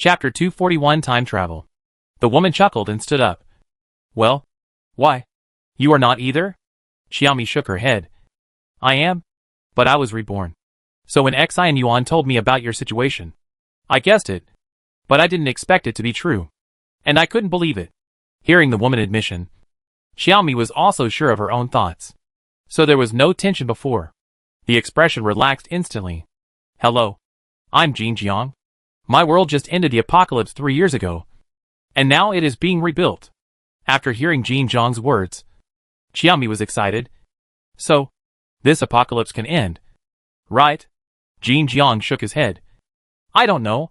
Chapter 241 Time Travel. The woman chuckled and stood up. Well? Why? You are not either? Xiaomi shook her head. I am? But I was reborn. So when Xi and Yuan told me about your situation, I guessed it. But I didn't expect it to be true. And I couldn't believe it. Hearing the woman's admission, Xiaomi was also sure of her own thoughts. So there was no tension before. The expression relaxed instantly. Hello. I'm Jin Jiang. My world just ended the apocalypse 3 years ago. And now it is being rebuilt. After hearing Jin Jiang's words, Xiaomi was excited. So, this apocalypse can end. Right? Jin Jiang shook his head. I don't know.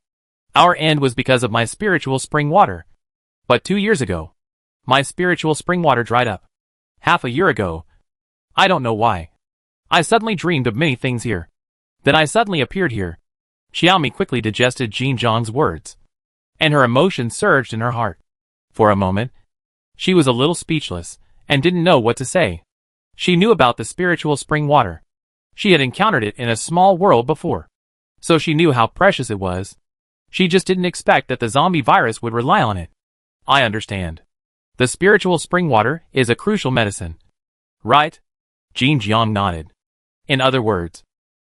Our end was because of my spiritual spring water. But 2 years ago, my spiritual spring water dried up. Half a year ago. I don't know why. I suddenly dreamed of many things here. Then I suddenly appeared here. Xiaomi quickly digested Jin Jiang's words. And her emotions surged in her heart. For a moment, she was a little speechless, and didn't know what to say. She knew about the spiritual spring water. She had encountered it in a small world before. So she knew how precious it was. She just didn't expect that the zombie virus would rely on it. I understand. The spiritual spring water is a crucial medicine. Right? Jin Jiang nodded. In other words,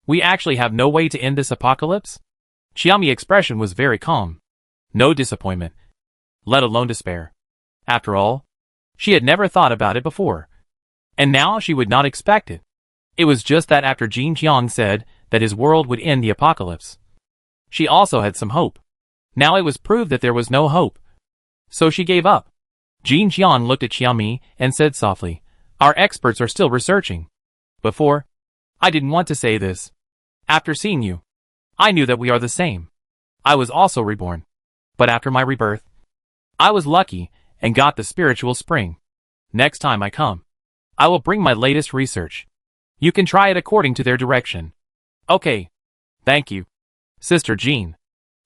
we actually have no way to end this apocalypse? Xiaomi's expression was very calm. No disappointment. Let alone despair. After all, she had never thought about it before. And now she would not expect it. It was just that after Jin Jiang said that his world would end the apocalypse, she also had some hope. Now it was proved that there was no hope. So she gave up. Jin Jiang looked at Xiaomi and said softly, Our experts are still researching. Before, I didn't want to say this. After seeing you, I knew that we are the same. I was also reborn. But after my rebirth, I was lucky and got the spiritual spring. Next time I come, I will bring my latest research. You can try it according to their direction. Okay. Thank you. Sister Jean.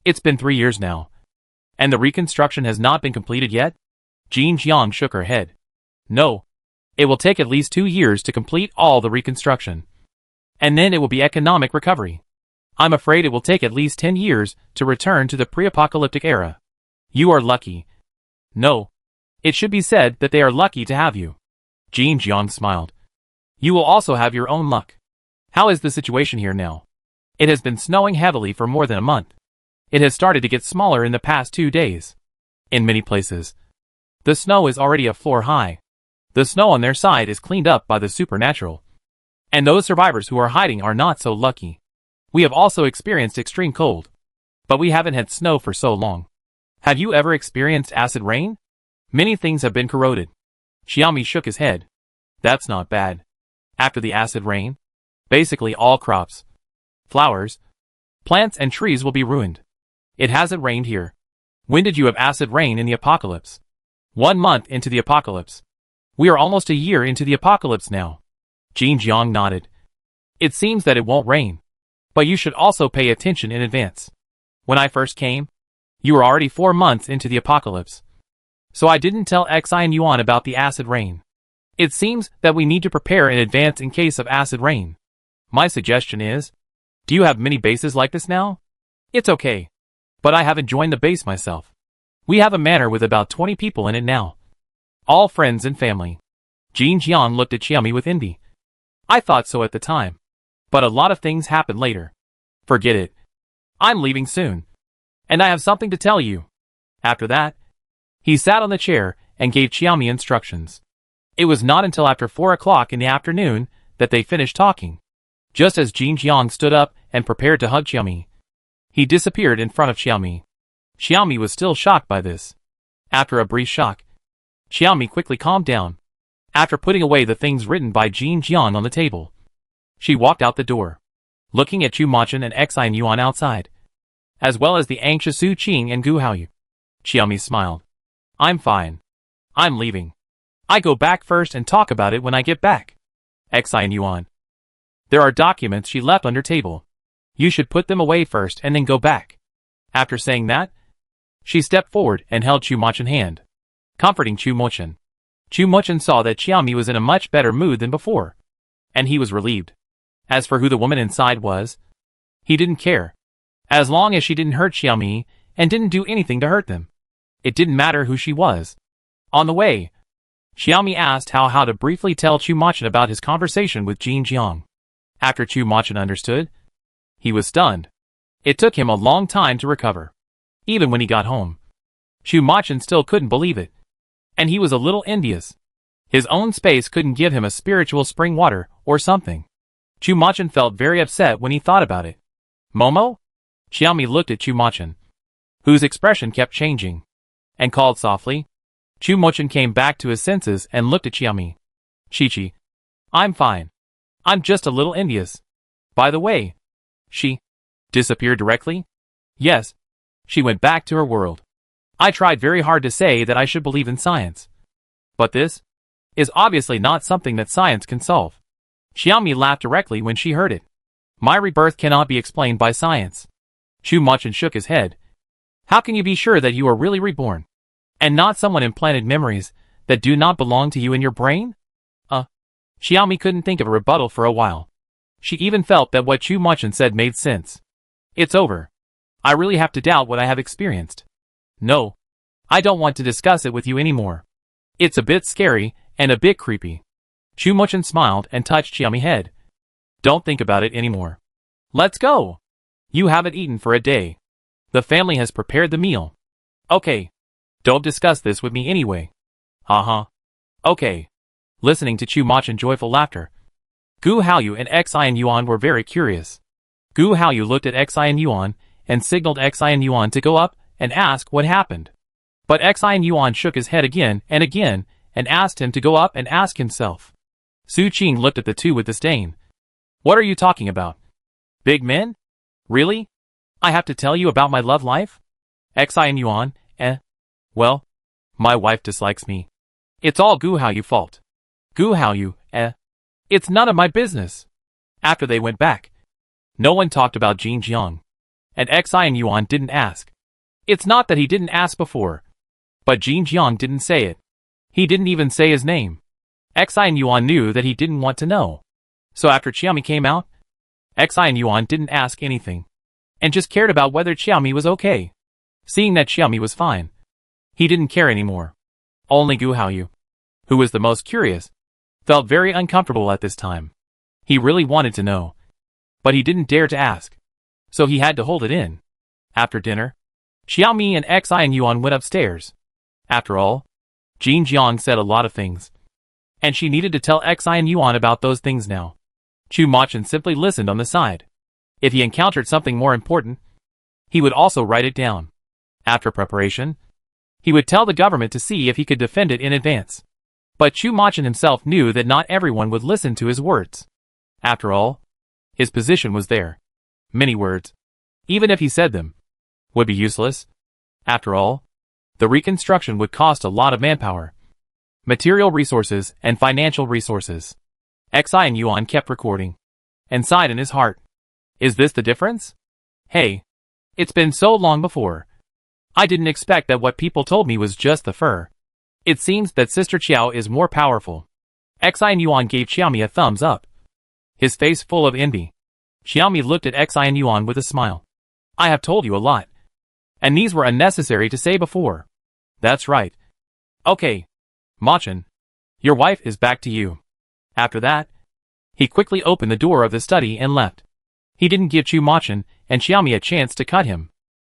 It's been 3 years now. And the reconstruction has not been completed yet? Jin Jiang shook her head. No. It will take at least 2 years to complete all the reconstruction. And then it will be economic recovery. I'm afraid it will take at least 10 years to return to the pre-apocalyptic era. You are lucky. No. It should be said that they are lucky to have you. Jin Jiang smiled. You will also have your own luck. How is the situation here now? It has been snowing heavily for more than a month. It has started to get smaller in the past 2 days. In many places, the snow is already a floor high. The snow on their side is cleaned up by the supernatural. And those survivors who are hiding are not so lucky. We have also experienced extreme cold. But we haven't had snow for so long. Have you ever experienced acid rain? Many things have been corroded. Xiaomi shook his head. That's not bad. After the acid rain, basically all crops, flowers, plants and trees will be ruined. It hasn't rained here. When did you have acid rain in the apocalypse? 1 month into the apocalypse. We are almost a year into the apocalypse now. Jin Jiang nodded. It seems that it won't rain. But you should also pay attention in advance. When I first came, you were already 4 months into the apocalypse. So I didn't tell Xi and Yuan about the acid rain. It seems that we need to prepare in advance in case of acid rain. My suggestion is, do you have many bases like this now? It's okay. But I haven't joined the base myself. We have a manor with about 20 people in it now. All friends and family. Jin Jiang looked at Xiaomi with envy. I thought so at the time. But a lot of things happened later. Forget it. I'm leaving soon. And I have something to tell you. After that, he sat on the chair and gave Xiaomi instructions. It was not until after 4 o'clock in the afternoon that they finished talking. Just as Jin Jiang stood up and prepared to hug Xiaomi, he disappeared in front of Xiaomi. Xiaomi was still shocked by this. After a brief shock, Xiaomi quickly calmed down. After putting away the things written by Jin Jiang on the table, she walked out the door, looking at Chu Machin and Xi and Yuan outside, as well as the anxious Su Qing and Gu Haoyu. Xiaomi smiled. I'm fine. I'm leaving. I go back first and talk about it when I get back. Xi and Yuan. There are documents she left under table. You should put them away first and then go back. After saying that, she stepped forward and held Chu Machin's hand, comforting Chu Machin. Chu Machin saw that Xiaomi was in a much better mood than before, and he was relieved. As for who the woman inside was, he didn't care. As long as she didn't hurt Xiaomi and didn't do anything to hurt them. It didn't matter who she was. On the way, Xiaomi asked how to briefly tell Chu Machin about his conversation with Jin Jiang. After Chu Machin understood, he was stunned. It took him a long time to recover. Even when he got home, Chu Machin still couldn't believe it. And he was a little envious. His own space couldn't give him a spiritual spring water or something. Chu Machin felt very upset when he thought about it. Momo? Xiaomi looked at Chu Machin, whose expression kept changing, and called softly. Chu Machin came back to his senses and looked at Xiaomi. Chi-Chi. I'm fine. I'm just a little envious. By the way, she disappeared directly? Yes. She went back to her world. I tried very hard to say that I should believe in science. But this is obviously not something that science can solve. Xiaomi laughed directly when she heard it. My rebirth cannot be explained by science. Chu Machin shook his head. How can you be sure that you are really reborn? And not someone implanted memories that do not belong to you in your brain? Xiaomi couldn't think of a rebuttal for a while. She even felt that what Chu Machin said made sense. It's over. I really have to doubt what I have experienced. No. I don't want to discuss it with you anymore. It's a bit scary and a bit creepy. Chu Machin smiled and touched Xiaomi's head. Don't think about it anymore. Let's go. You haven't eaten for a day. The family has prepared the meal. Okay. Don't discuss this with me anyway. Okay. Listening to Chu Machin's joyful laughter, Gu Haoyu and Xian Yuan were very curious. Gu Haoyu looked at Xian Yuan and signaled Xian Yuan to go up and ask what happened. But Xian Yuan shook his head again and asked him to go up and ask himself. Su Qing looked at the two with disdain. What are you talking about? Big men? Really? I have to tell you about my love life? Xian Yuan, well, my wife dislikes me. It's all Gu Haoyu's fault. Gu Haoyu, it's none of my business. After they went back, no one talked about Jin Jiang. And Xian Yuan didn't ask. It's not that he didn't ask before, but Jin Jiang didn't say it. He didn't even say his name. Xian Yuan knew that he didn't want to know. So after Xiaomi came out, Xian Yuan didn't ask anything, and just cared about whether Xiaomi was okay. Seeing that Xiaomi was fine, he didn't care anymore. Only Gu Haoyu, who was the most curious, felt very uncomfortable at this time. He really wanted to know, but he didn't dare to ask, so he had to hold it in. After dinner, Xiaomi and Xian Yuan went upstairs. After all, Jin Jiang said a lot of things, and she needed to tell Xian Yuan about those things now. Chu Machin simply listened on the side. If he encountered something more important, he would also write it down. After preparation, he would tell the government to see if he could defend it in advance. But Chu Machin himself knew that not everyone would listen to his words. After all, his position was there. Many words, even if he said them, would be useless. After all, the reconstruction would cost a lot of manpower, material resources, and financial resources. Xian Yuan kept recording, and sighed in his heart. Is this the difference? Hey, it's been so long before. I didn't expect that what people told me was just the fur. It seems that Sister Qiao is more powerful. Xian Yuan gave Xiaomi a thumbs up, his face full of envy. Xiaomi looked at Xian Yuan with a smile. I have told you a lot, and these were unnecessary to say before. That's right. Okay, Machin, your wife is back to you. After that, he quickly opened the door of the study and left. He didn't give Chu Machin and Xiaomi a chance to cut him.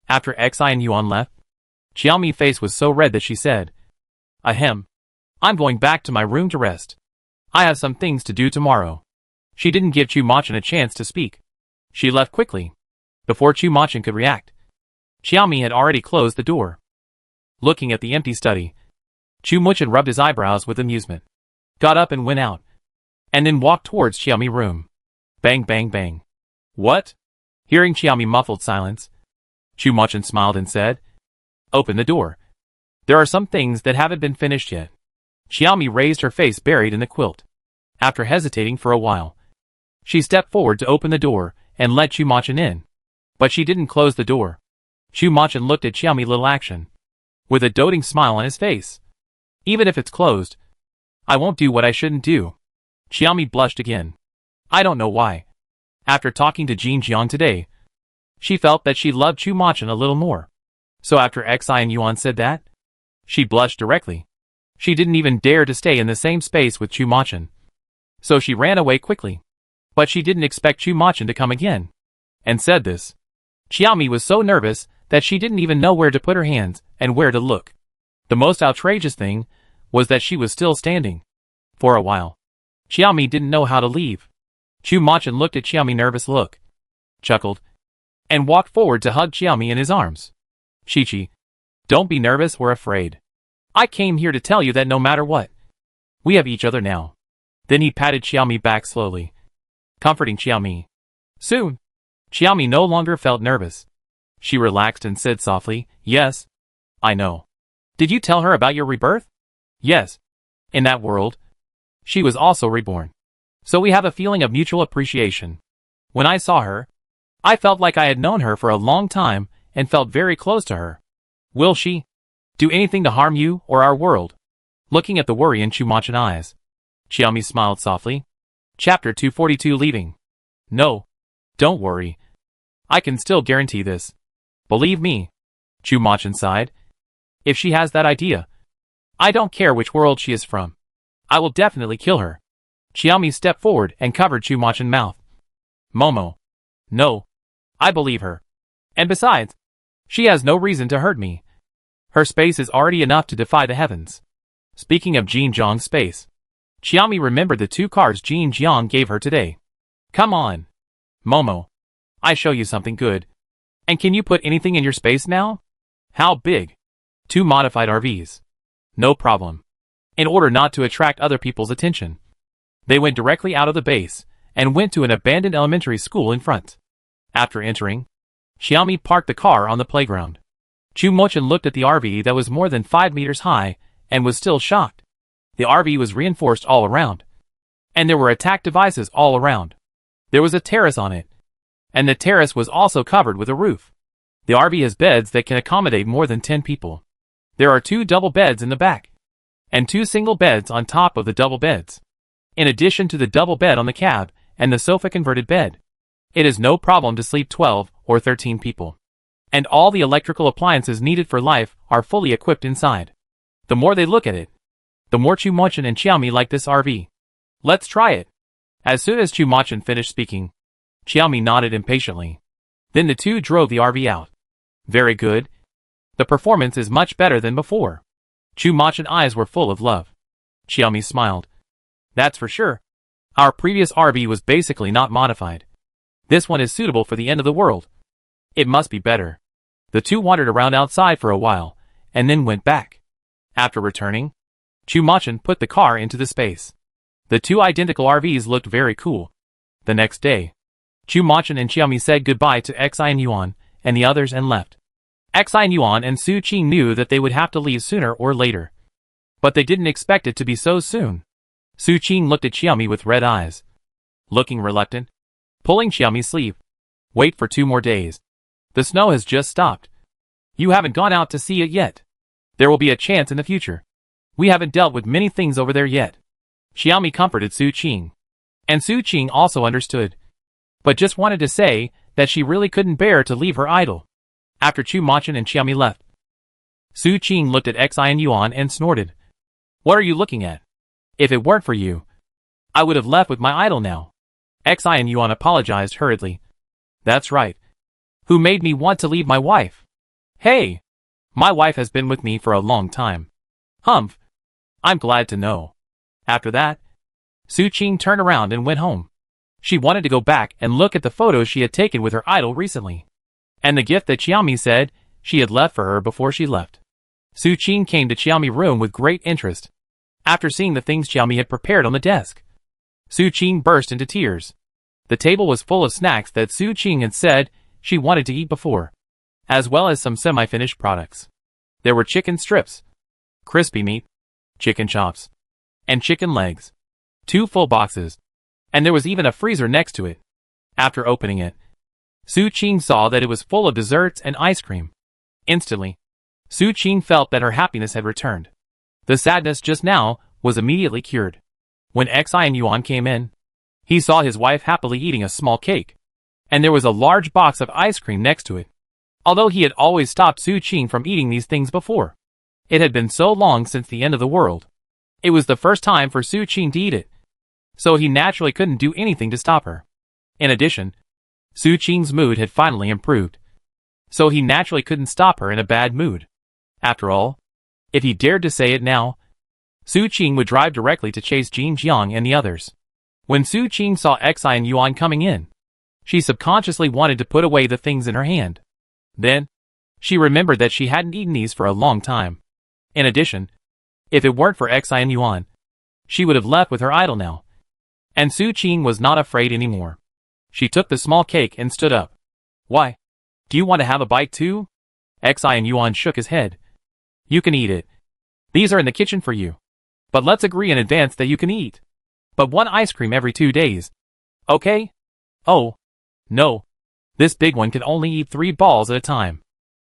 After Xian Yuan left, Xiaomi's face was so red that she said, Ahem. I'm going back to my room to rest. I have some things to do tomorrow. She didn't give Chu Machin a chance to speak. She left quickly. Before Chu Machin could react, Xiaomi had already closed the door. Looking at the empty study, Chu Machin rubbed his eyebrows with amusement, got up and went out, and then walked towards Xiaomi's room. Bang bang bang. What? Hearing Xiaomi's muffled silence, Chu Machin smiled and said, Open the door. There are some things that haven't been finished yet. Xiaomi raised her face buried in the quilt. After hesitating for a while, she stepped forward to open the door and let Chu Machin in. But she didn't close the door. Chu Machin looked at Xiaomi's little action, with a doting smile on his face. Even if it's closed, I won't do what I shouldn't do. Xiaomi blushed again. I don't know why. After talking to Jin Jiang today, she felt that she loved Chu Machin a little more. So after Xi and Yuan said that, she blushed directly. She didn't even dare to stay in the same space with Chu Machin. So she ran away quickly. But she didn't expect Chu Machin to come again. And said this. Xiaomi was so nervous that she didn't even know where to put her hands and where to look. The most outrageous thing was that she was still standing. For a while. Xiaomi didn't know how to leave. Chu Machin looked at Xiaomi's nervous look, chuckled, and walked forward to hug Xiaomi in his arms. Chi-Chi, don't be nervous or afraid. I came here to tell you that no matter what, we have each other now. Then he patted Xiaomi back slowly, comforting Xiaomi. Soon, Xiaomi no longer felt nervous. She relaxed and said softly, yes, I know. Did you tell her about your rebirth? Yes. In that world, she was also reborn. So we have a feeling of mutual appreciation. When I saw her, I felt like I had known her for a long time and felt very close to her. Will she do anything to harm you or our world? Looking at the worry in Chu Machin's eyes, Xiaomi smiled softly. Chapter 242 Leaving. No. Don't worry. I can still guarantee this. Believe me. Chu Machin sighed. If she has that idea, I don't care which world she is from. I will definitely kill her. Xiaomi stepped forward and covered Chu Machin's mouth. Momo. No. I believe her. And besides, she has no reason to hurt me. Her space is already enough to defy the heavens. Speaking of Jin Jiang's space, Xiaomi remembered the 2 cars Jin Jiang gave her today. Come on. Momo. I show you something good. And can you put anything in your space now? How big? 2 modified RVs. No problem. In order not to attract other people's attention, they went directly out of the base and went to an abandoned elementary school in front. After entering, Xiaomi parked the car on the playground. Chu Machin looked at the RV that was more than 5 meters high and was still shocked. The RV was reinforced all around. And there were attack devices all around. There was a terrace on it. And the terrace was also covered with a roof. The RV has beds that can accommodate more than 10 people. There are 2 double beds in the back. And 2 single beds on top of the double beds. In addition to the double bed on the cab and the sofa converted bed. It is no problem to sleep 12 or 13 people. And all the electrical appliances needed for life are fully equipped inside. The more they look at it, the more Chu Machin and Xiaomi like this RV. Let's try it. As soon as Chu Machin finished speaking, Xiaomi nodded impatiently. Then the 2 drove the RV out. Very good. The performance is much better than before. Chu Machin's eyes were full of love. Xiaomi smiled. That's for sure. Our previous RV was basically not modified. This one is suitable for the end of the world. It must be better. The 2 wandered around outside for a while, and then went back. After returning, Chu Machin put the car into the space. The 2 identical RVs looked very cool. The next day, Chu Machin and Xiaomi said goodbye to Xi and Yuan and the others and left. Xi and Yuan and Su Qing knew that they would have to leave sooner or later. But they didn't expect it to be so soon. Su Qing looked at Xiaomi with red eyes. Looking reluctant, pulling Xiaomi's sleeve. Wait for 2 more days. The snow has just stopped. You haven't gone out to see it yet. There will be a chance in the future. We haven't dealt with many things over there yet. Xiaomi comforted Su Qing. And Su Qing also understood. But just wanted to say that she really couldn't bear to leave her idol. After Chu Machin and Xiaomi left, Su Qing looked at Xi and Yuan and snorted. What are you looking at? If it weren't for you, I would have left with my idol now. Xi and Yuan apologized hurriedly. That's right. Who made me want to leave my wife? Hey! My wife has been with me for a long time. Humph. I'm glad to know. After that, Su Qing turned around and went home. She wanted to go back and look at the photos she had taken with her idol recently. And the gift that Xiaomi said she had left for her before she left. Su Qing came to Xiaomi's room with great interest. After seeing the things Xiaomi had prepared on the desk, Su Qing burst into tears. The table was full of snacks that Su Qing had said she wanted to eat before, as well as some semi-finished products. There were chicken strips, crispy meat, chicken chops, and chicken legs. 2 full boxes. And there was even a freezer next to it. After opening it, Su Qing saw that it was full of desserts and ice cream. Instantly, Su Qing felt that her happiness had returned. The sadness just now was immediately cured. When Xi and Yuan came in, he saw his wife happily eating a small cake. And there was a large box of ice cream next to it. although he had always stopped Su Qing from eating these things before. It had been so long since the end of the world. It was the first time for Su Qing to eat it, so he naturally couldn't do anything to stop her. In addition, Su Qing's mood had finally improved, so he naturally couldn't stop her in a bad mood. After all, if he dared to say it now, Su Qing would drive directly to chase Jin Jiang and the others. When Su Qing saw Xi and Yuan coming in, she subconsciously wanted to put away the things in her hand. Then, she remembered that she hadn't eaten these for a long time. In addition, if it weren't for Xi and Yuan, she would have left with her idol now. And Su Qing was not afraid anymore. She took the small cake and stood up. Why? Do you want to have a bite too? Xi and Yuan shook his head. You can eat it. These are in the kitchen for you. But let's agree in advance that you can eat. But one ice cream every 2 days. Okay? Oh. No. This big one can only eat 3 balls at a time.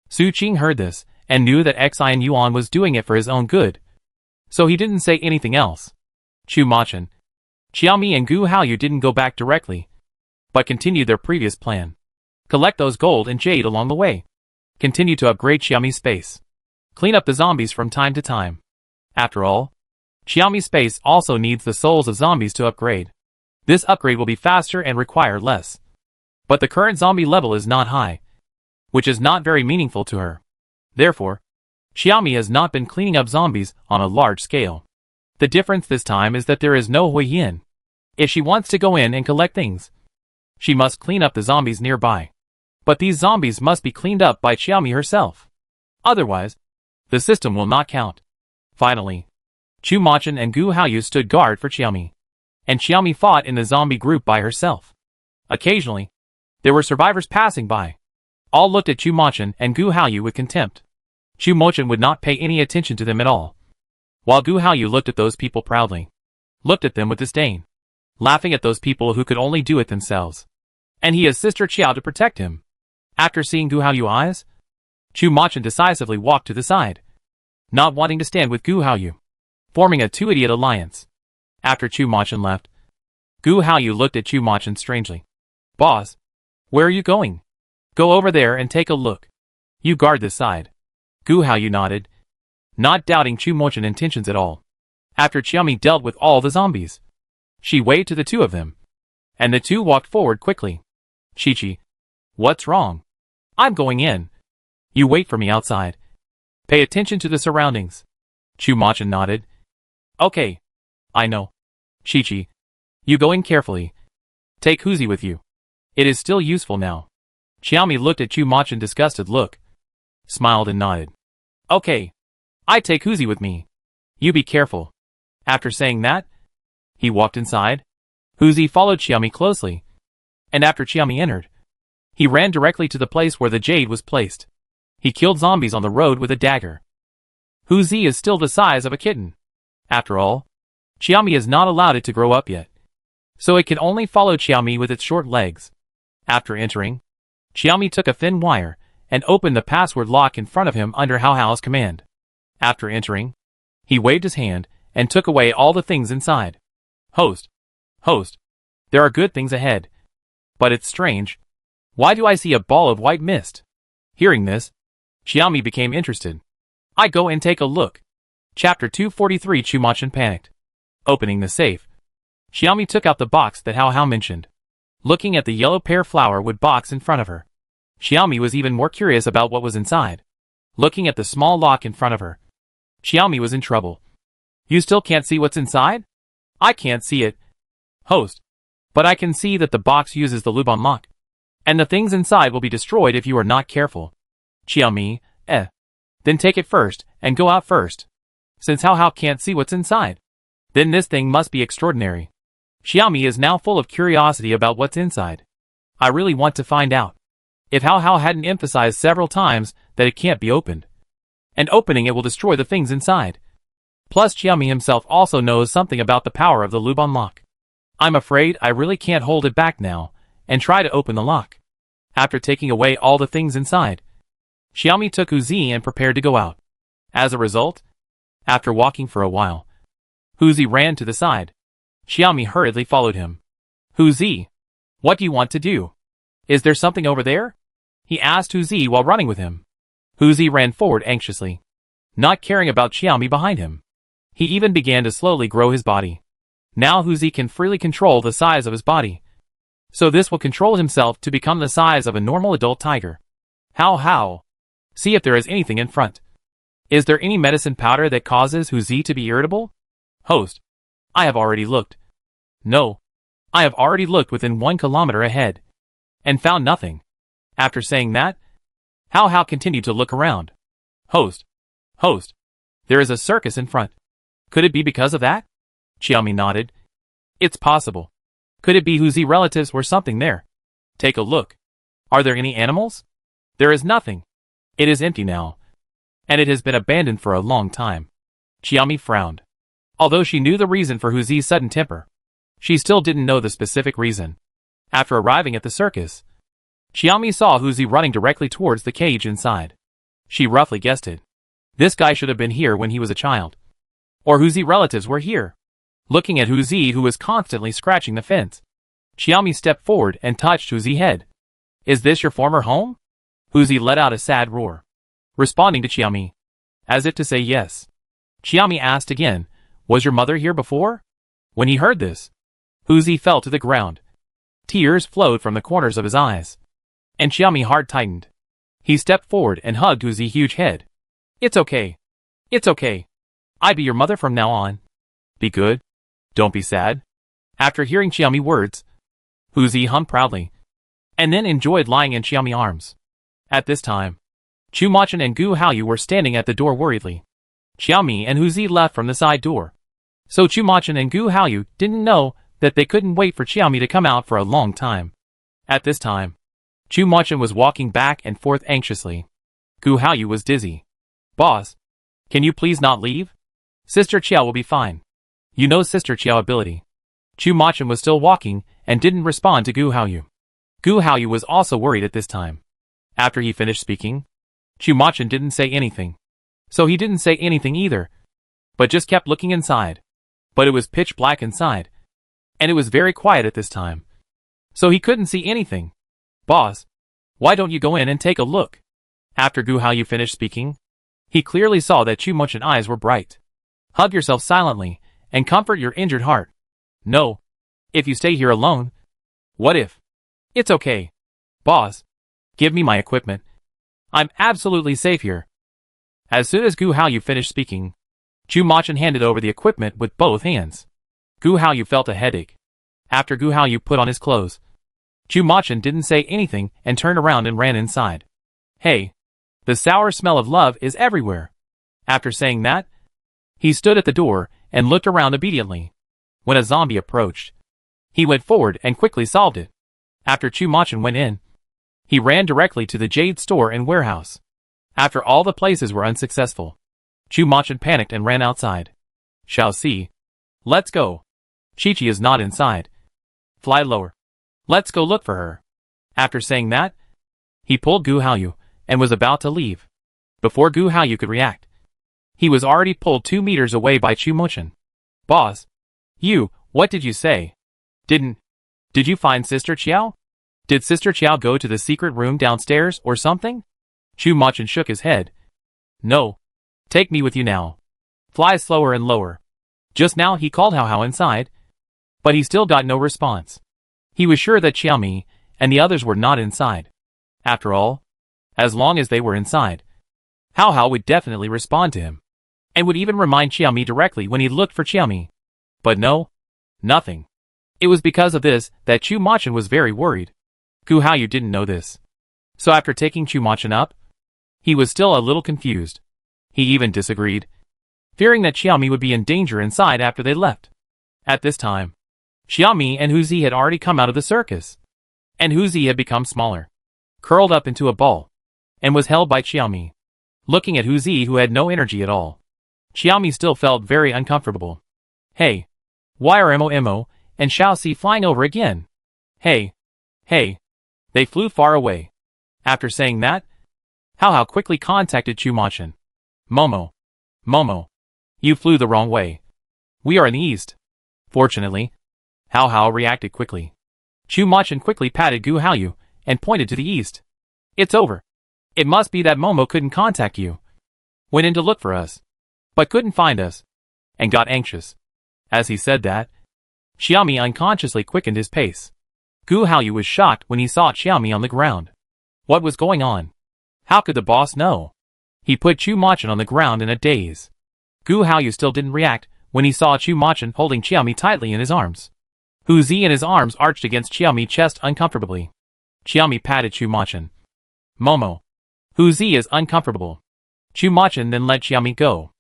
Su Qing heard this, and knew that Xi and Yuan was doing it for his own good. So he didn't say anything else. Chu Machin, Xiaomi and Gu Haoyu didn't go back directly, but continued their previous plan. Collect those gold and jade along the way. Continue to upgrade Xiaomi's space. Clean up the zombies from time to time. After all, Xiaomi's space also needs the souls of zombies to upgrade. This upgrade will be faster and require less. But the current zombie level is not high, which is not very meaningful to her. Therefore, Xiaomi has not been cleaning up zombies on a large scale. The difference this time is that there is no Huiyin. If she wants to go in and collect things, she must clean up the zombies nearby. But these zombies must be cleaned up by Xiaomi herself. Otherwise, the system will not count. Finally, Chu Machin and Gu Haoyu stood guard for Xiaomi, and Xiaomi fought in the zombie group by herself. Occasionally, there were survivors passing by. All looked at Chu Machin and Gu Haoyu with contempt. Chu Machin would not pay any attention to them at all, while Gu Haoyu looked at those people proudly, looked at them with disdain, laughing at those people who could only do it themselves. And he has Sister Qiao to protect him. After seeing Gu Haoyu's eyes, Chu Machin decisively walked to the side, not wanting to stand with Gu Haoyu, forming a two-idiot alliance. After Chu Machin left, Gu Haoyu looked at Chu Machin strangely. Boss, where are you going? Go over there and take a look. You guard this side. Gu Haoyu nodded, not doubting Chu Machin's intentions at all. After Xiaomi dealt with all the zombies, she waved to the two of them, and the two walked forward quickly. Chi-Chi, what's wrong? I'm going in. You wait for me outside. Pay attention to the surroundings. Chu Machin nodded. Okay. I know. Chi-Chi, you go in carefully. Take Huzi with you. It is still useful now. Xiaomi looked at Chu Machin's disgusted look, smiled and nodded. Okay. I take Huzi with me. You be careful. After saying that, he walked inside. Huzi followed Xiaomi closely, and after Xiaomi entered, he ran directly to the place where the jade was placed. He killed zombies on the road with a dagger. Huzi is still the size of a kitten. After all, Xiaomi has not allowed it to grow up yet, so it can only follow Xiaomi with its short legs. After entering, Xiaomi took a thin wire and opened the password lock in front of him under Hao Hao's command. After entering, he waved his hand and took away all the things inside. Host, there are good things ahead. But it's strange. Why do I see a ball of white mist? Hearing this, Xiaomi became interested. I go and take a look. Chapter 243. Chu Machin panicked. Opening the safe, Xiaomi took out the box that Hao Hao mentioned. Looking at the yellow pear flower wood box in front of her, Xiaomi was even more curious about what was inside. Looking at the small lock in front of her, Xiaomi was in trouble. You still can't see what's inside? I can't see it. Host. But I can see that the box uses the Luban lock, and the things inside will be destroyed if you are not careful. Xiaomi, Then take it first, and go out first. Since Hao Hao can't see what's inside, then this thing must be extraordinary. Xiaomi is now full of curiosity about what's inside. I really want to find out. If Hao Hao hadn't emphasized several times that it can't be opened, and opening it will destroy the things inside. Plus Xiaomi himself also knows something about the power of the Luban lock. I'm afraid I really can't hold it back now, and try to open the lock. After taking away all the things inside, Xiaomi took Huzi and prepared to go out. As a result, after walking for a while, Huzi ran to the side. Xiaomi hurriedly followed him. Huzi, what do you want to do? Is there something over there? he asked Hu Zi while running with him. Hu Zi ran forward anxiously, not caring about Xiaomi behind him. He even began to slowly grow his body. Now Hu Zi can freely control the size of his body. So this will control himself to become the size of a normal adult tiger. How? See if there is anything in front. Is there any medicine powder that causes Hu Zi to be irritable? Host. I have already looked. No. I have already looked within 1 kilometer ahead. And found nothing. After saying that, How continued to look around. Host. There is a circus in front. Could it be because of that? Xiaomi nodded. It's possible. Could it be Hu Zi relatives or something there? Take a look. Are there any animals? There is nothing. It is empty now. And it has been abandoned for a long time. Xiaomi frowned. Although she knew the reason for Hu Zi's sudden temper, she still didn't know the specific reason. After arriving at the circus, Xiaomi saw Hu Zi running directly towards the cage inside. She roughly guessed it. This guy should have been here when he was a child. Or Hu Zi relatives were here. Looking at Hu Zi, who was constantly scratching the fence, Xiaomi stepped forward and touched Hu Zi's head. Is this your former home? Hu Zi let out a sad roar, responding to Xiaomi, as if to say yes. Xiaomi asked again, was your mother here before? When he heard this, Hu Zi fell to the ground. Tears flowed from the corners of his eyes, and Xiaomi's heart tightened. He stepped forward and hugged Hu Zi's huge head. It's okay. I be your mother from now on. Be good. Don't be sad. After hearing Xiaomi's words, Hu Zi hummed proudly, and then enjoyed lying in Xiaomi's arms. At this time, Chu Machin and Gu Haoyu were standing at the door worriedly. Xiaomi and Hu Zi left from the side door. So Chu Machin and Gu Haoyu didn't know that they couldn't wait for Xiaomi to come out for a long time. At this time, Chu Machin was walking back and forth anxiously. Gu Haoyu was dizzy. Boss, can you please not leave? Sister Qiao will be fine. You know Sister Qiao ability. Chu Machin was still walking and didn't respond to Gu Haoyu. Gu Haoyu was also worried at this time. After he finished speaking, Chu Machin didn't say anything. So he didn't say anything either, but just kept looking inside. But it was pitch black inside, and it was very quiet at this time. So he couldn't see anything. Boss, why don't you go in and take a look? After Gu Haoyu finished speaking, he clearly saw that Chu Machin's eyes were bright. Hug yourself silently and comfort your injured heart. No. If you stay here alone. What if? It's okay. Boss, give me my equipment. I'm absolutely safe here. As soon as Gu Haoyu finished speaking, Chu Machin handed over the equipment with both hands. Gu Haoyu felt a headache. After Gu Haoyu put on his clothes, Chu Machin didn't say anything and turned around and ran inside. Hey, the sour smell of love is everywhere. After saying that, he stood at the door and looked around obediently. When a zombie approached, he went forward and quickly solved it. After Chu Machin went in, he ran directly to the Jade store and warehouse. After all the places were unsuccessful, Chu Machin panicked and ran outside. Shall see. Let's go. Chi-Chi is not inside. Fly lower. Let's go look for her. After saying that, he pulled Gu Haoyu and was about to leave. Before Gu Haoyu could react, he was already pulled 2 meters away by Chu Machin. Boss. What did you say? Did you find Sister Qiao? Did Sister Qiao go to the secret room downstairs or something? Chu Machin shook his head. No. Take me with you now. Fly slower and lower. Just now he called Hao Hao inside, but he still got no response. He was sure that Xiaomi and the others were not inside. After all, as long as they were inside, Hao Hao would definitely respond to him, and would even remind Xiaomi directly when he looked for Xiaomi. But no, nothing. It was because of this that Chu Machin was very worried. Gu Haoyu didn't know this. So after taking Chu Machin up, he was still a little confused. He even disagreed, fearing that Xiaomi would be in danger inside after they left. At this time, Xiaomi and Hu Zi had already come out of the circus, and Hu Zi had become smaller, curled up into a ball, and was held by Xiaomi. Looking at Hu Zi, who had no energy at all, Xiaomi still felt very uncomfortable. Hey, why are Mo and Shao Si flying over again? Hey. They flew far away. After saying that, Hao Hao quickly contacted Chu Machin. Momo, you flew the wrong way. We are in the east. Fortunately, Hao Hao reacted quickly. Chu Machin quickly patted Gu Haoyu and pointed to the east. It's over. It must be that Momo couldn't contact you. Went in to look for us, but couldn't find us, and got anxious. As he said that, Xiaomi unconsciously quickened his pace. Gu Haoyu was shocked when he saw Xiaomi on the ground. What was going on? How could the boss know? He put Chu Machin on the ground in a daze. Gu Haoyu still didn't react when he saw Chu Machin holding Xiaomi tightly in his arms. Hu Zi and his arms arched against Xiaomi's chest uncomfortably. Xiaomi patted Chu Machin. Momo. Hu Zi is uncomfortable. Chu Machin then let Xiaomi go.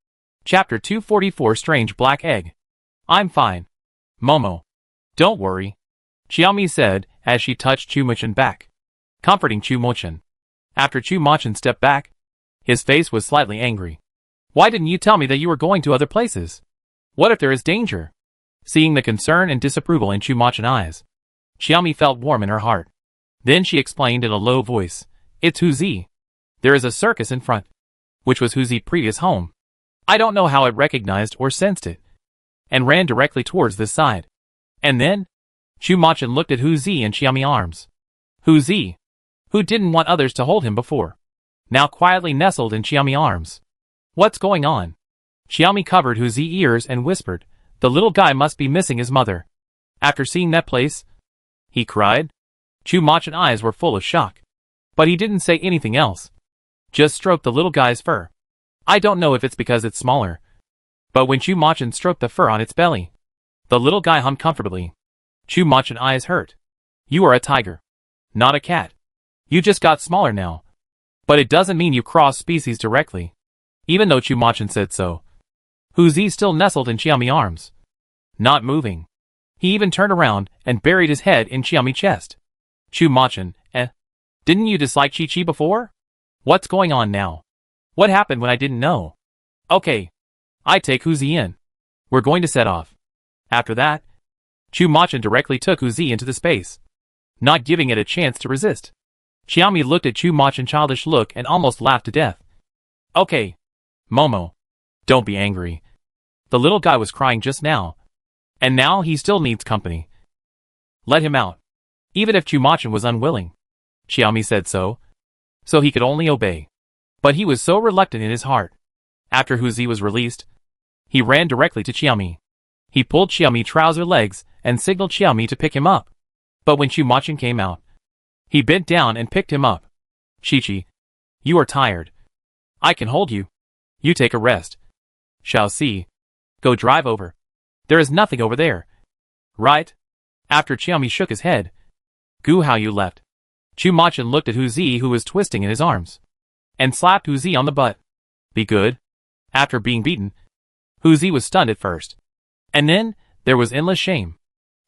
Chapter 244 Strange Black Egg. I'm fine. Momo. Don't worry. Xiaomi said as she touched Chu Machin back, comforting Chu Machin. After Chu Machin stepped back, his face was slightly angry. Why didn't you tell me that you were going to other places? What if there is danger? Seeing the concern and disapproval in Chu Machin's eyes, Xiaomi felt warm in her heart. Then she explained in a low voice, It's Hu Zi. There is a circus in front, which was Hu Zi's previous home. I don't know how it recognized or sensed it, and ran directly towards this side. And then, Chu Machin looked at Hu Zi and Xiaomi's arms. Hu Zi, who didn't want others to hold him before, now quietly nestled in Xiaomi's arms. What's going on? Xiaomi covered Hu Zi's ears and whispered, The little guy must be missing his mother. After seeing that place, he cried. Chu Machin's eyes were full of shock. But he didn't say anything else. Just stroked the little guy's fur. I don't know if it's because it's smaller, but when Chu Machin stroked the fur on its belly, the little guy hummed comfortably. Chu Machin's eyes hurt. You are a tiger, not a cat. You just got smaller now. But it doesn't mean you cross species directly, even though Chu Machin said so. Hu Zi still nestled in Xiaomi's arms, not moving. He even turned around and buried his head in Xiaomi's chest. Chu Machin, didn't you dislike Chi-Chi before? What's going on now? What happened when I didn't know? Okay. I take Hu Zi in. We're going to set off. After that, Chu Machin directly took Hu Zi into the space, not giving it a chance to resist. Xiaomi looked at Chu Machin's childish look and almost laughed to death. Okay. Momo. Don't be angry. The little guy was crying just now, and now he still needs company. Let him out. Even if Chu Machin was unwilling, Xiaomi said so he could only obey. But he was so reluctant in his heart. After Hu Zi was released, he ran directly to Xiaomi. He pulled Xiaomi's trouser legs and signaled Xiaomi to pick him up. But when Chu Machin came out, he bent down and picked him up. Chi-Chi, you are tired. I can hold you. You take a rest. Shall see. Go drive over. There is nothing over there. Right? After Xiaomi shook his head, Gu Haoyu left. Chu Machin looked at Hu Zi, who was twisting in his arms, and slapped Hu Zi on the butt. Be good. After being beaten, Hu Zi was stunned at first. And then, there was endless shame.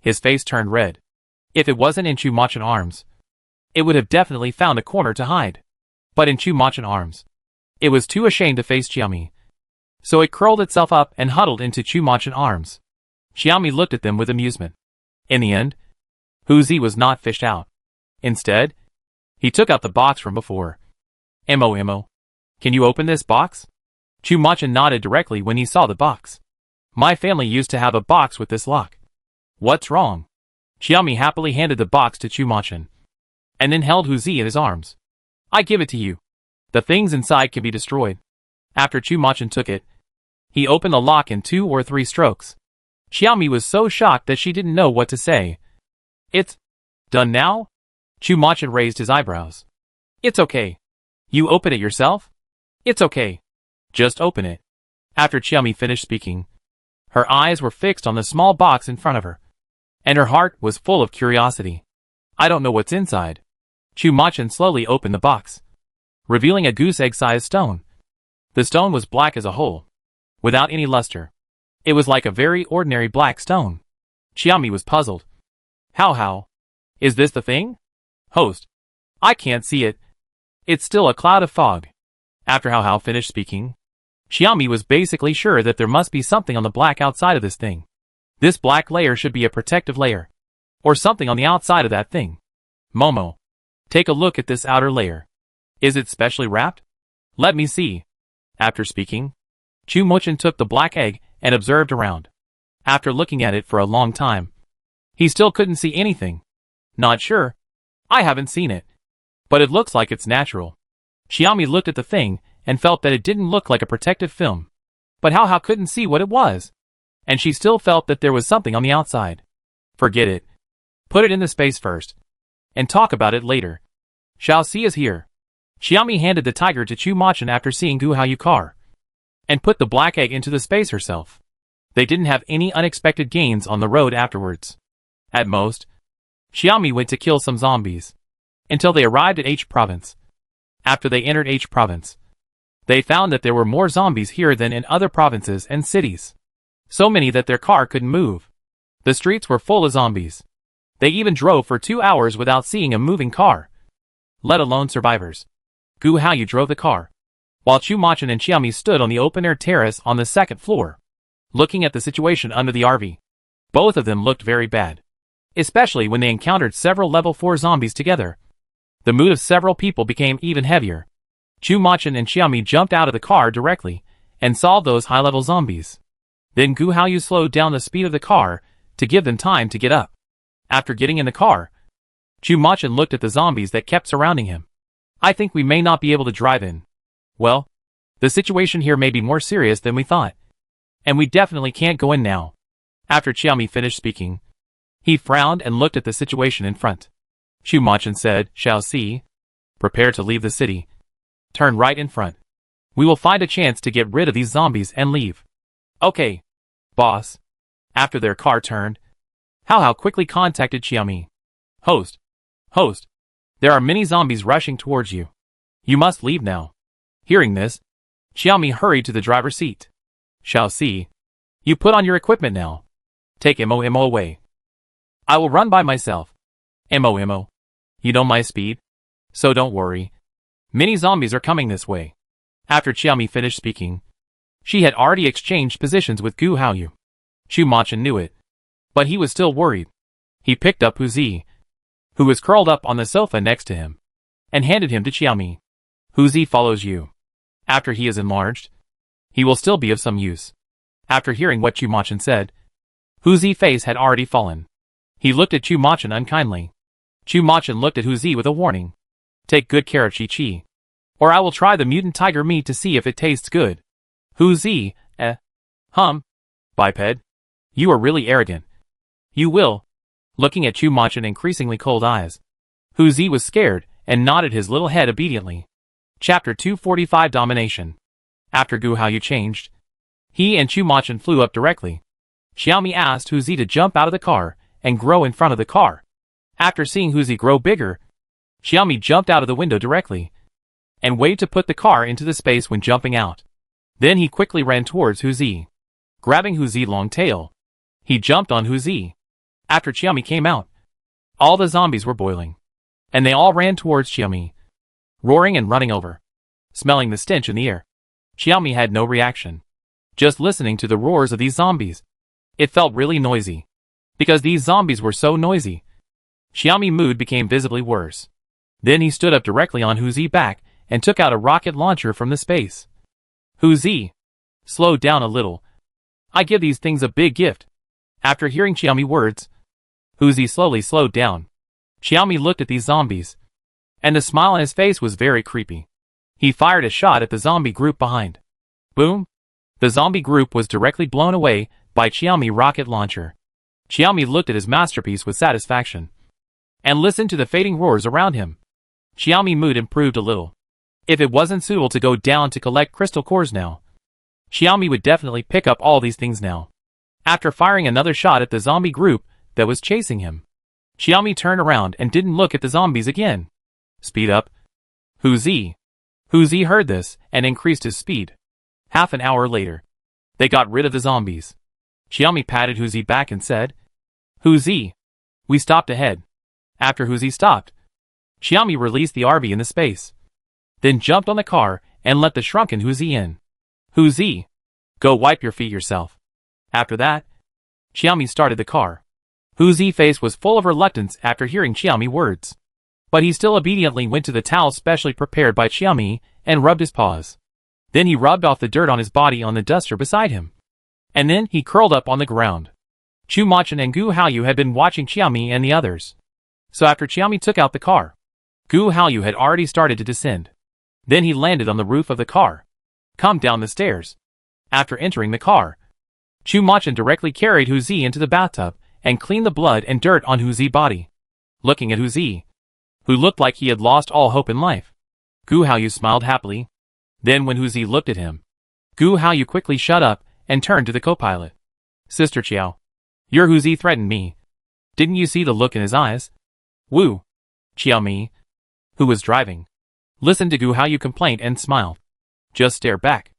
His face turned red. If it wasn't in Chu Machin's arms, it would have definitely found a corner to hide. But in Chu Machin's arms, it was too ashamed to face Xiaomi. So it curled itself up and huddled into Chu Machin's arms. Xiaomi looked at them with amusement. In the end, Hu Zi was not fished out. Instead, he took out the box from before. Mo, can you open this box? Chu Machin nodded directly when he saw the box. My family used to have a box with this lock. What's wrong? Xiaomi happily handed the box to Chu Machin, and then held Hu Zi in his arms. I give it to you. The things inside can be destroyed. After Chu Machin took it, he opened the lock in 2 or 3 strokes. Xiaomi was so shocked that she didn't know what to say. It's done now? Chu Machin raised his eyebrows. It's okay. You open it yourself? It's okay. Just open it. After Xiaomi finished speaking, her eyes were fixed on the small box in front of her, and her heart was full of curiosity. I don't know what's inside. Chu Machin slowly opened the box, revealing a goose egg-sized stone. The stone was black as a hole, without any luster. It was like a very ordinary black stone. Xiaomi was puzzled. How? Is this the thing? Host. I can't see it. It's still a cloud of fog. After How finished speaking, Xiaomi was basically sure that there must be something on the black outside of this thing. This black layer should be a protective layer, or something on the outside of that thing. Momo, take a look at this outer layer. Is it specially wrapped? Let me see. After speaking, Chu Machin took the black egg and observed around. After looking at it for a long time, he still couldn't see anything. Not sure. I haven't seen it. But it looks like it's natural. Xiaomi looked at the thing and felt that it didn't look like a protective film. But How couldn't see what it was. And she still felt that there was something on the outside. Forget it. Put it in the space first. And talk about it later. Xiaoxi is here. Xiaomi handed the tiger to Chu Machin after seeing Gu Haoyu car. And put the black egg into the space herself. They didn't have any unexpected gains on the road afterwards. At most, Xiaomi went to kill some zombies. Until they arrived at H province. After they entered H province, they found that there were more zombies here than in other provinces and cities. So many that their car couldn't move. The streets were full of zombies. They even drove for 2 hours without seeing a moving car. Let alone survivors. Gu Haoyu drove the car, while Chu Machin and Xiaomi stood on the open-air terrace on the second floor, looking at the situation under the RV. Both of them looked very bad. Especially when they encountered several level 4 zombies together. The mood of several people became even heavier. Chu Machin and Xiaomi jumped out of the car directly and saw those high-level zombies. Then Gu Haoyu slowed down the speed of the car to give them time to get up. After getting in the car, Chu Machin looked at the zombies that kept surrounding him. I think we may not be able to drive in. Well, the situation here may be more serious than we thought. And we definitely can't go in now. After Xiaomi finished speaking, he frowned and looked at the situation in front. Chu Machin said, Xiaoxi, prepare to leave the city. Turn right in front. We will find a chance to get rid of these zombies and leave. Okay, boss. After their car turned, How quickly contacted Xiaomi. Host. There are many zombies rushing towards you. You must leave now. Hearing this, Xiaomi hurried to the driver's seat. Xiaoxi, you put on your equipment now. Take Mo away. I will run by myself. Mo. You know my speed? So don't worry. Many zombies are coming this way. After Xiaomi finished speaking, she had already exchanged positions with Gu Haoyu. Chu Machin knew it. But he was still worried. He picked up Hu Zi, who was curled up on the sofa next to him, and handed him to Xiaomi. Hu Zi follows you. After he is enlarged, he will still be of some use. After hearing what Chu Machin said, Hu Zi's face had already fallen. He looked at Chu Machin unkindly. Chu Machin looked at Hu Zi with a warning. Take good care of Chi-Chi, or I will try the mutant tiger meat to see if it tastes good. Hu Zi, biped. You are really arrogant. You will. Looking at Chu Machin increasingly cold eyes, Hu Zi was scared and nodded his little head obediently. Chapter 245 Domination. After Gu Haoyu changed, he and Chu Machin flew up directly. Xiaomi asked Hu Zi to jump out of the car and grow in front of the car. After seeing Hu Zi grow bigger, Xiaomi jumped out of the window directly and waited to put the car into the space when jumping out. Then he quickly ran towards Hu Zi. Grabbing Hu Zi's long tail, he jumped on Hu Zi. After Xiaomi came out, all the zombies were boiling, and they all ran towards Xiaomi, roaring and running over, smelling the stench in the air. Xiaomi had no reaction, just listening to the roars of these zombies. It felt really noisy. Because these zombies were so noisy, Xiaomi's mood became visibly worse. Then he stood up directly on Hu Zi's back and took out a rocket launcher from the space. Hu Zi, slow down a little. I give these things a big gift. After hearing Xiaomi's words, Hu Zi slowly slowed down. Xiaomi looked at these zombies, and the smile on his face was very creepy. He fired a shot at the zombie group behind. Boom! The zombie group was directly blown away by Xiaomi's rocket launcher. Xiaomi looked at his masterpiece with satisfaction, and listened to the fading roars around him. Xiaomi's mood improved a little. If it wasn't suitable to go down to collect crystal cores now, Xiaomi would definitely pick up all these things now. After firing another shot at the zombie group that was chasing him, Xiaomi turned around and didn't look at the zombies again. Speed up. Hu Zi. Hu Zi heard this and increased his speed. Half an hour later, they got rid of the zombies. Xiaomi patted Hu Zi back and said, Hu Zi, we stopped ahead. After Hu Zi stopped, Xiaomi released the RV in the space, then jumped on the car and let the shrunken Hu Zi in. Hu Zi, go wipe your feet yourself. After that, Xiaomi started the car. Hu Zi's face was full of reluctance after hearing Xiaomi's words, but he still obediently went to the towel specially prepared by Xiaomi and rubbed his paws. Then he rubbed off the dirt on his body on the duster beside him. And then he curled up on the ground. Chu Machin and Gu Haoyu had been watching Xiaomi and the others. So after Xiaomi took out the car, Gu Haoyu had already started to descend. Then he landed on the roof of the car. Come down the stairs. After entering the car, Chu Machin directly carried Hu Zi into the bathtub and cleaned the blood and dirt on Hu Zi's body. Looking at Hu Zi, who looked like he had lost all hope in life, Gu Haoyu smiled happily. Then when Hu Zi looked at him, Gu Haoyu quickly shut up and turned to the co-pilot. Sister Chiao, your Hu Zi threatened me. Didn't you see the look in his eyes? Wu Chiao Mi, who was driving, listened to Gu Haoyu complaint and smiled. Just stare back.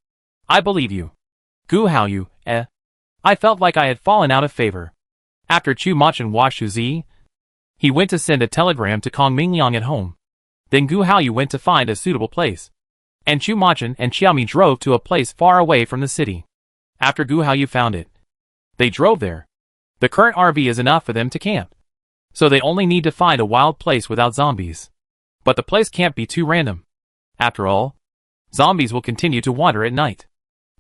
I believe you. Gu Haoyu, I felt like I had fallen out of favor. After Chu Machin washed Hu Zi, he went to send a telegram to Kong Mingliang at home. Then Gu Haoyu went to find a suitable place. And Chu Machin and Xiaomi drove to a place far away from the city. After Gu Haoyu found it, they drove there. The current RV is enough for them to camp. So they only need to find a wild place without zombies. But the place can't be too random. After all, zombies will continue to wander at night.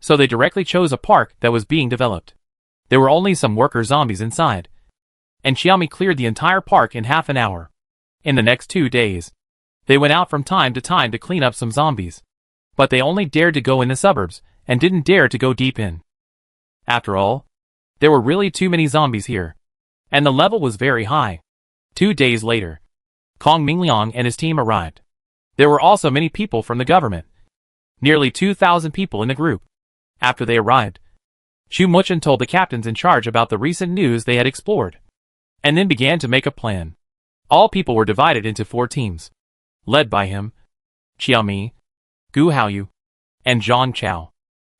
So they directly chose a park that was being developed. There were only some worker zombies inside. And Xiaomi cleared the entire park in half an hour. In the next 2 days, they went out from time to time to clean up some zombies. But they only dared to go in the suburbs, and didn't dare to go deep in. After all, there were really too many zombies here. And the level was very high. 2 days later, Kong Mingliang and his team arrived. There were also many people from the government. Nearly 2,000 people in the group. After they arrived, Chu Machin told the captains in charge about the recent news they had explored. And then began to make a plan. All people were divided into 4 teams. Led by him, Xiaomi, Gu Haoyu, and Zhang Chao.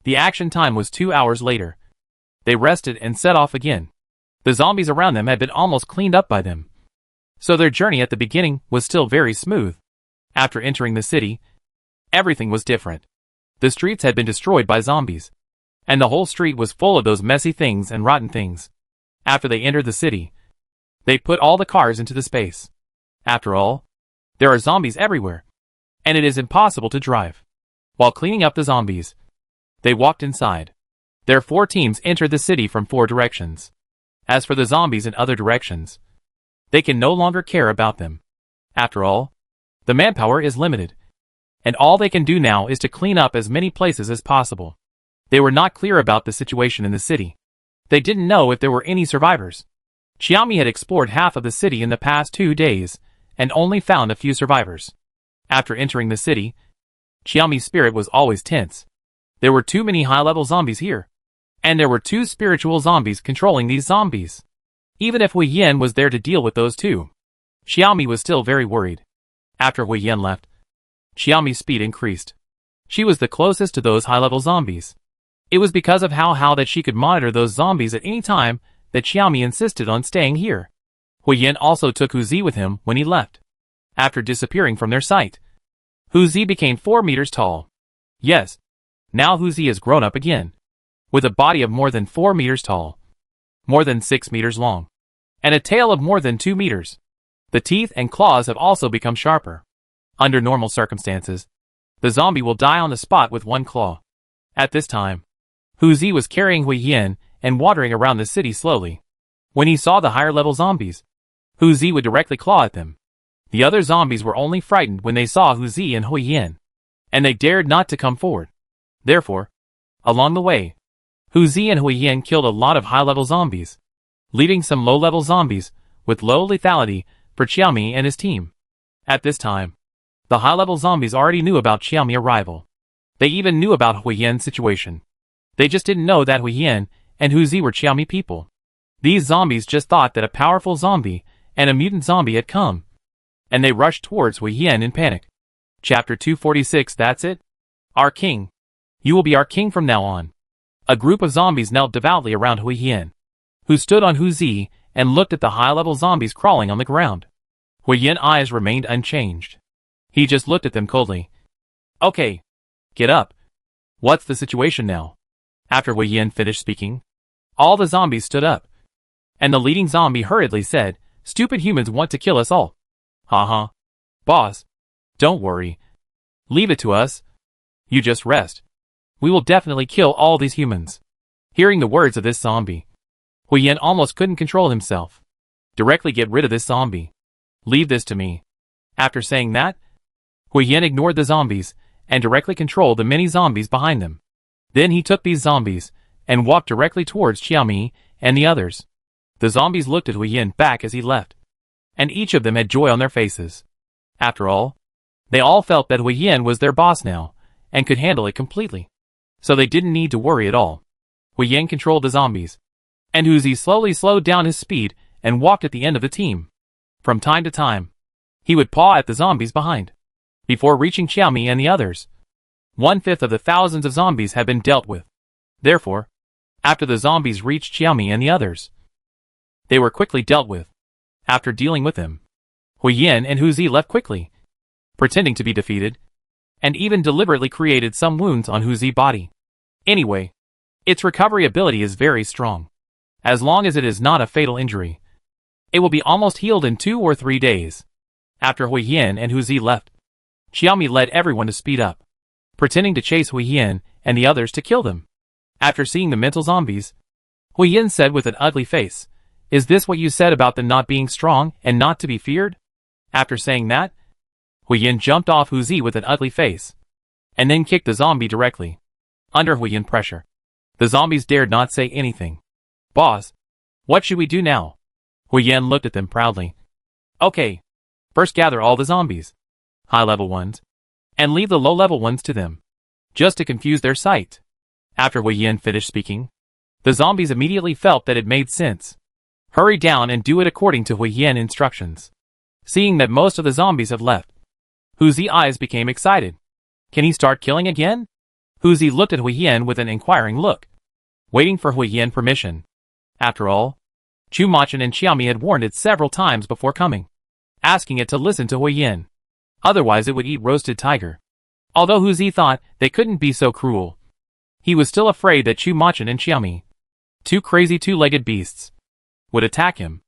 The action time was 2 hours later. They rested and set off again. The zombies around them had been almost cleaned up by them. So their journey at the beginning was still very smooth. After entering the city, everything was different. The streets had been destroyed by zombies. And the whole street was full of those messy things and rotten things. After they entered the city, they put all the cars into the space. After all, there are zombies everywhere. And it is impossible to drive. While cleaning up the zombies, they walked inside. Their 4 teams entered the city from 4 directions. As for the zombies in other directions, they can no longer care about them. After all, the manpower is limited. And all they can do now is to clean up as many places as possible. They were not clear about the situation in the city. They didn't know if there were any survivors. Xiaomi had explored half of the city in the past 2 days, and only found a few survivors. After entering the city, Xiaomi's spirit was always tense. There were too many high-level zombies here. And there were 2 spiritual zombies controlling these zombies. Even if Hui Yin was there to deal with those 2, Xiaomi was still very worried. After Hui Yin left, Xiaomi's speed increased. She was the closest to those high-level zombies. It was because of how that she could monitor those zombies at any time that Xiaomi insisted on staying here. Hui Yin also took Hu Zi with him when he left. After disappearing from their sight, Hu Zi became 4 meters tall. Yes, now Hu Zi has grown up again, with a body of more than 4 meters tall, more than 6 meters long, and a tail of more than 2 meters. The teeth and claws have also become sharper. Under normal circumstances, the zombie will die on the spot with 1 claw. At this time, Hu Zi was carrying Hui Yin and wandering around the city slowly. When he saw the higher-level zombies, Hu Zi would directly claw at them. The other zombies were only frightened when they saw Hu Zi and Hui Yin, and they dared not to come forward. Therefore, along the way, Hu Zi and Hui Yin killed a lot of high-level zombies, leaving some low-level zombies with low lethality for Xiaomi and his team. At this time, the high-level zombies already knew about Xiaomi's arrival. They even knew about Hui Yin's situation. They just didn't know that Hui Yin and Hu Zi were Xiaomi people. These zombies just thought that a powerful zombie and a mutant zombie had come, and they rushed towards Hui Yin in panic. Chapter 246. That's it? Our king. You will be our king from now on. A group of zombies knelt devoutly around Hui Yin, who stood on Hu Zi and looked at the high-level zombies crawling on the ground. Hui Yin's eyes remained unchanged. He just looked at them coldly. Okay. Get up. What's the situation now? After Hui Yin finished speaking, all the zombies stood up. And the leading zombie hurriedly said, "Stupid humans want to kill us all." Haha. Boss. Don't worry. Leave it to us. You just rest. We will definitely kill all these humans. Hearing the words of this zombie, Hui Yin almost couldn't control himself. Directly get rid of this zombie. Leave this to me. After saying that, Hui Yin ignored the zombies and directly controlled the many zombies behind them. Then he took these zombies and walked directly towards Xiaomi and the others. The zombies looked at Hui Yin back as he left, and each of them had joy on their faces. After all, they all felt that Hui Yin was their boss now and could handle it completely, so they didn't need to worry at all. Hui Yin controlled the zombies, and Hu Zi slowly slowed down his speed and walked at the end of the team. From time to time, he would paw at the zombies behind, before reaching Xiaomi and the others. 1/5 of the thousands of zombies had been dealt with. Therefore, after the zombies reached Xiaomi and the others, they were quickly dealt with. After dealing with them, Hui Yin and Hu Zi left quickly, pretending to be defeated, and even deliberately created some wounds on Hu Zi's body. Anyway, its recovery ability is very strong. As long as it is not a fatal injury, it will be almost healed in 2 or 3 days. After Hui Yin and Hu Zi left, Xiaomi led everyone to speed up, pretending to chase Hui Yin and the others to kill them. After seeing the mental zombies, Hui Yin said with an ugly face, "Is this what you said about them not being strong and not to be feared?" After saying that, Hui Yin jumped off Hu Zi with an ugly face, and then kicked the zombie directly. Under Hui Yin pressure, the zombies dared not say anything. "Boss, what should we do now?" Hui Yin looked at them proudly. "Okay, first gather all the zombies, high-level ones, and leave the low-level ones to them, just to confuse their sight." After Hui Yin finished speaking, the zombies immediately felt that it made sense. Hurry down and do it according to Hui Yin instructions. Seeing that most of the zombies have left, Hu Zi's eyes became excited. Can he start killing again? Hu Zi looked at Hui Yin with an inquiring look, waiting for Hui Yin permission. After all, Chu Machin and Xiaomi had warned it several times before coming, asking it to listen to Hui Yin. Otherwise it would eat roasted tiger. Although Hu Zi thought they couldn't be so cruel, he was still afraid that Chu Machin and Xiaomi, 2 crazy 2-legged beasts, would attack him.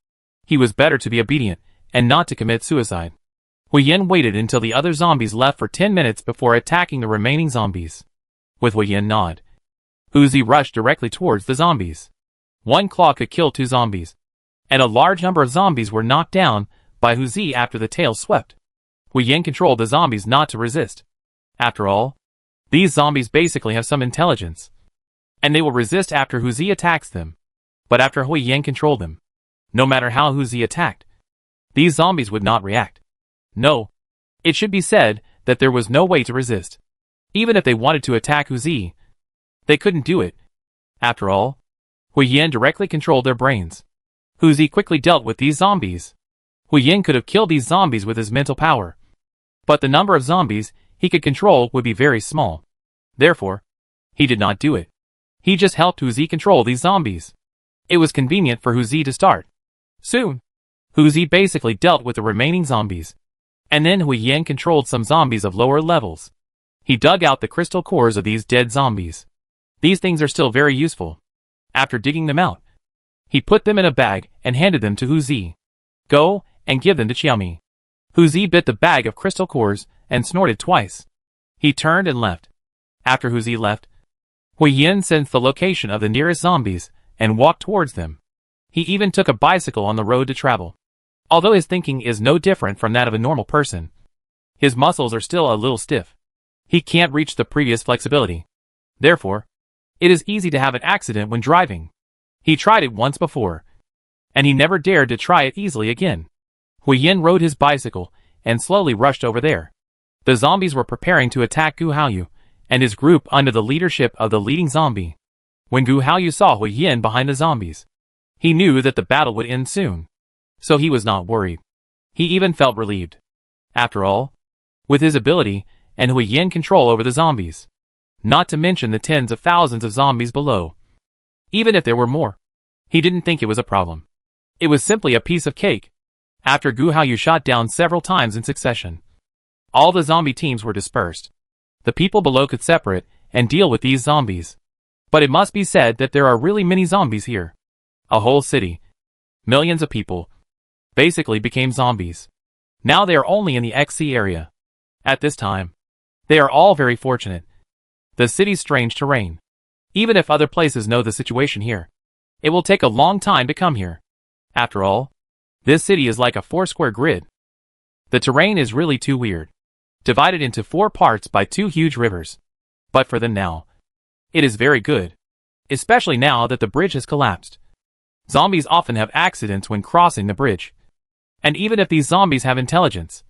He was better to be obedient and not to commit suicide. Hui Yin waited until the other zombies left for 10 minutes before attacking the remaining zombies. With Hui Yin nod, Hu Zi rushed directly towards the zombies. 1 claw could kill 2 zombies, and a large number of zombies were knocked down by Hu Zi after the tail swept. Hui Yin controlled the zombies not to resist. After all, these zombies basically have some intelligence, and they will resist after Hu Zi attacks them. But after Hui Yin controlled them, no matter how Hu Zi attacked, these zombies would not react. No, it should be said that there was no way to resist. Even if they wanted to attack Hu Zi, they couldn't do it. After all, Hui Yin directly controlled their brains. Hu Zi quickly dealt with these zombies. Hui Yin could have killed these zombies with his mental power, but the number of zombies he could control would be very small. Therefore, he did not do it. He just helped Hu Zi control these zombies. It was convenient for Hu Zi to start. Soon, Hu Zi basically dealt with the remaining zombies, and then Hui Yin controlled some zombies of lower levels. He dug out the crystal cores of these dead zombies. These things are still very useful. After digging them out, he put them in a bag and handed them to Hu Zi. "Go and give them to Xiaomi." Hu Zi bit the bag of crystal cores and snorted twice. He turned and left. After Hu Zi left, Hui Yin sensed the location of the nearest zombies and walked towards them. He even took a bicycle on the road to travel. Although his thinking is no different from that of a normal person, his muscles are still a little stiff. He can't reach the previous flexibility. Therefore, it is easy to have an accident when driving. He tried it once before, and he never dared to try it easily again. Hui Yin rode his bicycle and slowly rushed over there. The zombies were preparing to attack Gu Haoyu and his group under the leadership of the leading zombie. When Gu Haoyu saw Hui Yin behind the zombies, he knew that the battle would end soon, so he was not worried. He even felt relieved. After all, with his ability and Hui Yin control over the zombies, not to mention the tens of thousands of zombies below, even if there were more, he didn't think it was a problem. It was simply a piece of cake. After Gu Haoyu shot down several times in succession, all the zombie teams were dispersed. The people below could separate and deal with these zombies. But it must be said that there are really many zombies here. A whole city, millions of people, basically became zombies. Now they are only in the XC area. At this time, they are all very fortunate. The city's strange terrain. Even if other places know the situation here, it will take a long time to come here. After all, this city is like a 4-square grid. The terrain is really too weird, divided into 4 parts by 2 huge rivers. But for them now, it is very good, especially now that the bridge has collapsed. Zombies often have accidents when crossing the bridge. And even if these zombies have intelligence,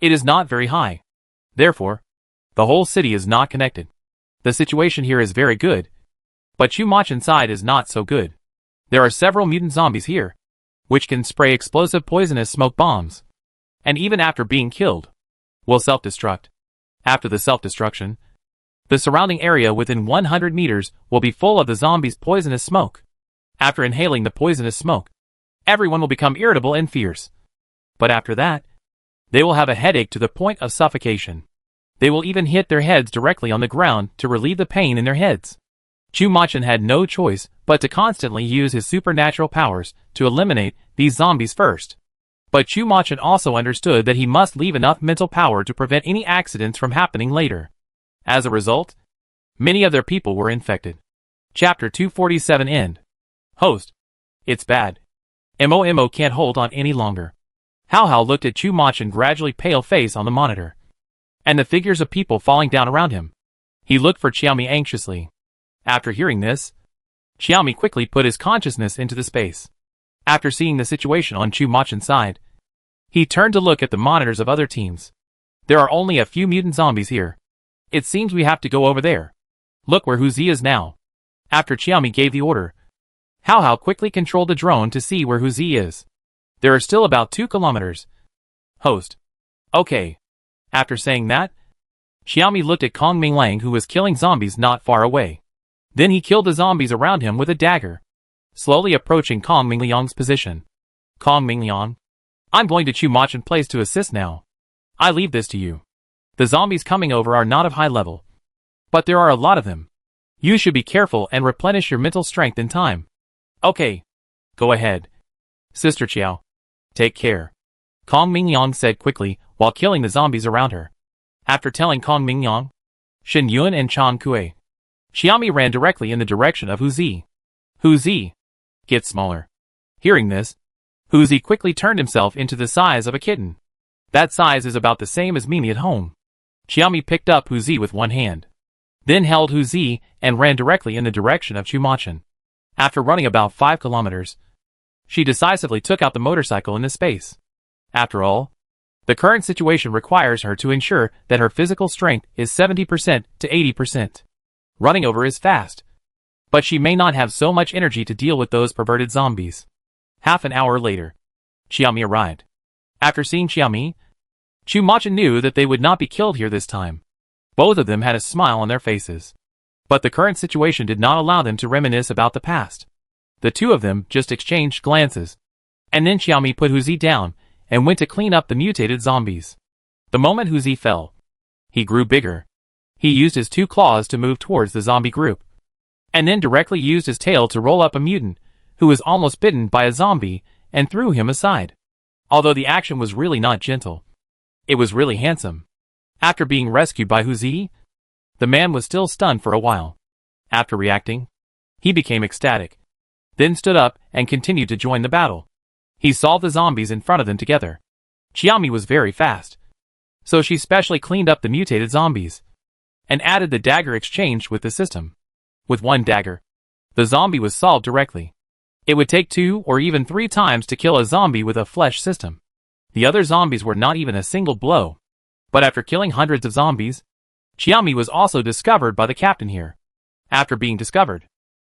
it is not very high. Therefore, the whole city is not connected. The situation here is very good, but too much inside is not so good. There are several mutant zombies here, which can spray explosive poisonous smoke bombs, and even after being killed, will self-destruct. After the self-destruction, the surrounding area within 100 meters will be full of the zombies' poisonous smoke. After inhaling the poisonous smoke, everyone will become irritable and fierce. But after that, they will have a headache to the point of suffocation. They will even hit their heads directly on the ground to relieve the pain in their heads. Chu-Machin had no choice but to constantly use his supernatural powers to eliminate these zombies first. But Chu-Machin also understood that he must leave enough mental power to prevent any accidents from happening later. As a result, many of their people were infected. Chapter 247 End. Host. It's bad. Mo can't hold on any longer. Hao looked at Chu-Machin's gradually pale face on the monitor, and the figures of people falling down around him. He looked for Xiaomi anxiously. After hearing this, Xiaomi quickly put his consciousness into the space. After seeing the situation on Chu-Machin's side, he turned to look at the monitors of other teams. There are only a few mutant zombies here. It seems we have to go over there. Look where Huzi is now. After Xiaomi gave the order, Hao quickly controlled the drone to see where Huzi is. There are still about 2 kilometers. Host. Okay. After saying that, Xiaomi looked at Kong Minglang, who was killing zombies not far away. Then he killed the zombies around him with a dagger, slowly approaching Kong Mingliang's position. Kong Mingliang, I'm going to Chu-Machin's place to assist now. I leave this to you. The zombies coming over are not of high level, but there are a lot of them. You should be careful and replenish your mental strength in time. Okay. Go ahead. Sister Qiao. Take care. Kong Mingliang said quickly while killing the zombies around her. After telling Kong Mingliang, Shen Yun and Chan Kue, Xiaomi ran directly in the direction of Huzi. Huzi. Get smaller. Hearing this, Huzi quickly turned himself into the size of a kitten. That size is about the same as Mimi at home. Xiaomi picked up Huzi with one hand, then held Huzi and ran directly in the direction of Chu-Machin. After running about 5 kilometers, she decisively took out the motorcycle into space. After all, the current situation requires her to ensure that her physical strength is 70% to 80%. Running over is fast, but she may not have so much energy to deal with those perverted zombies. Half an hour later, Xiaomi arrived. After seeing Xiaomi, Chu-Machin knew that they would not be killed here this time. Both of them had a smile on their faces. But the current situation did not allow them to reminisce about the past. The two of them just exchanged glances. And then Xiaomi put Huzi down and went to clean up the mutated zombies. The moment Huzi fell, he grew bigger. He used his 2 claws to move towards the zombie group, and then directly used his tail to roll up a mutant who was almost bitten by a zombie and threw him aside. Although the action was really not gentle, it was really handsome. After being rescued by Huzi, the man was still stunned for a while. After reacting, he became ecstatic, then stood up and continued to join the battle. He solved the zombies in front of them together. Xiaomi was very fast, so she specially cleaned up the mutated zombies and added the dagger exchanged with the system. With one dagger, the zombie was solved directly. It would take 2 or even 3 times to kill a zombie with a flesh system. The other zombies were not even a single blow. But after killing hundreds of zombies, Xiaomi was also discovered by the captain here. After being discovered,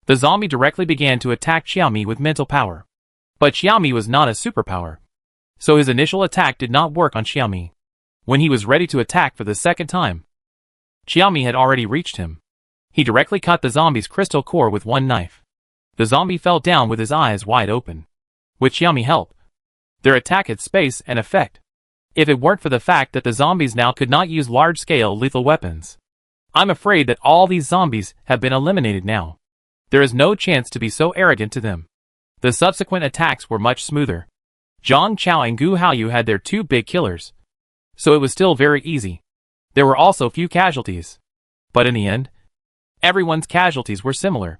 the zombie directly began to attack Xiaomi with mental power. But Xiaomi was not a superpower, so his initial attack did not work on Xiaomi. When he was ready to attack for the second time, Xiaomi had already reached him. He directly cut the zombie's crystal core with one knife. The zombie fell down with his eyes wide open. With Xiaomi's help, their attack had space and effect. If it weren't for the fact that the zombies now could not use large-scale lethal weapons, I'm afraid that all these zombies have been eliminated now. There is no chance to be so arrogant to them. The subsequent attacks were much smoother. Zhang Chao and Gu Haoyu had their 2 big killers, so it was still very easy. There were also few casualties. But in the end, everyone's casualties were similar.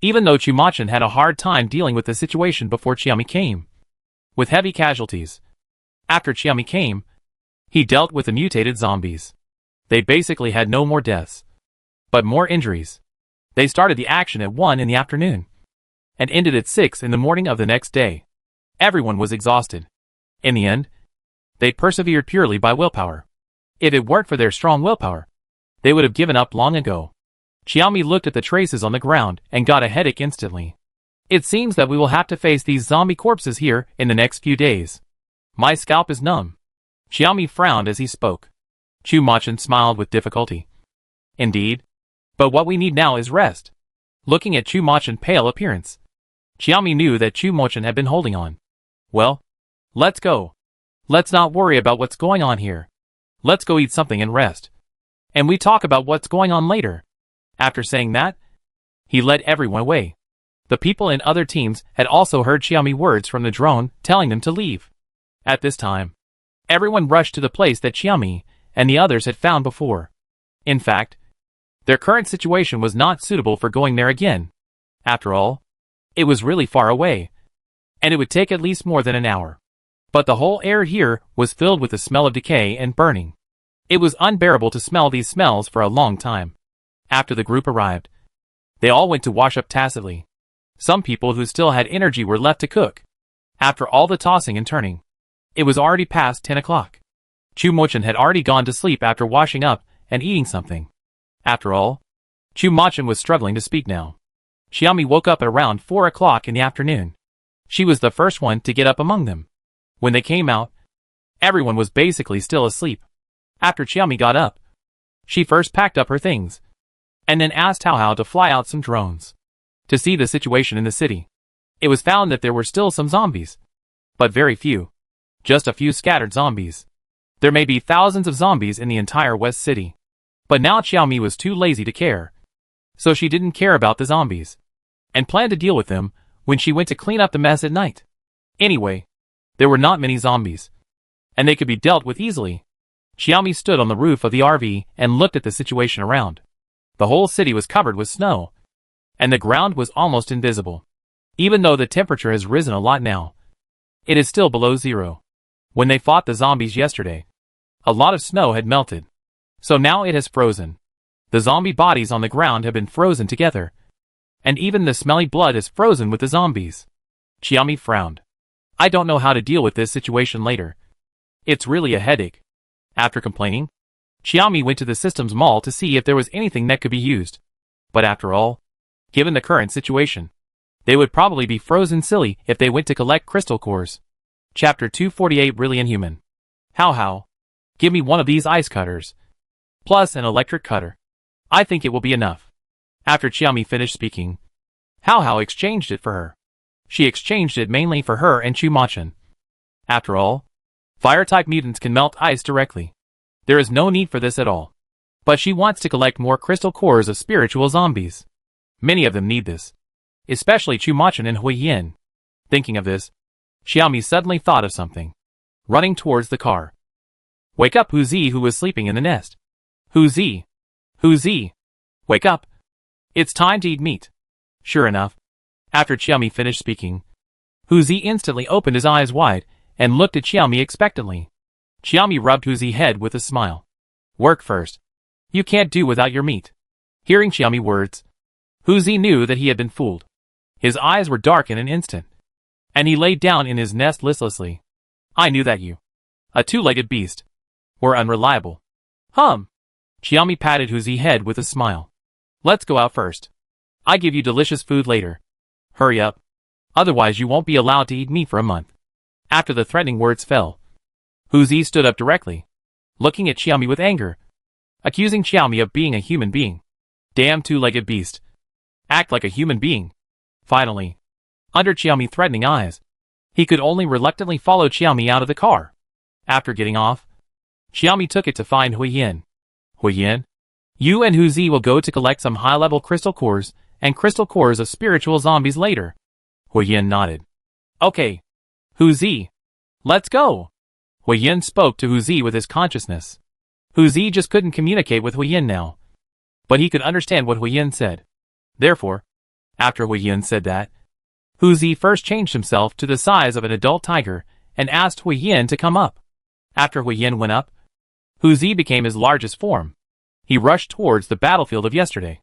Even though Chu-Machin had a hard time dealing with the situation before Xiaomi came, with heavy casualties. After Xiaomi came, He dealt with the mutated zombies. They basically had no more deaths, but more injuries. They started the action at 1 in the afternoon and ended at 6 in the morning of the next day. Everyone was exhausted. In the end, they persevered purely by willpower. If it weren't for their strong willpower, they would have given up long ago. Xiaomi looked at the traces on the ground and got a headache instantly. It seems that we will have to face these zombie corpses here in the next few days. My scalp is numb. Xiaomi frowned as he spoke. Chu Machin smiled with difficulty. Indeed. But what we need now is rest. Looking at Chu Machin's pale appearance, Xiaomi knew that Chu Machin had been holding on. Well, let's go. Let's not worry about what's going on here. Let's go eat something and rest. And we talk about what's going on later. After saying that, he led everyone away. The people in other teams had also heard Xiaomi words from the drone telling them to leave. At this time, everyone rushed to the place that Xiaomi and the others had found before. In fact, their current situation was not suitable for going there again. After all, it was really far away, and it would take at least more than an hour. But the whole air here was filled with the smell of decay and burning. It was unbearable to smell these smells for a long time. After the group arrived, they all went to wash up tacitly. Some people who still had energy were left to cook. After all the tossing and turning, it was already past 10 o'clock. Chu Machin had already gone to sleep after washing up and eating something. After all, Chu Machin was struggling to speak now. Xiaomi woke up at around 4 o'clock in the afternoon. She was the first one to get up among them. When they came out, everyone was basically still asleep. After Xiaomi got up, she first packed up her things, and then asked How to fly out some drones to see the situation in the city. It was found that there were still some zombies, but very few. Just a few scattered zombies. There may be thousands of zombies in the entire West City. But now Xiaomi was too lazy to care. So she didn't care about the zombies, and planned to deal with them when she went to clean up the mess at night. Anyway, there were not many zombies, and they could be dealt with easily. Xiaomi stood on the roof of the RV and looked at the situation around. The whole city was covered with snow, and the ground was almost invisible. Even though the temperature has risen a lot now, it is still below zero. When they fought the zombies yesterday, a lot of snow had melted, so now it has frozen. The zombie bodies on the ground have been frozen together, and even the smelly blood is frozen with the zombies. Xiaomi frowned. I don't know how to deal with this situation later. It's really a headache. After complaining, Xiaomi went to the systems mall to see if there was anything that could be used. But after all, given the current situation, they would probably be frozen silly if they went to collect crystal cores. Chapter 248 Really Inhuman. How? Give me one of these ice cutters. Plus an electric cutter. I think it will be enough. After Xiaomi finished speaking, How exchanged it for her. She exchanged it mainly for her and Chu Machin. After all, fire-type mutants can melt ice directly. There is no need for this at all. But she wants to collect more crystal cores of spiritual zombies. Many of them need this, especially Chu Machin and Hui Yin. Thinking of this, Xiaomi suddenly thought of something. Running towards the car. Wake up Hu Zi, who was sleeping in the nest. Hu Zi. Wake up. It's time to eat meat. Sure enough, after Xiaomi finished speaking, Hu Zi instantly opened his eyes wide and looked at Xiaomi expectantly. Xiaomi rubbed Hu Zi's head with a smile. Work first. You can't do without your meat. Hearing Xiaomi's words, Hu Zi knew that he had been fooled. His eyes were dark in an instant, and he lay down in his nest listlessly. I knew that you, a two-legged beast, were unreliable. Xiaomi patted Hu Zi's head with a smile. Let's go out first. I give you delicious food later. Hurry up. Otherwise you won't be allowed to eat meat for a month. After the threatening words fell, Hu Zi stood up directly, looking at Xiaomi with anger, accusing Xiaomi of being a human being. Damn two-legged beast. Act like a human being. Finally, under Xiaomi's threatening eyes, he could only reluctantly follow Xiaomi out of the car. After getting off, Xiaomi took it to find Hui Yin. Hui Yin, you and Hu Zi will go to collect some high-level crystal cores and crystal cores of spiritual zombies later. Hui Yin nodded. Okay. Hu Zi, let's go. Hui Yin spoke to Hu Zi with his consciousness. Hu Zi just couldn't communicate with Hui Yin now, but he could understand what Hui Yin said. Therefore, after Hui Yin said that, Hu Zi first changed himself to the size of an adult tiger and asked Hui Yin to come up. After Hui Yin went up, Hu Zi became his largest form. He rushed towards the battlefield of yesterday.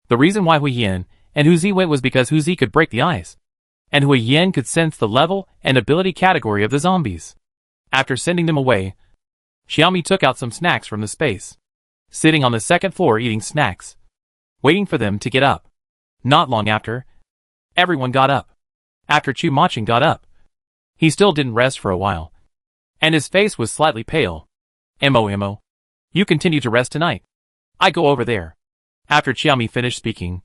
The reason why Hu Yin and Hu Zi went was because Hu Zi could break the ice, and Hu Yin could sense the level and ability category of the zombies. After sending them away, Xiaomi took out some snacks from the space, sitting on the second floor eating snacks, waiting for them to get up. Not long after, everyone got up. After Chu Machin got up, he still didn't rest for a while, and his face was slightly pale. Mo, you continue to rest tonight. I go over there. After Xiaomi finished speaking,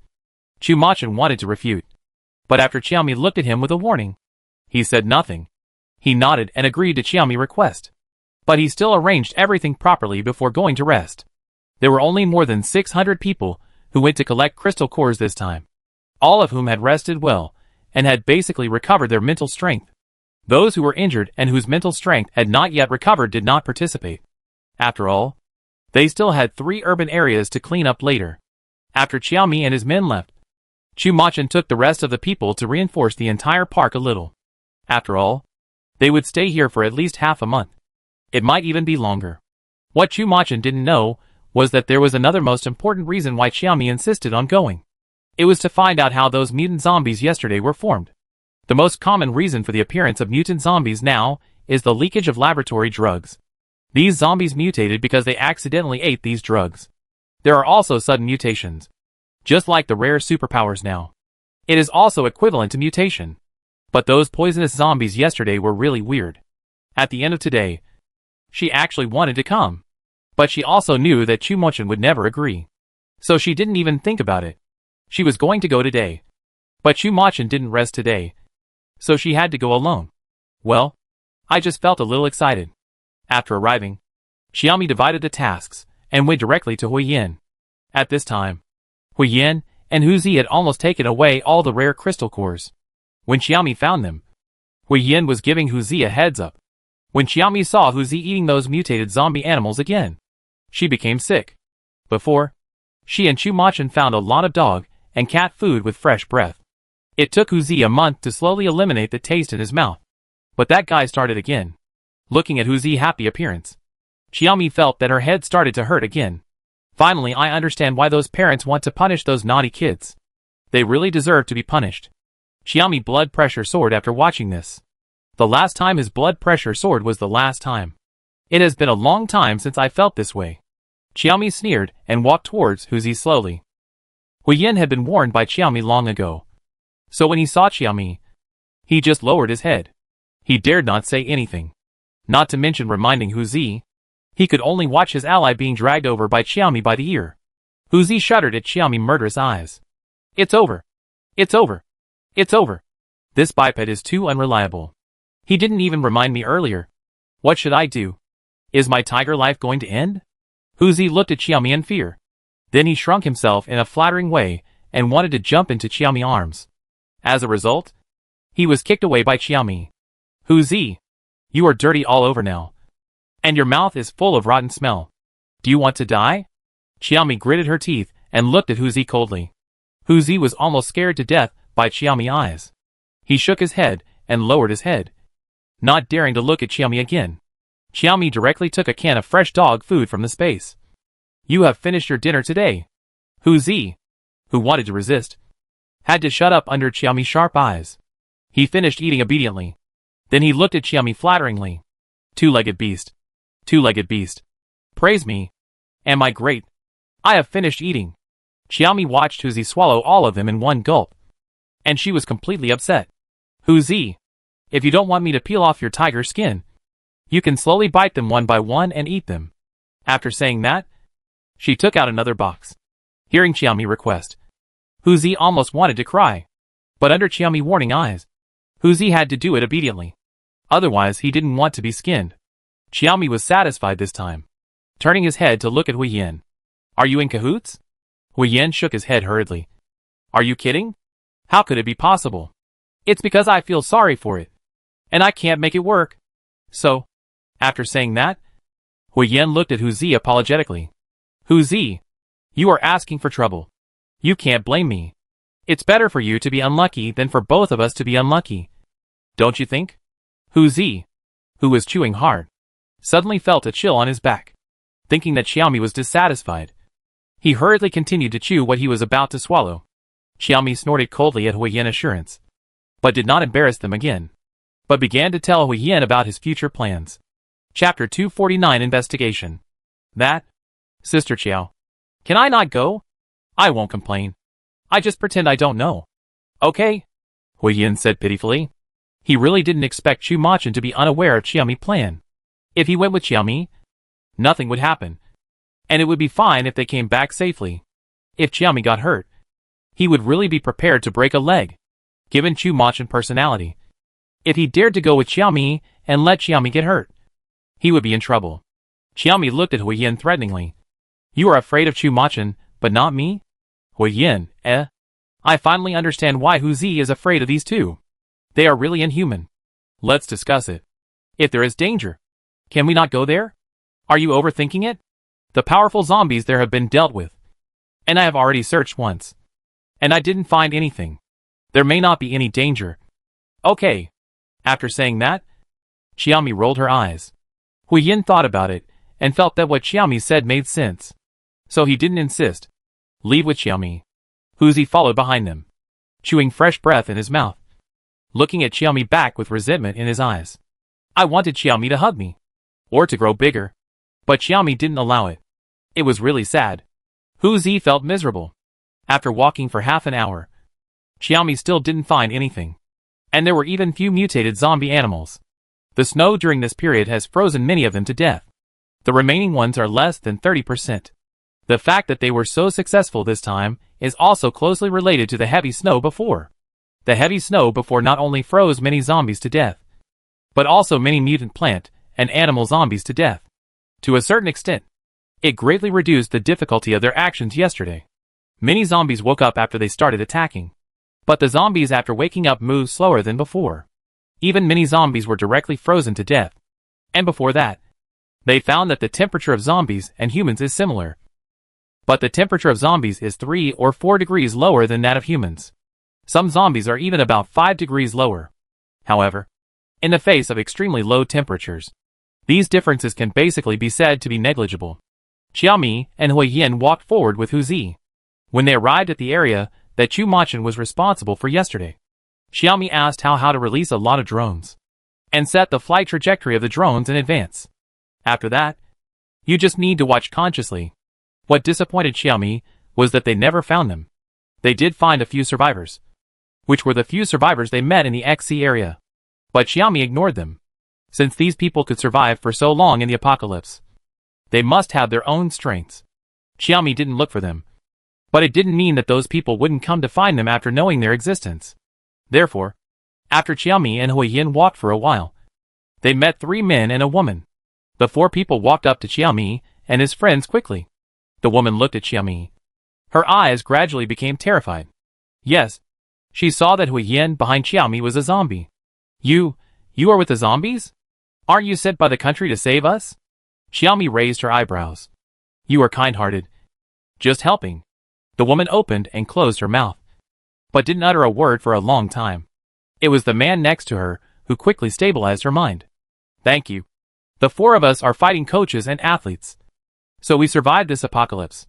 Chu Machin wanted to refute, but after Xiaomi looked at him with a warning, he said nothing. He nodded and agreed to Xiaomi's request, but he still arranged everything properly before going to rest. There were only more than 600 people who went to collect crystal cores this time, all of whom had rested well and had basically recovered their mental strength. Those who were injured and whose mental strength had not yet recovered did not participate. After all, they still had 3 urban areas to clean up later. After Xiaomi and his men left, Chu Machin took the rest of the people to reinforce the entire park a little. After all, they would stay here for at least half a month. It might even be longer. What Chu Machin didn't know was that there was another most important reason why Xiaomi insisted on going. It was to find out how those mutant zombies yesterday were formed. The most common reason for the appearance of mutant zombies now is the leakage of laboratory drugs. These zombies mutated because they accidentally ate these drugs. There are also sudden mutations, just like the rare superpowers now. It is also equivalent to mutation. But those poisonous zombies yesterday were really weird. At the end of today, she actually wanted to come. But she also knew that Chu Machin would never agree. So she didn't even think about it. She was going to go today. But Chu Machin didn't rest today, so she had to go alone. Well, I just felt a little excited. After arriving, Xiaomi divided the tasks and went directly to Hu Yin. At this time, Hu Yin and Hu Zi had almost taken away all the rare crystal cores. When Xiaomi found them, Hu Yin was giving Hu Zi a heads up. When Xiaomi saw Hu Zi eating those mutated zombie animals again, she became sick. Before, she and Chu Machin found a lot of dog and cat food with fresh breath. It took Hu Zi a month to slowly eliminate the taste in his mouth. But that guy started again. Looking at Hu Zi's happy appearance, Xiaomi felt that her head started to hurt again. Finally, I understand why those parents want to punish those naughty kids. They really deserve to be punished. Xiaomi's blood pressure soared after watching this. The last time his blood pressure soared was the last time. It has been a long time since I felt this way. Xiaomi sneered and walked towards Hu Zi slowly. Hu Yin had been warned by Xiaomi long ago. So when he saw Xiaomi, he just lowered his head. He dared not say anything. Not to mention reminding Hu Zi. He could only watch his ally being dragged over by Xiaomi by the ear. Hu Zi shuddered at Xiaomi's murderous eyes. It's over. It's over. It's over. This biped is too unreliable. He didn't even remind me earlier. What should I do? Is my tiger life going to end? Hu Zi looked at Xiaomi in fear. Then he shrunk himself in a flattering way and wanted to jump into Xiaomi's arms. As a result, he was kicked away by Xiaomi. Hu Zi, you are dirty all over now. And your mouth is full of rotten smell. Do you want to die? Xiaomi gritted her teeth and looked at Hu Zi coldly. Hu Zi was almost scared to death by Xiaomi's eyes. He shook his head and lowered his head, not daring to look at Xiaomi again. Xiaomi directly took a can of fresh dog food from the space. You have finished your dinner today. Hu Zi, who wanted to resist, had to shut up under Xiaomi's sharp eyes. He finished eating obediently. Then he looked at Xiaomi flatteringly. Two-legged beast. Two-legged beast. Praise me. Am I great? I have finished eating. Xiaomi watched Hu Zi swallow all of them in one gulp. And she was completely upset. Hu Zi, if you don't want me to peel off your tiger skin, you can slowly bite them one by one and eat them. After saying that, she took out another box. Hearing Xiaomi's request, Hu Zi almost wanted to cry. But under Xiaomi's warning eyes, Hu Zi had to do it obediently. Otherwise, he didn't want to be skinned. Xiaomi was satisfied this time, turning his head to look at Hu Yin. Are you in cahoots? Hu Yin shook his head hurriedly. Are you kidding? How could it be possible? It's because I feel sorry for it. And I can't make it work. So, after saying that, Hu Yin looked at Hu Zi apologetically. Hu Zi, you are asking for trouble. You can't blame me. It's better for you to be unlucky than for both of us to be unlucky. Don't you think? Hu Zi, who was chewing hard, suddenly felt a chill on his back. Thinking that Xiaomi was dissatisfied, he hurriedly continued to chew what he was about to swallow. Xiaomi snorted coldly at Huiyen's assurance, but did not embarrass them again, but began to tell Huiyen about his future plans. Chapter 249 Investigation. That? Sister Qiao. Can I not go? I won't complain. I just pretend I don't know. Okay? Huiyen said pitifully. He really didn't expect Chu Machin to be unaware of Xiaomi's plan. If he went with Xiaomi, nothing would happen, and it would be fine if they came back safely. If Xiaomi got hurt, he would really be prepared to break a leg, given Chu Machin's personality. If he dared to go with Xiaomi and let Xiaomi get hurt, he would be in trouble. Xiaomi looked at Huiyen threateningly. You are afraid of Chu Machin, but not me? Huiyen, I finally understand why Hu Zi is afraid of these two. They are really inhuman. Let's discuss it. If there is danger, can we not go there? Are you overthinking it? The powerful zombies there have been dealt with, and I have already searched once, and I didn't find anything. There may not be any danger. Okay. After saying that, Xiaomi rolled her eyes. Huiyen thought about it, and felt that what Xiaomi said made sense. So he didn't insist. Leave with Xiaomi. Hu Zi followed behind them, chewing fresh breath in his mouth, looking at Xiaomi back with resentment in his eyes. I wanted Xiaomi to hug me, or to grow bigger, but Xiaomi didn't allow it. It was really sad. Hu Zi felt miserable. After walking for half an hour, Xiaomi still didn't find anything, and there were even few mutated zombie animals. The snow during this period has frozen many of them to death. The remaining ones are less than 30%. The fact that they were so successful this time is also closely related to the heavy snow before. The heavy snow before not only froze many zombies to death, but also many mutant plant and animal zombies to death. To a certain extent, it greatly reduced the difficulty of their actions yesterday. Many zombies woke up after they started attacking, but the zombies after waking up moved slower than before. Even many zombies were directly frozen to death. And before that, they found that the temperature of zombies and humans is similar. But the temperature of zombies is 3 or 4 degrees lower than that of humans. Some zombies are even about 5 degrees lower. However, in the face of extremely low temperatures, these differences can basically be said to be negligible. Xiaomi and Huiyen walked forward with Hu Zi. When they arrived at the area that Chu Machin was responsible for yesterday, Xiaomi asked how to release a lot of drones, and set the flight trajectory of the drones in advance. After that, you just need to watch consciously. What disappointed Xiaomi was that they never found them. They did find a few survivors, which were the few survivors they met in the XC area. But Xiaomi ignored them. Since these people could survive for so long in the apocalypse, they must have their own strengths. Xiaomi didn't look for them, but it didn't mean that those people wouldn't come to find them after knowing their existence. Therefore, after Xiaomi and Huiyen walked for a while, they met 3 men and a woman. The 4 people walked up to Xiaomi and his friends quickly. The woman looked at Xiaomi. Her eyes gradually became terrified. Yes, she saw that Huiyen behind Xiaomi was a zombie. You are with the zombies? Aren't you sent by the country to save us? Xiaomi raised her eyebrows. You are kind-hearted. Just helping. The woman opened and closed her mouth, but didn't utter a word for a long time. It was the man next to her who quickly stabilized her mind. Thank you. The 4 of us are fighting coaches and athletes, so we survived this apocalypse.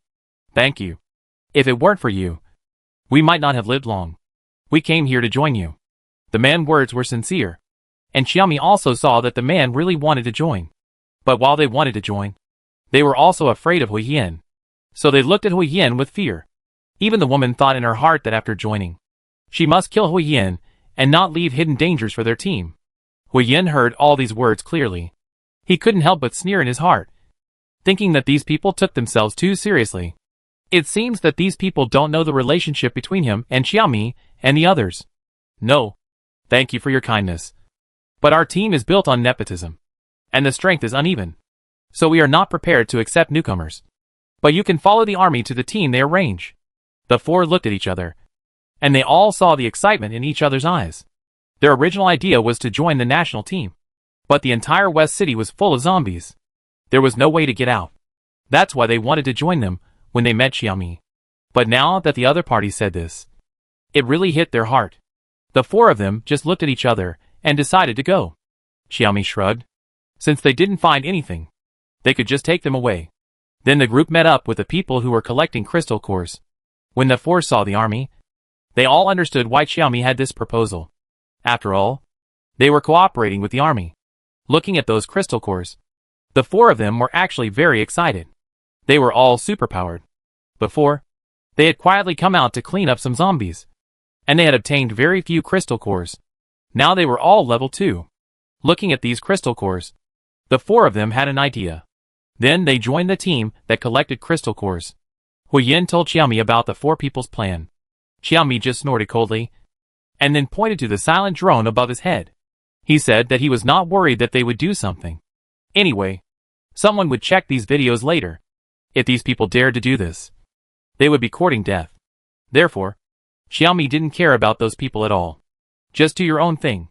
Thank you. If it weren't for you, we might not have lived long. We came here to join you. The man's words were sincere, and Xiaomi also saw that the man really wanted to join. But while they wanted to join, they were also afraid of Huiyen, so they looked at Huiyen with fear. Even the woman thought in her heart that after joining, she must kill Huiyen and not leave hidden dangers for their team. Huiyen heard all these words clearly. He couldn't help but sneer in his heart, thinking that these people took themselves too seriously. It seems that these people don't know the relationship between him and Xiaomi and the others. No, thank you for your kindness, but our team is built on nepotism, and the strength is uneven, so we are not prepared to accept newcomers. But you can follow the army to the team they arrange. The 4 looked at each other, and they all saw the excitement in each other's eyes. Their original idea was to join the national team, but the entire West City was full of zombies. There was no way to get out. That's why they wanted to join them when they met Xiaomi. But now that the other party said this, it really hit their heart. The 4 of them just looked at each other and decided to go. Xiaomi shrugged. Since they didn't find anything, they could just take them away. Then the group met up with the people who were collecting crystal cores. When the four saw the army, they all understood why Xiaomi had this proposal. After all, they were cooperating with the army. Looking at those crystal cores, the four of them were actually very excited. They were all superpowered. Before, they had quietly come out to clean up some zombies, and they had obtained very few crystal cores. Now they were all level 2. Looking at these crystal cores, the four of them had an idea. Then they joined the team that collected crystal cores. Hui Yin told Xiaomi about the four people's plan. Xiaomi just snorted coldly, and then pointed to the silent drone above his head. He said that he was not worried that they would do something. Anyway, someone would check these videos later. If these people dared to do this, they would be courting death. Therefore, Xiaomi didn't care about those people at all. Just do your own thing.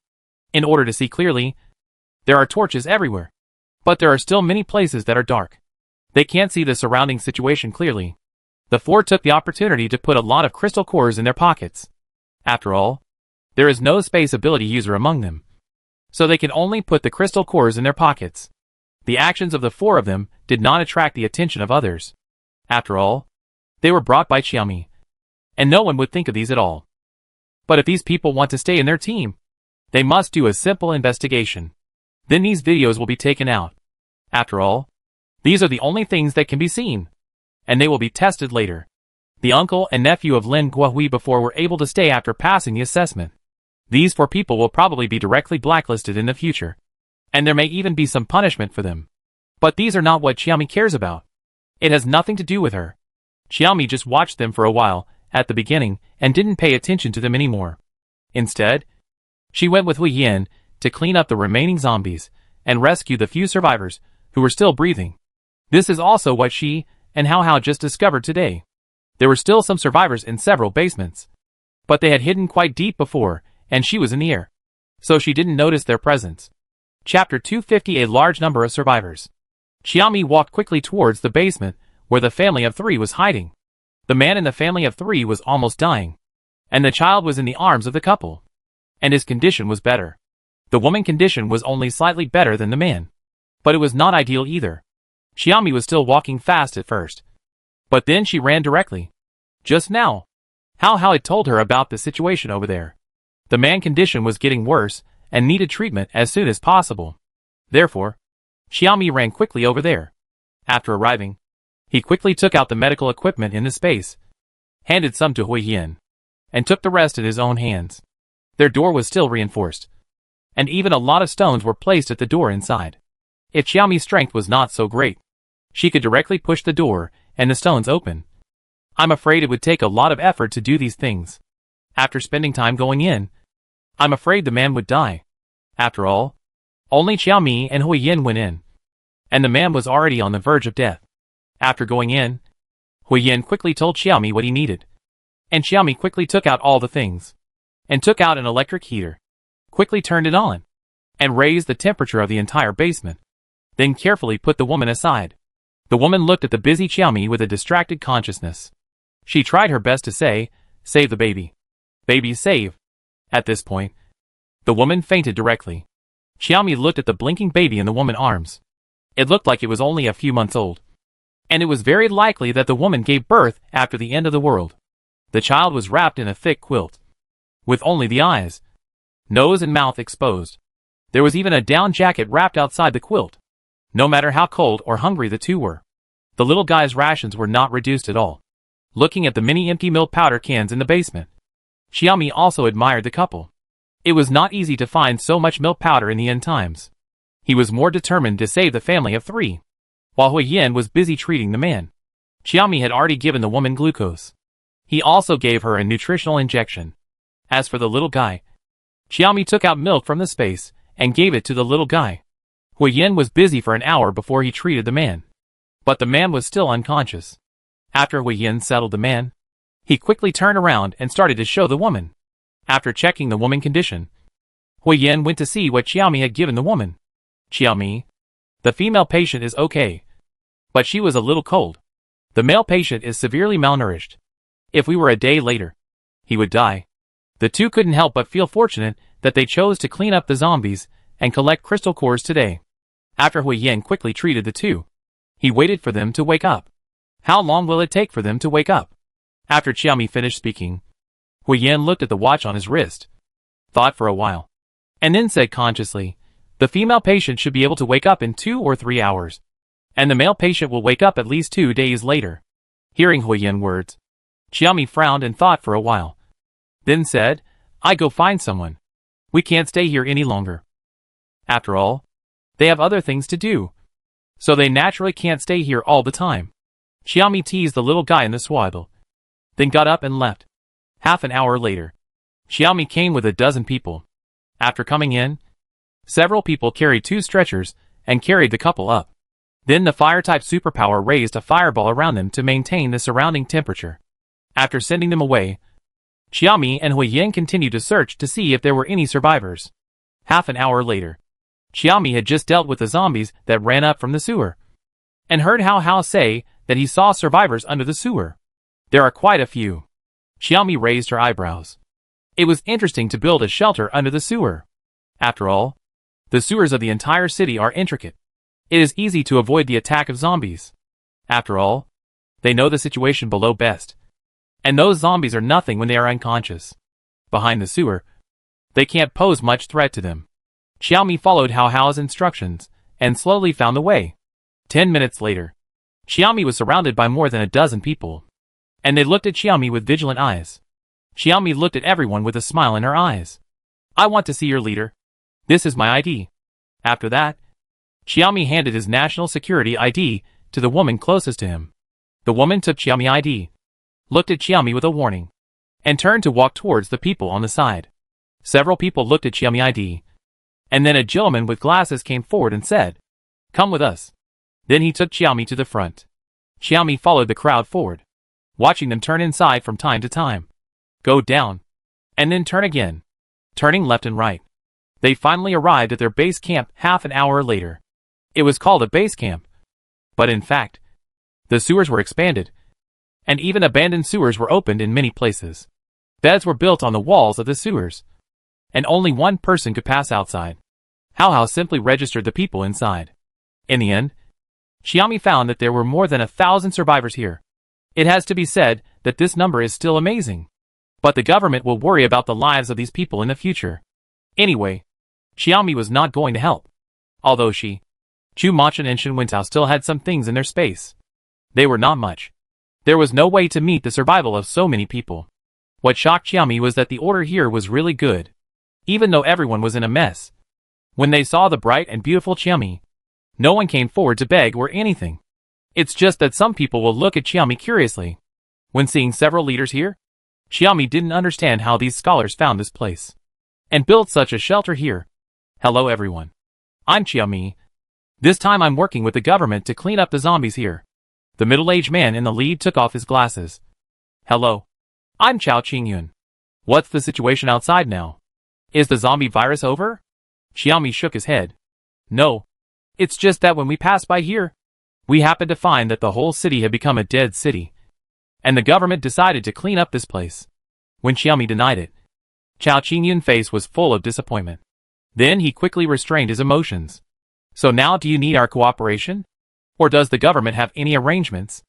In order to see clearly, there are torches everywhere. But there are still many places that are dark. They can't see the surrounding situation clearly. The four took the opportunity to put a lot of crystal cores in their pockets. After all, there is no space ability user among them, so they can only put the crystal cores in their pockets. The actions of the four of them did not attract the attention of others. After all, they were brought by Xiaomi, and no one would think of these at all. But if these people want to stay in their team, they must do a simple investigation. Then these videos will be taken out. After all, these are the only things that can be seen, and they will be tested later. The uncle and nephew of Lin Guohui before were able to stay after passing the assessment. These four people will probably be directly blacklisted in the future, and there may even be some punishment for them. But these are not what Xiaomi cares about. It has nothing to do with her. Xiaomi just watched them for a while at the beginning and didn't pay attention to them anymore. Instead, she went with Hui Yin to clean up the remaining zombies and rescue the few survivors who were still breathing. This is also what she and Hao just discovered today. There were still some survivors in several basements, but they had hidden quite deep before, and she was in the air, so she didn't notice their presence. Chapter 250. A large number of survivors. Xiaomi walked quickly towards the basement where the family of 3 was hiding. The man in the family of 3 was almost dying, and the child was in the arms of the couple, and his condition was better. The woman's condition was only slightly better than the man, but it was not ideal either. Xiaomi was still walking fast at first, but then she ran directly. Just now, Hao had told her about the situation over there. The man's condition was getting worse and needed treatment as soon as possible. Therefore, Xiaomi ran quickly over there. After arriving, he quickly took out the medical equipment in the space, handed some to Hui Yin, and took the rest in his own hands. Their door was still reinforced, and even a lot of stones were placed at the door inside. If Xiaomi's strength was not so great, she could directly push the door and the stones open. I'm afraid it would take a lot of effort to do these things. After spending time going in, I'm afraid the man would die. After all, only Xiaomi and Hui Yin went in, and the man was already on the verge of death. After going in, Hui Yin quickly told Xiaomi what he needed, and Xiaomi quickly took out all the things, and took out an electric heater, quickly turned it on, and raised the temperature of the entire basement, then carefully put the woman aside. The woman looked at the busy Xiaomi with a distracted consciousness. She tried her best to say, "Save the baby. Baby, save." At this point, the woman fainted directly. Xiaomi looked at the blinking baby in the woman's arms. It looked like it was only a few months old, and it was very likely that the woman gave birth after the end of the world. The child was wrapped in a thick quilt, with only the eyes, nose and mouth exposed. There was even a down jacket wrapped outside the quilt. No matter how cold or hungry the two were, the little guy's rations were not reduced at all. Looking at the many empty milk powder cans in the basement, Xiaomi also admired the couple. It was not easy to find so much milk powder in the end times. He was more determined to save the family of 3. While Hui Yin was busy treating the man, Xiaomi had already given the woman glucose. He also gave her a nutritional injection. As for the little guy, Xiaomi took out milk from the space and gave it to the little guy. Hui Yin was busy for an hour before he treated the man, but the man was still unconscious. After Hui Yin settled the man, he quickly turned around and started to show the woman. After checking the woman's condition, Hui Yin went to see what Xiaomi had given the woman. "Xiaomi, the female patient is okay, but she was a little cold. The male patient is severely malnourished. If we were a day later, he would die." The two couldn't help but feel fortunate that they chose to clean up the zombies and collect crystal cores today. After Hui Yin quickly treated the two, He waited for them to wake up. How long will it take for them to wake up? After Xiaomi finished speaking, Huiyan looked at the watch on his wrist, thought for a while, and then said consciously, the female patient should be able to wake up in 2 or 3 hours, and the male patient will wake up at least 2 days later. Hearing Huiyan's words, Xiaomi frowned and thought for a while, then said, I go find someone. We can't stay here any longer. After all, they have other things to do, so they naturally can't stay here all the time. Xiaomi teased the little guy in the swaddle, then got up and left. Half an hour later, Xiaomi came with a dozen people. After coming in, several people carried 2 stretchers and carried the couple up. Then the fire-type superpower raised a fireball around them to maintain the surrounding temperature. After sending them away, Xiaomi and Huiyan continued to search to see if there were any survivors. Half an hour later, Xiaomi had just dealt with the zombies that ran up from the sewer, and heard Hao say that he saw survivors under the sewer. There are quite a few. Xiaomi raised her eyebrows. It was interesting to build a shelter under the sewer. After all, the sewers of the entire city are intricate. It is easy to avoid the attack of zombies. After all, they know the situation below best. And those zombies are nothing when they are unconscious. Behind the sewer, they can't pose much threat to them. Xiaomi followed Hao's instructions, and slowly found the way. 10 minutes later, Xiaomi was surrounded by more than a dozen people, and they looked at Xiaomi with vigilant eyes. Xiaomi looked at everyone with a smile in her eyes. I want to see your leader. This is my ID. After that, Xiaomi handed his national security ID to the woman closest to him. The woman took Xiaomi ID, looked at Xiaomi with a warning, and turned to walk towards the people on the side. Several people looked at Xiaomi ID, and then a gentleman with glasses came forward and said, Come with us. Then he took Xiaomi to the front. Xiaomi followed the crowd forward, watching them turn inside from time to time, go down, and then turn again, turning left and right. They finally arrived at their base camp half an hour later. It was called a base camp, but in fact, the sewers were expanded, and even abandoned sewers were opened in many places. Beds were built on the walls of the sewers, and only one person could pass outside. Hao simply registered the people inside. In the end, Xiaomi found that there were more than 1,000 survivors here. It has to be said that this number is still amazing. But the government will worry about the lives of these people in the future. Anyway, Xiaomi was not going to help. Although she, Chu Machan and Shen Wentao still had some things in their space. They were not much. There was no way to meet the survival of so many people. What shocked Xiaomi was that the order here was really good. Even though everyone was in a mess. When they saw the bright and beautiful Xiaomi, no one came forward to beg or anything. It's just that some people will look at Xiaomi curiously. When seeing several leaders here, Xiaomi didn't understand how these scholars found this place and built such a shelter here. Hello everyone. I'm Xiaomi. This time I'm working with the government to clean up the zombies here. The middle-aged man in the lead took off his glasses. Hello. I'm Chao Qingyun. What's the situation outside now? Is the zombie virus over? Xiaomi shook his head. No. It's just that when we passed by here, we happened to find that the whole city had become a dead city, and the government decided to clean up this place. When Xiaomi denied it, Chao Qingyun's face was full of disappointment. Then he quickly restrained his emotions. So now do you need our cooperation? Or does the government have any arrangements?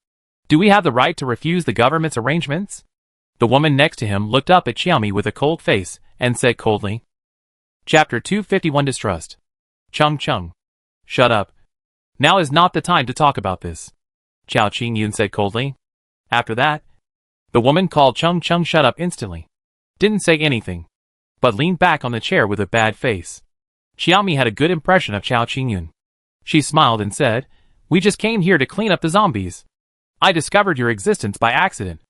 Do we have the right to refuse the government's arrangements? The woman next to him looked up at Xiaomi with a cold face and said coldly. Chapter 251 Distrust. Chung. Shut up. Now is not the time to talk about this. Chao Qingyun said coldly. After that, the woman called Chung shut up instantly. Didn't say anything, but leaned back on the chair with a bad face. Xiaomi had a good impression of Chao Qingyun. She smiled and said, We just came here to clean up the zombies. I discovered your existence by accident.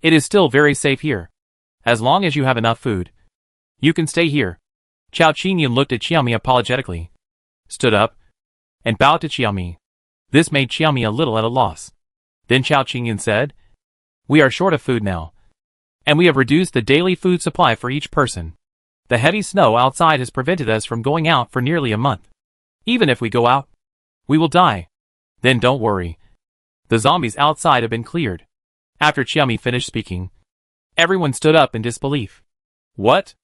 It is still very safe here. As long as you have enough food, you can stay here. Chao Qingyun looked at Xiaomi apologetically, stood up, and bowed to Xiaomi. This made Xiaomi a little at a loss. Then Chao Qingyun said, We are short of food now, and we have reduced the daily food supply for each person. The heavy snow outside has prevented us from going out for nearly a month. Even if we go out, we will die. Then don't worry. The zombies outside have been cleared. After Xiaomi finished speaking, everyone stood up in disbelief. What?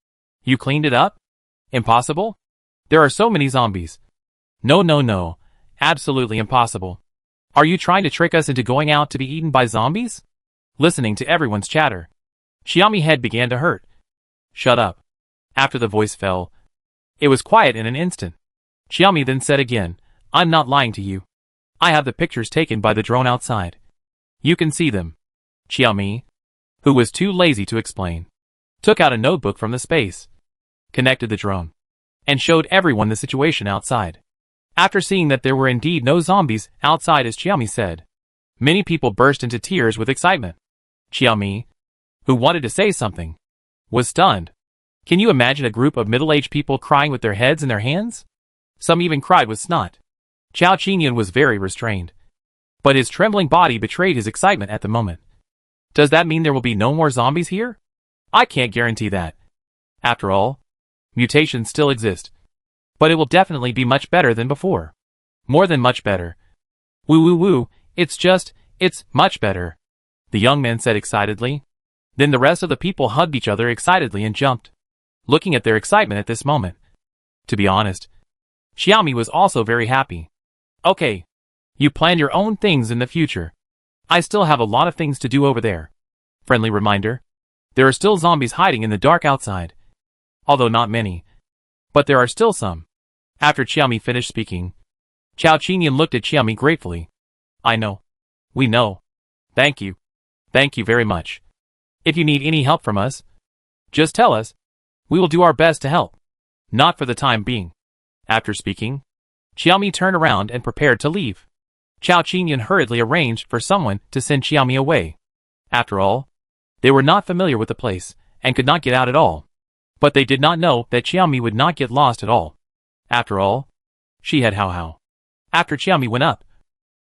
You cleaned it up? Impossible? There are so many zombies. No. Absolutely impossible. Are you trying to trick us into going out to be eaten by zombies? Listening to everyone's chatter, Xiaomi's head began to hurt. Shut up. After the voice fell, it was quiet in an instant. Xiaomi then said again, I'm not lying to you. I have the pictures taken by the drone outside. You can see them. Xiaomi, who was too lazy to explain, took out a notebook from the space, connected the drone, and showed everyone the situation outside. After seeing that there were indeed no zombies outside as Xiaomi said, many people burst into tears with excitement. Xiaomi, who wanted to say something, was stunned. Can you imagine a group of middle-aged people crying with their heads in their hands? Some even cried with snot. Chao Qingyun was very restrained, but his trembling body betrayed his excitement at the moment. Does that mean there will be no more zombies here? I can't guarantee that. After all, mutations still exist. But it will definitely be much better than before. More than much better. Woo woo woo, it's much better. The young man said excitedly. Then the rest of the people hugged each other excitedly and jumped, looking at their excitement at this moment. To be honest, Xiaomi was also very happy. Okay. You plan your own things in the future. I still have a lot of things to do over there. Friendly reminder. There are still zombies hiding in the dark outside. Although not many. But there are still some. After Xiaomi finished speaking, Chao Qingyun looked at Xiaomi gratefully. I know. We know. Thank you. Thank you very much. If you need any help from us, just tell us. We will do our best to help. Not for the time being. After speaking, Xiaomi turned around and prepared to leave. Chao Qingyun hurriedly arranged for someone to send Xiaomi away. After all, they were not familiar with the place and could not get out at all. But they did not know that Xiaomi would not get lost at all. After all, she had Hao. After Xiaomi went up,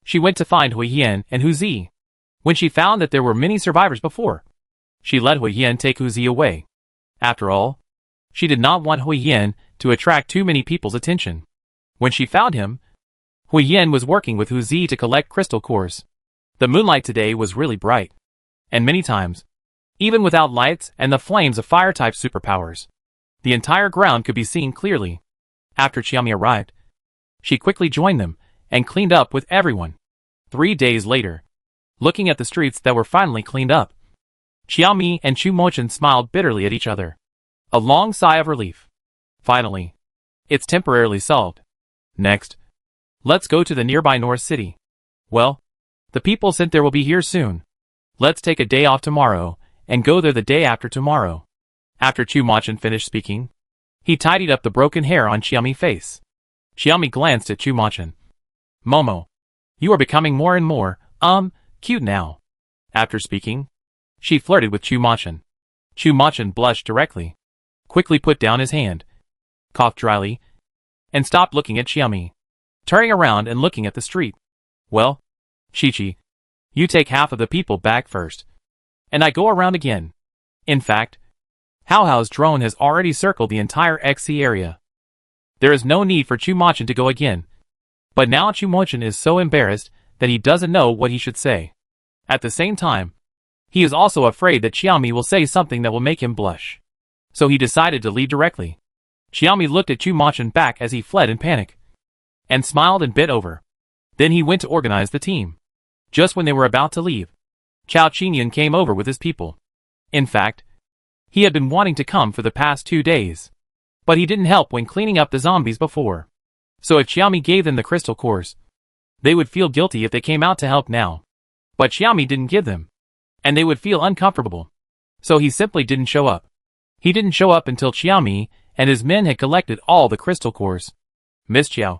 she went to find Hui Yan and Hu Zi. When she found that there were many survivors before, she let Hui Yan take Hu Zi away. After all, she did not want Hui Yan to attract too many people's attention. When she found him, Hui Yan was working with Hu Zi to collect crystal cores. The moonlight today was really bright. And many times, even without lights and the flames of fire-type superpowers, the entire ground could be seen clearly. After Xiaomi arrived, she quickly joined them and cleaned up with everyone. 3 days later, looking at the streets that were finally cleaned up, Xiaomi and Chu Mochen smiled bitterly at each other. A long sigh of relief. Finally, it's temporarily solved. Next, let's go to the nearby North City. Well, the people said there will be here soon. Let's take a day off tomorrow and go there the day after tomorrow. After Chu Mochen finished speaking, he tidied up the broken hair on Xiaomi's face. Xiaomi glanced at Chu Mochen. Momo, you are becoming more and more, cute now. After speaking, she flirted with Chu Mochen. Chu Mochen blushed directly, quickly put down his hand, coughed dryly, and stopped looking at Xiaomi, turning around and looking at the street. Well, Shichi, you take half of the people back first, and I go around again. In fact, Hao's drone has already circled the entire XC area. There is no need for Chu Mochen to go again. But now Chu Mochen is so embarrassed that he doesn't know what he should say. At the same time, he is also afraid that Xiaomi will say something that will make him blush. So he decided to leave directly. Xiaomi looked at Chu Mochen back as he fled in panic, and smiled and bit over. Then he went to organize the team. Just when they were about to leave, Chao Qingyun came over with his people. In fact, he had been wanting to come for the past 2 days, but he didn't help when cleaning up the zombies before. So if Xiaomi gave them the crystal cores, they would feel guilty if they came out to help now. But Xiaomi didn't give them, and they would feel uncomfortable. So he simply didn't show up. He didn't show up until Xiaomi and his men had collected all the crystal cores. Miss Xiao,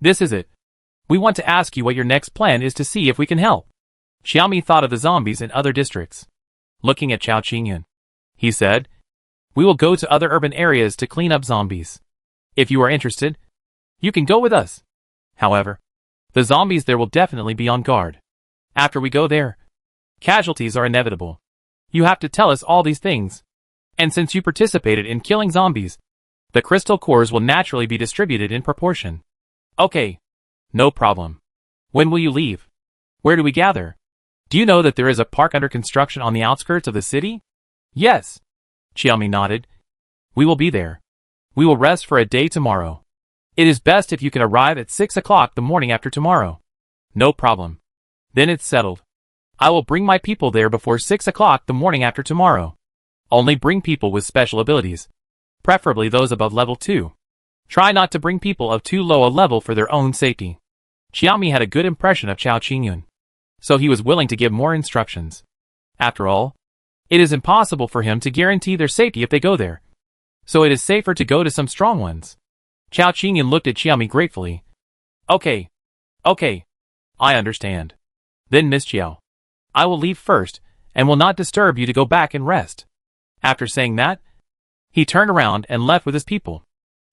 this is it. We want to ask you what your next plan is to see if we can help. Xiaomi thought of the zombies in other districts. Looking at Chao Qingyun, he said, we will go to other urban areas to clean up zombies. If you are interested, you can go with us. However, the zombies there will definitely be on guard. After we go there, casualties are inevitable. You have to tell us all these things. And since you participated in killing zombies, the crystal cores will naturally be distributed in proportion. Okay. No problem. When will you leave? Where do we gather? Do you know that there is a park under construction on the outskirts of the city? Yes. Xiaomi nodded. We will be there. We will rest for a day tomorrow. It is best if you can arrive at 6 o'clock the morning after tomorrow. No problem. Then it's settled. I will bring my people there before 6 o'clock the morning after tomorrow. Only bring people with special abilities. Preferably those above level 2. Try not to bring people of too low a level for their own safety. Xiaomi had a good impression of Chao Qingyun, so he was willing to give more instructions. After all, it is impossible for him to guarantee their safety if they go there, so it is safer to go to some strong ones. Chao Qingyun looked at Xiaomi gratefully. Okay. I understand. Then Miss Chiao, I will leave first, and will not disturb you to go back and rest. After saying that, he turned around and left with his people.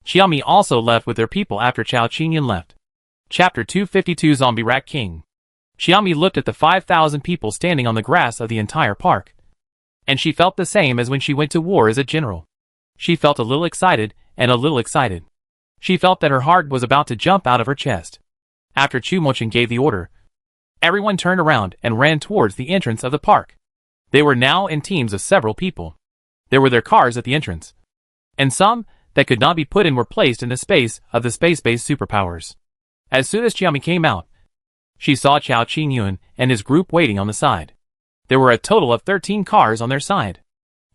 Xiaomi also left with their people after Chao Qingyun left. Chapter 252 Zombie Rat King. Xiaomi looked at the 5,000 people standing on the grass of the entire park. And she felt the same as when she went to war as a general. She felt a little excited and a little excited. She felt that her heart was about to jump out of her chest. After Chu Mochen gave the order, everyone turned around and ran towards the entrance of the park. They were now in teams of several people. There were their cars at the entrance. And some that could not be put in were placed in the space of the space-based superpowers. As soon as Xiaomi came out, she saw Chao Qingyun and his group waiting on the side. There were a total of 13 cars on their side.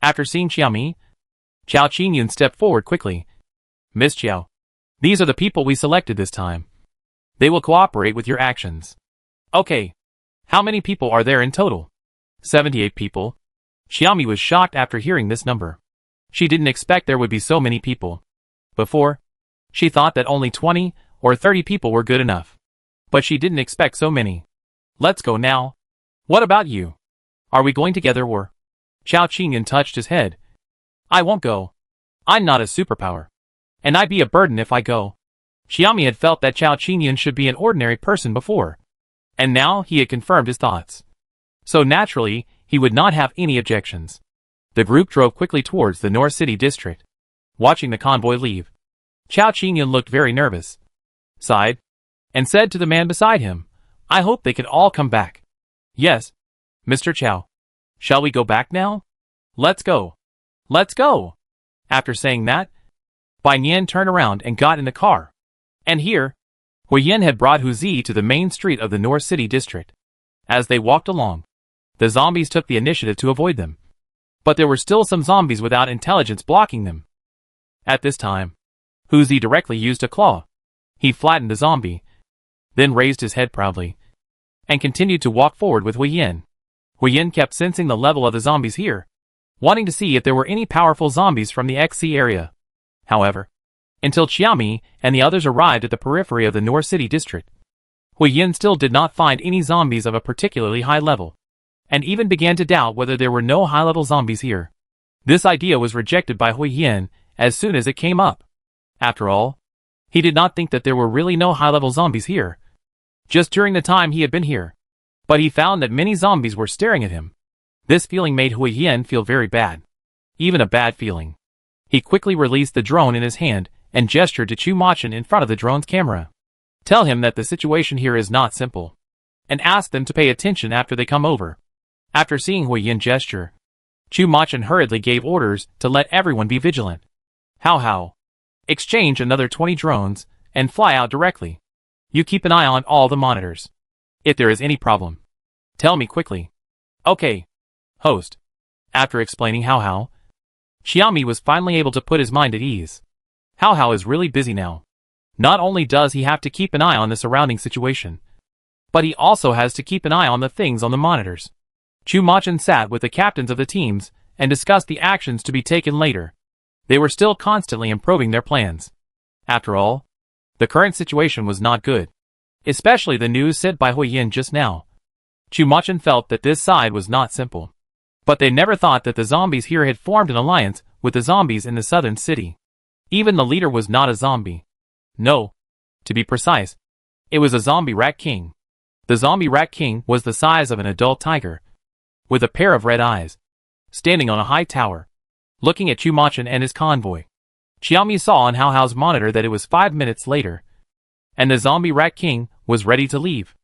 After seeing Xiaomi, Chao Qingyun stepped forward quickly. Miss Chiao, these are the people we selected this time. They will cooperate with your actions. Okay. How many people are there in total? 78 people. Xiaomi was shocked after hearing this number. She didn't expect there would be so many people. Before, she thought that only 20 or 30 people were good enough. But she didn't expect so many. Let's go now. What about you? Are we going together or? Chao Qingyun touched his head. I won't go. I'm not a superpower. And I'd be a burden if I go. Xiaomi had felt that Chao Qingyun should be an ordinary person before. And now he had confirmed his thoughts. So naturally, he would not have any objections. The group drove quickly towards the North City district. Watching the convoy leave, Chao Qingyun looked very nervous, sighed, and said to the man beside him, I hope they can all come back. Yes, Mr. Chao. Shall we go back now? Let's go. Let's go. After saying that, Bai Nian turned around and got in the car. And here, Hui Yin had brought Hu Zi to the main street of the North City district. As they walked along, the zombies took the initiative to avoid them. But there were still some zombies without intelligence blocking them. At this time, Hu Zi directly used a claw. He flattened the zombie, then raised his head proudly, and continued to walk forward with Hui Yin. Hui Yin kept sensing the level of the zombies here, wanting to see if there were any powerful zombies from the XC area. However, until Xiaomi and the others arrived at the periphery of the North City district, Hui Yin still did not find any zombies of a particularly high level, and even began to doubt whether there were no high-level zombies here. This idea was rejected by Hui Yin as soon as it came up. After all, he did not think that there were really no high-level zombies here, just during the time he had been here. But he found that many zombies were staring at him. This feeling made Hui Yin feel very bad. Even a bad feeling. He quickly released the drone in his hand and gestured to Chu Machen in front of the drone's camera. Tell him that the situation here is not simple, and ask them to pay attention after they come over. After seeing Hui Yin gesture, Chu Machen hurriedly gave orders to let everyone be vigilant. How? Exchange another 20 drones and fly out directly. You keep an eye on all the monitors. If there is any problem, tell me quickly. Okay, host. After explaining How, Xiaomi was finally able to put his mind at ease. How is really busy now. Not only does he have to keep an eye on the surrounding situation, but he also has to keep an eye on the things on the monitors. Chu Machen sat with the captains of the teams and discussed the actions to be taken later. They were still constantly improving their plans. After all, the current situation was not good, especially the news said by Hui Yin just now. Chu Machen felt that this side was not simple. But they never thought that the zombies here had formed an alliance with the zombies in the southern city. Even the leader was not a zombie. No. To be precise, it was a zombie rat king. The zombie rat king was the size of an adult tiger, with a pair of red eyes, standing on a high tower, looking at Chu Machen and his convoy. Xiaomi saw on Hao's monitor that it was 5 minutes later, and the zombie rat king was ready to leave.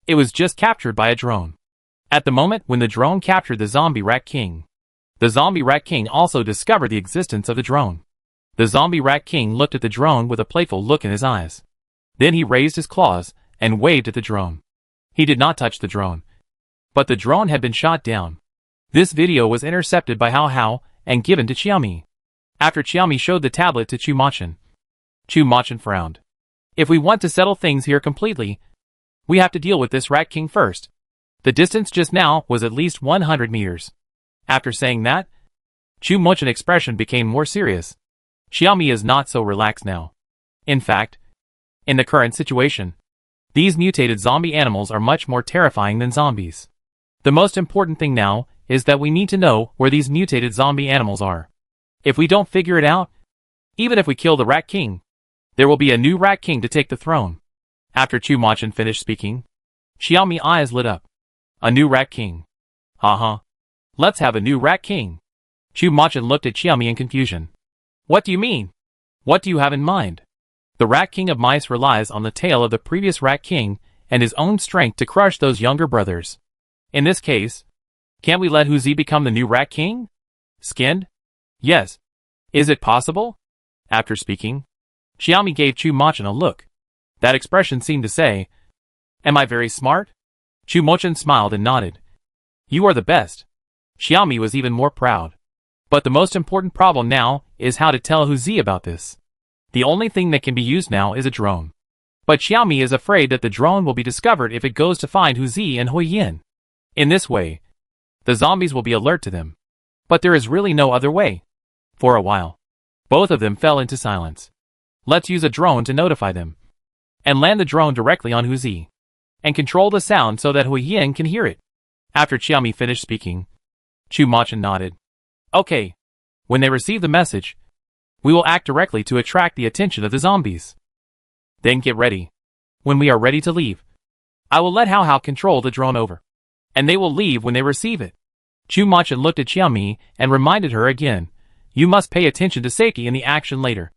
It was just captured by a drone. At the moment when the drone captured the zombie rat king also discovered the existence of the drone. The zombie rat king looked at the drone with a playful look in his eyes. Then he raised his claws and waved at the drone. He did not touch the drone. But the drone had been shot down. This video was intercepted by Hao Hao and given to Xiaomi. After Xiaomi showed the tablet to Chu Machin. Chu Machin frowned. If we want to settle things here completely, we have to deal with this Rat King first. The distance just now was at least 100 meters. After saying that, Chu Machin's expression became more serious. Xiaomi is not so relaxed now. In fact, in the current situation, these mutated zombie animals are much more terrifying than zombies. The most important thing now is that we need to know where these mutated zombie animals are. If we don't figure it out, even if we kill the Rat King, there will be a new Rat King to take the throne. After Chu Machin finished speaking, Xiaomi's eyes lit up. A new Rat King. Let's have a new Rat King. Chu Machin looked at Xiaomi in confusion. What do you mean? What do you have in mind? The Rat King of Mice relies on the tail of the previous Rat King and his own strength to crush those younger brothers. In this case, can't we let Huzi become the new Rat King? Skinned? Yes. Is it possible? After speaking, Xiaomi gave Chu Machin a look. That expression seemed to say, am I very smart? Chu Machin smiled and nodded. You are the best. Xiaomi was even more proud. But the most important problem now is how to tell Huzi about this. The only thing that can be used now is a drone. But Xiaomi is afraid that the drone will be discovered if it goes to find Huzi and Huiyin. In this way, the zombies will be alert to them. But there is really no other way. For a while, both of them fell into silence. Let's use a drone to notify them. And land the drone directly on Huzi. And control the sound so that Huiyin can hear it. After Xiaomi finished speaking, Chu Machin nodded. Okay. When they receive the message, we will act directly to attract the attention of the zombies. Then get ready. When we are ready to leave, I will let Hao Hao control the drone over. And they will leave when they receive it. Chu Machin looked at Xiaomi and reminded her again. You must pay attention to safety in the action later.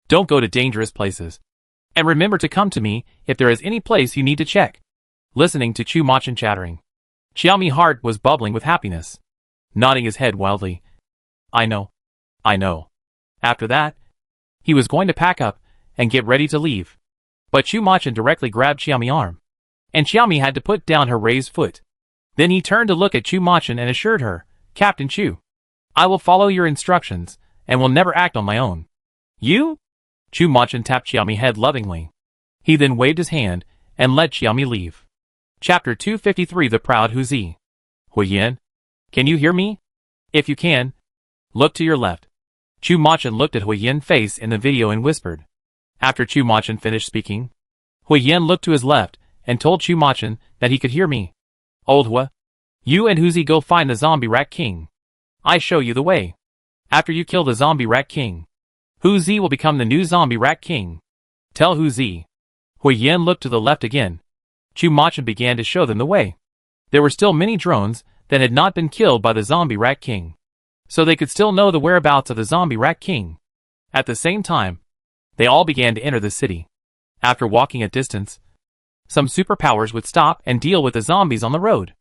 Don't go to dangerous places. And remember to come to me if there is any place you need to check. Listening to Chu Machin chattering, Xiaomi's heart was bubbling with happiness. Nodding his head wildly. I know. After that, he was going to pack up and get ready to leave. But Chu Machin directly grabbed Xiaomi's arm. And Xiaomi had to put down her raised foot. Then he turned to look at Chu Machin and assured her, Captain Chu, I will follow your instructions and will never act on my own. You? Chu Machin tapped Xiaomi's head lovingly. He then waved his hand and let Xiaomi leave. Chapter 253 The Proud Huzi. Huiyin, can you hear me? If you can, look to your left. Chu Machin looked at Huiyin's face in the video and whispered. After Chu Machin finished speaking, Huiyin looked to his left and told Chu Machin that he could hear me. Old Hua, you and Huzi go find the zombie Rat King. I show you the way. After you kill the zombie Rat King, Huzi will become the new zombie Rat King. Tell Huzi. Huiyin looked to the left again. Chu Machin began to show them the way. There were still many drones that had not been killed by the zombie Rat King, so they could still know the whereabouts of the zombie Rat King. At the same time, they all began to enter the city. After walking a distance, some superpowers would stop and deal with the zombies on the road.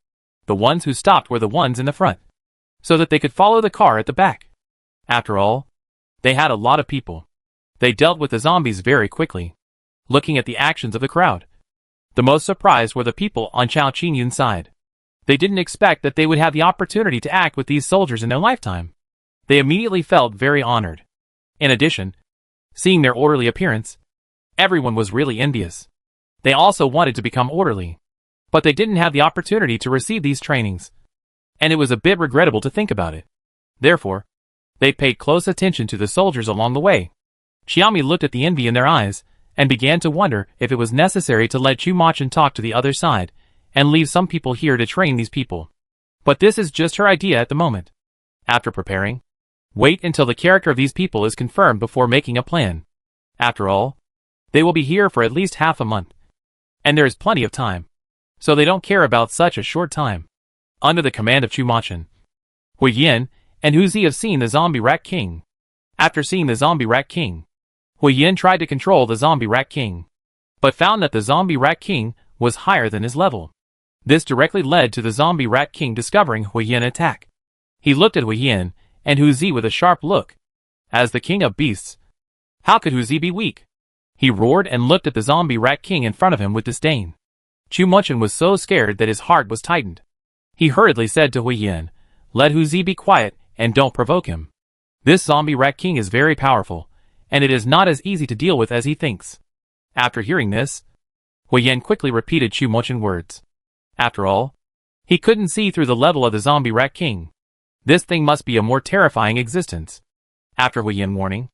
The ones who stopped were the ones in the front, so that they could follow the car at the back. After all, they had a lot of people. They dealt with the zombies very quickly. Looking at the actions of the crowd, the most surprised were the people on Chao Qinyun's side. They didn't expect that they would have the opportunity to act with these soldiers in their lifetime. They immediately felt very honored. In addition, seeing their orderly appearance, everyone was really envious. They also wanted to become orderly, but they didn't have the opportunity to receive these trainings, and it was a bit regrettable to think about it. Therefore, they paid close attention to the soldiers along the way. Xiaomi looked at the envy in their eyes and began to wonder if it was necessary to let Chu Machin talk to the other side and leave some people here to train these people. But this is just her idea at the moment. After preparing, wait until the character of these people is confirmed before making a plan. After all, they will be here for at least half a month. And there is plenty of time, so they don't care about such a short time. Under the command of Chu Machin, Huiyin and Huzi have seen the zombie Rat King. After seeing the zombie Rat King, Huiyin tried to control the zombie Rat King, but found that the zombie Rat King was higher than his level. This directly led to the zombie Rat King discovering Huiyin attack. He looked at Huiyin and Huzi with a sharp look. As the king of beasts, how could Huzi be weak? He roared and looked at the zombie Rat King in front of him with disdain. Chu Muchen was so scared that his heart was tightened. He hurriedly said to Hui Yin, "Let Hu Zi be quiet and don't provoke him. This zombie rat king is very powerful, and it is not as easy to deal with as he thinks." After hearing this, Hui Yin quickly repeated Chu Muchen's words. After all, he couldn't see through the level of the zombie rat king. This thing must be a more terrifying existence. After Hui Yin warning,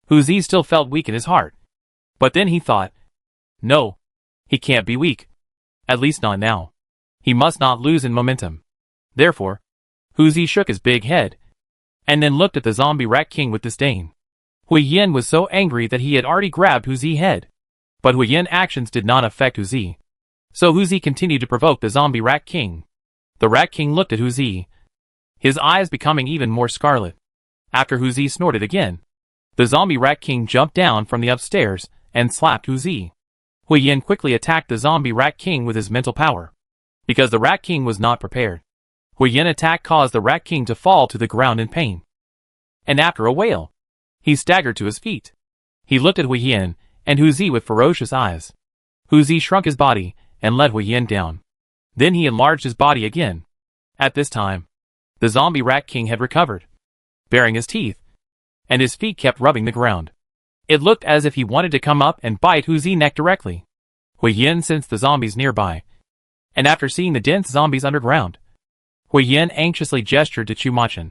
Hu Zi still felt weak in his heart. But then he thought, no, he can't be weak. At least not now. He must not lose in momentum. Therefore, Hu Zi shook his big head, and then looked at the zombie rat king with disdain. Hui Yin was so angry that he had already grabbed Hu Zi's head. But Hui Yin's actions did not affect Hu Zi. So Hu Zi continued to provoke the zombie rat king. The rat king looked at Hu Zi, his eyes becoming even more scarlet. After Hu Zi snorted again, the zombie rat king jumped down from the upstairs and slapped Hu Zi. Hui Yin quickly attacked the zombie rat king with his mental power. Because the rat king was not prepared, Hui Yin's attack caused the rat king to fall to the ground in pain. And after a wail, he staggered to his feet. He looked at Hui Yin and Hu Zi with ferocious eyes. Hu Zi shrunk his body and let Hui Yin down. Then he enlarged his body again. At this time, the zombie rat king had recovered, baring his teeth, and his feet kept rubbing the ground. It looked as if he wanted to come up and bite Hu Zi's neck directly. Hui Yin sensed the zombies nearby, and after seeing the dense zombies underground, Hui Yin anxiously gestured to Chu Muchen,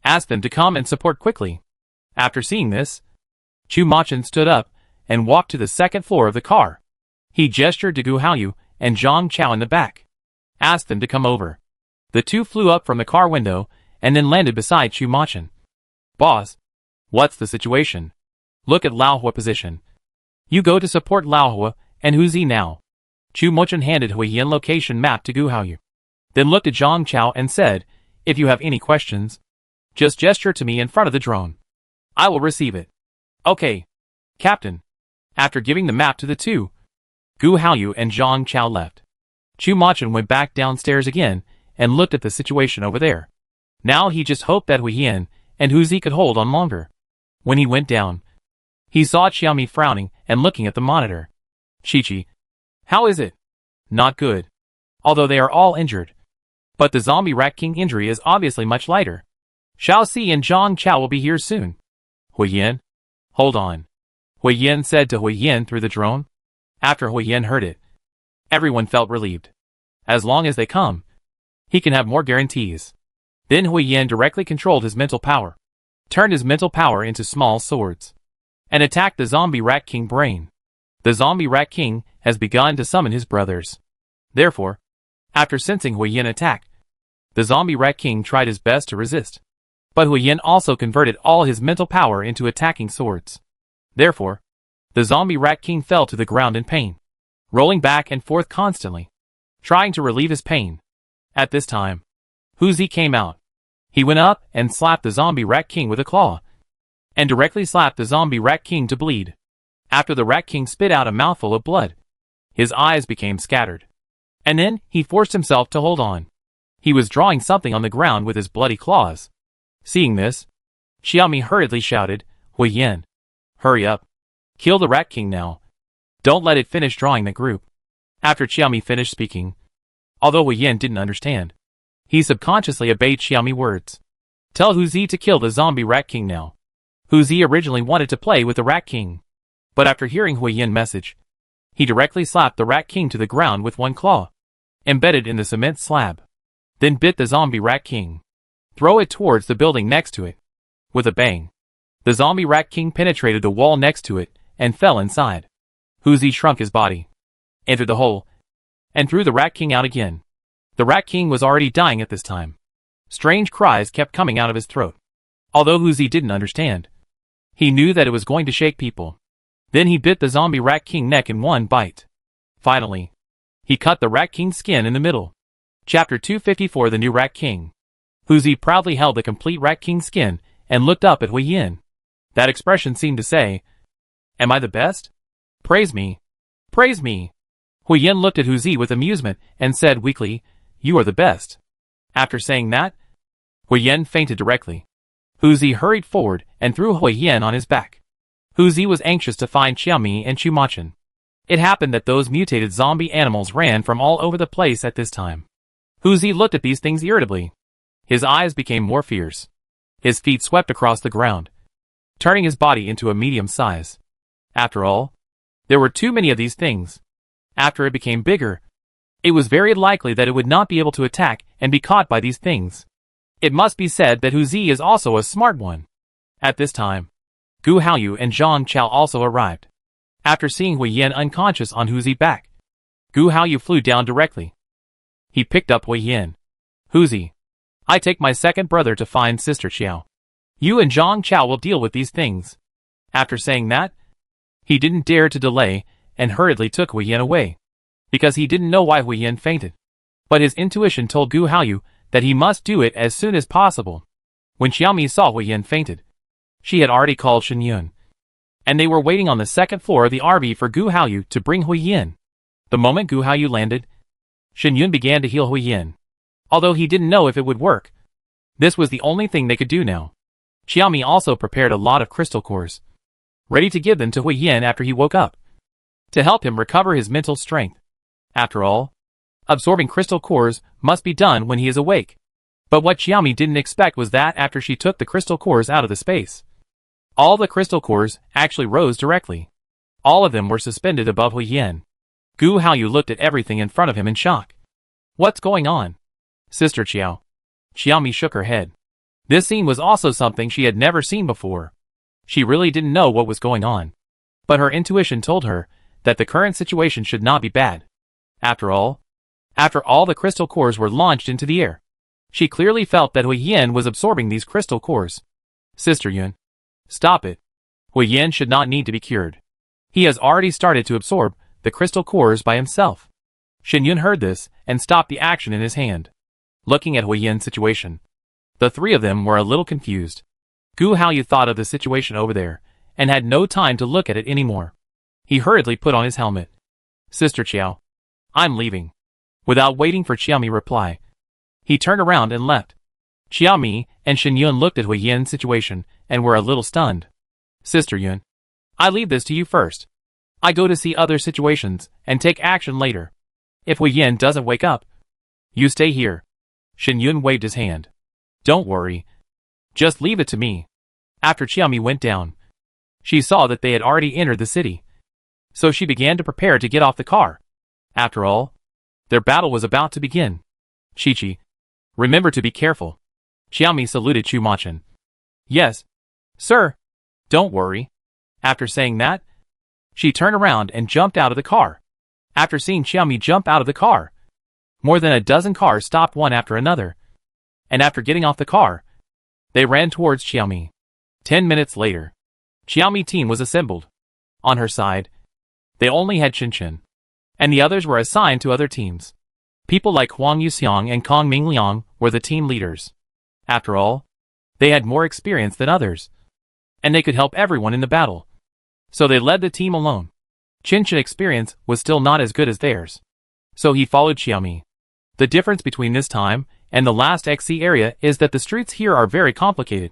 asked them to come and support quickly. After seeing this, Chu Muchen stood up and walked to the second floor of the car. He gestured to Gu Haoyu and Zhang Chao in the back, asked them to come over. The two flew up from the car window and then landed beside Chu Muchen. "Boss, what's the situation? Look at Laohua position. You go to support Laohua and Hu Zi now." Chu Muchen handed Hui Yin location map to Gu Haoyu, then looked at Zhang Chao and said, "If you have any questions, just gesture to me in front of the drone. I will receive it." "Okay, Captain." After giving the map to the two, Gu Haoyu and Zhang Chao left. Chu Muchen went back downstairs again and looked at the situation over there. Now he just hoped that Hui Yin and Hu Zi could hold on longer. When he went down, he saw Xiaomi frowning and looking at the monitor. "Chi-Chi, how is it?" "Not good. Although they are all injured. But the zombie rat king injury is obviously much lighter. Xiao Si and Zhang Chao will be here soon." "Hui Yin? Hold on," Hui Yin said to Hui Yin through the drone. After Hui Yin heard it, everyone felt relieved. As long as they come, he can have more guarantees. Then Hui Yin directly controlled his mental power, turned his mental power into small swords, and attacked the zombie rat king brain. The zombie rat king has begun to summon his brothers. Therefore, after sensing Hui Yin attack, the zombie rat king tried his best to resist. But Hui Yin also converted all his mental power into attacking swords. Therefore, the zombie rat king fell to the ground in pain, rolling back and forth constantly, trying to relieve his pain. At this time, Hu Zi came out. He went up and slapped the zombie rat king with a claw, and directly slapped the zombie rat king to bleed. After the rat king spit out a mouthful of blood, his eyes became scattered. And then he forced himself to hold on. He was drawing something on the ground with his bloody claws. Seeing this, Xiaomi hurriedly shouted, "Hui Yin, hurry up. Kill the rat king now. Don't let it finish drawing the group." After Xiaomi finished speaking, although Hui Yin didn't understand, he subconsciously obeyed Xiaomi's words. "Tell Hu Zi to kill the zombie rat king now." Hu Zi originally wanted to play with the rat king, but after hearing Hui Yin's message, he directly slapped the rat king to the ground with one claw, embedded in the cement slab, then bit the zombie rat king, throw it towards the building next to it. With a bang, the zombie rat king penetrated the wall next to it and fell inside. Hu Zi shrunk his body, entered the hole, and threw the rat king out again. The rat king was already dying at this time. Strange cries kept coming out of his throat. Although Hu Zi didn't understand, he knew that it was going to shake people. Then he bit the zombie rat king neck in one bite. Finally, he cut the rat king's skin in the middle. Chapter 254, The New Rat King. Hu Zi proudly held the complete rat king's skin and looked up at Hui Yin. That expression seemed to say, "Am I the best? Praise me. Praise me." Hui Yin looked at Hu Zi with amusement and said weakly, "You are the best." After saying that, Hui Yin fainted directly. Hu Zi hurried forward and threw Hui Yin on his back. Hu Zi was anxious to find Xiaomi and Chu Muchen. It happened that those mutated zombie animals ran from all over the place at this time. Hu Zi looked at these things irritably. His eyes became more fierce. His feet swept across the ground, turning his body into a medium size. After all, there were too many of these things. After it became bigger, it was very likely that it would not be able to attack and be caught by these things. It must be said that Hu Zi is also a smart one. At this time, Gu Haoyu and Zhang Chao also arrived. After seeing Hui Yin unconscious on Hu Zi's back, Gu Haoyu flew down directly. He picked up Hui Yin. Hu Zi, I take my second brother to find Sister Xiao. You and Zhang Chao will deal with these things. After saying that, he didn't dare to delay and hurriedly took Hui Yin away, because he didn't know why Hui Yin fainted. But his intuition told Gu Haoyu that he must do it as soon as possible. When Xiaomi saw Hui Yin fainted, she had already called Shen Yun, and they were waiting on the second floor of the RV for Gu Haoyu to bring Hui Yin. The moment Gu Haoyu landed, Shen Yun began to heal Hui Yin. Although he didn't know if it would work, this was the only thing they could do now. Xiaomi also prepared a lot of crystal cores, ready to give them to Hui Yin after he woke up, to help him recover his mental strength. After all, absorbing crystal cores must be done when he is awake. But what Xiaomi didn't expect was that after she took the crystal cores out of the space, all the crystal cores actually rose directly. All of them were suspended above Hui Yin. Gu Haoyu looked at everything in front of him in shock. What's going on? Sister Xiao. Xiaomi shook her head. This scene was also something she had never seen before. She really didn't know what was going on. But her intuition told her that the current situation should not be bad. After all the crystal cores were launched into the air, she clearly felt that Hui Yin was absorbing these crystal cores. Sister Yun, stop it. Hui Yin should not need to be cured. He has already started to absorb the crystal cores by himself. Shen Yun heard this and stopped the action in his hand. Looking at Hui Yin's situation, the three of them were a little confused. Gu Haoyu thought of the situation over there and had no time to look at it anymore. He hurriedly put on his helmet. Sister Xiao, I'm leaving. Without waiting for Xiaomi reply, he turned around and left. Xiaomi and Shen Yun looked at Hui Yin's situation and were a little stunned. Sister Yun, I leave this to you first. I go to see other situations and take action later. If Hui Yin doesn't wake up, you stay here. Shen Yun waved his hand. Don't worry. Just leave it to me. After Xiaomi went down, she saw that they had already entered the city. So she began to prepare to get off the car. After all, their battle was about to begin. Chi-Chi, remember to be careful. Xiaomi saluted Chu Machin. Yes, sir. Don't worry. After saying that, she turned around and jumped out of the car. After seeing Xiaomi jump out of the car, more than a dozen cars stopped one after another. And after getting off the car, they ran towards Xiaomi. 10 minutes later, Xiaomi team was assembled. On her side, they only had Chen, and the others were assigned to other teams. People like Huang Yuxiang and Kong Mingliang were the team leaders. After all, they had more experience than others, and they could help everyone in the battle. So they led the team alone. Chen's experience was still not as good as theirs, so he followed Xiaomi. The difference between this time and the last XC area is that the streets here are very complicated,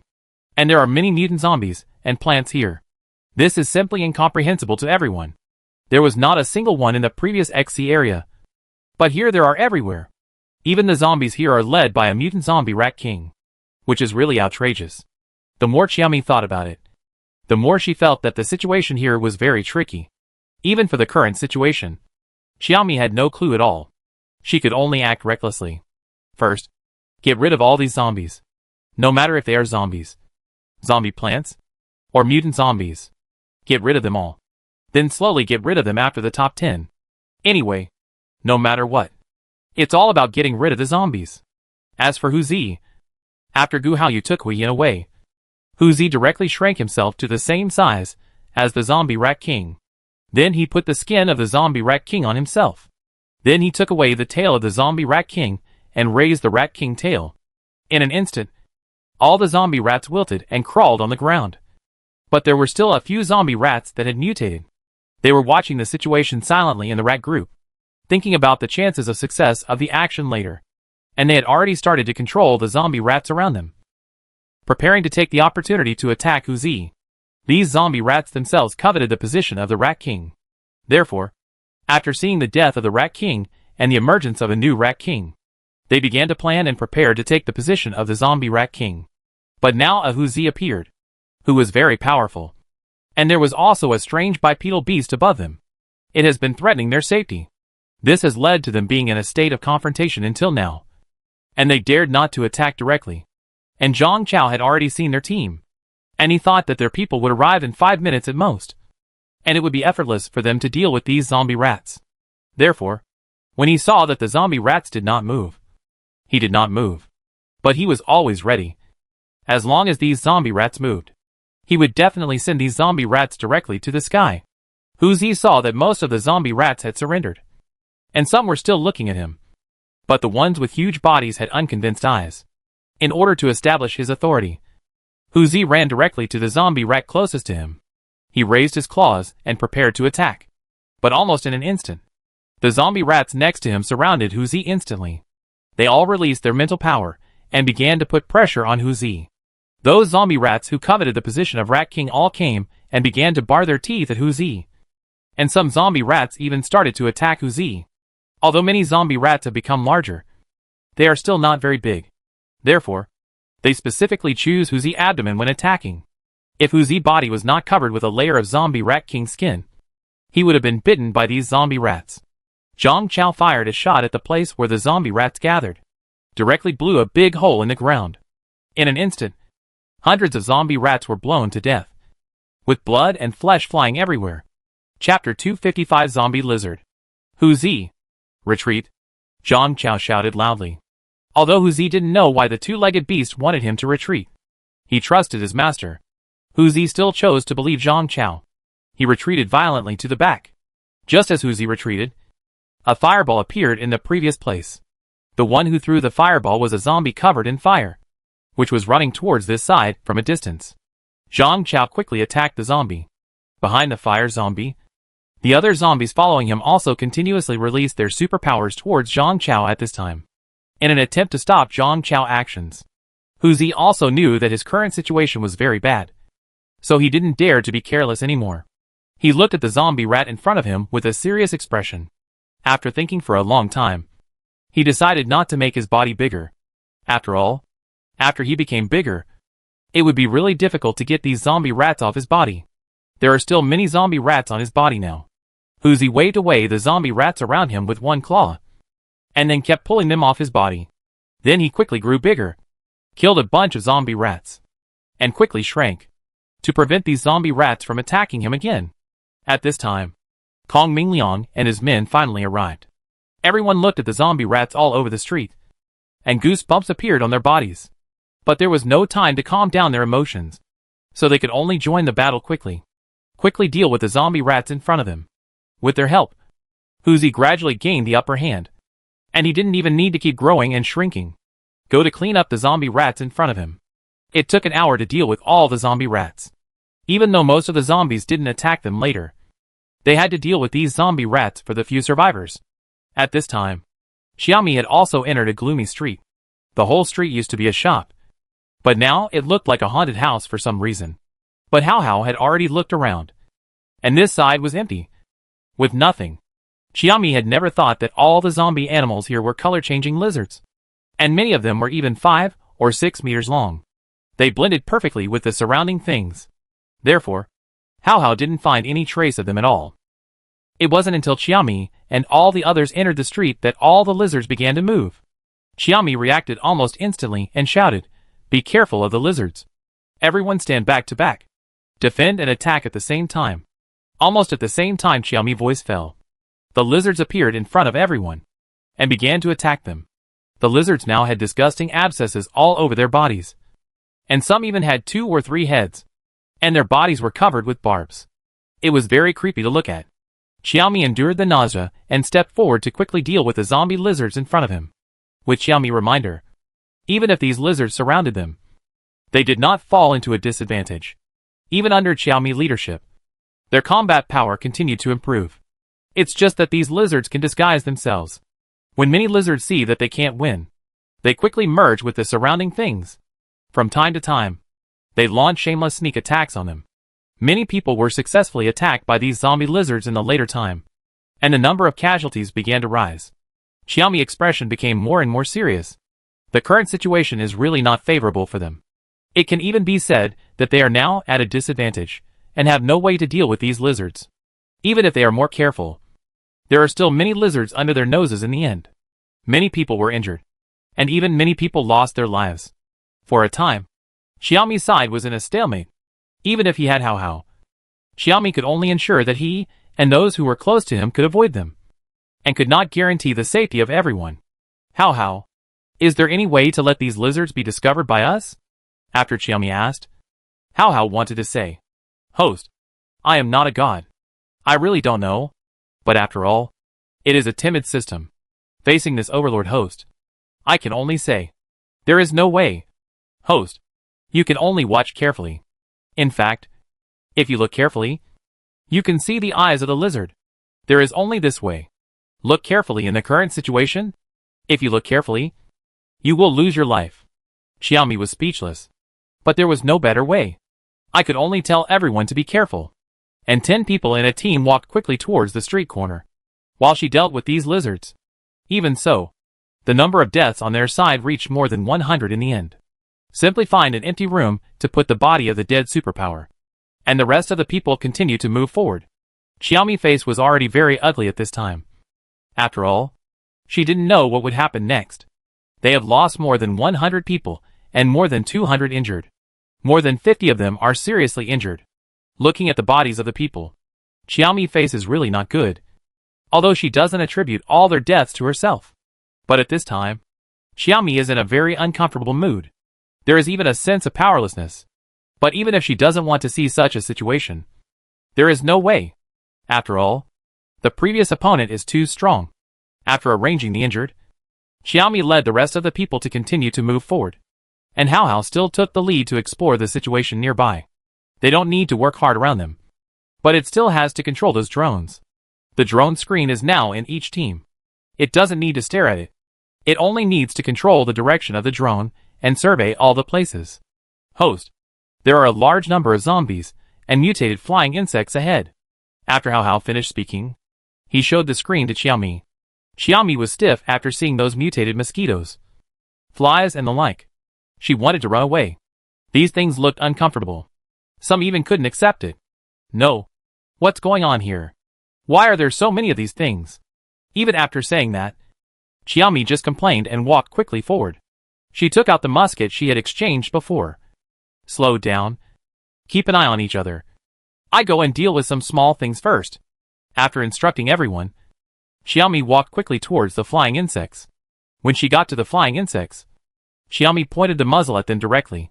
and there are many mutant zombies and plants here. This is simply incomprehensible to everyone. There was not a single one in the previous XC area, but here there are everywhere. Even the zombies here are led by a mutant zombie rat king, which is really outrageous. The more Xiaomi thought about it, the more she felt that the situation here was very tricky. Even for the current situation, Xiaomi had no clue at all. She could only act recklessly. First, get rid of all these zombies. No matter if they are zombies, zombie plants, or mutant zombies. Get rid of them all. Then slowly get rid of them after the top 10. Anyway, no matter what, it's all about getting rid of the zombies. As for Hu Zi, after Gu Haoyu took Hui Yin away, Hu Zi directly shrank himself to the same size as the zombie rat king. Then he put the skin of the zombie rat king on himself. Then he took away the tail of the zombie rat king and raised the rat king tail. In an instant, all the zombie rats wilted and crawled on the ground. But there were still a few zombie rats that had mutated. They were watching the situation silently in the rat group, thinking about the chances of success of the action later. And they had already started to control the zombie rats around them, preparing to take the opportunity to attack Hu Zi. These zombie rats themselves coveted the position of the rat king. Therefore, After seeing the death of the Rat King and the emergence of a new Rat King, they began to plan and prepare to take the position of the zombie Rat King. But now a Huzi appeared, who was very powerful. And there was also a strange bipedal beast above them. It has been threatening their safety. This has led to them being in a state of confrontation until now. And they dared not to attack directly. And Zhang Chao had already seen their team. And he thought that their people would arrive in 5 minutes at most. And it would be effortless for them to deal with these zombie rats. Therefore, when he saw that the zombie rats did not move, he did not move. But he was always ready. As long as these zombie rats moved, he would definitely send these zombie rats directly to the sky. Huzi saw that most of the zombie rats had surrendered. And some were still looking at him. But the ones with huge bodies had unconvinced eyes. In order to establish his authority, Huzi ran directly to the zombie rat closest to him. He raised his claws and prepared to attack. But almost in an instant, the zombie rats next to him surrounded Huzi instantly. They all released their mental power and began to put pressure on Huzi. Those zombie rats who coveted the position of Rat King all came and began to bar their teeth at Huzi. And some zombie rats even started to attack Huzi. Although many zombie rats have become larger, they are still not very big. Therefore, they specifically choose Huzi abdomen when attacking. If Huzi body was not covered with a layer of zombie Rat King skin, he would have been bitten by these zombie rats. Zhang Chao fired a shot at the place where the zombie rats gathered. Directly blew a big hole in the ground. In an instant, hundreds of zombie rats were blown to death, with blood and flesh flying everywhere. Chapter 255 Zombie Lizard. Huzi, retreat, Zhang Chao shouted loudly. Although Huzi didn't know why the two-legged beast wanted him to retreat, he trusted his master. Huzi still chose to believe Zhang Chao. He retreated violently to the back. Just as Huzi retreated, a fireball appeared in the previous place. The one who threw the fireball was a zombie covered in fire, which was running towards this side from a distance. Zhang Chao quickly attacked the zombie. Behind the fire zombie, the other zombies following him also continuously released their superpowers towards Zhang Chao at this time, in an attempt to stop Zhang Chao actions. Huzi also knew that his current situation was very bad, so he didn't dare to be careless anymore. He looked at the zombie rat in front of him with a serious expression. After thinking for a long time, he decided not to make his body bigger. After all, after he became bigger, it would be really difficult to get these zombie rats off his body. There are still many zombie rats on his body now. Huzi waved away the zombie rats around him with one claw, and then kept pulling them off his body. Then he quickly grew bigger, killed a bunch of zombie rats, and quickly shrank, to prevent these zombie rats from attacking him again. At this time, Kong Mingliang and his men finally arrived. Everyone looked at the zombie rats all over the street, and goosebumps appeared on their bodies. But there was no time to calm down their emotions, so they could only join the battle quickly deal with the zombie rats in front of them. With their help, Huzi gradually gained the upper hand, and he didn't even need to keep growing and shrinking. Go to clean up the zombie rats in front of him. It took an hour to deal with all the zombie rats. Even though most of the zombies didn't attack them later, they had to deal with these zombie rats for the few survivors. At this time, Xiaomi had also entered a gloomy street. The whole street used to be a shop, but now it looked like a haunted house for some reason. But Hao Hao had already looked around, and this side was empty, with nothing. Xiaomi had never thought that all the zombie animals here were color-changing lizards, and many of them were even 5 or 6 meters long. They blended perfectly with the surrounding things. Therefore, Hao Hao didn't find any trace of them at all. It wasn't until Xiaomi and all the others entered the street that all the lizards began to move. Xiaomi reacted almost instantly and shouted, "Be careful of the lizards. Everyone stand back to back. Defend and attack at the same time." Almost at the same time Xiaomi's voice fell. The lizards appeared in front of everyone, and began to attack them. The lizards now had disgusting abscesses all over their bodies, and some even had 2 or 3 heads, and their bodies were covered with barbs. It was very creepy to look at. Xiaomi endured the nausea and stepped forward to quickly deal with the zombie lizards in front of him. With Xiaomi reminder, even if these lizards surrounded them, they did not fall into a disadvantage. Even under Xiaomi leadership, their combat power continued to improve. It's just that these lizards can disguise themselves. When many lizards see that they can't win, they quickly merge with the surrounding things. From time to time, they launch shameless sneak attacks on them. Many people were successfully attacked by these zombie lizards in the later time, and the number of casualties began to rise. Xiaomi's expression became more and more serious. The current situation is really not favorable for them. It can even be said that they are now at a disadvantage, and have no way to deal with these lizards. Even if they are more careful, there are still many lizards under their noses in the end. Many people were injured, and even many people lost their lives. For a time, Xiaomi's side was in a stalemate. Even if he had Hao Hao, Xiaomi could only ensure that he and those who were close to him could avoid them, and could not guarantee the safety of everyone. Hao Hao, is there any way to let these lizards be discovered by us? After Xiaomi asked, Hao Hao wanted to say, Host, I am not a god. I really don't know. But after all, it is a timid system. Facing this overlord host, I can only say, there is no way. Host, you can only watch carefully. In fact, if you look carefully, you can see the eyes of the lizard. There is only this way. Look carefully in the current situation. If you look carefully, you will lose your life. Xiaomi was speechless. But there was no better way. I could only tell everyone to be careful. And 10 people in a team walked quickly towards the street corner, while she dealt with these lizards. Even so, the number of deaths on their side reached more than 100 in the end. Simply find an empty room to put the body of the dead superpower. And the rest of the people continued to move forward. Xiaomi's face was already very ugly at this time. After all, she didn't know what would happen next. They have lost more than 100 people, and more than 200 injured. More than 50 of them are seriously injured. Looking at the bodies of the people, Xiaomi's face is really not good. Although she doesn't attribute all their deaths to herself. But at this time, Xiaomi is in a very uncomfortable mood. There is even a sense of powerlessness. But even if she doesn't want to see such a situation, there is no way. After all, the previous opponent is too strong. After arranging the injured, Xiaomi led the rest of the people to continue to move forward. And Hao Hao still took the lead to explore the situation nearby. They don't need to work hard around them. But it still has to control those drones. The drone screen is now in each team. It doesn't need to stare at it. It only needs to control the direction of the drone and survey all the places. Host, there are a large number of zombies and mutated flying insects ahead. After Hao Hao finished speaking, he showed the screen to Xiaomi. Xiaomi was stiff after seeing those mutated mosquitoes, flies and the like. She wanted to run away. These things looked uncomfortable. Some even couldn't accept it. No. What's going on here? Why are there so many of these things? Even after saying that, Xiaomi just complained and walked quickly forward. She took out the musket she had exchanged before. Slow down. Keep an eye on each other. I go and deal with some small things first. After instructing everyone, Xiaomi walked quickly towards the flying insects. When she got to the flying insects, Xiaomi pointed the muzzle at them directly.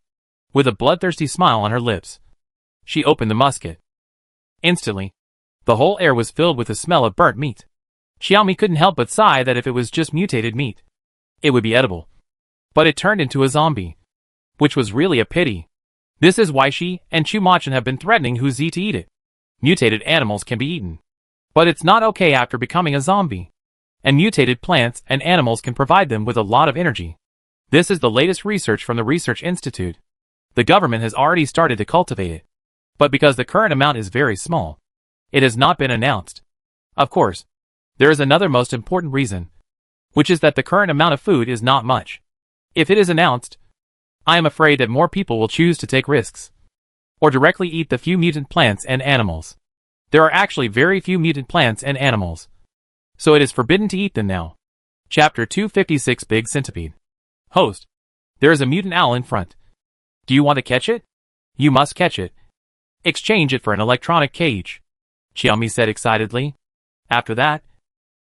With a bloodthirsty smile on her lips, she opened the musket. Instantly, the whole air was filled with the smell of burnt meat. Xiaomi couldn't help but sigh that if it was just mutated meat, it would be edible. But it turned into a zombie, which was really a pity. This is why she and Chumachan have been threatening Hu Zi to eat it. Mutated animals can be eaten, but it's not okay after becoming a zombie. And mutated plants and animals can provide them with a lot of energy. This is the latest research from the Research Institute. The government has already started to cultivate it. But because the current amount is very small, it has not been announced. Of course, there is another most important reason, which is that the current amount of food is not much. If it is announced, I am afraid that more people will choose to take risks, or directly eat the few mutant plants and animals. There are actually very few mutant plants and animals, so it is forbidden to eat them now. Chapter 256 Big Centipede. Host, there is a mutant owl in front. Do you want to catch it? You must catch it. Exchange it for an electronic cage, Xiaomi said excitedly. After that,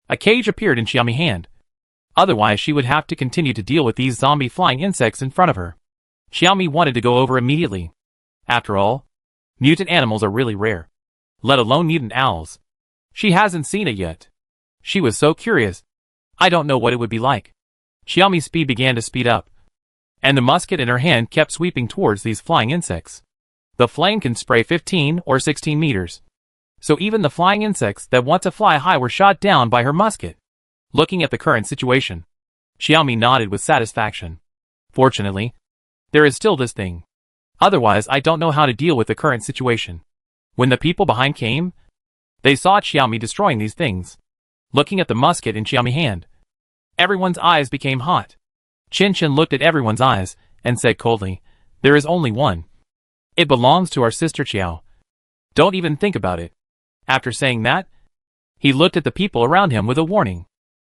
a cage appeared in Xiaomi's hand. Otherwise she would have to continue to deal with these zombie flying insects in front of her. Xiaomi wanted to go over immediately. After all, mutant animals are really rare, let alone mutant owls. She hasn't seen it yet. She was so curious. I don't know what it would be like. Xiaomi's speed began to speed up, and the musket in her hand kept sweeping towards these flying insects. The flame can spray 15 or 16 meters. So even the flying insects that want to fly high were shot down by her musket. Looking at the current situation, Xiaomi nodded with satisfaction. Fortunately, there is still this thing. Otherwise I don't know how to deal with the current situation. When the people behind came, they saw Xiaomi destroying these things. looking at the musket in Xiaomi's hand. Everyone's eyes became hot. Chin Chin looked at everyone's eyes and said coldly, "There is only one. It belongs to our sister Qiao. Don't even think about it." After saying that, he looked at the people around him with a warning.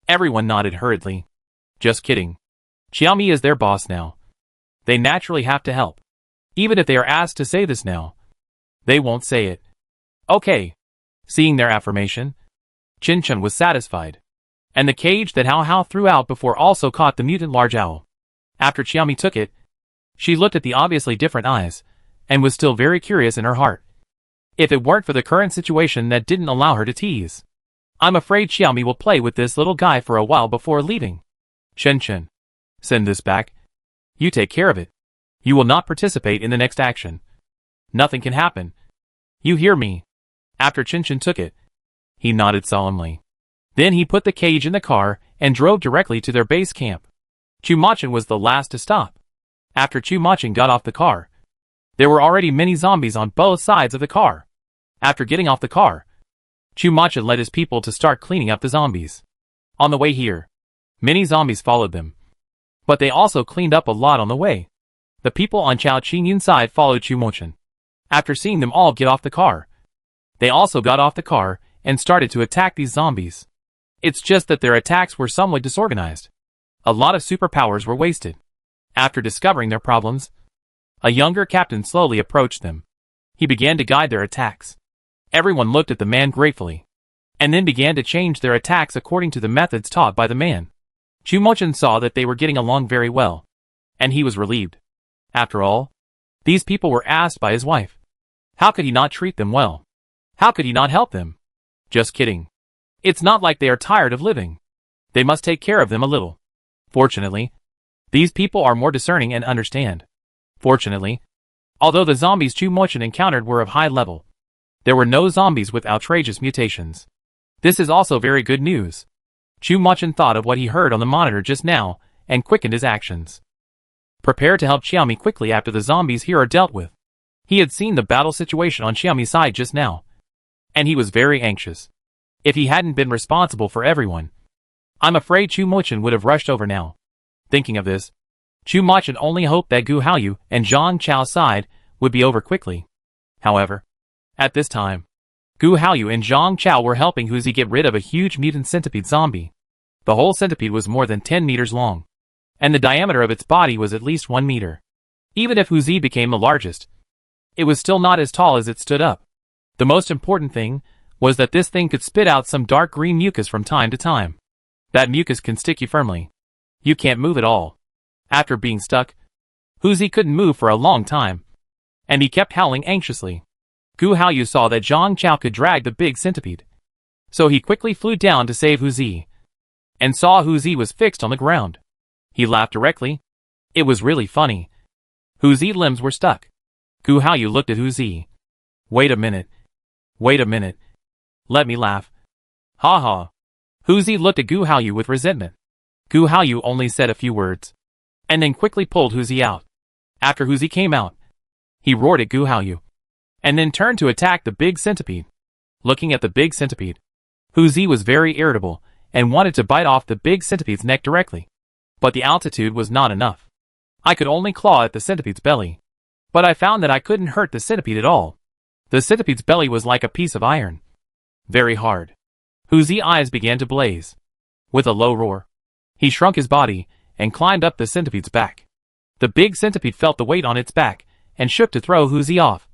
Everyone nodded hurriedly. Just kidding. Xiaomi is their boss now. They naturally have to help. Even if they are asked to say this now, they won't say it. Okay. Seeing their affirmation, Chin Chin was satisfied. And the cage that Hao Hao threw out before also caught the mutant large owl. After Xiaomi took it, she looked at the obviously different eyes, and was still very curious in her heart. If it weren't for the current situation that didn't allow her to tease, I'm afraid Xiaomi will play with this little guy for a while before leaving. Chen Chen, send this back. You take care of it. You will not participate in the next action. Nothing can happen. You hear me? After Chen Chen took it, he nodded solemnly. Then he put the cage in the car and drove directly to their base camp. Chu Machin was the last to stop. After Chu Machin got off the car, there were already many zombies on both sides of the car. After getting off the car, Chu Machin led his people to start cleaning up the zombies. On the way here, many zombies followed them. But they also cleaned up a lot on the way. The people on Chao Qingyun's side followed Chu Machin. After seeing them all get off the car, they also got off the car and started to attack these zombies. It's just that their attacks were somewhat disorganized. A lot of superpowers were wasted. After discovering their problems, a younger captain slowly approached them. He began to guide their attacks. Everyone looked at the man gratefully, and then began to change their attacks according to the methods taught by the man. Chu Machin saw that they were getting along very well, and he was relieved. After all, these people were asked by his wife. How could he not treat them well? How could he not help them? Just kidding. It's not like they are tired of living. They must take care of them a little. Fortunately, these people are more discerning and understand. Fortunately, although the zombies Chu Machin encountered were of high level, there were no zombies with outrageous mutations. This is also very good news. Chu Machin thought of what he heard on the monitor just now, and quickened his actions. Prepare to help Xiaomi quickly after the zombies here are dealt with. He had seen the battle situation on Xiaomi's side just now, and he was very anxious. If he hadn't been responsible for everyone, I'm afraid Chu Machin would have rushed over now. Thinking of this, Chu Machin only hoped that Gu Haoyu and Zhang Chao's side would be over quickly. However, at this time, Gu Haoyu and Zhang Chao were helping Huzi get rid of a huge mutant centipede zombie. The whole centipede was more than 10 meters long, and the diameter of its body was at least 1 meter. Even if Huzi became the largest, it was still not as tall as it stood up. The most important thing was that this thing could spit out some dark green mucus from time to time. That mucus can stick you firmly. You can't move at all. After being stuck, Huzi couldn't move for a long time, and he kept howling anxiously. Gu Haoyu saw that Zhang Chao could drag the big centipede, so he quickly flew down to save Huzi, and saw Huzi was fixed on the ground. He laughed directly. It was really funny. Huzi's limbs were stuck. Gu Haoyu looked at Huzi. Wait a minute. Wait a minute. Let me laugh. Ha ha. Huzi looked at Gu Haoyu with resentment. Gu Haoyu only said a few words, and then quickly pulled Huzi out. After Huzi came out, he roared at Gu Haoyu, and then turned to attack the big centipede. Looking at the big centipede, Huzi was very irritable and wanted to bite off the big centipede's neck directly. But the altitude was not enough. I could only claw at the centipede's belly. But I found that I couldn't hurt the centipede at all. The centipede's belly was like a piece of iron. Very hard. Huzi's eyes began to blaze. With a low roar, he shrunk his body and climbed up the centipede's back. The big centipede felt the weight on its back and shook to throw Huzi off.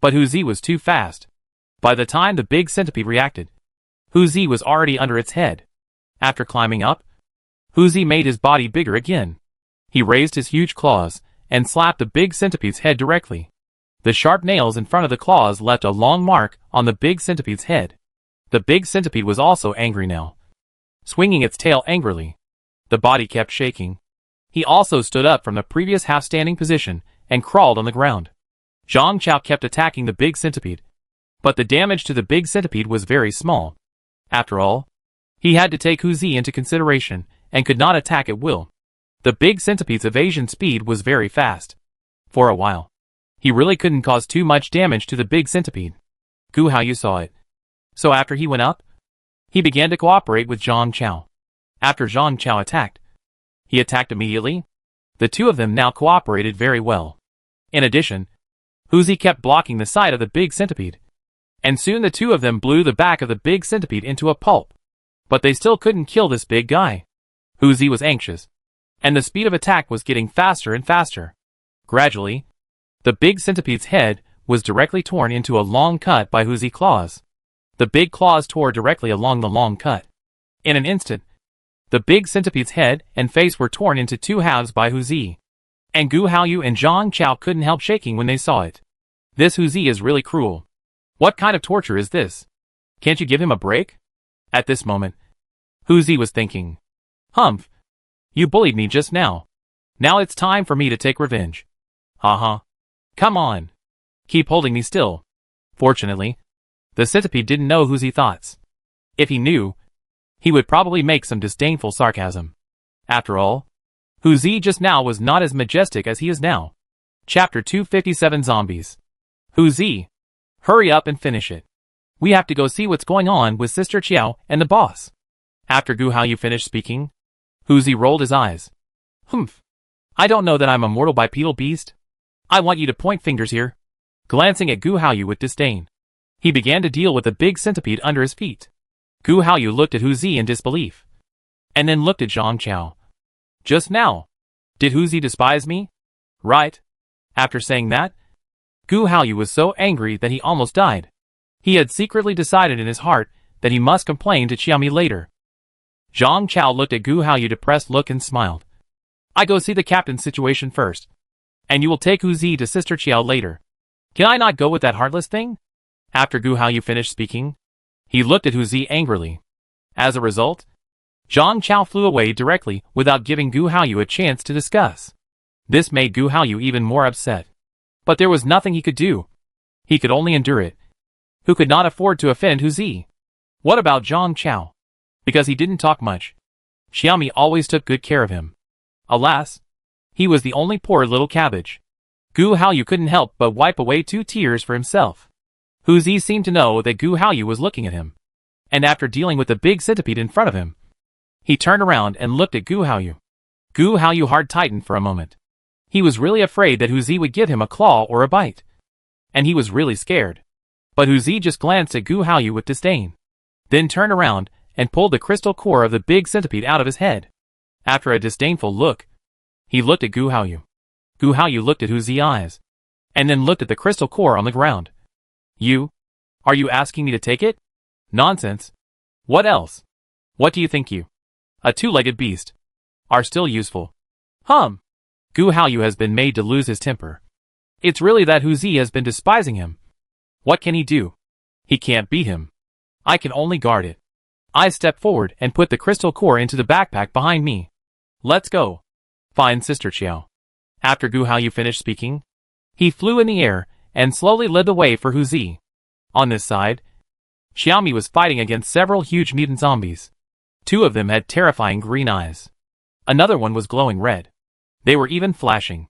But Huzi was too fast. By the time the big centipede reacted, Huzi was already under its head. After climbing up, Huzi made his body bigger again. He raised his huge claws and slapped the big centipede's head directly. The sharp nails in front of the claws left a long mark on the big centipede's head. The big centipede was also angry now, swinging its tail angrily. The body kept shaking. He also stood up from the previous half-standing position and crawled on the ground. Zhang Chao kept attacking the big centipede, but the damage to the big centipede was very small. After all, he had to take Huzi into consideration and could not attack at will. The big centipede's evasion speed was very fast. For a while, he really couldn't cause too much damage to the big centipede. Gu Haoyu saw it. So after he went up, He began to cooperate with Zhang Chao. After Zhang Chao attacked, he attacked immediately. The two of them now cooperated very well. In addition, Huzi kept blocking the side of the big centipede, and soon the two of them blew the back of the big centipede into a pulp. But they still couldn't kill this big guy. Huzi was anxious, and the speed of attack was getting faster and faster. Gradually, the big centipede's head was directly torn into a long cut by Huzi's claws. The big claws tore directly along the long cut. In an instant, the big centipede's head and face were torn into two halves by Huzi. And Gu Haoyu and Zhang Chao couldn't help shaking when they saw it. This Huzi is really cruel. What kind of torture is this? Can't you give him a break? At this moment, Huzi was thinking, Humph, you bullied me just now. Now it's time for me to take revenge. Haha. Come on. Keep holding me still. Fortunately, the centipede didn't know Huzi's thoughts. If he knew, he would probably make some disdainful sarcasm. After all, Huzi just now was not as majestic as he is now. Chapter 257 Zombies. Huzi, hurry up and finish it. We have to go see what's going on with Sister Qiao and the boss. After Gu Haoyu finished speaking, Huzi rolled his eyes. Humph. I don't know that I'm a mortal bipedal beast. I want you to point fingers here. Glancing at Gu Haoyu with disdain, he began to deal with the big centipede under his feet. Gu Haoyu looked at Huzi in disbelief, and then looked at Zhang Chao. Just now, did Huzi despise me? Right. After saying that, Gu Haoyu was so angry that he almost died. He had secretly decided in his heart that he must complain to Qiaomi later. Zhang Chao looked at Gu Haoyu's depressed look and smiled. I go see the captain's situation first, and you will take Huzi to Sister Qiao later. Can I not go with that heartless thing? After Gu Haoyu finished speaking, he looked at Huzi angrily. As a result, Zhang Chao flew away directly without giving Gu Haoyu a chance to discuss. This made Gu Haoyu even more upset. But there was nothing he could do. He could only endure it. Who could not afford to offend Huzi? What about Zhang Chao? Because he didn't talk much, Qiaomi always took good care of him. Alas, he was the only poor little cabbage. Gu Haoyu couldn't help but wipe away 2 tears for himself. Huzi seemed to know that Gu Haoyu was looking at him, and after dealing with the big centipede in front of him, he turned around and looked at Gu Haoyu. Gu Haoyu heart tightened for a moment. He was really afraid that Huzi would give him a claw or a bite. And he was really scared. But Huzi just glanced at Gu Haoyu with disdain, then turned around and pulled the crystal core of the big centipede out of his head. After a disdainful look, he looked at Gu Haoyu. Gu Haoyu looked at Huzi's eyes, and then looked at the crystal core on the ground. Are you asking me to take it? Nonsense. What else? What do you think you, a 2-legged beast, are still useful? Gu Haoyu has been made to lose his temper. It's really that Huzi has been despising him. What can he do? He can't beat him. I can only guard it. I stepped forward and put the crystal core into the backpack behind me. Let's go. Fine, Sister Qiao. After Gu Haoyu finished speaking, he flew in the air and slowly led the way for Huzi. On this side, Qiaomi was fighting against several huge mutant zombies. 2 of them had terrifying green eyes. Another one was glowing red. They were even flashing.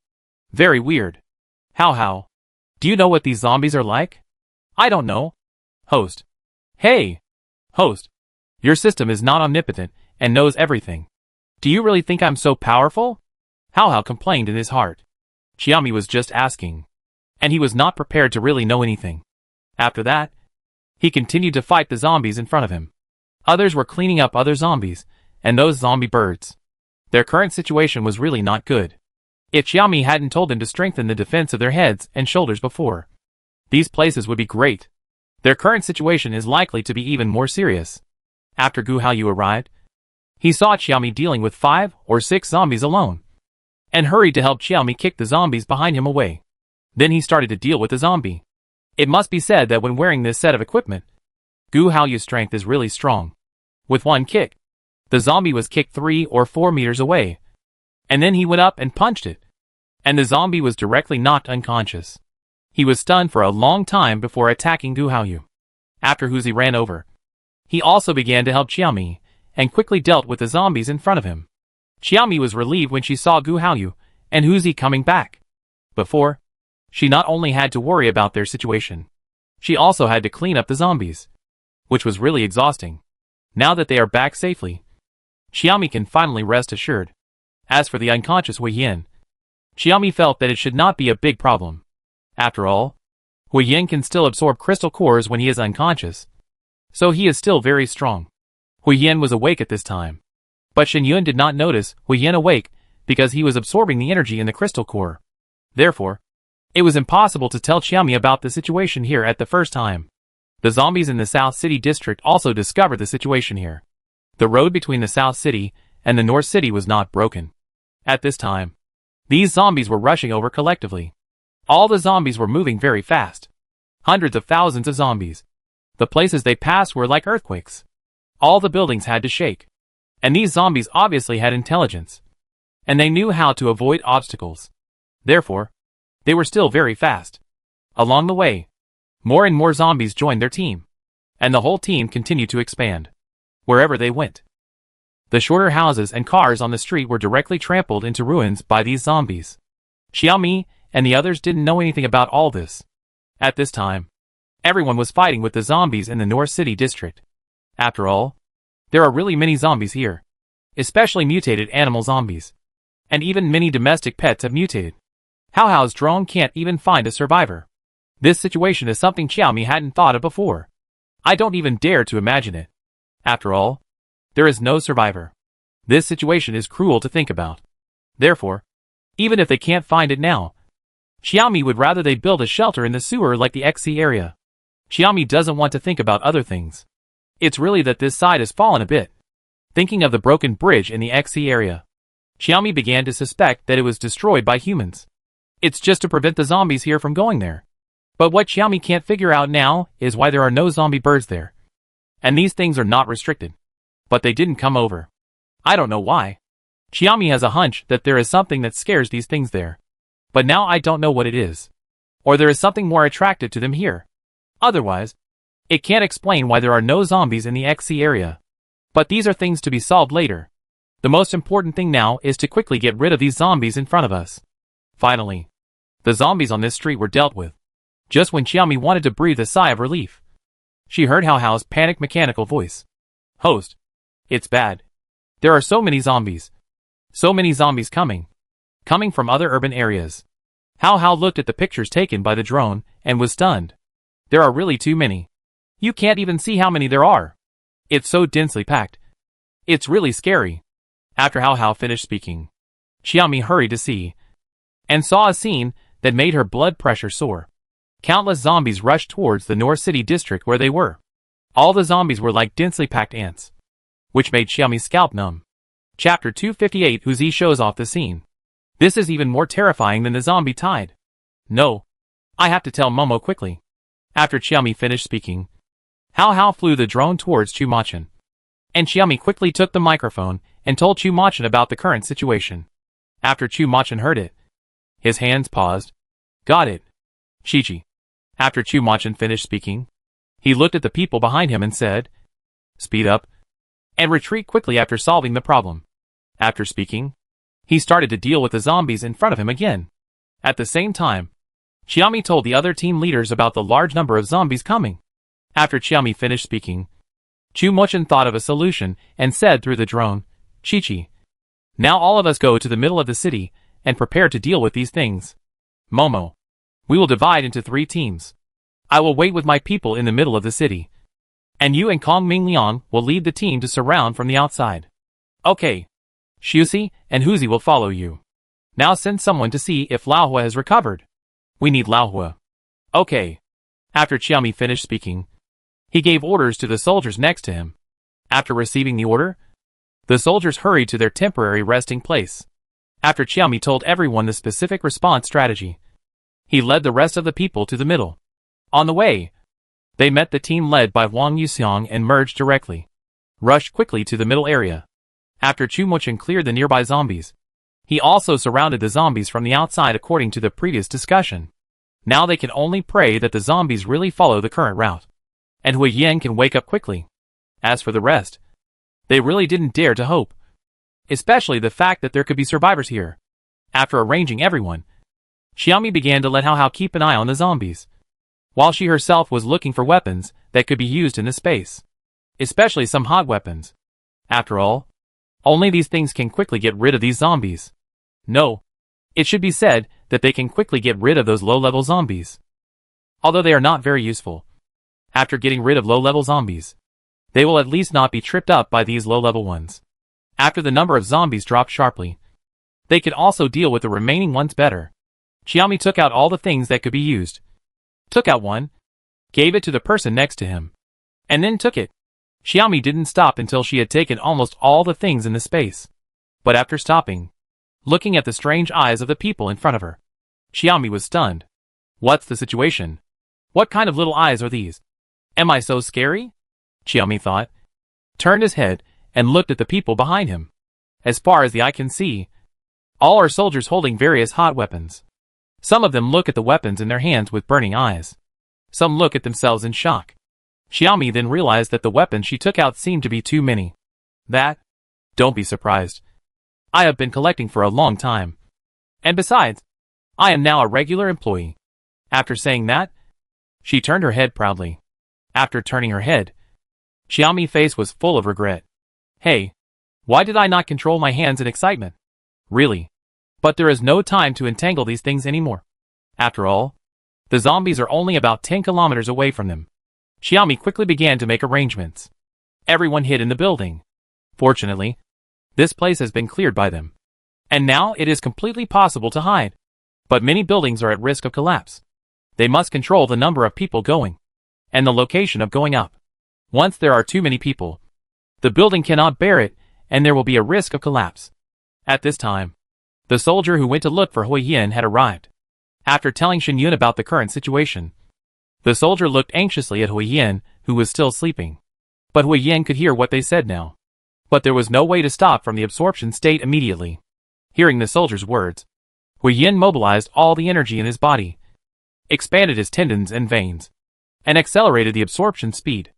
Very weird. How? Do you know what these zombies are like? I don't know. Host. Hey! Host. Your system is not omnipotent and knows everything. Do you really think I'm so powerful? How complained in his heart. Qiaomi was just asking, and he was not prepared to really know anything. After that, he continued to fight the zombies in front of him. Others were cleaning up other zombies, and those zombie birds. Their current situation was really not good. If Qiaomi hadn't told them to strengthen the defense of their heads and shoulders before, these places would be great. Their current situation is likely to be even more serious. After Gu Haoyu arrived, he saw Qiaomi dealing with 5 or 6 zombies alone, and hurried to help Qiaomi kick the zombies behind him away. Then he started to deal with the zombie. It must be said that when wearing this set of equipment, Gu Haoyu's strength is really strong. With one kick, the zombie was kicked 3 or 4 meters away, and then he went up and punched it, and the zombie was directly knocked unconscious. He was stunned for a long time before attacking Gu Haoyu. After Huzi ran over, he also began to help Qiaomi, and quickly dealt with the zombies in front of him. Qiaomi was relieved when she saw Gu Haoyu and Huzi coming back. Before, she not only had to worry about their situation, she also had to clean up the zombies, which was really exhausting. Now that they are back safely, Xiaomi can finally rest assured. As for the unconscious Hui Yin, Xiaomi felt that it should not be a big problem. After all, Hui Yin can still absorb crystal cores when he is unconscious, so he is still very strong. Hui Yin was awake at this time, but Shen Yun did not notice Hui Yin awake because he was absorbing the energy in the crystal core. Therefore, it was impossible to tell Xiaomi about the situation here at the first time. The zombies in the South City district also discovered the situation here. The road between the South City and the North City was not broken. At this time, these zombies were rushing over collectively. All the zombies were moving very fast. Hundreds of thousands of zombies. The places they passed were like earthquakes. All the buildings had to shake. And these zombies obviously had intelligence. And they knew how to avoid obstacles. Therefore, they were still very fast. Along the way, more and more zombies joined their team. And the whole team continued to expand. Wherever they went, the shorter houses and cars on the street were directly trampled into ruins by these zombies. Xiaomi and the others didn't know anything about all this. At this time, everyone was fighting with the zombies in the North City district. After all, there are really many zombies here, especially mutated animal zombies. And even many domestic pets have mutated. Hao's drone can't even find a survivor. This situation is something Xiaomi hadn't thought of before. I don't even dare to imagine it. After all, there is no survivor. This situation is cruel to think about. Therefore, even if they can't find it now, Xiaomi would rather they build a shelter in the sewer like the XC area. Xiaomi doesn't want to think about other things. It's really that this side has fallen a bit. Thinking of the broken bridge in the XC area, Xiaomi began to suspect that it was destroyed by humans. It's just to prevent the zombies here from going there. But what Xiaomi can't figure out now is why there are no zombie birds there. And these things are not restricted. But they didn't come over. I don't know why. Xiaomi has a hunch that there is something that scares these things there. But now I don't know what it is. Or there is something more attractive to them here. Otherwise, it can't explain why there are no zombies in the XC area. But these are things to be solved later. The most important thing now is to quickly get rid of these zombies in front of us. Finally, the zombies on this street were dealt with. Just when Xiaomi wanted to breathe a sigh of relief, she heard Hao's panicked mechanical voice. Host, it's bad. There are so many zombies. So many zombies coming from other urban areas. Hao looked at the pictures taken by the drone and was stunned. There are really too many. You can't even see how many there are. It's so densely packed. It's really scary. After Hao finished speaking, Xiaomi hurried to see and saw a scene that made her blood pressure soar. Countless zombies rushed towards the North City district where they were. All the zombies were like densely packed ants, which made Xiaomi's scalp numb. Chapter 258 Huzi shows off the scene. This is even more terrifying than the zombie tide. No. I have to tell Momo quickly. After Xiaomi finished speaking, Hao flew the drone towards Chumachan. And Xiaomi quickly took the microphone and told Chumachan about the current situation. After Chumachan heard it, his hands paused. Got it. Shichi. After Chumachan finished speaking, he looked at the people behind him and said, speed up and retreat quickly after solving the problem. After speaking, he started to deal with the zombies in front of him again. At the same time, Xiaomi told the other team leaders about the large number of zombies coming. After Xiaomi finished speaking, Chumachan thought of a solution and said through the drone, Chichi, now all of us go to the middle of the city and prepare to deal with these things. Momo, we will divide into 3 teams. I will wait with my people in the middle of the city. And you and Kong Ming Liang will lead the team to surround from the outside. Okay. Shusi and Huzi will follow you. Now send someone to see if Laohua has recovered. We need Laohua. Okay. After Xiaomi finished speaking, he gave orders to the soldiers next to him. After receiving the order, the soldiers hurried to their temporary resting place. After Xiaomi told everyone the specific response strategy, he led the rest of the people to the middle. On the way, they met the team led by Wang Yuxiang and merged directly. Rushed quickly to the middle area. After Chumachan cleared the nearby zombies, he also surrounded the zombies from the outside according to the previous discussion. Now they can only pray that the zombies really follow the current route, and Hui Yin can wake up quickly. As for the rest, they really didn't dare to hope. Especially the fact that there could be survivors here. After arranging everyone, Xiaomi began to let Hao keep an eye on the zombies, while she herself was looking for weapons that could be used in the space. especially some hot weapons. After all, only these things can quickly get rid of these zombies. No, it should be said that they can quickly get rid of those low-level zombies. Although they are not very useful. After getting rid of low-level zombies, they will at least not be tripped up by these low-level ones. After the number of zombies dropped sharply, they could also deal with the remaining ones better. Xiaomi took out all the things that could be used. Took out one, gave it to the person next to him, and then took it. Xiaomi didn't stop until she had taken almost all the things in the space. But after stopping, looking at the strange eyes of the people in front of her, Xiaomi was stunned. What's the situation? What kind of little eyes are these? Am I so scary? Xiaomi thought, turned his head, and looked at the people behind him. As far as the eye can see, all are soldiers holding various hot weapons. Some of them look at the weapons in their hands with burning eyes. Some look at themselves in shock. Xiaomi then realized that the weapons she took out seemed to be too many. Don't be surprised. I have been collecting for a long time. And besides, I am now a regular employee. After saying that, she turned her head proudly. After turning her head, Xiaomi's face was full of regret. Hey, why did I not control my hands in excitement? Really? But there is no time to entangle these things anymore. After all, the zombies are only about 10 kilometers away from them. Xiaomi quickly began to make arrangements. Everyone hid in the building. Fortunately, this place has been cleared by them. And now it is completely possible to hide. But many buildings are at risk of collapse. They must control the number of people going, and the location of going up. Once there are too many people, the building cannot bear it, and there will be a risk of collapse. At this time, the soldier who went to look for Hui Yin had arrived. After telling Shen Yun about the current situation, the soldier looked anxiously at Hui Yin, who was still sleeping. But Hui Yin could hear what they said now. But there was no way to stop from the absorption state immediately. Hearing the soldier's words, Hui Yin mobilized all the energy in his body, expanded his tendons and veins, and accelerated the absorption speed.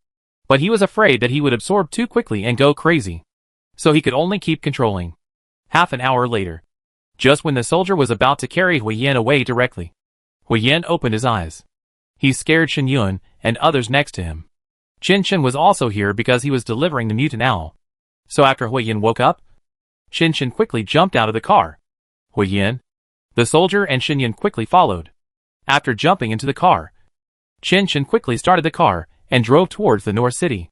But he was afraid that he would absorb too quickly and go crazy. So he could only keep controlling. Half an hour later, just when the soldier was about to carry Hui Yin away directly, Hui Yin opened his eyes. He scared Shen Yun and others next to him. Chen Chen was also here because he was delivering the mutant owl. So after Hui Yin woke up, Shen Chen quickly jumped out of the car. Hui Yin, the soldier and Shen Yun quickly followed. After jumping into the car, Chen Chen quickly started the car and drove towards the North City.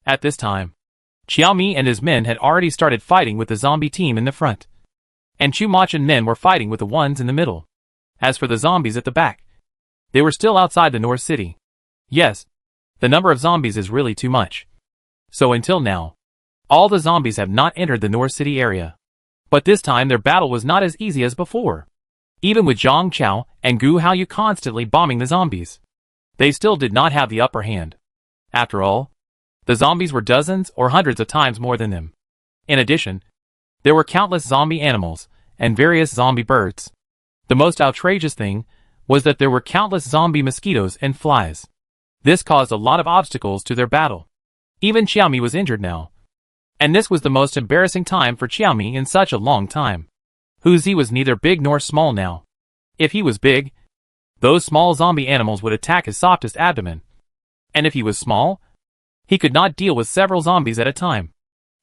At this time, Xiaomi and his men had already started fighting with the zombie team in the front. And Chu Machin men were fighting with the ones in the middle. As for the zombies at the back, they were still outside the North City. Yes, the number of zombies is really too much. So until now, all the zombies have not entered the North City area. But this time their battle was not as easy as before. Even with Zhang Chao and Gu Haoyu constantly bombing the zombies, they still did not have the upper hand. After all, the zombies were dozens or hundreds of times more than them. In addition, there were countless zombie animals and various zombie birds. The most outrageous thing was that there were countless zombie mosquitoes and flies. This caused a lot of obstacles to their battle. Even Xiaomi was injured now. And this was the most embarrassing time for Xiaomi in such a long time. Hu Zi was neither big nor small now. If he was big, those small zombie animals would attack his softest abdomen. And if he was small, he could not deal with several zombies at a time.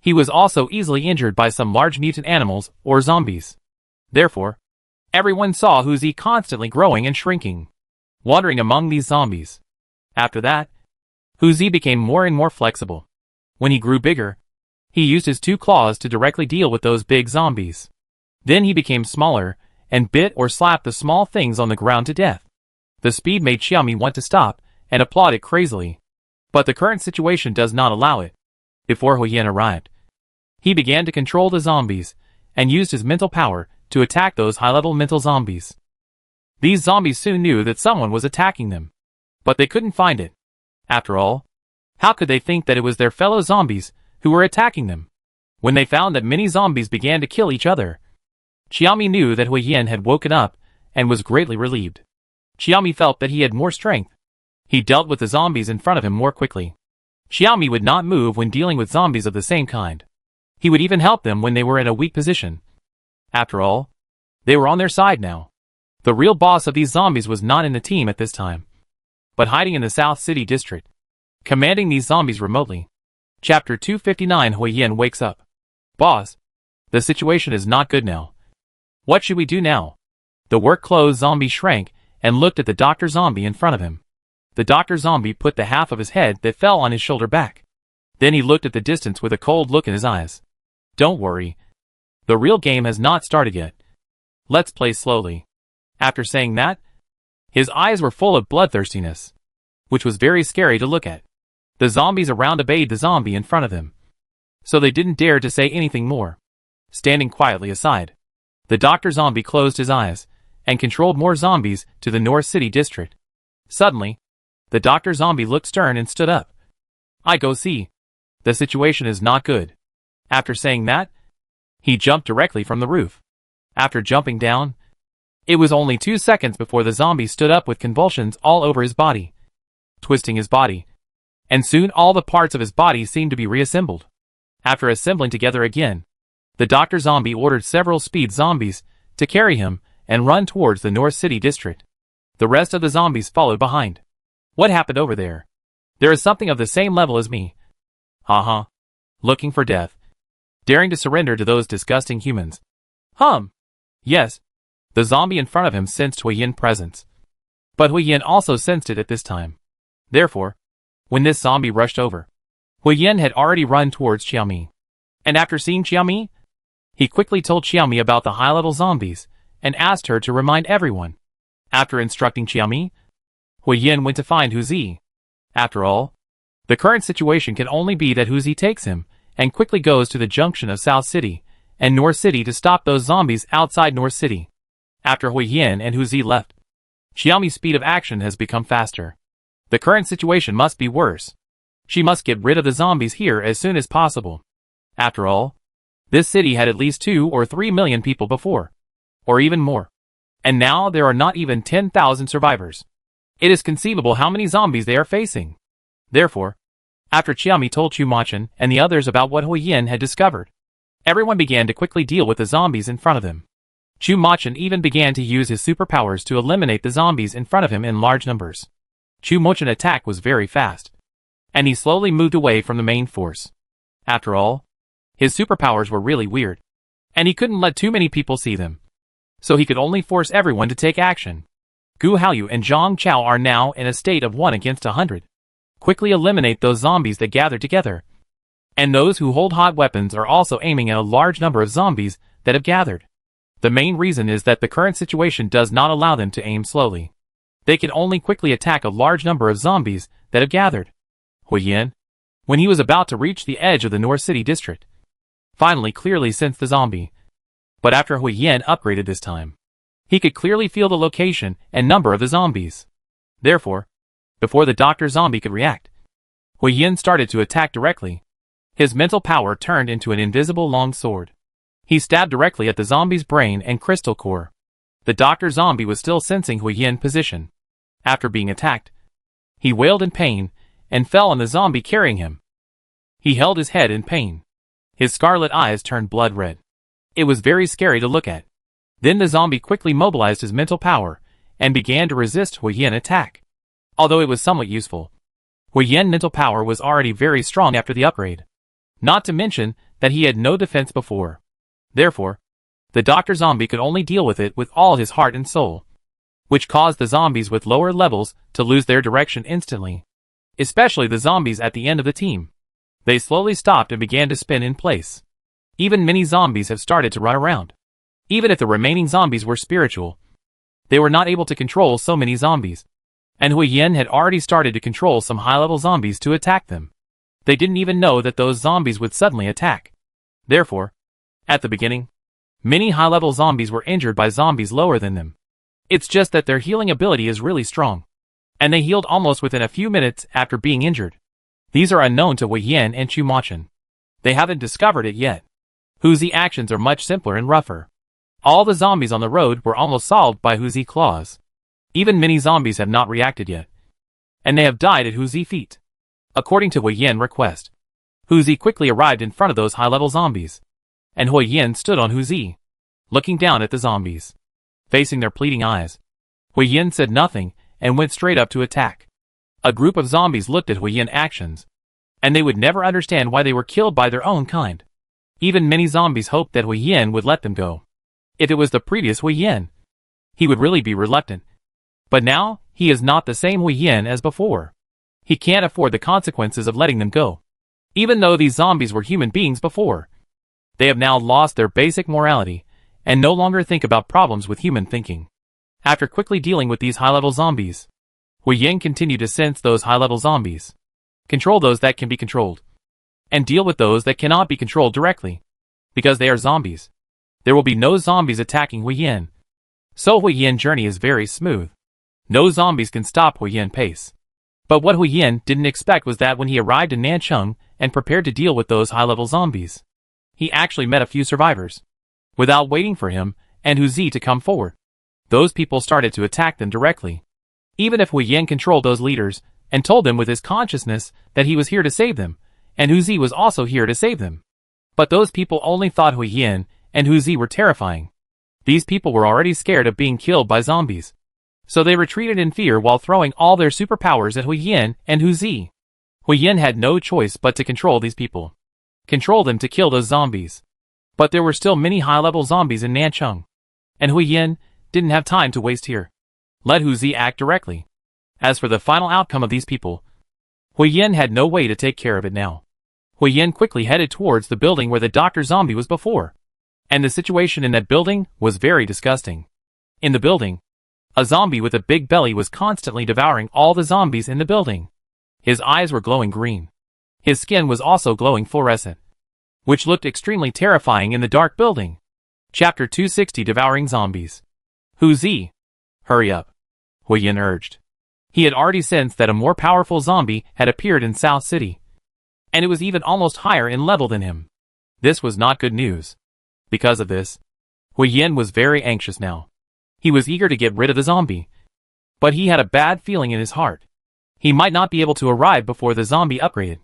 He was also easily injured by some large mutant animals or zombies. Therefore, everyone saw Hu Zi constantly growing and shrinking, wandering among these zombies. After that, Hu Zi became more and more flexible. When he grew bigger, he used his 2 claws to directly deal with those big zombies. Then he became smaller, and bit or slapped the small things on the ground to death. The speed made Xiaomi want to stop, and applaud it crazily. But the current situation does not allow it. Before Hui Yin arrived, he began to control the zombies, and used his mental power to attack those high-level mental zombies. These zombies soon knew that someone was attacking them. But they couldn't find it. After all, how could they think that it was their fellow zombies who were attacking them? When they found that many zombies began to kill each other, Xiaomi knew that Hui Yin had woken up, and was greatly relieved. Xiaomi felt that he had more strength. He dealt with the zombies in front of him more quickly. Xiaomi would not move when dealing with zombies of the same kind. He would even help them when they were in a weak position. After all, they were on their side now. The real boss of these zombies was not in the team at this time, but hiding in the South City district, commanding these zombies remotely. Chapter 259. Hui Yin wakes up. Boss, the situation is not good now. What should we do now? The work clothes zombie shrank and looked at the Dr. Zombie in front of him. The Dr. Zombie put the half of his head that fell on his shoulder back. Then he looked at the distance with a cold look in his eyes. Don't worry. The real game has not started yet. Let's play slowly. After saying that, his eyes were full of bloodthirstiness, which was very scary to look at. The zombies around obeyed the zombie in front of them, so they didn't dare to say anything more. Standing quietly aside, the Dr. Zombie closed his eyes and controlled more zombies to the North City district. Suddenly, the Dr. Zombie looked stern and stood up. I go see. The situation is not good. After saying that, he jumped directly from the roof. After jumping down, it was only 2 seconds before the zombie stood up with convulsions all over his body, twisting his body, and soon all the parts of his body seemed to be reassembled. After assembling together again, the Dr. Zombie ordered several speed zombies to carry him and run towards the North City district. The rest of the zombies followed behind. What happened over there? There is something of the same level as me. Haha. Looking for death. Daring to surrender to those disgusting humans. Yes. The zombie in front of him sensed Hui Yin's presence. But Hui Yin also sensed it at this time. Therefore, when this zombie rushed over, Hui Yin had already run towards Xiaomi. And after seeing Xiaomi, he quickly told Xiaomi about the high-level zombies and asked her to remind everyone. After instructing Xiaomi, Hui Yin went to find Hu Zi. After all, the current situation can only be that Hu Zi takes him and quickly goes to the junction of South City and North City to stop those zombies outside North City. After Hui Yin and Hu Zi left, Xiaomi's speed of action has become faster. The current situation must be worse. She must get rid of the zombies here as soon as possible. After all, this city had at least 2 or 3 million people before, or even more. And now there are not even 10,000 survivors. It is conceivable how many zombies they are facing. Therefore, after Xiaomi told Chu Machin and the others about what Hui Yin had discovered, everyone began to quickly deal with the zombies in front of them. Chu Machin even began to use his superpowers to eliminate the zombies in front of him in large numbers. Chu Machin's attack was very fast, and he slowly moved away from the main force. After all, his superpowers were really weird, and he couldn't let too many people see them, so he could only force everyone to take action. Gu Haoyu and Zhang Chao are now in a state of 1 against 100. Quickly eliminate those zombies that gathered together. And those who hold hot weapons are also aiming at a large number of zombies that have gathered. The main reason is that the current situation does not allow them to aim slowly. They can only quickly attack a large number of zombies that have gathered. Hui Yin, when he was about to reach the edge of the North City district, finally clearly sensed the zombie. But after Hui Yin upgraded this time, he could clearly feel the location and number of the zombies. Therefore, before the Dr. Zombie could react, Hui Yin started to attack directly. His mental power turned into an invisible long sword. He stabbed directly at the zombie's brain and crystal core. The Dr. Zombie was still sensing Hui Yin's position. After being attacked, he wailed in pain and fell on the zombie carrying him. He held his head in pain. His scarlet eyes turned blood red. It was very scary to look at. Then the zombie quickly mobilized his mental power and began to resist Hui Yin's attack. Although it was somewhat useful, Hui Yin's mental power was already very strong after the upgrade. Not to mention that he had no defense before. Therefore, the Dr. Zombie could only deal with it with all his heart and soul, which caused the zombies with lower levels to lose their direction instantly. Especially the zombies at the end of the team. They slowly stopped and began to spin in place. Even many zombies have started to run around. Even if the remaining zombies were spiritual, they were not able to control so many zombies. And Hui Yin had already started to control some high-level zombies to attack them. They didn't even know that those zombies would suddenly attack. Therefore, at the beginning, many high-level zombies were injured by zombies lower than them. It's just that their healing ability is really strong, and they healed almost within a few minutes after being injured. These are unknown to Hui Yin and Chu Machin. They haven't discovered it yet. Hu Zi's actions are much simpler and rougher. All the zombies on the road were almost solved by Hu Zi's claws. Even many zombies have not reacted yet, and they have died at Hu Zi's feet. According to Hui Yin's request, Hu Zi quickly arrived in front of those high-level zombies, and Hui Yin stood on Hu Zi, looking down at the zombies. Facing their pleading eyes, Hui Yin said nothing and went straight up to attack. A group of zombies looked at Hui Yin's actions. and they would never understand why they were killed by their own kind. Even many zombies hoped that Hui Yin would let them go. If it was the previous Hui Yin, he would really be reluctant. But now, he is not the same Hui Yin as before. He can't afford the consequences of letting them go. Even though these zombies were human beings before, they have now lost their basic morality, and no longer think about problems with human thinking. After quickly dealing with these high-level zombies, Hui Yin continued to sense those high-level zombies, control those that can be controlled, and deal with those that cannot be controlled directly. Because they are zombies, there will be no zombies attacking Hui Yin. So Hui Yin's journey is very smooth. No zombies can stop Hui Yin's pace. But what Hui Yin didn't expect was that when he arrived in Nancheng and prepared to deal with those high-level zombies, he actually met a few survivors. Without waiting for him and Hu Zi to come forward, those people started to attack them directly. Even if Hui Yin controlled those leaders and told them with his consciousness that he was here to save them, and Hu Zi was also here to save them. But those people only thought Hui Yin and Hu Zi were terrifying. These people were already scared of being killed by zombies. So they retreated in fear while throwing all their superpowers at Hui Yin and Hu Zi. Hui Yin had no choice but to control these people. Control them to kill those zombies. But there were still many high-level zombies in Nancheng, and Hui Yin didn't have time to waste here. Let Hu Zi act directly. As for the final outcome of these people, Hui Yin had no way to take care of it now. Hui Yin quickly headed towards the building where the Dr. Zombie was before. And the situation in that building was very disgusting. In the building, a zombie with a big belly was constantly devouring all the zombies in the building. His eyes were glowing green. His skin was also glowing fluorescent, which looked extremely terrifying in the dark building. Chapter 260 Devouring Zombies. Hu Zi, hurry up, Hui Yin urged. He had already sensed that a more powerful zombie had appeared in South City, and it was even almost higher in level than him. This was not good news. Because of this, Hui Yin was very anxious now. He was eager to get rid of the zombie, but he had a bad feeling in his heart. He might not be able to arrive before the zombie upgraded.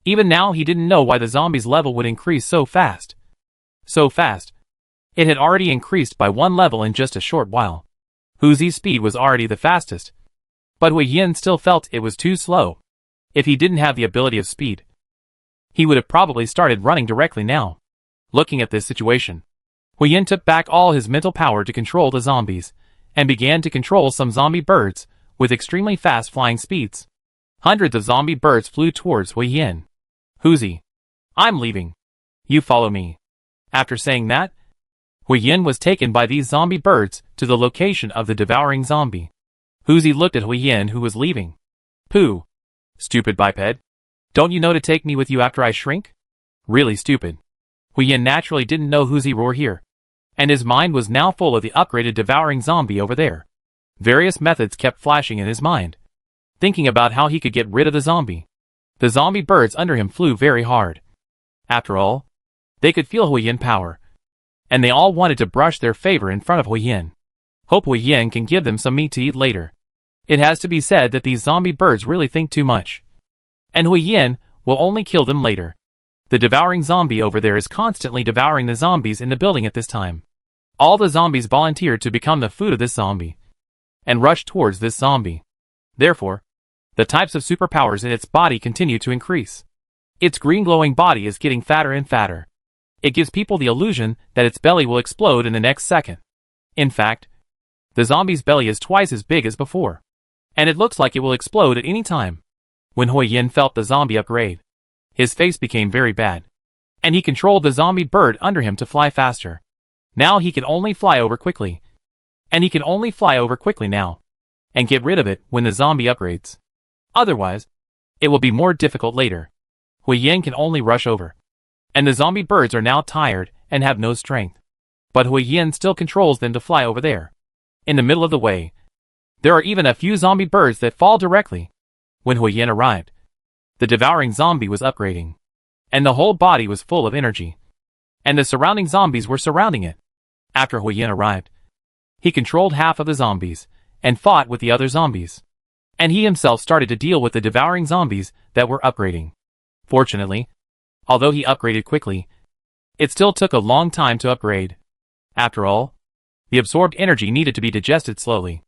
Even now he didn't know why the zombie's level would increase so fast. So fast. It had already increased by 1 level in just a short while. Hu Zi's speed was already the fastest, but Hui Yin still felt it was too slow. If he didn't have the ability of speed, he would have probably started running directly now. Looking at this situation, Hui Yin took back all his mental power to control the zombies, and began to control some zombie birds with extremely fast flying speeds. Hundreds of zombie birds flew towards Hui Yin. Hu Zi, I'm leaving. You follow me. After saying that, Hui Yin was taken by these zombie birds to the location of the devouring zombie. Hu Zi looked at Hui Yin, who was leaving. Pooh. Stupid biped. Don't you know to take me with you after I shrink? Really stupid. Hui Yin naturally didn't know Hu Zi were here, and his mind was now full of the upgraded devouring zombie over there. Various methods kept flashing in his mind, thinking about how he could get rid of the zombie. The zombie birds under him flew very hard. After all, they could feel Hui Yin power, and they all wanted to brush their favor in front of Hui Yin. Hope Hui Yin can give them some meat to eat later. It has to be said that these zombie birds really think too much, and Hui Yin will only kill them later. The devouring zombie over there is constantly devouring the zombies in the building at this time. All the zombies volunteered to become the food of this zombie, and rushed towards this zombie. Therefore, the types of superpowers in its body continue to increase. Its green glowing body is getting fatter and fatter. It gives people the illusion that its belly will explode in the next second. In fact, the zombie's belly is twice as big as before, and it looks like it will explode at any time. When Hui Yin felt the zombie upgrade, his face became very bad, and he controlled the zombie bird under him to fly faster. Now he can only fly over quickly, and he can only fly over quickly now, and get rid of it when the zombie upgrades. Otherwise, it will be more difficult later. Hui Yin can only rush over, and the zombie birds are now tired and have no strength. But Hui Yin still controls them to fly over there. In the middle of the way, there are even a few zombie birds that fall directly. When Hui Yin arrived, the devouring zombie was upgrading, and the whole body was full of energy, and the surrounding zombies were surrounding it. After Hui Yin arrived, he controlled half of the zombies, and fought with the other zombies. And he himself started to deal with the devouring zombies that were upgrading. Fortunately, although he upgraded quickly, it still took a long time to upgrade. After all, the absorbed energy needed to be digested slowly,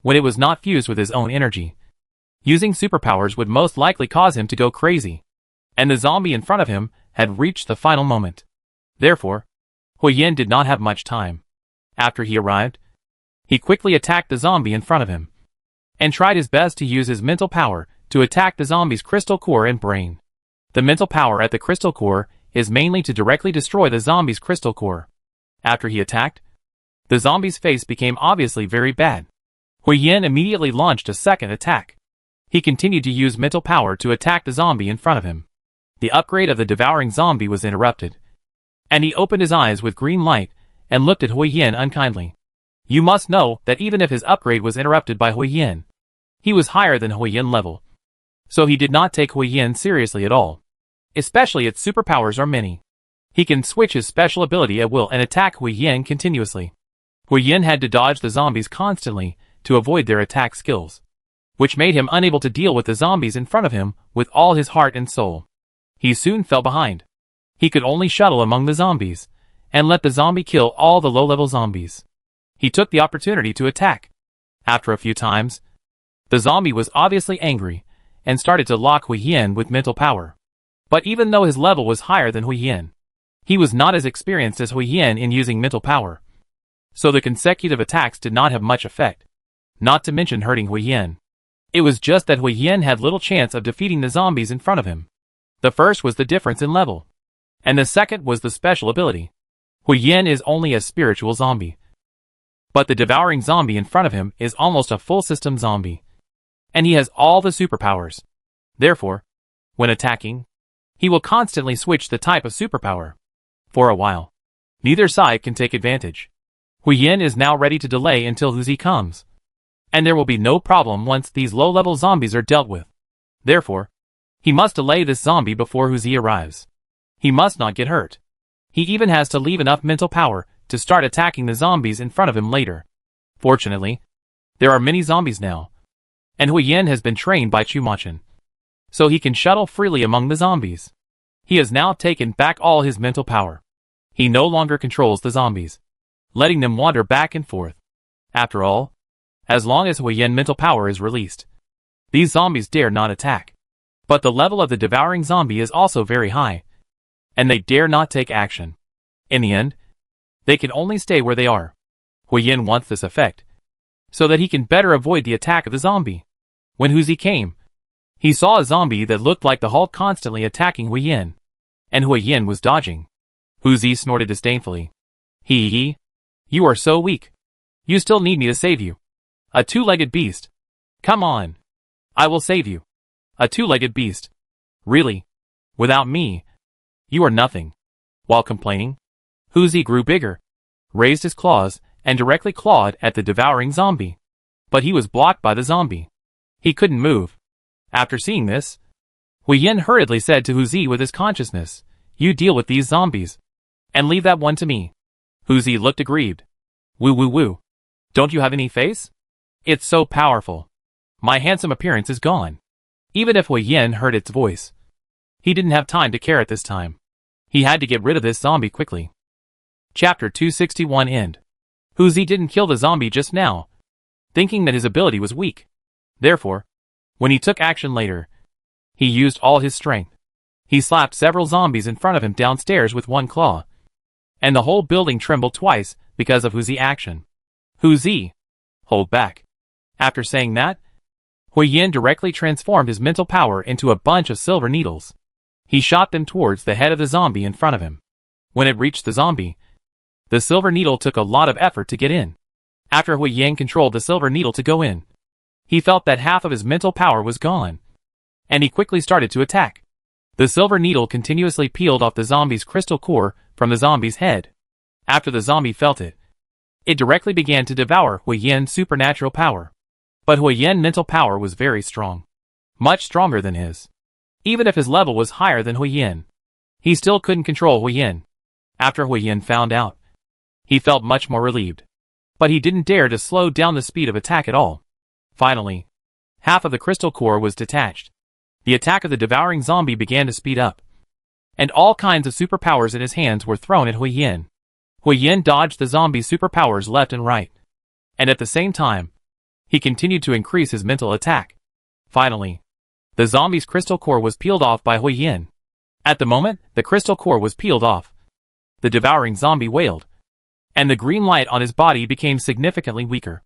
when it was not fused with his own energy. Using superpowers would most likely cause him to go crazy. and the zombie in front of him had reached the final moment. Therefore, Hui Yin did not have much time. After he arrived, he quickly attacked the zombie in front of him, and tried his best to use his mental power to attack the zombie's crystal core and brain. The mental power at the crystal core is mainly to directly destroy the zombie's crystal core. After he attacked, the zombie's face became obviously very bad. Hui Yin immediately launched a second attack. He continued to use mental power to attack the zombie in front of him. The upgrade of the devouring zombie was interrupted, and he opened his eyes with green light and looked at Hui Yin unkindly. You must know that even if his upgrade was interrupted by Hui Yin, he was higher than Hui Yin level, so he did not take Hui Yin seriously at all. Especially its superpowers are many. He can switch his special ability at will and attack Hui Yin continuously. Hui Yin had to dodge the zombies constantly to avoid their attack skills, which made him unable to deal with the zombies in front of him with all his heart and soul. He soon fell behind. He could only shuttle among the zombies, and let the zombie kill all the low-level zombies. He took the opportunity to attack. After a few times, the zombie was obviously angry, and started to lock Hui Yin with mental power. But even though his level was higher than Hui Yin, he was not as experienced as Hui Yin in using mental power. So the consecutive attacks did not have much effect, not to mention hurting Hui Yin. It was just that Hui Yin had little chance of defeating the zombies in front of him. The first was the difference in level, and the second was the special ability. Hui Yin is only a spiritual zombie, but the devouring zombie in front of him is almost a full system zombie, and he has all the superpowers. Therefore, when attacking, he will constantly switch the type of superpower. For a while, neither side can take advantage. Hui Yin is now ready to delay until Hu Zi comes, and there will be no problem once these low-level zombies are dealt with. Therefore, he must delay this zombie before Hu Zi arrives. He must not get hurt. He even has to leave enough mental power to start attacking the zombies in front of him later. Fortunately, there are many zombies now, and Hui Yin has been trained by Chu Machin, so he can shuttle freely among the zombies. He has now taken back all his mental power. He no longer controls the zombies, letting them wander back and forth. After all, as long as Hui Yin mental power is released, these zombies dare not attack. But the level of the devouring zombie is also very high, and they dare not take action. In the end, they can only stay where they are. Hui Yin wants this effect, so that he can better avoid the attack of the zombie. When Hu Zi came, he saw a zombie that looked like the Hulk constantly attacking Hui Yin, and Hui Yin was dodging. Hu Zi snorted disdainfully. Hee, you are so weak. You still need me to save you. A two-legged beast. Come on. I will save you. A two-legged beast. Really? Without me, you are nothing. While complaining, Hu Zi grew bigger, raised his claws, and directly clawed at the devouring zombie. But he was blocked by the zombie. He couldn't move. After seeing this, Hui Yin hurriedly said to Hu Zi with his consciousness, You deal with these zombies, and leave that one to me. Hu Zi looked aggrieved. Woo. Don't you have any face? It's so powerful. My handsome appearance is gone. Even if Hui Yin heard its voice, he didn't have time to care at this time. He had to get rid of this zombie quickly. Chapter 261 End. Hu Zi didn't kill the zombie just now, thinking that his ability was weak. Therefore, when he took action later, he used all his strength. He slapped several zombies in front of him downstairs with one claw, and the whole building trembled twice because of Hu Zi's action. Hu Zi, hold back. After saying that, Hui Yin directly transformed his mental power into a bunch of silver needles. He shot them towards the head of the zombie in front of him. When it reached the zombie, the silver needle took a lot of effort to get in. After Hui Yin controlled the silver needle to go in, he felt that half of his mental power was gone, and he quickly started to attack. The silver needle continuously peeled off the zombie's crystal core from the zombie's head. After the zombie felt it, it directly began to devour Hui Yin's supernatural power. But Hui Yin's mental power was very strong, much stronger than his. Even if his level was higher than Hui Yin, he still couldn't control Hui Yin. After Hui Yin found out, he felt much more relieved. But he didn't dare to slow down the speed of attack at all. Finally, half of the crystal core was detached. The attack of the devouring zombie began to speed up, and all kinds of superpowers in his hands were thrown at Hui Yin. Hui Yin dodged the zombie's superpowers left and right, and at the same time, he continued to increase his mental attack. Finally, the zombie's crystal core was peeled off by Hui Yin, At the moment, the crystal core was peeled off. The devouring zombie wailed, and the green light on his body became significantly weaker.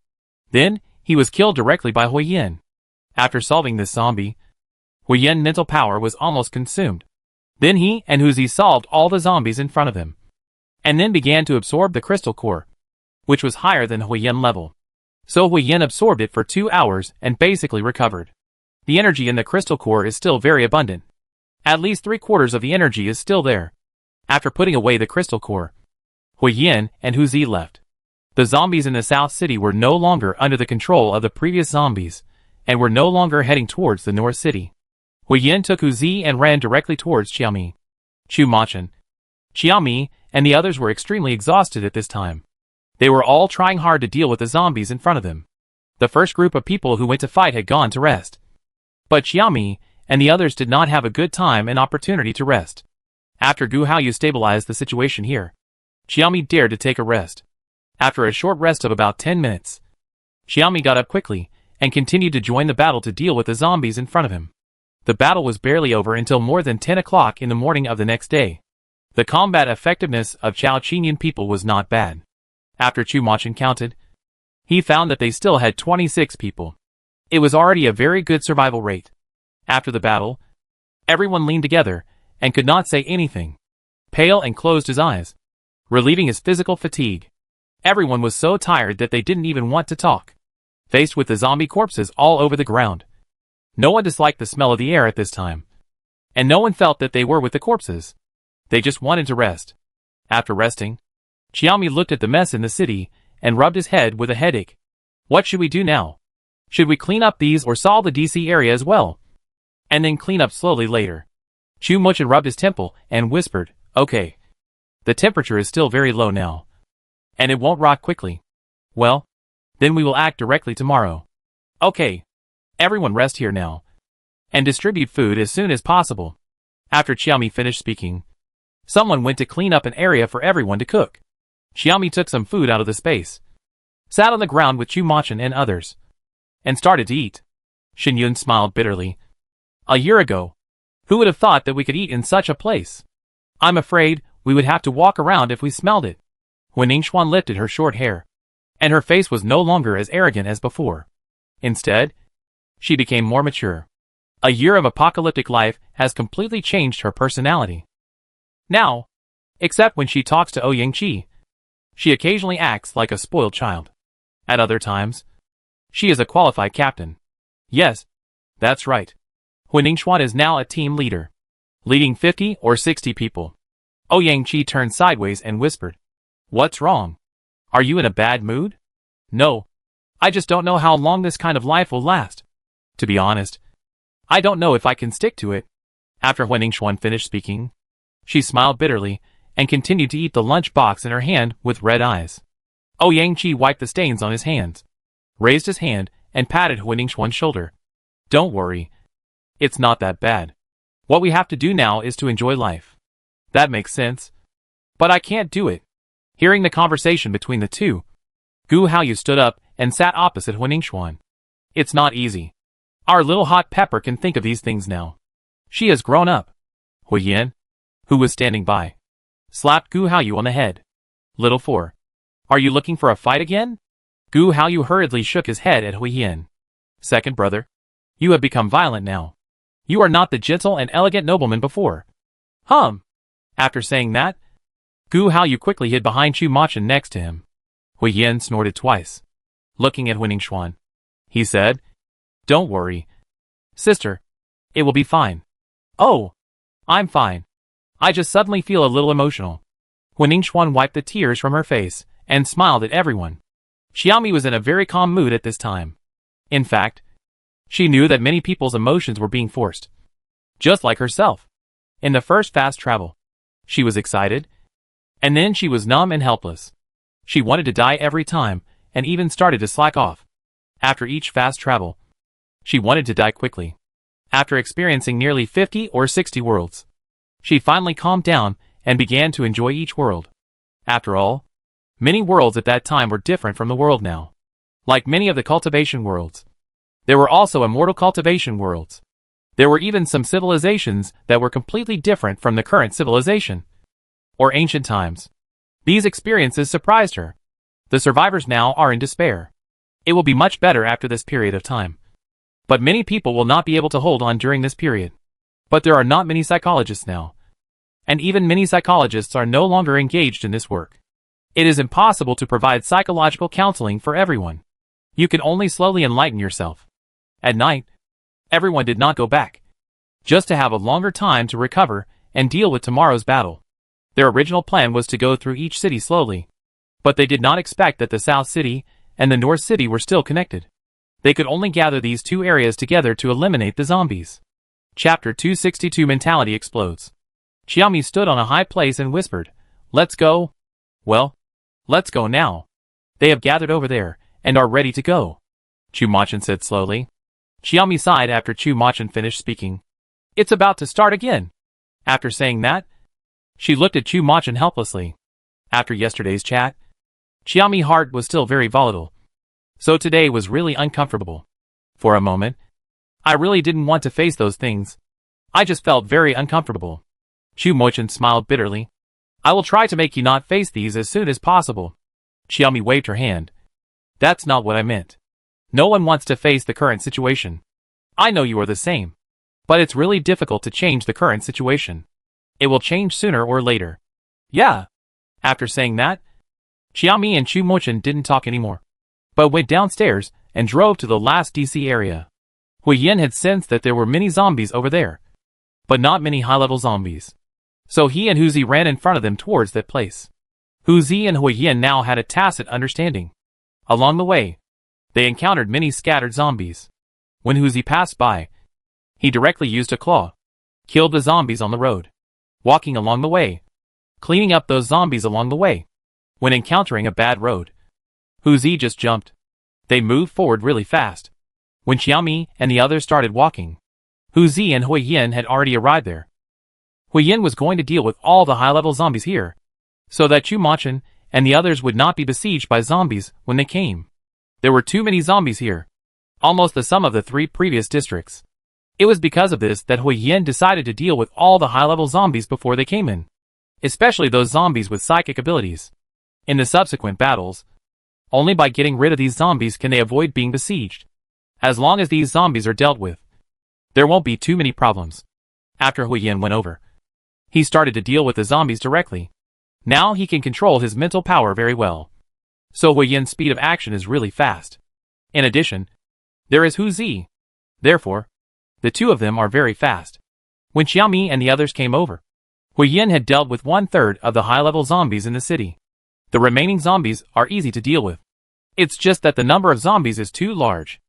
Then, he was killed directly by Huiyin. After solving this zombie, Huiyin's mental power was almost consumed. Then he and Huzi solved all the zombies in front of him, and then began to absorb the crystal core, which was higher than Huiyin level. So Huiyin absorbed it for 2 hours and basically recovered. The energy in the crystal core is still very abundant. At least 3/4 of the energy is still there. After putting away the crystal core, Huiyin and Huzi left. The zombies in the South City were no longer under the control of the previous zombies, and were no longer heading towards the North City. Huiyin took Huzi and ran directly towards Xiaomi. Chu Machin, Xiaomi, and the others were extremely exhausted at this time. They were all trying hard to deal with the zombies in front of them. The first group of people who went to fight had gone to rest. But Xiaomi and the others did not have a good time and opportunity to rest. After Gu Haoyu stabilized the situation here, Xiaomi dared to take a rest. After a short rest of about 10 minutes, Xiaomi got up quickly and continued to join the battle to deal with the zombies in front of him. The battle was barely over until more than 10 o'clock in the morning of the next day. The combat effectiveness of Chao Qinyan people was not bad. After Chu Machin counted, he found that they still had 26 people. It was already a very good survival rate. After the battle, everyone leaned together and could not say anything. Pale and closed his eyes, relieving his physical fatigue. Everyone was so tired that they didn't even want to talk. Faced with the zombie corpses all over the ground, no one disliked the smell of the air at this time, and no one felt that they were with the corpses. They just wanted to rest. After resting, Xiaomi looked at the mess in the city and rubbed his head with a headache. What should we do now? Should we clean up these or solve the DC area as well, and then clean up slowly later? Chu Machin rubbed his temple and whispered, "Okay. The temperature is still very low now, and it won't rot quickly. Well, then we will act directly tomorrow. Okay. Everyone rest here now, and distribute food as soon as possible." After Xiaomi finished speaking, someone went to clean up an area for everyone to cook. Xiaomi took some food out of the space, sat on the ground with Chu Machin and others, and started to eat. Xinyun smiled bitterly. A year ago, who would have thought that we could eat in such a place? I'm afraid we would have to walk around if we smelled it. When Ningxuan lifted her short hair, and her face was no longer as arrogant as before. Instead, she became more mature. A year of apocalyptic life has completely changed her personality. Now, except when she talks to Ouyangqi, she occasionally acts like a spoiled child. At other times, she is a qualified captain. Yes, that's right. Ningxuan is now a team leader, leading 50 or 60 people. Ouyangqi turned sideways and whispered, "What's wrong? Are you in a bad mood?" "No. I just don't know how long this kind of life will last. To be honest, I don't know if I can stick to it." After Ningxuan finished speaking, she smiled bitterly and continued to eat the lunch box in her hand with red eyes. Ouyangqi wiped the stains on his hands, raised his hand, and patted Ningxuan's shoulder. "Don't worry. It's not that bad. What we have to do now is to enjoy life." "That makes sense. But I can't do it." Hearing the conversation between the two, Gu Haoyu stood up and sat opposite Ningxuan. "It's not easy. Our little hot pepper can think of these things now. She has grown up." Huiyin, who was standing by, slapped Gu Haoyu on the head. "Little four, are you looking for a fight again?" Gu Haoyu hurriedly shook his head at Huiyin. "Second brother, you have become violent now. You are not the gentle and elegant nobleman before." After saying that, Gu Haoyu quickly hid behind Chu Machin next to him. Huiyin snorted twice, looking at Ningxuan. He said, "Don't worry, sister. It will be fine." "Oh, I'm fine. I just suddenly feel a little emotional." Ningxuan wiped the tears from her face and smiled at everyone. Xiaomi was in a very calm mood at this time. In fact, she knew that many people's emotions were being forced, just like herself. In the first fast travel, she was excited, and then she was numb and helpless. She wanted to die every time, and even started to slack off. After each fast travel, she wanted to die quickly. After experiencing nearly 50 or 60 worlds, she finally calmed down and began to enjoy each world. After all, many worlds at that time were different from the world now. Like many of the cultivation worlds, there were also immortal cultivation worlds. There were even some civilizations that were completely different from the current civilization, or ancient times. These experiences surprised her. The survivors now are in despair. It will be much better after this period of time. But many people will not be able to hold on during this period. But there are not many psychologists now. And even many psychologists are no longer engaged in this work. It is impossible to provide psychological counseling for everyone. You can only slowly enlighten yourself. At night, everyone did not go back, just to have a longer time to recover and deal with tomorrow's battle. Their original plan was to go through each city slowly, but they did not expect that the South City and the North City were still connected. They could only gather these two areas together to eliminate the zombies. Chapter 262 Mentality Explodes. Xiaomi stood on a high place and whispered, "Let's go." "Well, let's go now. They have gathered over there and are ready to go," Chu Machin said slowly. Xiaomi sighed after Chu Machin finished speaking. "It's about to start again." After saying that, she looked at Chu Machin helplessly. After yesterday's chat, Xiaomi's heart was still very volatile. So today was really uncomfortable. For a moment, I really didn't want to face those things. I just felt very uncomfortable. Chu Machin smiled bitterly. "I will try to make you not face these as soon as possible." Xiaomi waved her hand. "That's not what I meant. No one wants to face the current situation. I know you are the same. But it's really difficult to change the current situation. It will change sooner or later." "Yeah." After saying that, Xiaomi and Chu Machin didn't talk anymore, but went downstairs and drove to the last DC area. Hui Yin had sensed that there were many zombies over there, but not many high-level zombies. So he and Huzi ran in front of them towards that place. Huzi and Hui Yin now had a tacit understanding. Along the way, they encountered many scattered zombies. When Huzi passed by, he directly used a claw, killed the zombies on the road, walking along the way, cleaning up those zombies along the way. When encountering a bad road, Huzi just jumped. They moved forward really fast. When Xiaomi and the others started walking, Huzi and Hui Yin had already arrived there. Hui Yin was going to deal with all the high-level zombies here, so that Chu Machin and the others would not be besieged by zombies when they came. There were too many zombies here, almost the sum of the 3 previous districts. It was because of this that Hui Yin decided to deal with all the high-level zombies before they came in, especially those zombies with psychic abilities. In the subsequent battles, only by getting rid of these zombies can they avoid being besieged. As long as these zombies are dealt with, there won't be too many problems. After Hui Yin went over, he started to deal with the zombies directly. Now he can control his mental power very well. So Hui Yin's speed of action is really fast. In addition, there is Huzi. Therefore, the two of them are very fast. When Xiaomi and the others came over, Hui Yin had dealt with 1/3 of the high-level zombies in the city. The remaining zombies are easy to deal with. It's just that the number of zombies is too large.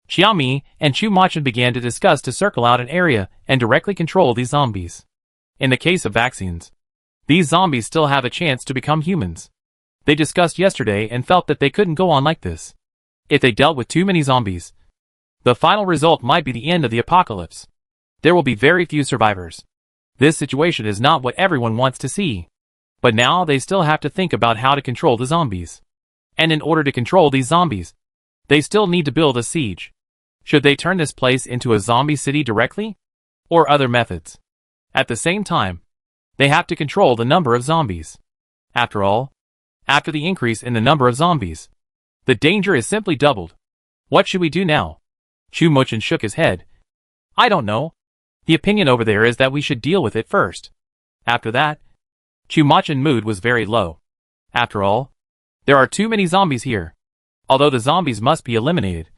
Xiaomi and Chu Machin began to discuss to circle out an area and directly control these zombies. In the case of vaccines, these zombies still have a chance to become humans. They discussed yesterday and felt that they couldn't go on like this. If they dealt with too many zombies, the final result might be the end of the apocalypse. There will be very few survivors. This situation is not what everyone wants to see. But now they still have to think about how to control the zombies. And in order to control these zombies, they still need to build a siege. Should they turn this place into a zombie city directly? Or other methods? At the same time, they have to control the number of zombies. After all, after the increase in the number of zombies, the danger is simply doubled. What should we do now? Chu Machin shook his head. "I don't know. The opinion over there is that we should deal with it first. After that." Chu Machin's mood was very low. After all, there are too many zombies here. Although the zombies must be eliminated,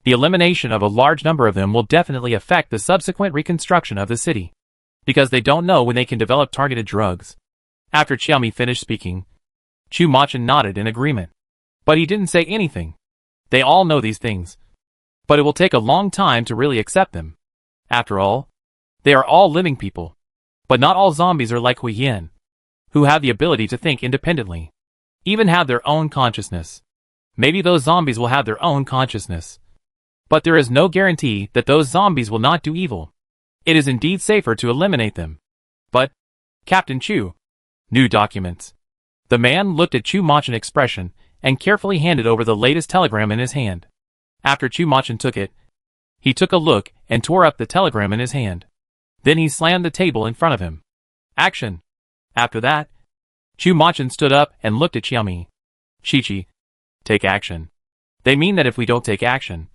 the elimination of a large number of them will definitely affect the subsequent reconstruction of the city, because they don't know when they can develop targeted drugs. After Xiaomi finished speaking, Chu Machin nodded in agreement. But he didn't say anything. They all know these things, but it will take a long time to really accept them. After all, they are all living people. But not all zombies are like Hui Yin, who have the ability to think independently, even have their own consciousness. Maybe those zombies will have their own consciousness, but there is no guarantee that those zombies will not do evil. It is indeed safer to eliminate them. But, Captain Chu, new documents. The man looked at Chu Machin's expression and carefully handed over the latest telegram in his hand. After Chu Machin took it, He took a look and tore up the telegram in his hand. Then he slammed the table in front of him. Action! After that, Chu Machin stood up and looked at Xiaomi. Chi-Chi, take action. They mean that if we don't take action,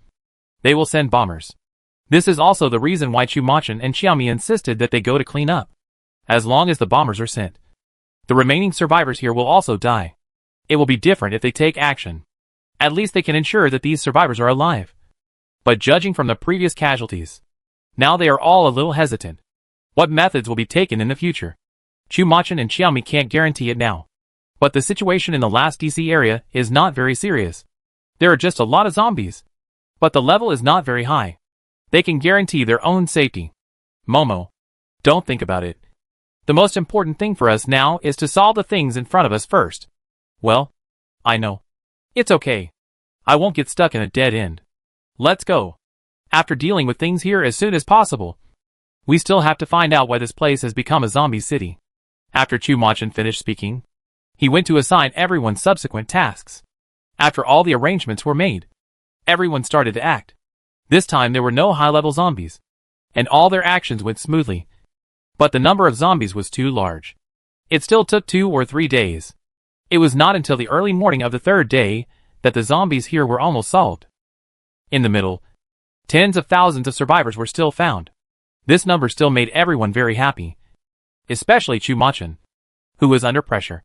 they will send bombers. This is also the reason why Chu Machin and Xiaomi insisted that they go to clean up. As long as the bombers are sent, the remaining survivors here will also die. It will be different if they take action. At least they can ensure that these survivors are alive. But judging from the previous casualties, now they are all a little hesitant. What methods will be taken in the future? Chu Machin and Xiaomi can't guarantee it now. But the situation in the last DC area is not very serious. There are just a lot of zombies. But the level is not very high. They can guarantee their own safety. Momo, don't think about it. The most important thing for us now is to solve the things in front of us first. Well, I know. It's okay. I won't get stuck in a dead end. Let's go. After dealing with things here as soon as possible, we still have to find out why this place has become a zombie city. After Chu Machin finished speaking, he went to assign everyone subsequent tasks. After all the arrangements were made, everyone started to act. This time there were no high-level zombies, and all their actions went smoothly. But the number of zombies was too large. It still took 2 or 3 days. It was not until the early morning of the 3rd day that the zombies here were almost solved. In the middle, tens of thousands of survivors were still found. This number still made everyone very happy, especially Chu Machin, who was under pressure.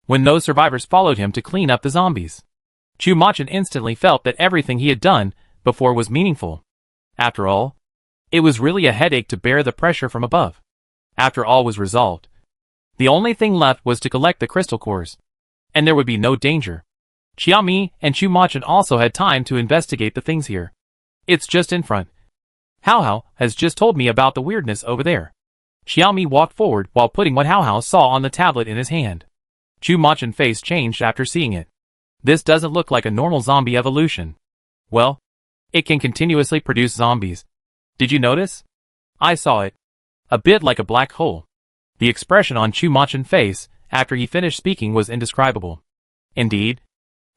When those survivors followed him to clean up the zombies, Chu Machin instantly felt that everything he had done before was meaningful. After all, it was really a headache to bear the pressure from above. After all was resolved, the only thing left was to collect the crystal cores, and there would be no danger. Xiaomi and Chu Machin also had time to investigate the things here. It's just in front. Hao Hao has just told me about the weirdness over there. Xiaomi walked forward while putting what Hao Hao saw on the tablet in his hand. Chu Machin's face changed after seeing it. This doesn't look like a normal zombie evolution. Well, it can continuously produce zombies. Did you notice? I saw it. A bit like a black hole. The expression on Chu Machin's face after he finished speaking was indescribable. Indeed,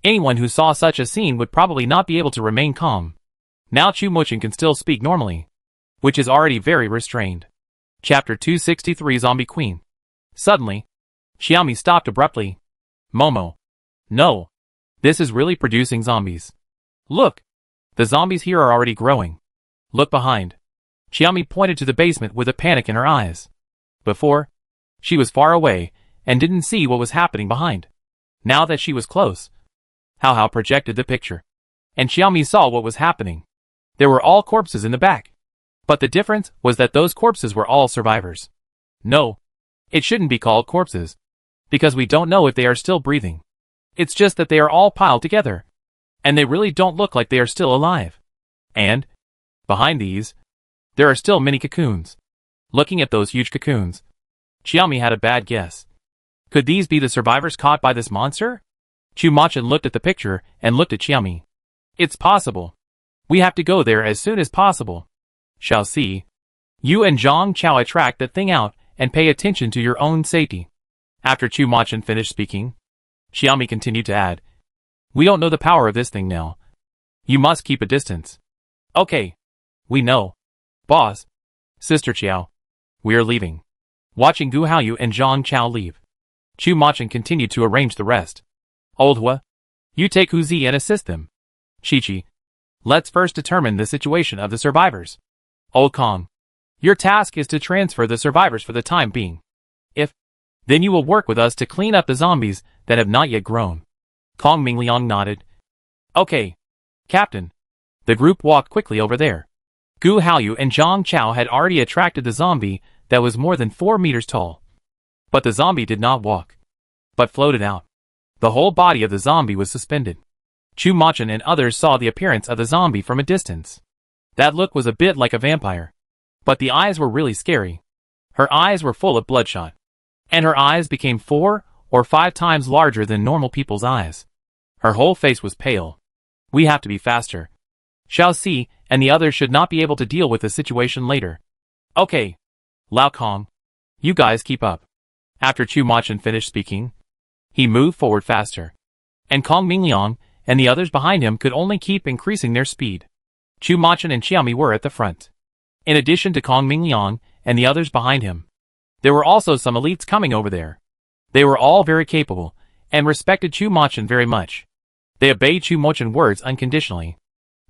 anyone who saw such a scene would probably not be able to remain calm. Now Chu Machin can still speak normally, which is already very restrained. Chapter 263 Zombie Queen. Suddenly, Xiaomi stopped abruptly. Momo. No. This is really producing zombies. Look. The zombies here are already growing. Look behind. Xiaomi pointed to the basement with a panic in her eyes. Before, she was far away and didn't see what was happening behind. Now that she was close, Hao Hao projected the picture, and Xiaomi saw what was happening. There were all corpses in the back. But the difference was that those corpses were all survivors. No, it shouldn't be called corpses, because we don't know if they are still breathing. It's just that they are all piled together, and they really don't look like they are still alive. And, behind these, there are still many cocoons. Looking at those huge cocoons, Xiaomi had a bad guess. Could these be the survivors caught by this monster? Chu Machin looked at the picture and looked at Xiaomi. It's possible. We have to go there as soon as possible. Shall see. You and Zhang Chao attract that thing out and pay attention to your own safety. After Chu Machin finished speaking, Xiaomi continued to add, we don't know the power of this thing now. You must keep a distance. Okay. We know. Boss. Sister Qiao. We are leaving. Watching Gu Haoyu and Zhang Chao leave, Chu Machin continued to arrange the rest. Old Hua, you take Hu Zi and assist them. Chi-Chi, let's first determine the situation of the survivors. Old Kong, your task is to transfer the survivors for the time being. Then you will work with us to clean up the zombies that have not yet grown. Kong Mingliang nodded. Okay. Captain. The group walked quickly over there. Gu Haoyu and Zhang Chao had already attracted the zombie that was more than 4 meters tall. But the zombie did not walk, but floated out. The whole body of the zombie was suspended. Chu Machin and others saw the appearance of the zombie from a distance. That look was a bit like a vampire. But the eyes were really scary. Her eyes were full of bloodshot. And her eyes became 4 or 5 times larger than normal people's eyes. Her whole face was pale. We have to be faster. Shall see, and the others should not be able to deal with the situation later. Okay. Lao Kong. You guys keep up. After Chu Machin finished speaking, he moved forward faster. And Kong Mingliang and the others behind him could only keep increasing their speed. Chu Machan and Xiaomi were at the front. In addition to Kong Mingliang and the others behind him, there were also some elites coming over there. They were all very capable, and respected Chu Machan very much. They obeyed Chu Machan's words unconditionally.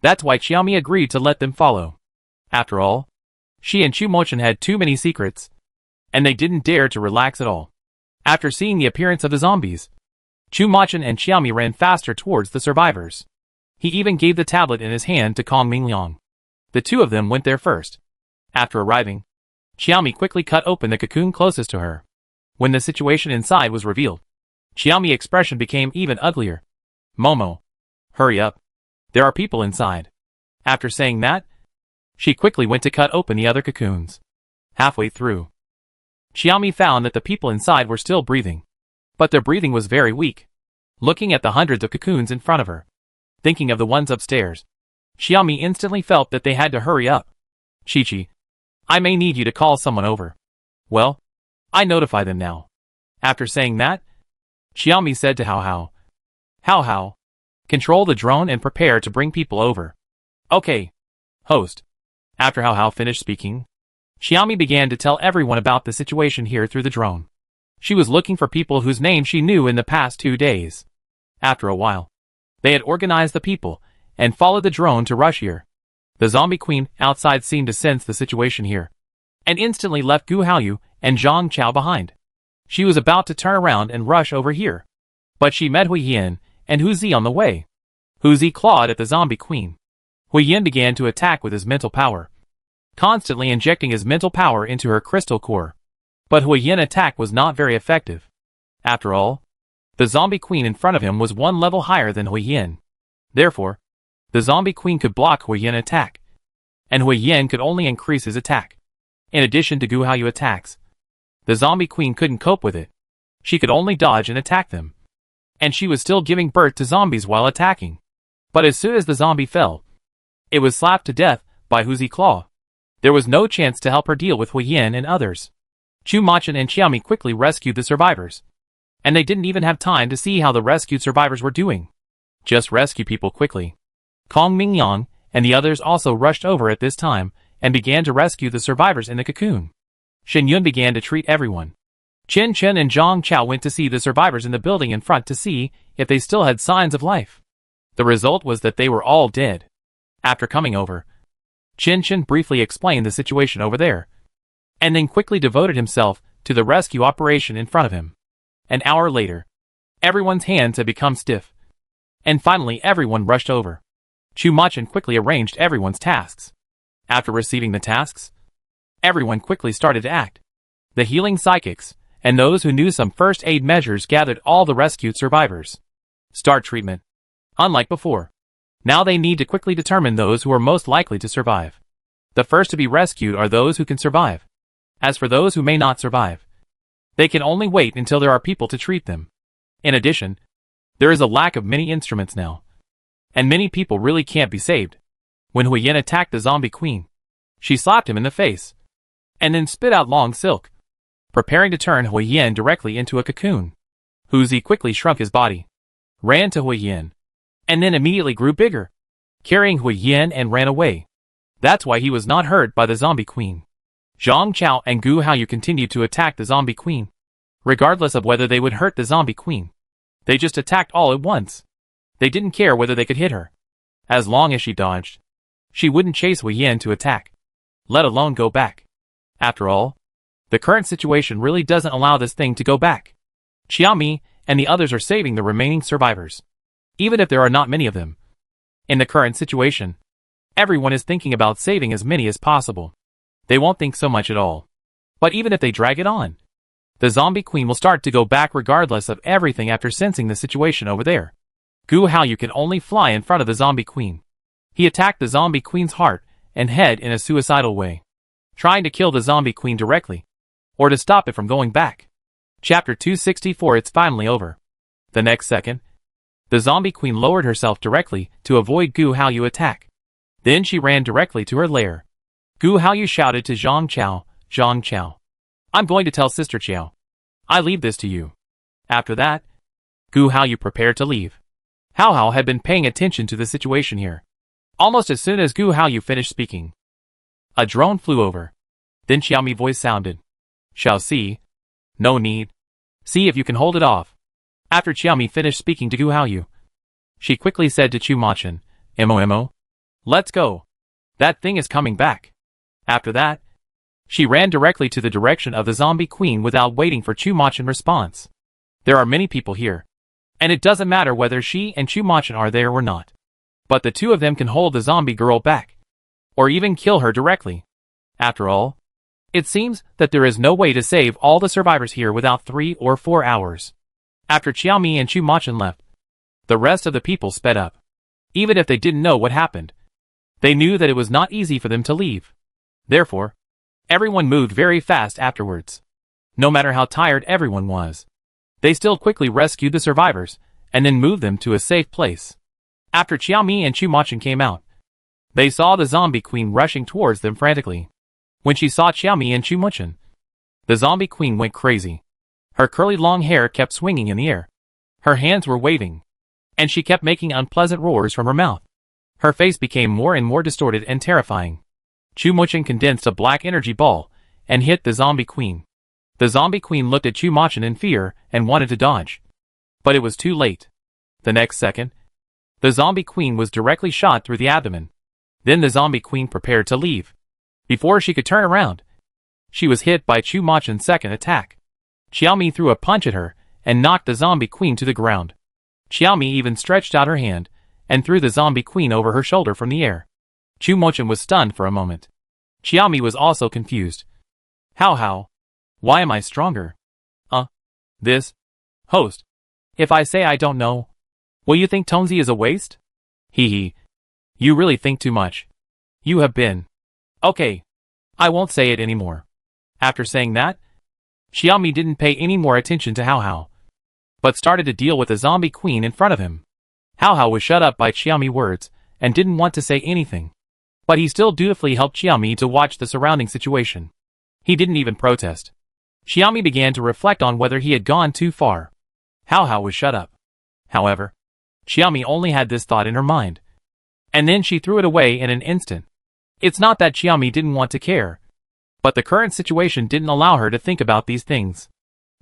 That's why Xiaomi agreed to let them follow. After all, she and Chu Machan had too many secrets, and they didn't dare to relax at all. After seeing the appearance of the zombies, Chu Machan and Xiaomi ran faster towards the survivors. He even gave the tablet in his hand to Kong Mingliang. The two of them went there first. After arriving, Xiaomi quickly cut open the cocoon closest to her. When the situation inside was revealed, Xiaomi's expression became even uglier. Momo, hurry up. There are people inside. After saying that, she quickly went to cut open the other cocoons. Halfway through, Xiaomi found that the people inside were still breathing, but their breathing was very weak. Looking at the hundreds of cocoons in front of her, thinking of the ones upstairs, Xiaomi instantly felt that they had to hurry up. Chi-Chi, I may need you to call someone over. Well, I notify them now. After saying that, Xiaomi said to Hao Hao, Hao Hao, control the drone and prepare to bring people over. Okay, host. After Hao Hao finished speaking, Xiaomi began to tell everyone about the situation here through the drone. She was looking for people whose names she knew in the past 2 days. After a while, they had organized the people and followed the drone to rush here. The zombie queen outside seemed to sense the situation here, and instantly left Gu Haoyu and Zhang Chao behind. She was about to turn around and rush over here, but she met Hui Yin and Hu Zi on the way. Hu Zi clawed at the zombie queen. Hui Yin began to attack with his mental power, constantly injecting his mental power into her crystal core. But Hui Yin's attack was not very effective. After all, the zombie queen in front of him was 1 level higher than Hui Yin. Therefore, the zombie queen could block Hui Yin's attack, and Hui Yin could only increase his attack. In addition to Gu Haoyu attacks, the zombie queen couldn't cope with it. She could only dodge and attack them. And she was still giving birth to zombies while attacking. But as soon as the zombie fell, it was slapped to death by Hu Zi's claw. There was no chance to help her deal with Hui Yin and others. Chu Machan and Xiaomi quickly rescued the survivors. And they didn't even have time to see how the rescued survivors were doing. Just rescue people quickly. Kong Mingliang and the others also rushed over at this time and began to rescue the survivors in the cocoon. Shen Yun began to treat everyone. Chen Chen and Zhang Chao went to see the survivors in the building in front to see if they still had signs of life. The result was that they were all dead. After coming over, Chen Chen briefly explained the situation over there, and then quickly devoted himself to the rescue operation in front of him. An hour later, everyone's hands had become stiff, and finally everyone rushed over. Chu Machan quickly arranged everyone's tasks. After receiving the tasks, everyone quickly started to act. The healing psychics and those who knew some first aid measures gathered all the rescued survivors. Start treatment. Unlike before, now they need to quickly determine those who are most likely to survive. The first to be rescued are those who can survive. As for those who may not survive, they can only wait until there are people to treat them. In addition, there is a lack of many instruments now, and many people really can't be saved. When Hui Yin attacked the zombie queen, she slapped him in the face, and then spit out long silk, preparing to turn Hui Yin directly into a cocoon. Hu Zi quickly shrunk his body, ran to Hui Yin, and then immediately grew bigger, carrying Hui Yin and ran away. That's why he was not hurt by the zombie queen. Zhang Chao and Gu Haoyu continued to attack the zombie queen, regardless of whether they would hurt the zombie queen. They just attacked all at once. They didn't care whether they could hit her. As long as she dodged, she wouldn't chase Hui Yin to attack, let alone go back. After all, the current situation really doesn't allow this thing to go back. Xiaomi and the others are saving the remaining survivors, even if there are not many of them. In the current situation, everyone is thinking about saving as many as possible. They won't think so much at all. But even if they drag it on, the zombie queen will start to go back regardless of everything after sensing the situation over there. Gu Haoyu can only fly in front of the zombie queen. He attacked the zombie queen's heart and head in a suicidal way, trying to kill the zombie queen directly, or to stop it from going back. Chapter 264. It's finally over. The next second, the zombie queen lowered herself directly to avoid Gu Haoyu attack. Then she ran directly to her lair. Gu Haoyu shouted to Zhang Chao, Zhang Chao, I'm going to tell Sister Chao. I leave this to you. After that, Gu Haoyu prepared to leave. Hao Hao had been paying attention to the situation here. Almost as soon as Gu Haoyu finished speaking, a drone flew over. Then Xiaomi's voice sounded. Shall see. No need. See if you can hold it off. After Xiaomi finished speaking to Gu Haoyu, she quickly said to Chu Machin, Mo. Let's go. That thing is coming back. After that, she ran directly to the direction of the zombie queen without waiting for Chu Machin's response. There are many people here, and it doesn't matter whether she and Chu Machin are there or not. But the two of them can hold the zombie girl back, or even kill her directly. After all, it seems that there is no way to save all the survivors here without 3 or 4 hours. After Xiaomi and Chu Machin left, the rest of the people sped up. Even if they didn't know what happened, they knew that it was not easy for them to leave. Therefore, everyone moved very fast afterwards. No matter how tired everyone was, they still quickly rescued the survivors and then moved them to a safe place. After Xiaomi and Chu Machin came out, they saw the zombie queen rushing towards them frantically. When she saw Xiaomi and Chu Machin, the zombie queen went crazy. Her curly long hair kept swinging in the air. Her hands were waving, and she kept making unpleasant roars from her mouth. Her face became more and more distorted and terrifying. Chu Machin condensed a black energy ball and hit the zombie queen. The zombie queen looked at Chu Machin in fear and wanted to dodge, but it was too late. The next second, the zombie queen was directly shot through the abdomen. Then the zombie queen prepared to leave. Before she could turn around, she was hit by Chu Machin's second attack. Xiaomi threw a punch at her and knocked the zombie queen to the ground. Xiaomi even stretched out her hand and threw the zombie queen over her shoulder from the air. Chu Machin was stunned for a moment. Xiaomi was also confused. How? Why am I stronger? This? Host. If I say I don't know, will you think Tonzi is a waste? Hee. You really think too much. You have been. Okay. I won't say it anymore. After saying that, Xiaomi didn't pay any more attention to Hao, but started to deal with the zombie queen in front of him. Hao was shut up by Xiaomi's words and didn't want to say anything. But he still dutifully helped Xiaomi to watch the surrounding situation. He didn't even protest. Xiaomi began to reflect on whether he had gone too far. Hao was shut up. However, Xiaomi only had this thought in her mind, and then she threw it away in an instant. It's not that Xiaomi didn't want to care, but the current situation didn't allow her to think about these things.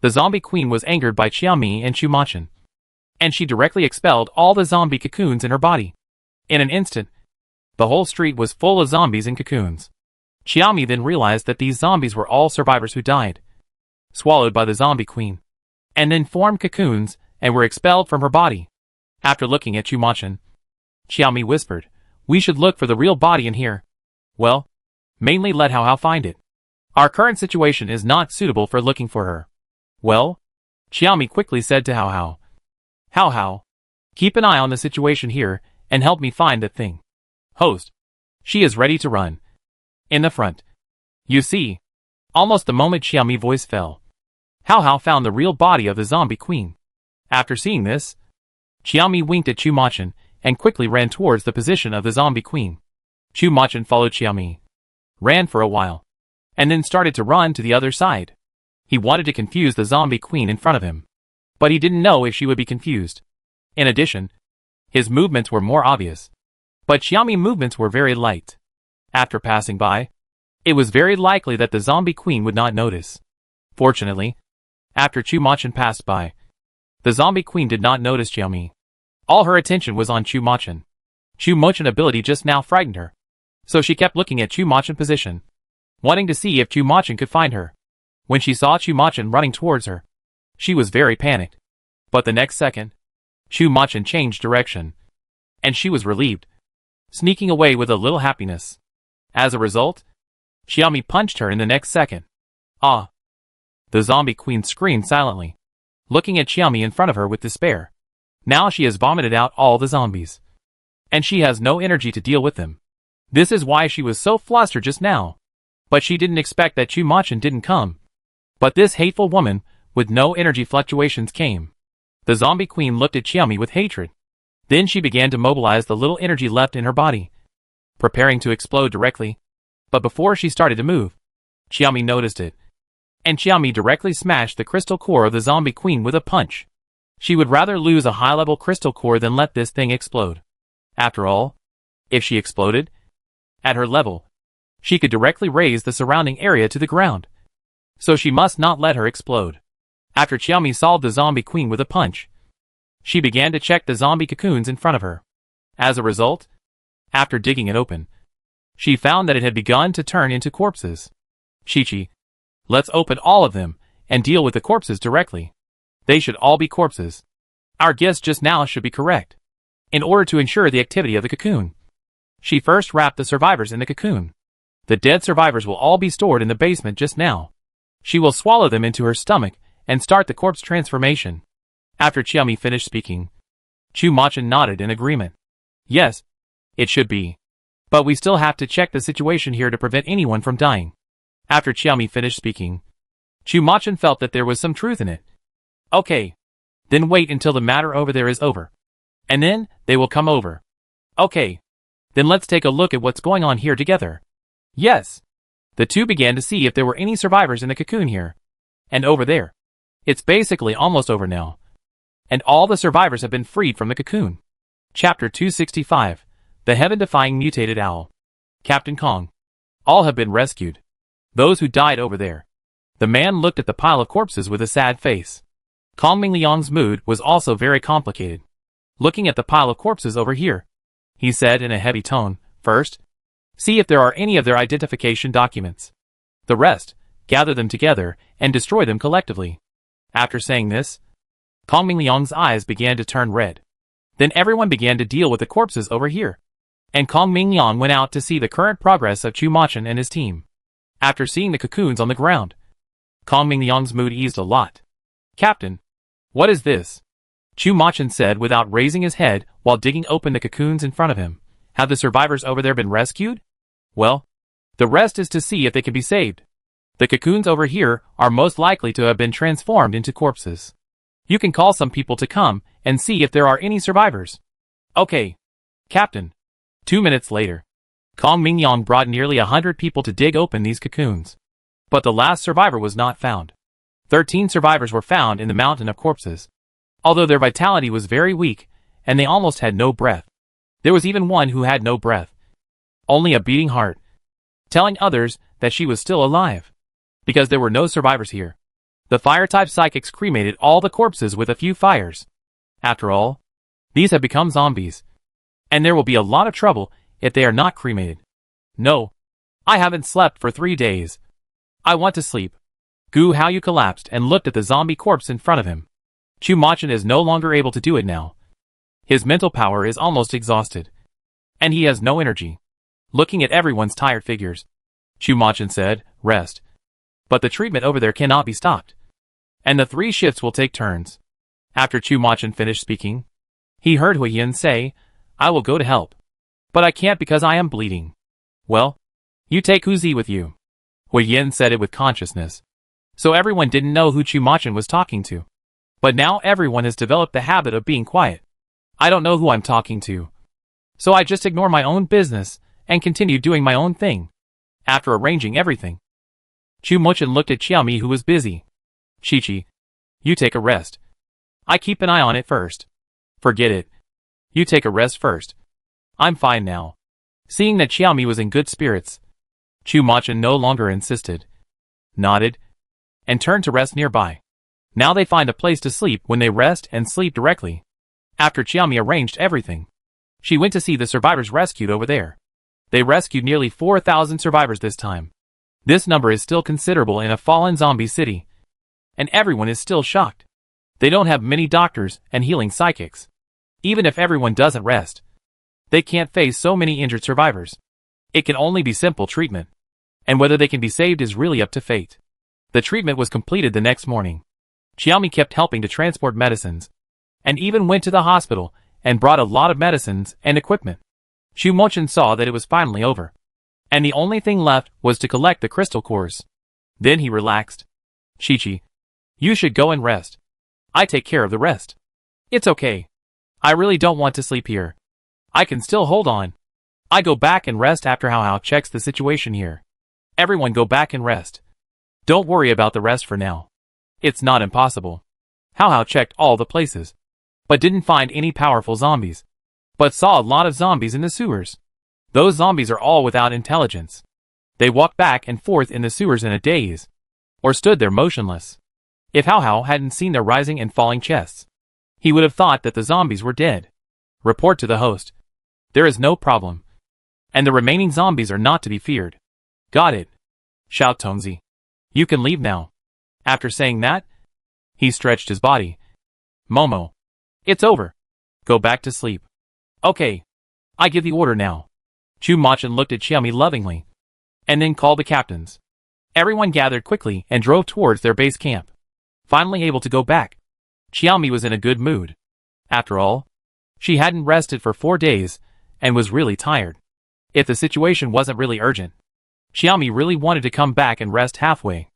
The zombie queen was angered by Xiaomi and Chu Machin, and she directly expelled all the zombie cocoons in her body. In an instant, the whole street was full of zombies and cocoons. Xiaomi then realized that these zombies were all survivors who died, swallowed by the zombie queen, and then formed cocoons and were expelled from her body. After looking at Chu Machin, Xiaomi whispered, "We should look for the real body in here. Well, mainly let Hao find it. Our current situation is not suitable for looking for her." Well, Xiaomi quickly said to Hao, Hao, keep an eye on the situation here and help me find that thing. Host. She is ready to run. In the front. You see. Almost the moment Xiaomi's voice fell, Hao found the real body of the zombie queen. After seeing this, Xiaomi winked at Chu Machin and quickly ran towards the position of the zombie queen. Chu Machin followed Xiaomi, ran for a while, and then started to run to the other side. He wanted to confuse the zombie queen in front of him, but he didn't know if she would be confused. In addition, his movements were more obvious, but Xiaomi's movements were very light. After passing by, it was very likely that the zombie queen would not notice. Fortunately, after Chu Machin passed by, the zombie queen did not notice Xiaomi. All her attention was on Chu Machin. Chu Machin's ability just now frightened her, so she kept looking at Chu Machin's position, wanting to see if Chu Machin could find her. When she saw Chu Machin running towards her, she was very panicked. But the next second, Chu Machin changed direction, and she was relieved, sneaking away with a little happiness. As a result, Xiaomi punched her in the next second. Ah! The zombie queen screamed silently, looking at Xiaomi in front of her with despair. Now she has vomited out all the zombies, and she has no energy to deal with them. This is why she was so flustered just now. But she didn't expect that Chu Machin didn't come. But this hateful woman with no energy fluctuations came. The zombie queen looked at Xiaomi with hatred. Then she began to mobilize the little energy left in her body, preparing to explode directly. But before she started to move, Xiaomi noticed it, and Xiaomi directly smashed the crystal core of the zombie queen with a punch. She would rather lose a high-level crystal core than let this thing explode. After all, If she exploded, at her level, she could directly raise the surrounding area to the ground. So she must not let her explode. After Xiaomi solved the zombie queen with a punch, she began to check the zombie cocoons in front of her. As a result, after digging it open, she found that it had begun to turn into corpses. Chi-Chi, let's open all of them and deal with the corpses directly. They should all be corpses. Our guess just now should be correct. In order to ensure the activity of the cocoon, she first wrapped the survivors in the cocoon. The dead survivors will all be stored in the basement just now. She will swallow them into her stomach and start the corpse transformation. After Xiaomi finished speaking, Chu Machin nodded in agreement. Yes, it should be. But we still have to check the situation here to prevent anyone from dying. After Xiaomi finished speaking, Chu Machin felt that there was some truth in it. Okay. Then wait until the matter over there is over. And then, they will come over. Okay. Then let's take a look at what's going on here together. Yes. The two began to see if there were any survivors in the cocoon here. And over there. It's basically almost over now. And all the survivors have been freed from the cocoon. Chapter 265. The Heaven-Defying Mutated Owl. Captain Kong. All have been rescued. Those who died over there. The man looked at the pile of corpses with a sad face. Kong Mingliang's mood was also very complicated. Looking at the pile of corpses over here, he said in a heavy tone, first, see if there are any of their identification documents. The rest, gather them together and destroy them collectively. After saying this, Kong Mingliang's eyes began to turn red. Then everyone began to deal with the corpses over here. And Kong Mingliang went out to see the current progress of Chu Machin and his team. After seeing the cocoons on the ground, Kong Mingliang's mood eased a lot. Captain, what is this? Chu Machin said without raising his head while digging open the cocoons in front of him. Have the survivors over there been rescued? Well, the rest is to see if they can be saved. The cocoons over here are most likely to have been transformed into corpses. You can call some people to come and see if there are any survivors. Okay, Captain. 2 minutes later, Kong Mingliang brought nearly 100 people to dig open these cocoons. But the last survivor was not found. 13 survivors were found in the mountain of corpses. Although their vitality was very weak, and they almost had no breath. There was even one who had no breath. Only a beating heart. Telling others that she was still alive. Because there were no survivors here. The fire-type psychics cremated all the corpses with a few fires. After all, these have become zombies. And there will be a lot of trouble if they are not cremated. No. I haven't slept for 3 days. I want to sleep. Gu Haoyu collapsed and looked at the zombie corpse in front of him. Chu Machin is no longer able to do it now. His mental power is almost exhausted. And he has no energy. Looking at everyone's tired figures, Chu Machin said, rest. But the treatment over there cannot be stopped. And the 3 shifts will take turns. After Chu Machin finished speaking, he heard Hui Yin say, I will go to help. But I can't because I am bleeding. Well, you take Hu Zi with you. Hui Yin said it with consciousness. So everyone didn't know who Chu Machin was talking to. But now everyone has developed the habit of being quiet. I don't know who I'm talking to. So I just ignore my own business and continue doing my own thing. After arranging everything, Chu Machin looked at Xiaomi who was busy. Chi-Chi, you take a rest. I keep an eye on it first. Forget it. You take a rest first. I'm fine now. Seeing that Xiaomi was in good spirits, Chu Machin no longer insisted. Nodded. And turned to rest nearby. Now they find a place to sleep when they rest and sleep directly. After Xiaomi arranged everything, she went to see the survivors rescued over there. They rescued nearly 4,000 survivors this time. This number is still considerable in a fallen zombie city. And everyone is still shocked. They don't have many doctors and healing psychics. Even if everyone doesn't rest, they can't face so many injured survivors. It can only be simple treatment. And whether they can be saved is really up to fate. The treatment was completed the next morning. Xiaomi kept helping to transport medicines. And even went to the hospital and brought a lot of medicines and equipment. Chu Machin saw that it was finally over. And the only thing left was to collect the crystal cores. Then he relaxed. Chi-Chi, you should go and rest. I take care of the rest. It's okay. I really don't want to sleep here. I can still hold on. I go back and rest after Hao checks the situation here. Everyone go back and rest. Don't worry about the rest for now. It's not impossible. Hao checked all the places, but didn't find any powerful zombies, but saw a lot of zombies in the sewers. Those zombies are all without intelligence. They walked back and forth in the sewers in a daze, or stood there motionless. If How How hadn't seen their rising and falling chests, he would have thought that the zombies were dead. Report to the host. There is no problem. And the remaining zombies are not to be feared. Got it. Shout Tongsy. You can leave now. After saying that, he stretched his body. Momo. It's over. Go back to sleep. Okay. I give the order now. Chu-Machin looked at Xiaomi lovingly, and then called the captains. Everyone gathered quickly and drove towards their base camp. Finally able to go back, Xiaomi was in a good mood. After all, she hadn't rested for 4 days, and was really tired. If the situation wasn't really urgent, Xiaomi really wanted to come back and rest halfway.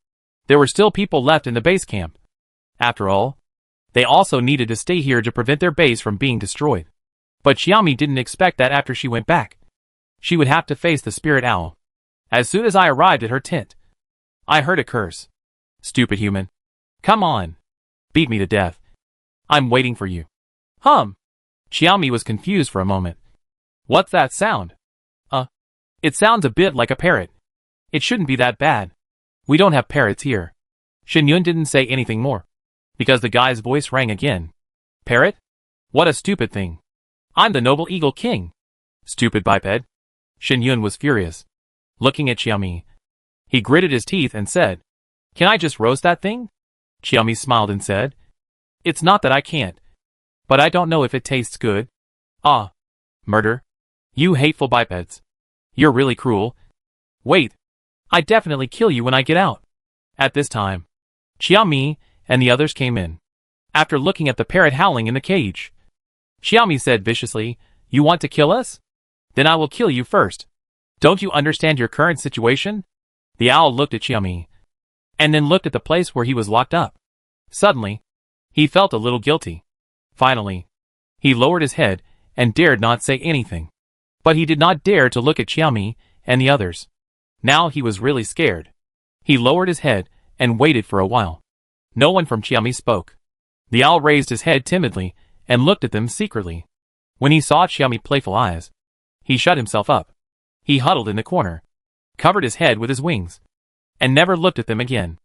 There were still people left in the base camp. After all, they also needed to stay here to prevent their base from being destroyed. But Xiaomi didn't expect that after she went back, she would have to face the spirit owl. As soon as I arrived at her tent, I heard a curse. Stupid human. Come on. Beat me to death. I'm waiting for you. Xiaomi was confused for a moment. What's that sound? It sounds a bit like a parrot. It shouldn't be that bad. We don't have parrots here. Shenyun didn't say anything more, because the guy's voice rang again. Parrot? What a stupid thing. I'm the noble eagle king. Stupid biped. Shenyun was furious. Looking at Xiaomi, he gritted his teeth and said, Can I just roast that thing? Xiaomi smiled and said, It's not that I can't, but I don't know if it tastes good. Murder. You hateful bipeds. You're really cruel. Wait. I definitely kill you when I get out. At this time, Xiaomi and the others came in. After looking at the parrot howling in the cage, Xiaomi said viciously, You want to kill us? Then I will kill you first. Don't you understand your current situation? The owl looked at Xiaomi, and then looked at the place where he was locked up. Suddenly, he felt a little guilty. Finally, he lowered his head and dared not say anything. But he did not dare to look at Xiaomi and the others. Now he was really scared. He lowered his head and waited for a while. No one from Xiaomi spoke. The owl raised his head timidly and looked at them secretly. When he saw Xiaomi's playful eyes, he shut himself up. He huddled in the corner, covered his head with his wings, and never looked at them again.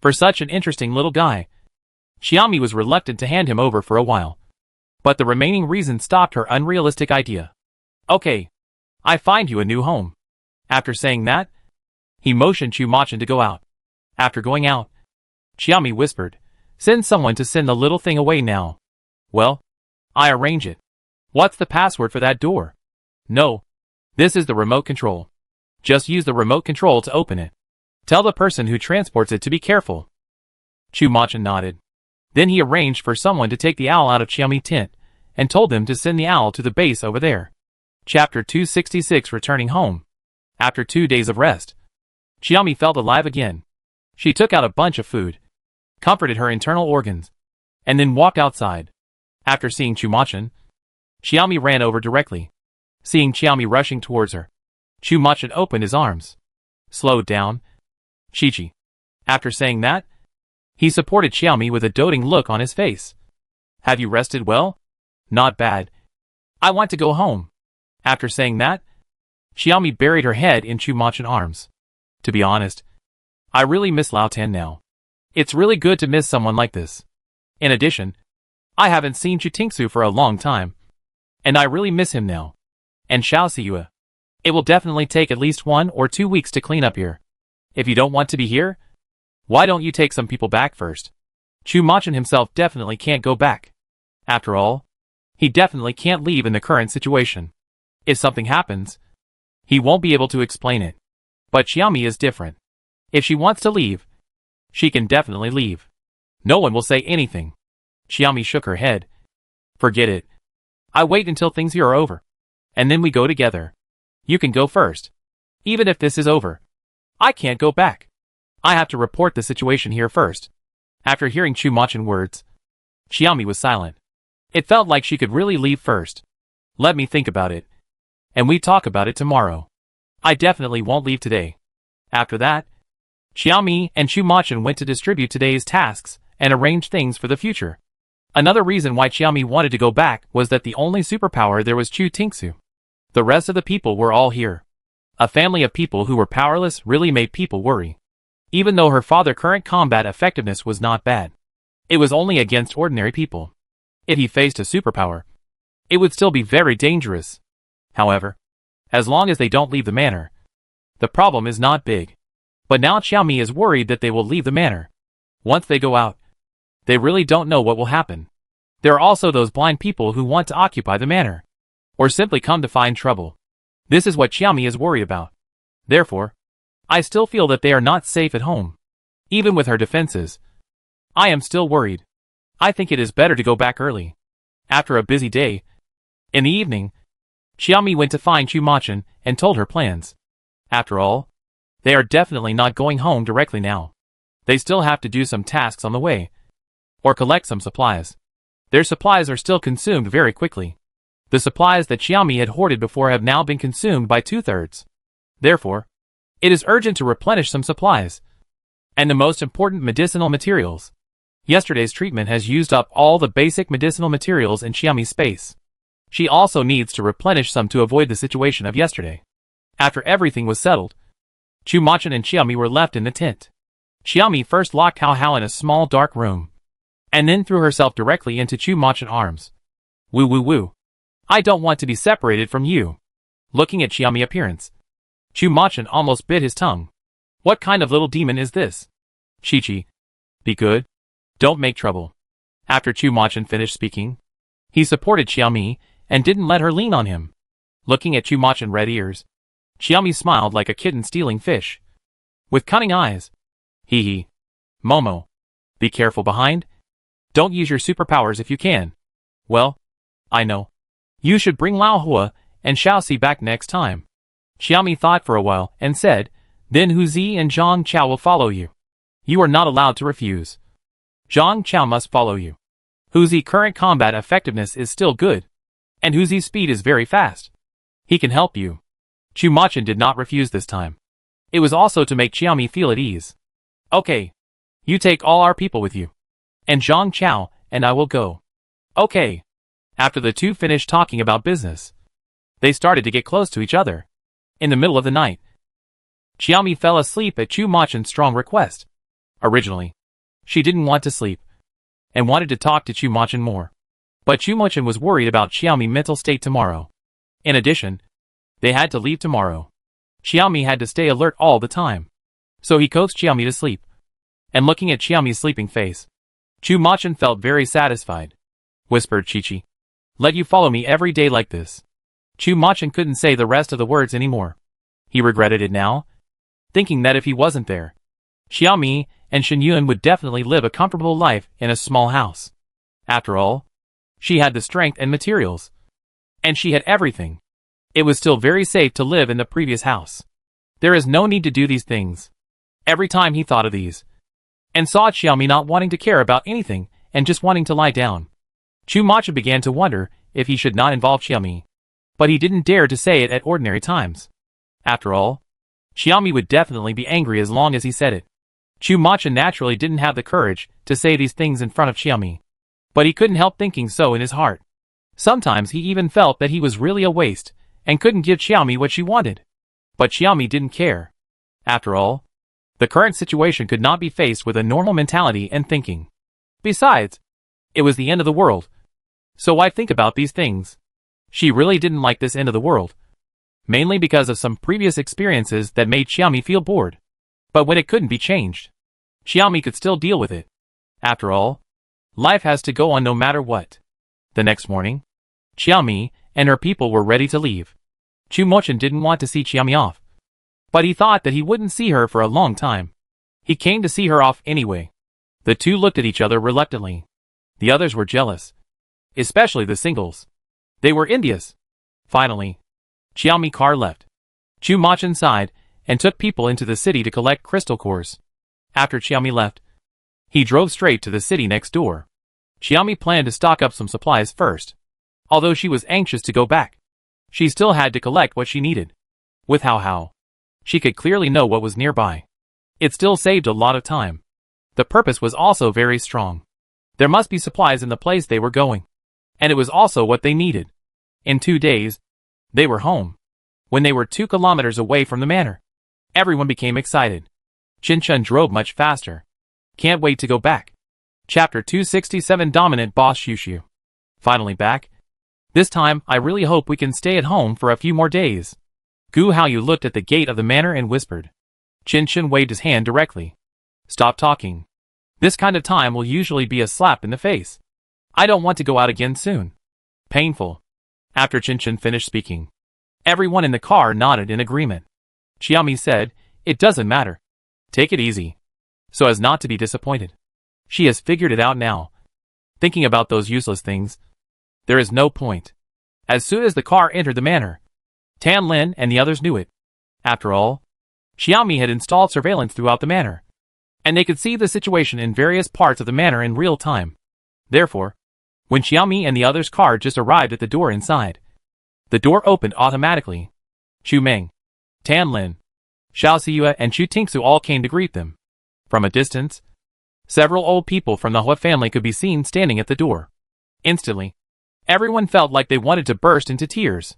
For such an interesting little guy, Xiaomi was reluctant to hand him over for a while. But the remaining reason stopped her unrealistic idea. Okay. I find you a new home. After saying that, he motioned Chu-Machin to go out. After going out, Xiaomi whispered, Send someone to send the little thing away now. Well, I arrange it. What's the password for that door? No. This is the remote control. Just use the remote control to open it. Tell the person who transports it to be careful. Chu-Machin nodded. Then he arranged for someone to take the owl out of Xiaomi's tent, and told them to send the owl to the base over there. Chapter 266 Returning Home. After 2 days of rest, Xiaomi felt alive again. She took out a bunch of food, comforted her internal organs, and then walked outside. After seeing Chu-Machin, Xiaomi ran over directly. Seeing Xiaomi rushing towards her, Chu-Machin opened his arms. Slowed down. Chi-Chi. After saying that, he supported Xiaomi with a doting look on his face. Have you rested well? Not bad. I want to go home. After saying that, Xiaomi buried her head in Chu-Machin's arms. To be honest, I really miss Lao Tan now. It's really good to miss someone like this. In addition, I haven't seen Chitingsu for a long time, and I really miss him now. And Xiao Siyue. It will definitely take at least 1 or 2 weeks to clean up here. If you don't want to be here, why don't you take some people back first? Chu-Machin himself definitely can't go back. After all, he definitely can't leave in the current situation. If something happens, he won't be able to explain it. But Xiaomi is different. If she wants to leave, she can definitely leave. No one will say anything. Xiaomi shook her head. Forget it. I wait until things here are over, and then we go together. You can go first. Even if this is over, I can't go back. I have to report the situation here first. After hearing Chu-Machin's words, Xiaomi was silent. It felt like she could really leave first. Let me think about it, and we talk about it tomorrow. I definitely won't leave today. After that, Xiaomi and Chu-Machin went to distribute today's tasks and arrange things for the future. Another reason why Xiaomi wanted to go back was that the only superpower there was Chu Tingsu. The rest of the people were all here. A family of people who were powerless really made people worry. Even though her father's current combat effectiveness was not bad, it was only against ordinary people. If he faced a superpower, it would still be very dangerous. However, as long as they don't leave the manor, the problem is not big. But now Xiaomi is worried that they will leave the manor. Once they go out, they really don't know what will happen. There are also those blind people who want to occupy the manor, or simply come to find trouble. This is what Xiaomi is worried about. Therefore, I still feel that they are not safe at home. Even with her defenses, I am still worried. I think it is better to go back early. After a busy day, in the evening, Xiaomi went to find Chumachan and told her plans. After all, they are definitely not going home directly now. They still have to do some tasks on the way, or collect some supplies. Their supplies are still consumed very quickly. The supplies that Xiaomi had hoarded before have now been consumed by 2/3. Therefore, it is urgent to replenish some supplies, and the most important medicinal materials. Yesterday's treatment has used up all the basic medicinal materials in Xiaomi's space. She also needs to replenish some to avoid the situation of yesterday. After everything was settled, Chumachan and Xiaomi were left in the tent. Xiaomi first locked Hao Hao in a small dark room, and then threw herself directly into Chumachan's arms. Woo woo woo. I don't want to be separated from you. Looking at Xiaomi's appearance, Chumachan almost bit his tongue. What kind of little demon is this? Chi-Chi, be good. Don't make trouble. After Chumachan finished speaking, he supported Xiaomi and didn't let her lean on him. Looking at Chumachan's red ears, Xiaomi smiled like a kitten stealing fish. With cunning eyes. Hee hee. Momo. Be careful behind. Don't use your superpowers if you can. Well, I know. You should bring Lao Hua and Xiaoxi back next time. Xiaomi thought for a while and said, then Hu Zi and Zhang Chao will follow you. You are not allowed to refuse. Zhang Chao must follow you. Hu Zi's current combat effectiveness is still good, and Hu Zi's speed is very fast. He can help you. Chumachan did not refuse this time. It was also to make Xiaomi feel at ease. Okay. You take all our people with you. And Zhang Chao and I will go. Okay. After the two finished talking about business, they started to get close to each other. In the middle of the night, Xiaomi fell asleep at Chumachan's strong request. Originally, she didn't want to sleep, and wanted to talk to Chumachan more. But Chumachan was worried about Xiaomi's mental state tomorrow. In addition, they had to leave tomorrow. Xiaomi had to stay alert all the time. So he coaxed Xiaomi to sleep. And looking at Xiaomi's sleeping face, Chumachan felt very satisfied. Whispered Chi-Chi. Let you follow me every day like this. Chumachan couldn't say the rest of the words anymore. He regretted it now, thinking that if he wasn't there, Xiaomi and Shenyun would definitely live a comfortable life in a small house. After all, she had the strength and materials. And she had everything. It was still very safe to live in the previous house. There is no need to do these things. Every time he thought of these, and saw Xiaomi not wanting to care about anything and just wanting to lie down, Chumachan began to wonder if he should not involve Xiaomi. But he didn't dare to say it at ordinary times. After all, Xiaomi would definitely be angry as long as he said it. Chumachan naturally didn't have the courage to say these things in front of Xiaomi. But he couldn't help thinking so in his heart. Sometimes he even felt that he was really a waste, and couldn't give Xiaomi what she wanted. But Xiaomi didn't care. After all, the current situation could not be faced with a normal mentality and thinking. Besides, it was the end of the world. So why think about these things? She really didn't like this end of the world. Mainly because of some previous experiences that made Xiaomi feel bored. But when it couldn't be changed, Xiaomi could still deal with it. After all, life has to go on no matter what. The next morning, Xiaomi and her people were ready to leave. Chumachan didn't want to see Xiaomi off, but he thought that he wouldn't see her for a long time. He came to see her off anyway. The two looked at each other reluctantly. The others were jealous, especially the singles. They were envious. Finally, Xiaomi's car left. Chumachan sighed and took people into the city to collect crystal cores. After Xiaomi left, he drove straight to the city next door. Xiaomi planned to stock up some supplies first. Although she was anxious to go back, she still had to collect what she needed. With Hao Hao, she could clearly know what was nearby. It still saved a lot of time. The purpose was also very strong. There must be supplies in the place they were going. And it was also what they needed. In 2 days, They were home. When they were 2 kilometers away from the manor, everyone became excited. Chin-Chun drove much faster. Can't wait to go back. Chapter 267 Dominant Boss Shushu. Finally back. This time, I really hope we can stay at home for a few more days. Gu Haoyu looked at the gate of the manor and whispered. Chin-Chun waved his hand directly. Stop talking. This kind of time will usually be a slap in the face. I don't want to go out again soon. Painful. After Chin-Chun finished speaking, everyone in the car nodded in agreement. Xiaomi said, it doesn't matter. Take it easy. So as not to be disappointed. She has figured it out now. Thinking about those useless things, there is no point. As soon as the car entered the manor, Tan Lin and the others knew it. After all, Xiaomi had installed surveillance throughout the manor, and they could see the situation in various parts of the manor in real time. Therefore, when Xiaomi and the others' car just arrived at the door inside, the door opened automatically. Chu Meng, Tan Lin, Xiao Xiyue and Chu Tingsu all came to greet them. From a distance, several old people from the Hua family could be seen standing at the door. Instantly, everyone felt like they wanted to burst into tears.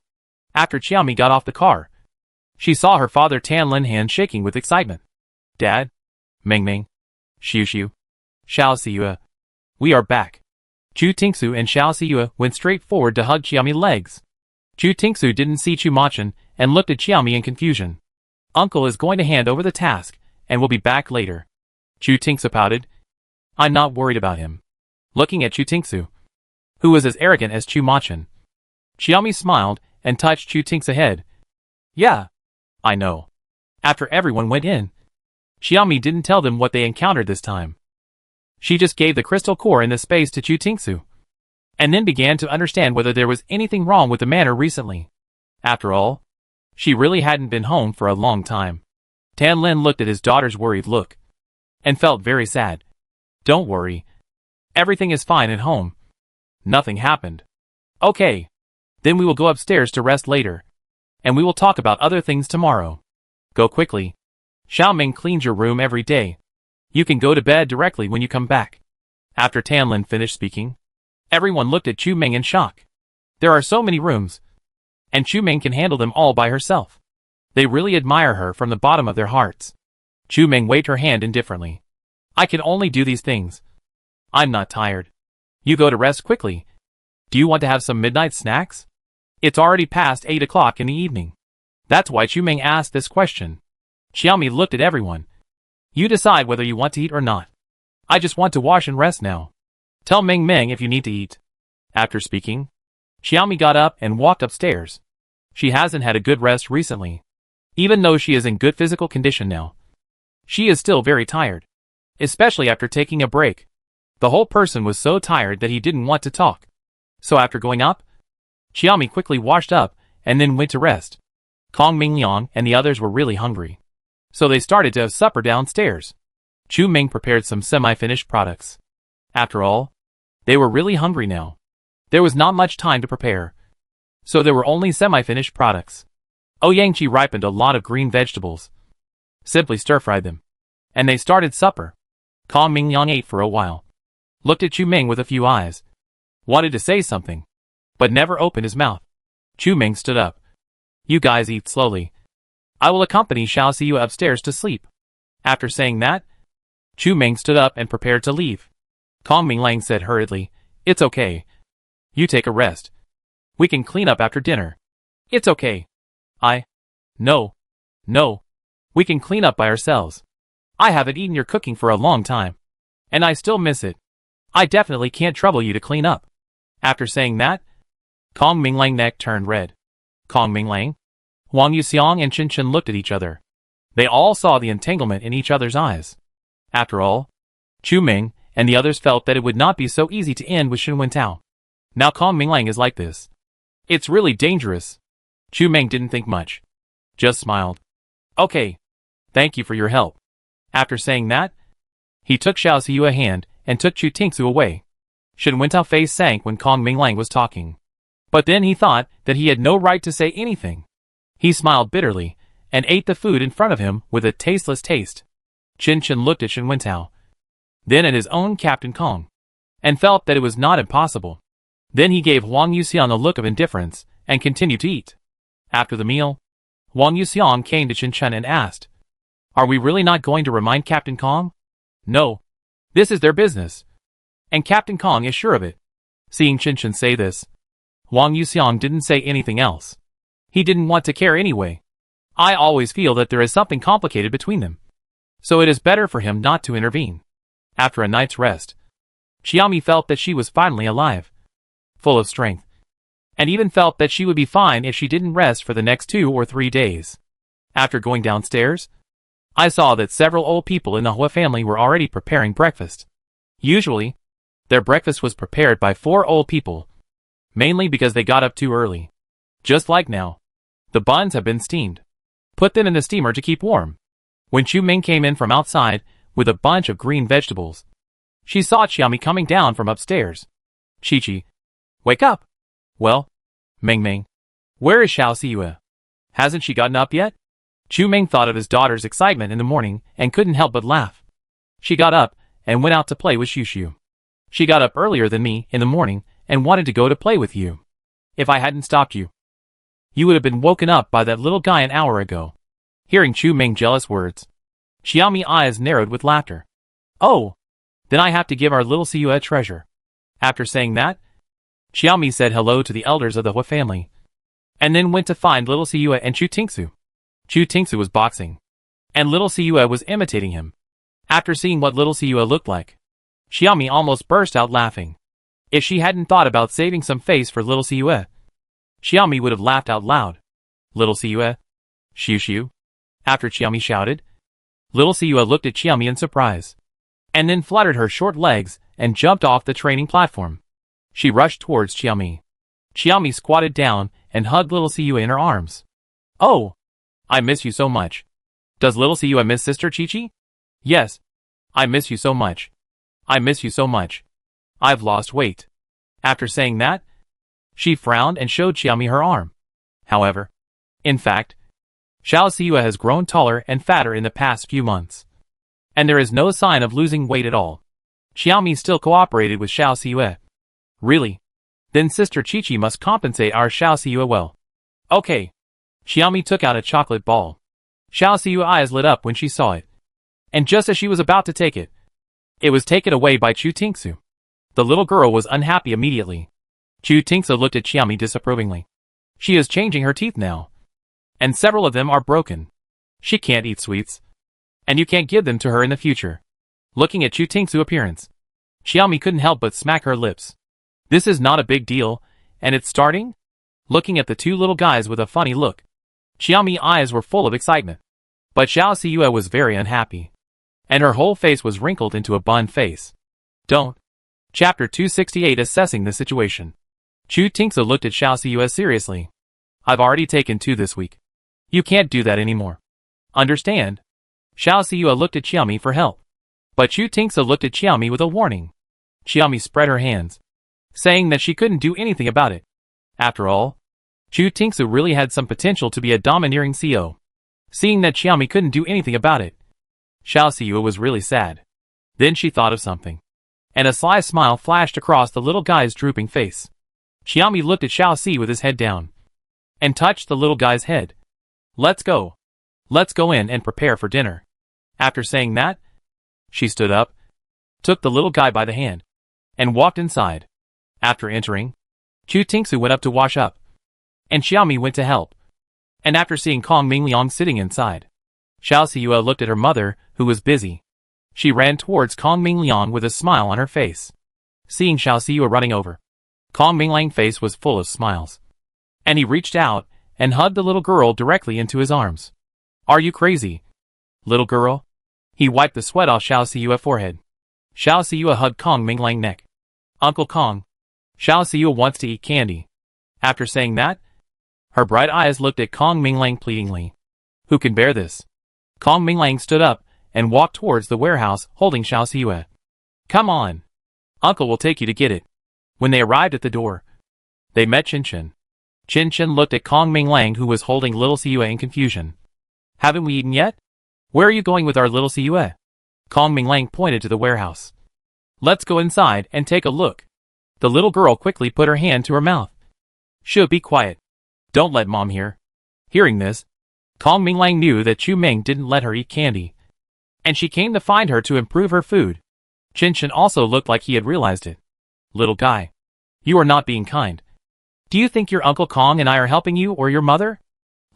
After Xiaomi got off the car, she saw her father Tan Lin hand shaking with excitement. Dad, Meng Meng, Xiu, Xiao Xiyue, we are back. Chu Tingsu and Xiao Xiyue went straight forward to hug Xiaomi's legs. Chu Tingsu didn't see Chu Machin and looked at Xiaomi in confusion. Uncle is going to hand over the task and will be back later. Chu Tingsu pouted. I'm not worried about him. Looking at Chu Tingsu, who was as arrogant as Chu Machin, Xiaomi smiled and touched Chu Tingsu's head. Yeah, I know. After everyone went in, Xiaomi didn't tell them what they encountered this time. She just gave the crystal core in the space to Chu Tingsu, and then began to understand whether there was anything wrong with the manor recently. After all, she really hadn't been home for a long time. Tan Lin looked at his daughter's worried look, and felt very sad. Don't worry. Everything is fine at home. Nothing happened. Okay. Then we will go upstairs to rest later, and we will talk about other things tomorrow. Go quickly. Xiao Ming cleans your room every day. You can go to bed directly when you come back. After Tan Lin finished speaking, everyone looked at Chu Ming in shock. There are so many rooms, and Chu Ming can handle them all by herself. They really admire her from the bottom of their hearts. Chu Ming waved her hand indifferently. I can only do these things. I'm not tired. You go to rest quickly. Do you want to have some midnight snacks? It's already past 8 o'clock in the evening. That's why Chu Ming asked this question. Xiaomi looked at everyone. You decide whether you want to eat or not. I just want to wash and rest now. Tell Meng Meng if you need to eat. After speaking, Xiaomi got up and walked upstairs. She hasn't had a good rest recently. Even though she is in good physical condition now, she is still very tired, especially after taking a break. The whole person was so tired that he didn't want to talk. So after going up, Xiaomi quickly washed up and then went to rest. Kong Mingliang and the others were really hungry, so they started to have supper downstairs. Chu Ming prepared some semi-finished products. After all, they were really hungry now. There was not much time to prepare, so there were only semi-finished products. Ouyangqi ripened a lot of green vegetables. Simply stir-fried them, and they started supper. Kong Mingliang ate for a while, looked at Chu Ming with a few eyes, wanted to say something, but never opened his mouth. Chu Ming stood up. You guys eat slowly. I will accompany Xiao Xiyue upstairs to sleep. After saying that, Chu Ming stood up and prepared to leave. Kong Minglang said hurriedly, It's okay. You take a rest. We can clean up after dinner. It's okay. No. We can clean up by ourselves. I haven't eaten your cooking for a long time, and I still miss it. I definitely can't trouble you to clean up. After saying that, Kong Minglang neck turned red. Kong Minglang, Wang Yuxiang and Chin-Chin looked at each other. They all saw the entanglement in each other's eyes. After all, Chu Ming and the others felt that it would not be so easy to end with Shen Wentao. Now Kong Minglang is like this. It's really dangerous. Chu Ming didn't think much, just smiled. Okay. Thank you for your help. After saying that, he took Xiao Xiyue's hand and took Chu Tingsu away. Shen Wentao's face sank when Kong Minglang was talking. But then he thought that he had no right to say anything. He smiled bitterly and ate the food in front of him with a tasteless taste. Chin-Chin looked at Shen Wentao, then at his own Captain Kong, and felt that it was not impossible. Then he gave Huang Yuxian a look of indifference and continued to eat. After the meal, Wang Yuxiang came to Chen Chen and asked, "Are we really not going to remind Captain Kong?" "No. This is their business. And Captain Kong is sure of it." Seeing Chen Chen say this, Wang Yuxiang didn't say anything else. He didn't want to care anyway. I always feel that there is something complicated between them, so it is better for him not to intervene. After a night's rest, Xiaomi felt that she was finally alive, full of strength, and even felt that she would be fine if she didn't rest for the next 2 or 3 days. After going downstairs, I saw that several old people in the Hua family were already preparing breakfast. Usually, their breakfast was prepared by 4 old people, mainly because they got up too early. Just like now, the buns have been steamed. Put them in the steamer to keep warm. When Chu Ming came in from outside with a bunch of green vegetables, she saw Xiaomi coming down from upstairs. "Chi-Chi, wake up." "Well, Ming Ming, where is Xiao Siyue? Hasn't she gotten up yet?" Chu Ming thought of his daughter's excitement in the morning and couldn't help but laugh. "She got up and went out to play with Shushu. She got up earlier than me in the morning and wanted to go to play with you. If I hadn't stopped you, you would have been woken up by that little guy an hour ago." Hearing Chu Ming's jealous words, Xiaomi's eyes narrowed with laughter. "Oh, then I have to give our little Siyue a treasure." After saying that, Xiaomi said hello to the elders of the Hua family, and then went to find little Siyue and Chu Tingsu. Chu Tingsu was boxing, and little Siyue was imitating him. After seeing what little Siyue looked like, Xiaomi almost burst out laughing. If she hadn't thought about saving some face for little Siyue, Xiaomi would have laughed out loud. "Little Siyue? Shushu?" After Xiaomi shouted, little Siyue looked at Xiaomi in surprise, and then fluttered her short legs and jumped off the training platform. She rushed towards Xiaomi. Xiaomi squatted down and hugged little Siyue in her arms. "Oh, I miss you so much." "Does little Siyue miss Sister Chi-Chi?" "Yes, I miss you so much. I miss you so much. I've lost weight." After saying that, she frowned and showed Xiaomi her arm. However, in fact, Xiao Siyue has grown taller and fatter in the past few months, and there is no sign of losing weight at all. Xiaomi still cooperated with Xiao Siyue. "Really? Then Sister Chi-Chi must compensate our Xiao Siyue well." "Okay." Xiaomi took out a chocolate ball. Xiao Siyue's eyes lit up when she saw it, and just as she was about to take it, it was taken away by Chu Tingsu. The little girl was unhappy immediately. Chu Tingsu looked at Xiaomi disapprovingly. She is changing her teeth now, and several of them are broken. She can't eat sweets, and you can't give them to her in the future. Looking at Chu Tingsu's appearance, Xiaomi couldn't help but smack her lips. This is not a big deal, and it's starting? Looking at the 2 little guys with a funny look, Xiaomi's eyes were full of excitement. But Xiao Siyue was very unhappy, and her whole face was wrinkled into a bun face. "Don't." Chapter 268 Assessing the Situation. Chu Tingsu looked at Xiao Siyue seriously. "I've already taken 2 this week. You can't do that anymore. Understand?" Xiao Siyue looked at Xiaomi for help, but Chu Tingsu looked at Xiaomi with a warning. Xiaomi spread her hands, saying that she couldn't do anything about it. After all, Chu Tingsu really had some potential to be a domineering CEO. Seeing that Xiaomi couldn't do anything about it, Xiao Siyue was really sad. Then she thought of something, and a sly smile flashed across the little guy's drooping face. Xiaomi looked at Xiao Si with his head down, and touched the little guy's head. "Let's go. Let's go in and prepare for dinner." After saying that, she stood up, took the little guy by the hand, and walked inside. After entering, Chu Tingsu went up to wash up, and Xiaomi went to help. And after seeing Kong Mingliang sitting inside, Xiao Siyue looked at her mother, who was busy. She ran towards Kong Mingliang with a smile on her face. Seeing Xiao Siyue running over, Kong Mingliang's face was full of smiles, and he reached out and hugged the little girl directly into his arms. "Are you crazy, little girl?" He wiped the sweat off Xiao Siyue's forehead. Xiao Siyue hugged Kong Mingliang's neck. "Uncle Kong, Xiao Siyue wants to eat candy." After saying that, her bright eyes looked at Kong Mingliang pleadingly. "Who can bear this?" Kong Mingliang stood up and walked towards the warehouse holding Xiao Siyue. "Come on. Uncle will take you to get it." When they arrived at the door, they met Chen Chen. Chen Chen looked at Kong Mingliang, who was holding little Siyue in confusion. "Haven't we eaten yet? Where are you going with our little Siyue?" Kong Mingliang pointed to the warehouse. "Let's go inside and take a look." The little girl quickly put her hand to her mouth. "Shh, be quiet. Don't let Mom hear." Hearing this, Kong Minglang knew that Chu Ming didn't let her eat candy, and she came to find her to improve her food. Chin Chin also looked like he had realized it. Little guy, you are not being kind. Do you think your Uncle Kong and I are helping you or your mother?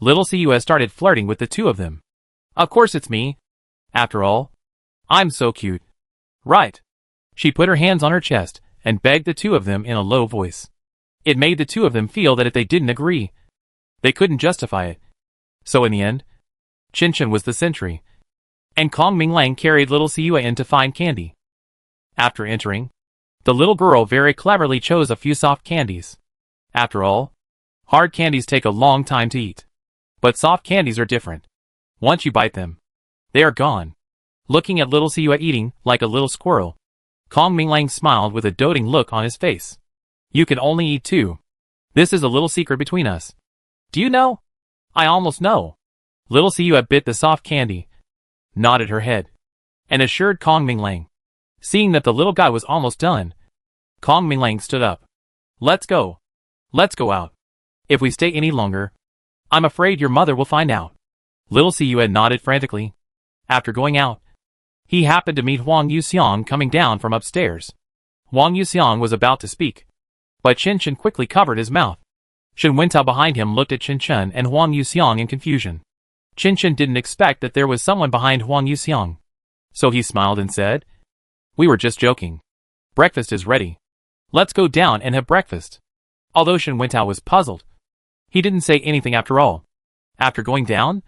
Little Siu started flirting with the two of them. Of course it's me. After all, I'm so cute. Right. She put her hands on her chest and begged the two of them in a low voice. It made the two of them feel that if they didn't agree, they couldn't justify it. So in the end, Chin Chin was the sentry, and Kong Minglang carried little Siu in to find candy. After entering, the little girl very cleverly chose a few soft candies. After all, hard candies take a long time to eat. But soft candies are different. Once you bite them, they are gone. Looking at little Siu eating like a little squirrel, Kong Minglang smiled with a doting look on his face. You can only eat two. This is a little secret between us. Do you know? I almost know. Little Siu bit the soft candy, nodded her head, and assured Kong Minglang. Seeing that the little guy was almost done, Kong Minglang stood up. Let's go. Let's go out. If we stay any longer, I'm afraid your mother will find out. Little Siu nodded frantically. After going out, he happened to meet Huang Yuxiang coming down from upstairs. Huang Yuxiang was about to speak, but Chin Chin quickly covered his mouth. Shen Wentao behind him looked at Chin Chin and Huang Yuxiang in confusion. Chin Chin didn't expect that there was someone behind Huang Yuxiang, so he smiled and said, "We were just joking. Breakfast is ready. Let's go down and have breakfast." Although Shen Wentao was puzzled, he didn't say anything after all. After going down,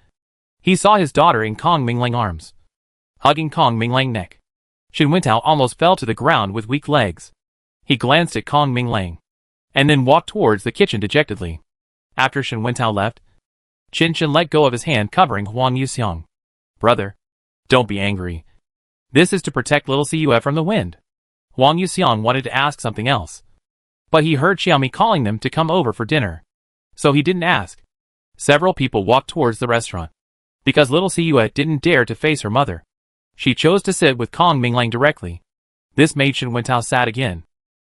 he saw his daughter in Kong Minglang arms, hugging Kong Minglang neck. Shen Wentao almost fell to the ground with weak legs. He glanced at Kong Minglang, and then walked towards the kitchen dejectedly. After Shen Wentao left, Chin Chin let go of his hand covering Huang Yuxiang. "Brother, don't be angry. This is to protect little Siu from the wind." Huang Yuxiang wanted to ask something else, but he heard Xiaomi calling them to come over for dinner, so he didn't ask. Several people walked towards the restaurant. Because little Siu didn't dare to face her mother, she chose to sit with Kong Minglang directly. This made Shen Wentao sad again,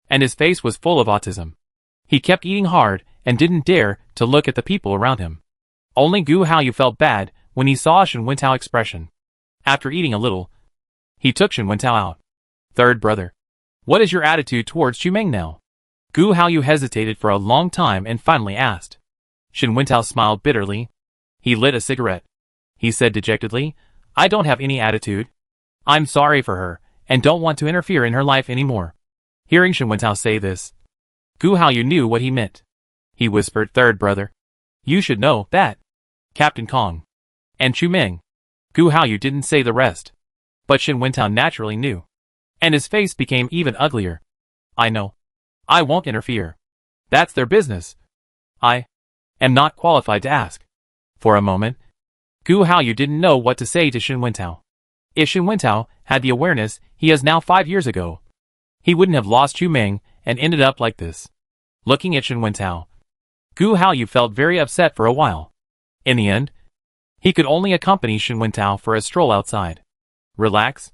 and his face was full of autism. He kept eating hard and didn't dare to look at the people around him. Only Gu Haoyu felt bad when he saw Shen Wentao's expression. After eating a little, he took Shen Wentao out. "Third brother, what is your attitude towards Chu Ming now?" Gu Haoyu hesitated for a long time and finally asked. Shen Wentao smiled bitterly. He lit a cigarette. He said dejectedly, "I don't have any attitude. I'm sorry for her, and don't want to interfere in her life anymore." Hearing Shen Wentao say this, Gu Haoyu knew what he meant. He whispered, "Third brother, you should know that Captain Kong and Chu Ming." Gu Haoyu didn't say the rest, but Shen Wentao naturally knew, and his face became even uglier. "I know. I won't interfere. That's their business. I am not qualified to ask." For a moment, Gu Haoyu didn't know what to say to Shen Wentao. If Shen Wentao had the awareness he has now 5 years ago, he wouldn't have lost Chu Ming and ended up like this. Looking at Shen Wentao, Gu Haoyu felt very upset for a while. In the end, he could only accompany Shen Wentao for a stroll outside. "Relax.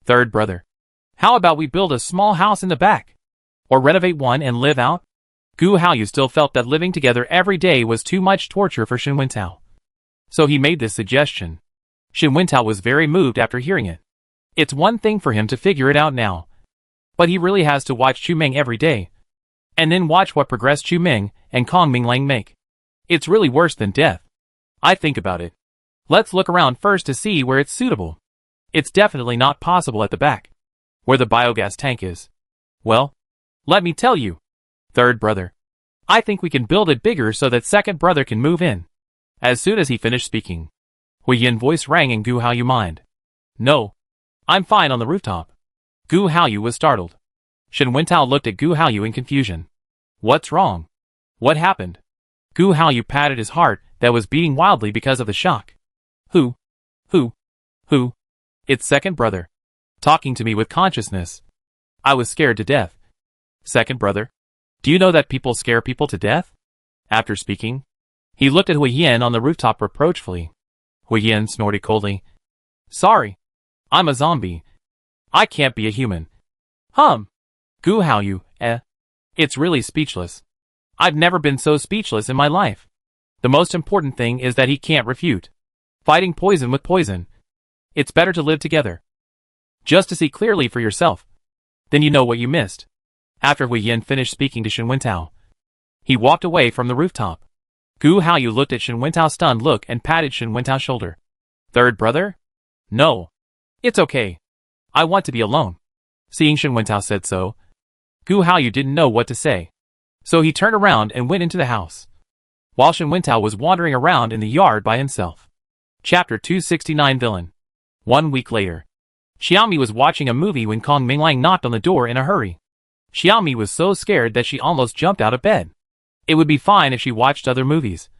Third brother. How about we build a small house in the back? Or renovate one and live out?" Gu Haoyu still felt that living together every day was too much torture for Shen Wentao, so he made this suggestion. Shen Wentao was very moved after hearing it. It's one thing for him to figure it out now, but he really has to watch Chu Ming every day, and then watch what progress Chu Ming and Kong Minglang make. It's really worse than death. I think about it. Let's look around first to see where it's suitable. It's definitely not possible at the back, where the biogas tank is. Well, let me tell you, third brother, I think we can build it bigger so that second brother can move in. As soon as he finished speaking, Hui Yin's voice rang in Gu Haoyu's mind. "No, I'm fine on the rooftop." Gu Haoyu was startled. Shen Wentao looked at Gu Haoyu in confusion. "What's wrong? What happened?" Gu Haoyu patted his heart that was beating wildly because of the shock. Who? It's second brother. Talking to me with consciousness. I was scared to death. Second brother? Do you know that people scare people to death? After speaking, he looked at Hui Yin on the rooftop reproachfully. Hui Yin snorted coldly. "Sorry. I'm a zombie. I can't be a human." Gu Haoyu, It's really speechless. I've never been so speechless in my life. The most important thing is that he can't refute. Fighting poison with poison. It's better to live together. Just to see clearly for yourself. Then you know what you missed. After Wei Yin finished speaking to Shen Wentao, he walked away from the rooftop. Gu Haoyu looked at Shen Wentao's stunned look and patted Shen Wentao's shoulder. Third brother? No. It's okay. I want to be alone. Seeing Shen Wentao said so, Gu Haoyu didn't know what to say. So he turned around and went into the house. While Shen Wentao was wandering around in the yard by himself. Chapter 269 Villain. 1 week later. Xiaomi was watching a movie when Kong Minglang knocked on the door in a hurry. Xiaomi was so scared that she almost jumped out of bed. It would be fine if she watched other movies.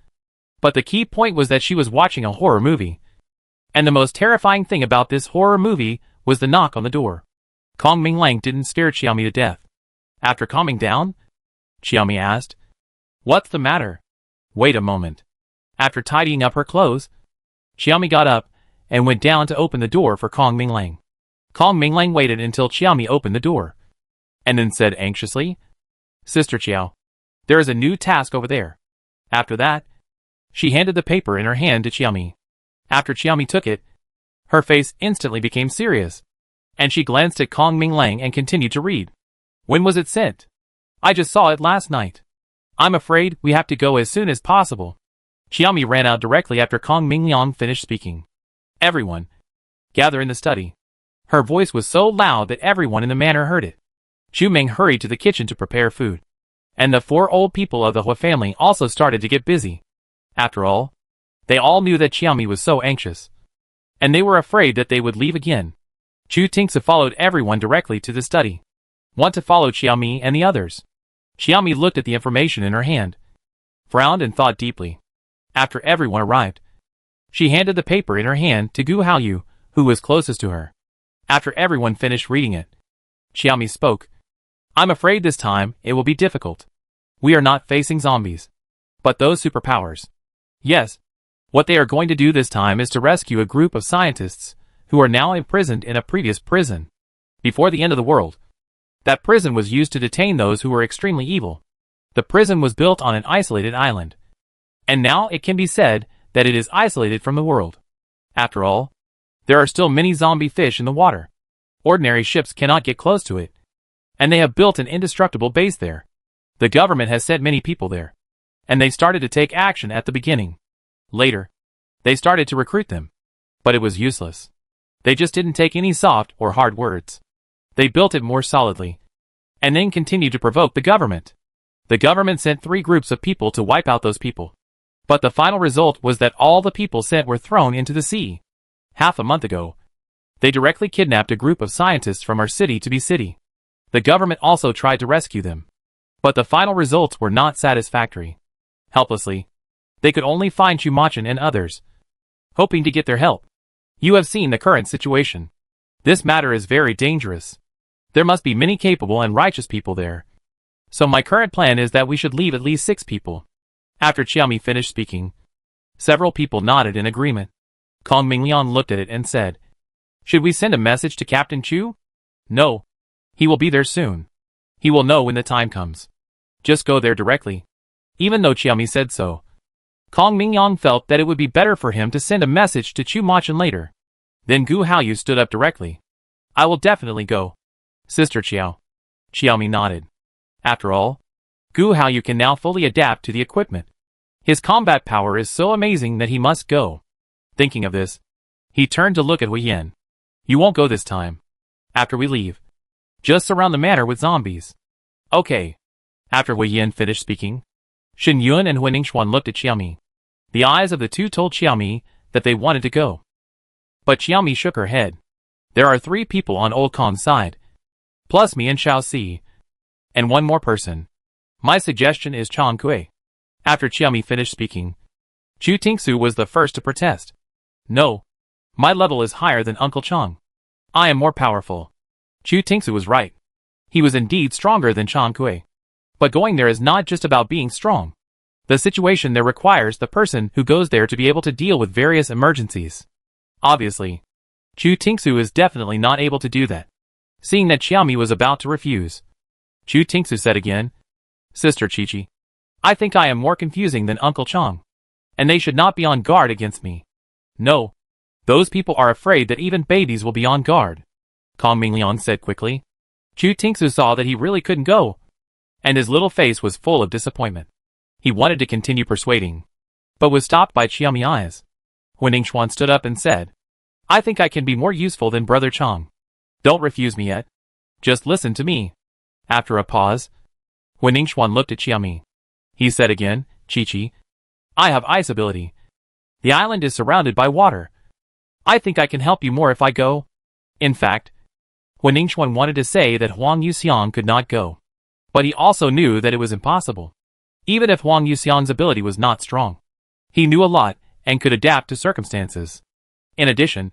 But the key point was that she was watching a horror movie. And the most terrifying thing about this horror movie was the knock on the door. Kong Minglang didn't scare Xiaomi to death. After calming down, Xiaomi asked, "What's the matter?" Wait a moment. After tidying up her clothes, Xiaomi got up and went down to open the door for Kong Minglang. Kong Minglang waited until Xiaomi opened the door, and then said anxiously, "Sister Qiao, there is a new task over there." After that, she handed the paper in her hand to Xiaomi. After Xiaomi took it, her face instantly became serious, and she glanced at Kong Minglang and continued to read. "When was it sent? I just saw it last night. I'm afraid we have to go as soon as possible." Xiaomi ran out directly after Kong Minglang finished speaking. "Everyone, gather in the study." Her voice was so loud that everyone in the manor heard it. Xu Ming hurried to the kitchen to prepare food. And the 4 old people of the Hua family also started to get busy. After all, they all knew that Xiaomi was so anxious. And they were afraid that they would leave again. Chu Tingsu followed everyone directly to the study. Want to follow Xiaomi and the others. Xiaomi looked at the information in her hand, frowned and thought deeply. After everyone arrived, she handed the paper in her hand to Gu Haoyu, who was closest to her. After everyone finished reading it, Xiaomi spoke. "I'm afraid this time it will be difficult. We are not facing zombies, but those superpowers. Yes, what they are going to do this time is to rescue a group of scientists who are now imprisoned in a previous prison. Before the end of the world, that prison was used to detain those who were extremely evil. The prison was built on an isolated island, and now it can be said that it is isolated from the world. After all, there are still many zombie fish in the water. Ordinary ships cannot get close to it, and they have built an indestructible base there. The government has sent many people there, and they started to take action at the beginning. Later, they started to recruit them, but it was useless. They just didn't take any soft or hard words. They built it more solidly, and then continued to provoke the government. The government sent 3 groups of people to wipe out those people. But the final result was that all the people sent were thrown into the sea. Half a month ago, they directly kidnapped a group of scientists from our city to be city. The government also tried to rescue them. But the final results were not satisfactory. Helplessly, they could only find Chumachan and others, hoping to get their help. You have seen the current situation. This matter is very dangerous. There must be many capable and righteous people there. So my current plan is that we should leave at least 6 people. After Xiaomi finished speaking, several people nodded in agreement. Kong Minglang looked at it and said, "Should we send a message to Captain Chu?" "No. He will be there soon. He will know when the time comes. Just go there directly." Even though Xiaomi said so, Kong Minglang felt that it would be better for him to send a message to Chu Machan later. Then Gu Haoyu stood up directly. "I will definitely go. Sister Qiao." Xiaomi nodded. After all, Gu Haoyu can now fully adapt to the equipment. His combat power is so amazing that he must go. Thinking of this, he turned to look at Wei Yan. "You won't go this time. After we leave, just surround the manor with zombies." "Okay." After Wei Yan finished speaking, Shen Yun and Huining Xuan looked at Xiaomi. The eyes of the two told Xiaomi that they wanted to go. But Xiaomi shook her head. "There are 3 people on Old Kong's side, plus me and Xiao Si, and 1 more person. My suggestion is Chang Kui." After Xiaomi finished speaking, Chu Tingsu was the first to protest. "No. My level is higher than Uncle Chang. I am more powerful." Chu Tingsu was right. He was indeed stronger than Chang Kui. But going there is not just about being strong. The situation there requires the person who goes there to be able to deal with various emergencies. Obviously, Chu Tingsu is definitely not able to do that. Seeing that Xiaomi was about to refuse, Chu Tingsu said again, "Sister Chi-Chi, I think I am more confusing than Uncle Chang. and they should not be on guard against me. No. Those people are afraid that even babies will be on guard, Kong Mingliang said quickly. Chu Tingsu saw that he really couldn't go, and his little face was full of disappointment. He wanted to continue persuading, but was stopped by Qiami's eyes. Wen Ningxuan stood up and said, I think I can be more useful than Brother Chang. Don't refuse me yet. Just listen to me. After a pause, Wen Ningxuan looked at Qiami. He said again, Chi-Chi, I have ice ability. The island is surrounded by water. I think I can help you more if I go. In fact, Wen Ningxuan wanted to say that Huang Yuxiang could not go, but he also knew that it was impossible. Even if Huang Yuxiang's ability was not strong, he knew a lot and could adapt to circumstances. In addition,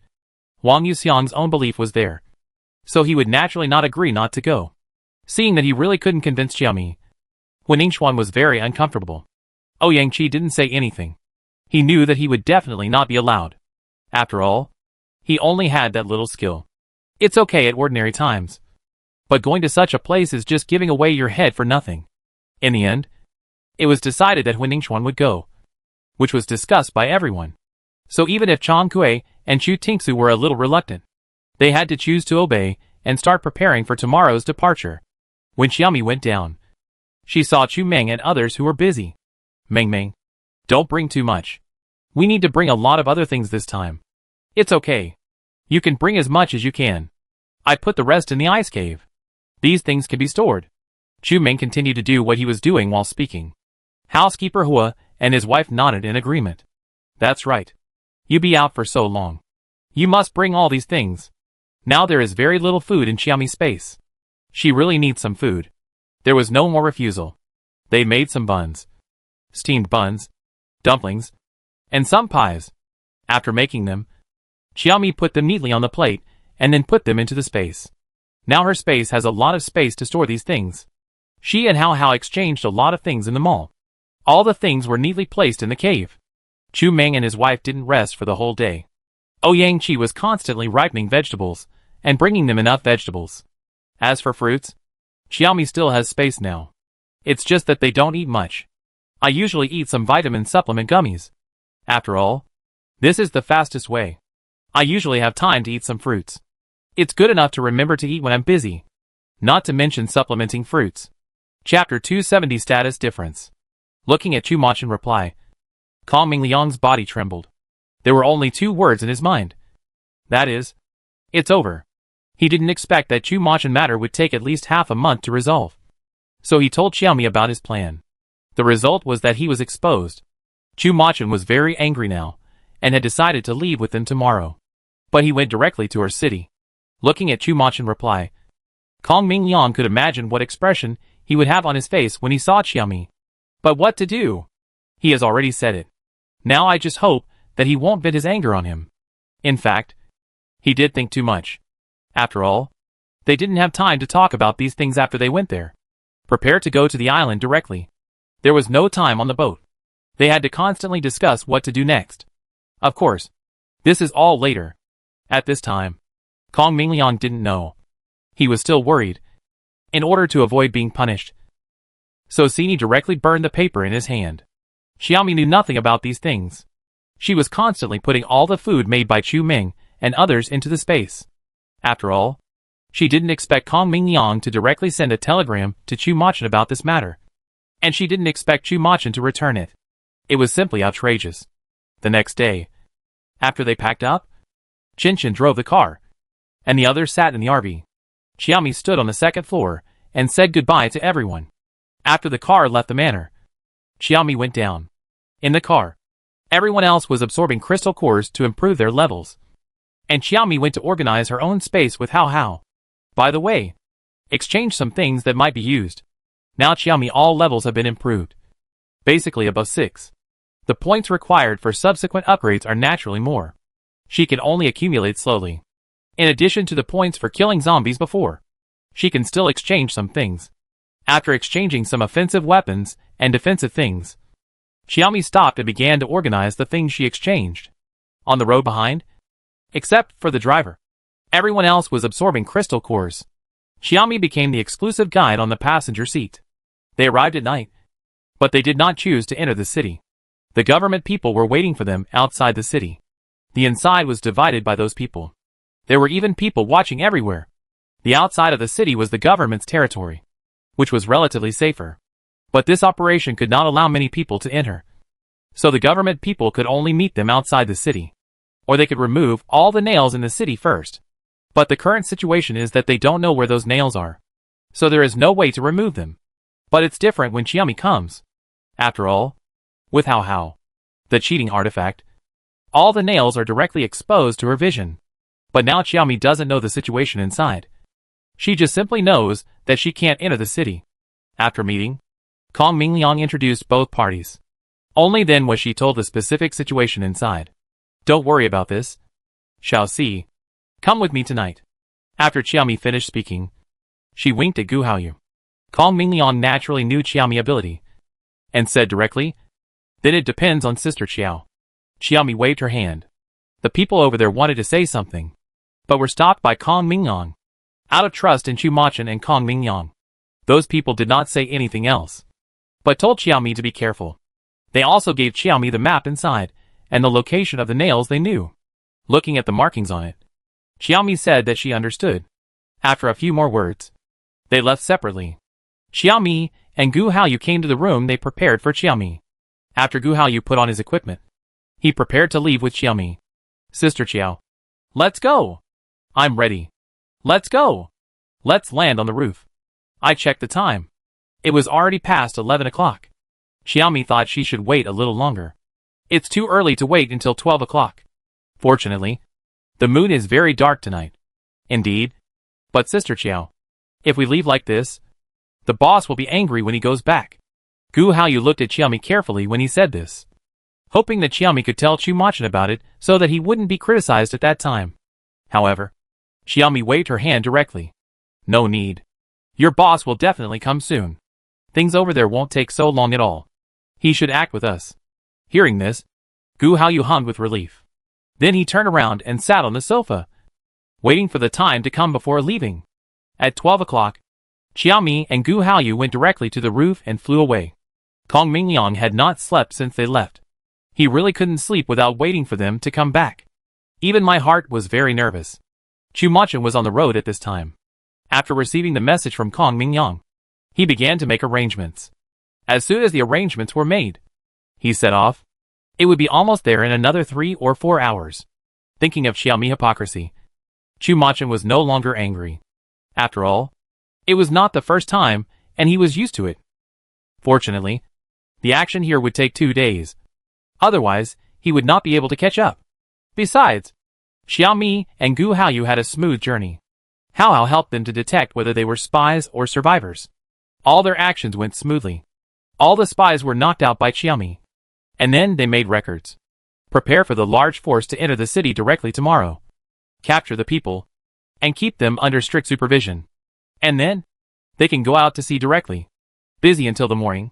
Huang Yuxiang's own belief was there, so he would naturally not agree not to go. Seeing that he really couldn't convince Qiami, Wen Ningxuan was very uncomfortable. Ouyang Qi didn't say anything. He knew that he would definitely not be allowed. After all, he only had that little skill. It's okay at ordinary times, but going to such a place is just giving away your head for nothing. In the end, it was decided that Wen Ningxuan would go, which was discussed by everyone. So even if Chang Kui and Chu Tingsu were a little reluctant, they had to choose to obey and start preparing for tomorrow's departure. When Qiami went down, she saw Chu Meng and others who were busy. Meng, don't bring too much. We need to bring a lot of other things this time. It's okay. You can bring as much as you can. I put the rest in the ice cave. These things can be stored. Chu Meng continued to do what he was doing while speaking. Housekeeper Hua and his wife nodded in agreement. That's right. You be out for so long. You must bring all these things. Now there is very little food in Qiami's space. She really needs some food. There was no more refusal. They made some buns. Steamed buns, dumplings, and some pies. After making them, Qiami put them neatly on the plate and then put them into the space. Now her space has a lot of space to store these things. She and Hao Hao exchanged a lot of things in the mall. All the things were neatly placed in the cave. Chu Meng and his wife didn't rest for the whole day. Ouyang Qi was constantly ripening vegetables and bringing them enough vegetables. As for fruits, Qiami still has space now. It's just that they don't eat much. I usually eat some vitamin supplement gummies. After all, this is the fastest way. I usually have time to eat some fruits. It's good enough to remember to eat when I'm busy. Not to mention supplementing fruits. Chapter 270 Status Difference. Looking at Chu Machin reply, Kong Mingliang's body trembled. There were only 2 words in his mind. That is, it's over. He didn't expect that Chu Machin matter would take at least half a month to resolve. So he told Qiami about his plan. The result was that he was exposed. Chu Machin was very angry now, and had decided to leave with them tomorrow. But he went directly to her city. Looking at Chu Machin reply, Kong Mingliang could imagine what expression he would have on his face when he saw Qiami. But what to do? He has already said it. Now I just hope that he won't vent his anger on him. In fact, he did think too much. After all, they didn't have time to talk about these things after they went there. Prepare to go to the island directly. There was no time on the boat. They had to constantly discuss what to do next. Of course, this is all later. At this time, Kong Mingliang didn't know. He was still worried. In order to avoid being punished, so Sini directly burned the paper in his hand. Qiami knew nothing about these things. She was constantly putting all the food made by Chu Meng and others into the space. After all, she didn't expect Kong Mingliang to directly send a telegram to Chu Machin about this matter. And she didn't expect Chu Machin to return it. It was simply outrageous. The next day, after they packed up, Qinchin drove the car, and the others sat in the RV. Qiami stood on the second floor and said goodbye to everyone. After the car left the manor, Qiami went down. In the car, everyone else was absorbing crystal cores to improve their levels. And Qiami went to organize her own space with Hao Hao. By the way, exchange some things that might be used. Now Qiami all levels have been improved. Basically above 6. The points required for subsequent upgrades are naturally more. She can only accumulate slowly. In addition to the points for killing zombies before, she can still exchange some things. After exchanging some offensive weapons and defensive things, Qiami stopped and began to organize the things she exchanged. On the road behind, except for the driver, everyone else was absorbing crystal cores. Qiami became the exclusive guide on the passenger seat. They arrived at night, but they did not choose to enter the city. The government people were waiting for them outside the city. The inside was divided by those people. There were even people watching everywhere. The outside of the city was the government's territory, which was relatively safer. But this operation could not allow many people to enter. So the government people could only meet them outside the city. Or they could remove all the nails in the city first. But the current situation is that they don't know where those nails are. So there is no way to remove them. But it's different when Chiami comes. After all, with How, the cheating artifact, all the nails are directly exposed to her vision. But now Chiami doesn't know the situation inside. She just simply knows that she can't enter the city. After meeting, Kong Mingliang introduced both parties. Only then was she told the specific situation inside. Don't worry about this. Shall see. Come with me tonight. After Chiami finished speaking, she winked at Gu Haoyu. Kong Mingliang naturally knew Chiami's ability, and said directly, "Then it depends on Sister Chiao." Chiami waved her hand. The people over there wanted to say something, but were stopped by Kong Mingliang. Out of trust in Chu Machin and Kong Mingliang, those people did not say anything else, but told Chiami to be careful. They also gave Chiami the map inside, and the location of the nails they knew. Looking at the markings on it, Chiami said that she understood. After a few more words, they left separately. Chiami and Gu Haoyu came to the room they prepared for Chiami. After Gu Haoyu put on his equipment, he prepared to leave with Chiami. "Sister Chiao, let's go." "I'm ready." "Let's go." "Let's land on the roof." I checked the time. It was already past 11 o'clock. Chiami thought she should wait a little longer. It's too early to wait until 12 o'clock. Fortunately, the moon is very dark tonight. Indeed. But Sister Chiao, if we leave like this, the boss will be angry when he goes back. Gu Haoyu looked at Chiami carefully when he said this, hoping that Chiami could tell Chu Machin about it so that he wouldn't be criticized at that time. However, Chiami waved her hand directly. "No need. Your boss will definitely come soon. Things over there won't take so long at all. He should act with us." Hearing this, Gu Haoyu hummed with relief. Then he turned around and sat on the sofa, waiting for the time to come before leaving. At 12 o'clock, Chiami and Gu Haoyu went directly to the roof and flew away. Kong Mingliang had not slept since they left. He really couldn't sleep without waiting for them to come back. Even my heart was very nervous. Chu Machin was on the road at this time. After receiving the message from Kong Mingliang, he began to make arrangements. As soon as the arrangements were made, he set off. It would be almost there in another 3 or 4 hours. Thinking of Chiami's hypocrisy, Chu Machin was no longer angry. After all, it was not the first time, and he was used to it. Fortunately, the action here would take 2 days. Otherwise, he would not be able to catch up. Besides, Chiami and Gu Haoyu had a smooth journey. Hao helped them to detect whether they were spies or survivors. All their actions went smoothly. All the spies were knocked out by Chiami. And then they made records. Prepare for the large force to enter the city directly tomorrow. Capture the people, and keep them under strict supervision. And then, they can go out to sea directly. Busy until the morning,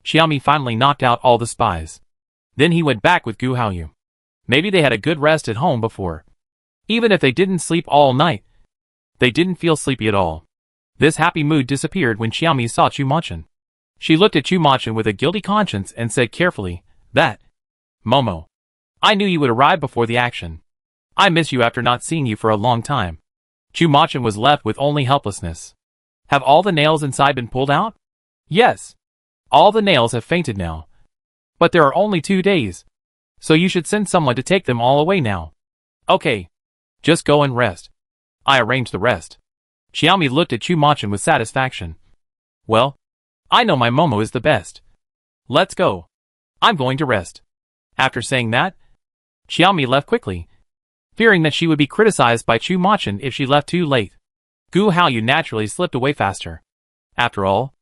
Chiami finally knocked out all the spies. Then he went back with Gu Haoyu. Maybe they had a good rest at home before. Even if they didn't sleep all night, they didn't feel sleepy at all. This happy mood disappeared when Chiami saw Chu Machin. She looked at Chu Machin with a guilty conscience and said carefully, "That, Momo, I knew you would arrive before the action. I miss you after not seeing you for a long time." Chu Machin was left with only helplessness. "Have all the nails inside been pulled out?" "Yes. All the nails have fainted now. But there are only 2 days. So you should send someone to take them all away now." "Okay. Just go and rest. I arranged the rest." Chiami looked at Chu Machin with satisfaction. "Well, I know my Momo is the best. Let's go. I'm going to rest." After saying that, Chiami left quickly, fearing that she would be criticized by Chu Machin if she left too late. Gu Haoyu naturally slipped away faster. After all,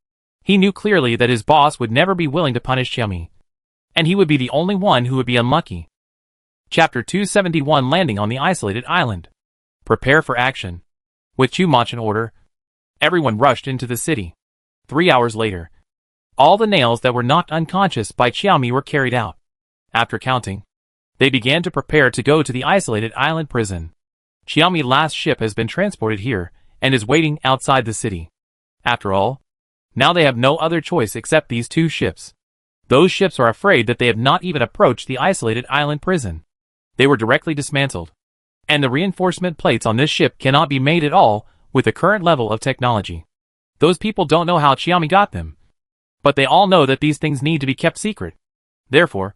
he knew clearly that his boss would never be willing to punish Chiami, and he would be the only one who would be unlucky. Chapter 271 Landing on the Isolated Island. Prepare for action. With Chu Machin order, everyone rushed into the city. 3 hours later, all the nails that were knocked unconscious by Chiami were carried out. After counting, they began to prepare to go to the isolated island prison. Chiami's last ship has been transported here, and is waiting outside the city. After all, now they have no other choice except these 2 ships. Those ships are afraid that they have not even approached the isolated island prison. They were directly dismantled. And the reinforcement plates on this ship cannot be made at all with the current level of technology. Those people don't know how Chiami got them. But they all know that these things need to be kept secret. Therefore,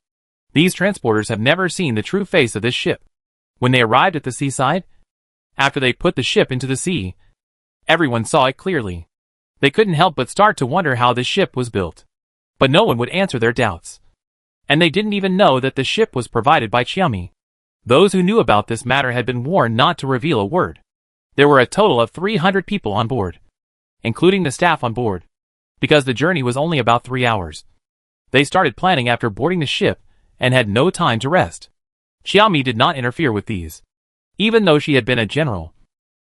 these transporters have never seen the true face of this ship. When they arrived at the seaside, after they put the ship into the sea, everyone saw it clearly. They couldn't help but start to wonder how this ship was built. But no one would answer their doubts. And they didn't even know that the ship was provided by Chiami. Those who knew about this matter had been warned not to reveal a word. There were a total of 300 people on board, including the staff on board, because the journey was only about 3 hours. They started planning after boarding the ship and had no time to rest. Chiami did not interfere with these. Even though she had been a general,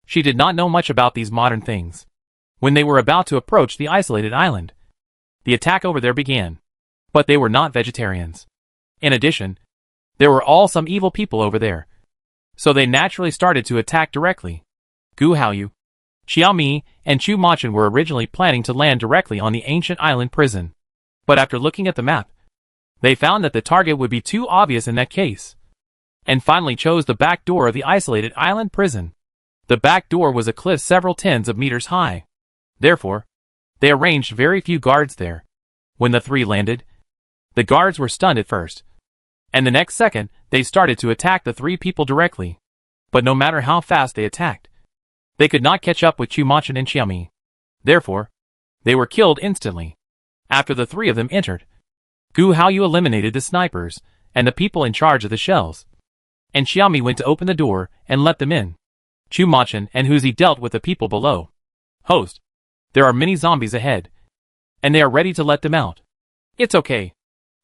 she did not know much about these modern things. When they were about to approach the isolated island, the attack over there began. But they were not vegetarians. In addition, there were all some evil people over there. So they naturally started to attack directly. Gu Haoyu, Xiaomi, and Chu Machin were originally planning to land directly on the ancient island prison. But after looking at the map, they found that the target would be too obvious in that case, and finally chose the back door of the isolated island prison. The back door was a cliff several tens of meters high. Therefore, they arranged very few guards there. When the three landed, the guards were stunned at first, and the next second, they started to attack the three people directly. But no matter how fast they attacked, they could not catch up with Chu Machin and Xiaomi. Therefore, they were killed instantly. After the three of them entered, Gu Haoyu eliminated the snipers and the people in charge of the shells, and Xiaomi went to open the door and let them in. Chu Machin and Huzi dealt with the people below. Host, there are many zombies ahead, and they are ready to let them out. It's okay.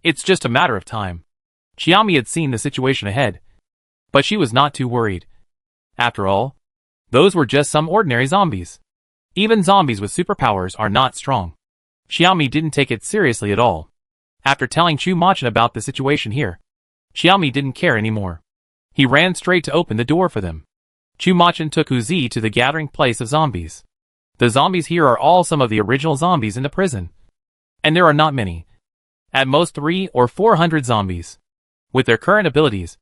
It's just a matter of time. Xiaomi had seen the situation ahead, but she was not too worried. After all, those were just some ordinary zombies. Even zombies with superpowers are not strong. Xiaomi didn't take it seriously at all. After telling Chu Machin about the situation here, Xiaomi didn't care anymore. He ran straight to open the door for them. Chu Machin took Huzi to the gathering place of zombies. The zombies here are all some of the original zombies in the prison. And there are not many. At most 300 or 400 zombies. With their current abilities,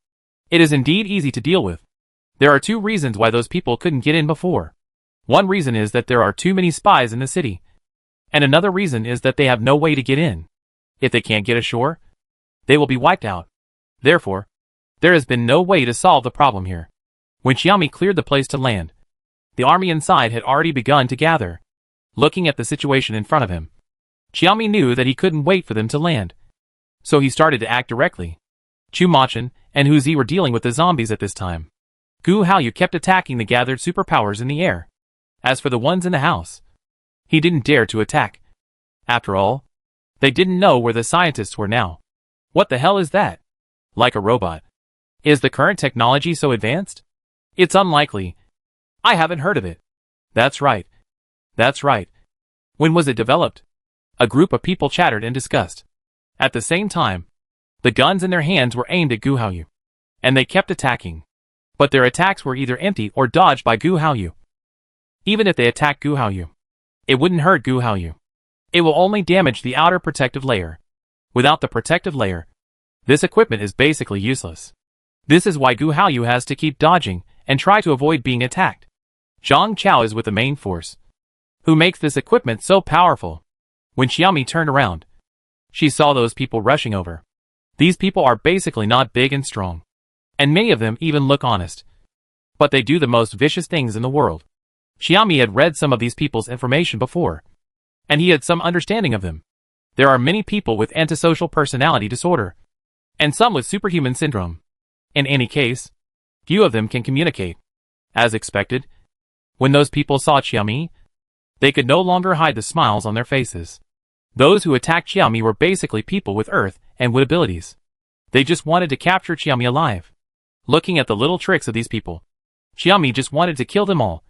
it is indeed easy to deal with. There are 2 reasons why those people couldn't get in before. One reason is that there are too many spies in the city. And another reason is that they have no way to get in. If they can't get ashore, they will be wiped out. Therefore, there has been no way to solve the problem here. When Xiaomi cleared the place to land, the army inside had already begun to gather. Looking at the situation in front of him, Xiaomi knew that he couldn't wait for them to land. So he started to act directly. Chu Machin and Huzi were dealing with the zombies at this time. Gu Haoyu kept attacking the gathered superpowers in the air. As for the ones in the house, he didn't dare to attack. After all, they didn't know where the scientists were now. What the hell is that? Like a robot. Is the current technology so advanced? It's unlikely. I haven't heard of it. That's right. That's right. When was it developed? A group of people chattered and discussed. At the same time, the guns in their hands were aimed at Gu Haoyu, and they kept attacking. But their attacks were either empty or dodged by Gu Haoyu. Even if they attacked Gu Haoyu, it wouldn't hurt Gu Haoyu. It will only damage the outer protective layer. Without the protective layer, this equipment is basically useless. This is why Gu Haoyu has to keep dodging and try to avoid being attacked. Zhang Chao is with the main force, who makes this equipment so powerful. When Xiaomi turned around, she saw those people rushing over. These people are basically not big and strong, and many of them even look honest. But they do the most vicious things in the world. Xiaomi had read some of these people's information before, and he had some understanding of them. There are many people with antisocial personality disorder, and some with superhuman syndrome. In any case, few of them can communicate. As expected, when those people saw Xiaomi, they could no longer hide the smiles on their faces. Those who attacked Xiaomi were basically people with earth and wood abilities. They just wanted to capture Xiaomi alive. Looking at the little tricks of these people, Xiaomi just wanted to kill them all,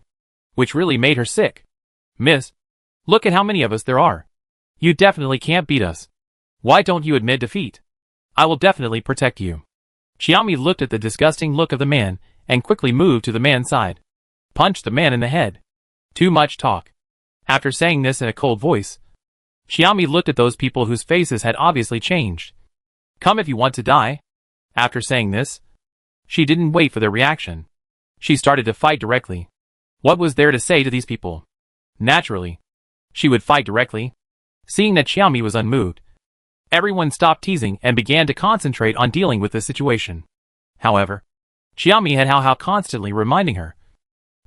which really made her sick. Miss, look at how many of us there are. You definitely can't beat us. Why don't you admit defeat? I will definitely protect you. Xiaomi looked at the disgusting look of the man and quickly moved to the man's side. Punched the man in the head. Too much talk. After saying this in a cold voice, Xiaomi looked at those people whose faces had obviously changed. Come if you want to die. After saying this, she didn't wait for their reaction. She started to fight directly. What was there to say to these people? Naturally, she would fight directly. Seeing that Xiaomi was unmoved, everyone stopped teasing and began to concentrate on dealing with the situation. However, Xiaomi had Hao constantly reminding her.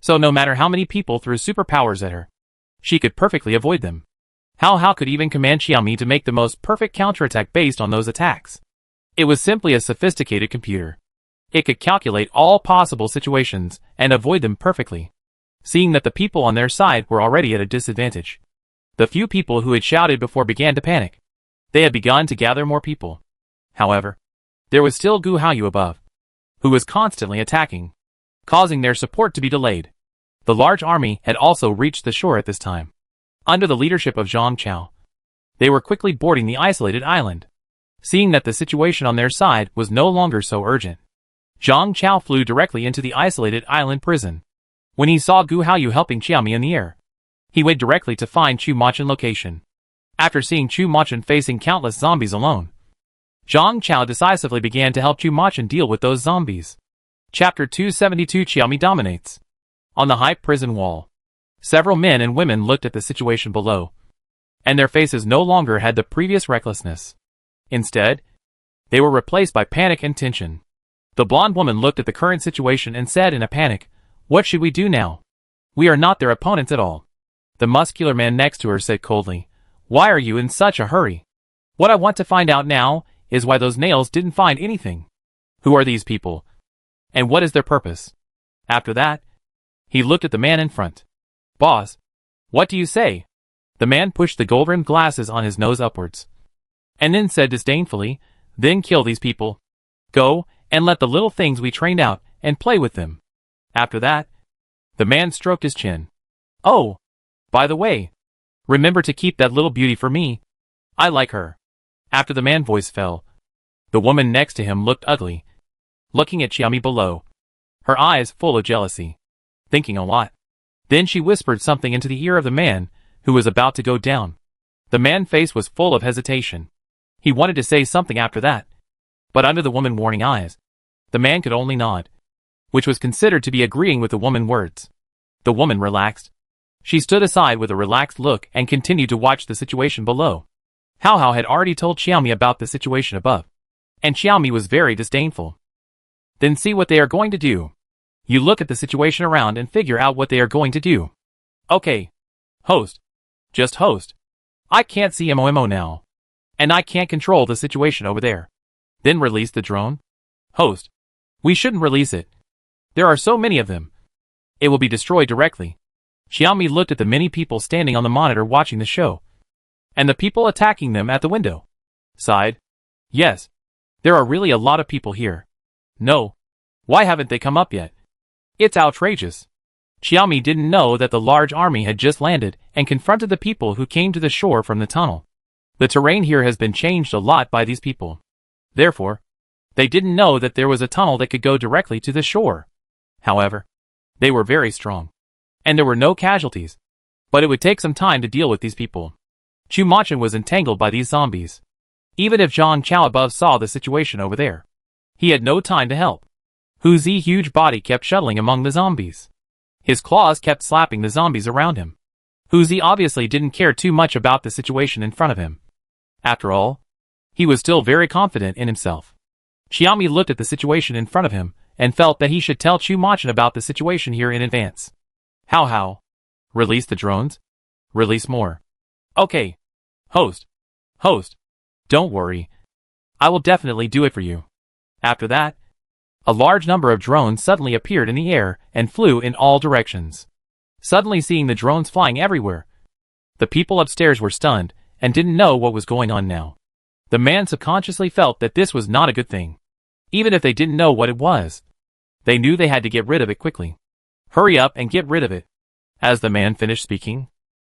So no matter how many people threw superpowers at her, she could perfectly avoid them. Hao could even command Xiaomi to make the most perfect counterattack based on those attacks. It was simply a sophisticated computer. It could calculate all possible situations and avoid them perfectly. Seeing that the people on their side were already at a disadvantage, the few people who had shouted before began to panic. They had begun to gather more people. However, there was still Gu Haoyu above, who was constantly attacking, causing their support to be delayed. The large army had also reached the shore at this time. Under the leadership of Zhang Chao, they were quickly boarding the isolated island. Seeing that the situation on their side was no longer so urgent, Zhang Chao flew directly into the isolated island prison. When he saw Gu Haoyu helping Xiaomi in the air, he went directly to find Chu Machin location. After seeing Chu Machin facing countless zombies alone, Zhang Chao decisively began to help Chu Machin deal with those zombies. Chapter 272 Xiaomi dominates. On the high prison wall, several men and women looked at the situation below, and their faces no longer had the previous recklessness. Instead, they were replaced by panic and tension. The blonde woman looked at the current situation and said in a panic, "What should we do now? We are not their opponents at all." The muscular man next to her said coldly, "Why are you in such a hurry? What I want to find out now is why those nails didn't find anything. Who are these people? And what is their purpose?" After that, he looked at the man in front. "Boss, what do you say?" The man pushed the gold-rimmed glasses on his nose upwards, and then said disdainfully, "Then kill these people. Go, and let the little things we trained out, and play with them." After that, the man stroked his chin. "Oh, by the way, remember to keep that little beauty for me. I like her." After the man's voice fell, the woman next to him looked ugly, looking at Xiaomi below, her eyes full of jealousy, thinking a lot. Then she whispered something into the ear of the man, who was about to go down. The man's face was full of hesitation. He wanted to say something after that, but under the woman's warning eyes, the man could only nod, which was considered to be agreeing with the woman's words. The woman relaxed. She stood aside with a relaxed look and continued to watch the situation below. Hao had already told Xiaomi about the situation above, and Xiaomi was very disdainful. Then see what they are going to do. You look at the situation around and figure out what they are going to do. Okay. Host. Just host. I can't see MOMO now. And I can't control the situation over there. Then release the drone. Host. We shouldn't release it. There are so many of them. It will be destroyed directly. Xiaomi looked at the many people standing on the monitor watching the show, and the people attacking them at the window. Sighed. Yes. There are really a lot of people here. No. Why haven't they come up yet? It's outrageous. Xiaomi didn't know that the large army had just landed and confronted the people who came to the shore from the tunnel. The terrain here has been changed a lot by these people. Therefore, they didn't know that there was a tunnel that could go directly to the shore. However, they were very strong, and there were no casualties. But it would take some time to deal with these people. Chu Machin was entangled by these zombies. Even if Zhang Chao above saw the situation over there, he had no time to help. Hu's huge body kept shuttling among the zombies. His claws kept slapping the zombies around him. Hu's obviously didn't care too much about the situation in front of him. After all, he was still very confident in himself. Xiaomi looked at the situation in front of him and felt that he should tell Chu Machin about the situation here in advance. How? Release the drones? Release more. Okay. Host. Don't worry. I will definitely do it for you. After that, a large number of drones suddenly appeared in the air and flew in all directions. Suddenly seeing the drones flying everywhere, the people upstairs were stunned and didn't know what was going on now. The man subconsciously felt that this was not a good thing. Even if they didn't know what it was, they knew they had to get rid of it quickly. Hurry up and get rid of it. As the man finished speaking,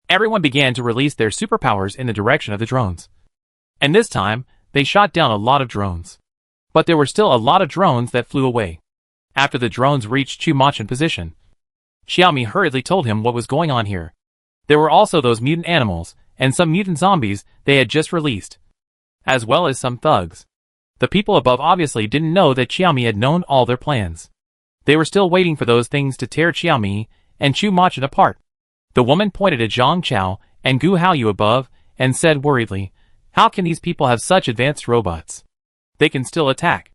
everyone began to release their superpowers in the direction of the drones. And this time, they shot down a lot of drones. But there were still a lot of drones that flew away. After the drones reached Chu Machin position, Xiaomi hurriedly told him what was going on here. There were also those mutant animals, and some mutant zombies they had just released, as well as some thugs. The people above obviously didn't know that Xiaomi had known all their plans. They were still waiting for those things to tear Xiaomi and Chu Machin apart. The woman pointed at Zhang Chao and Gu Haoyu above and said worriedly, "How can these people have such advanced robots? They can still attack."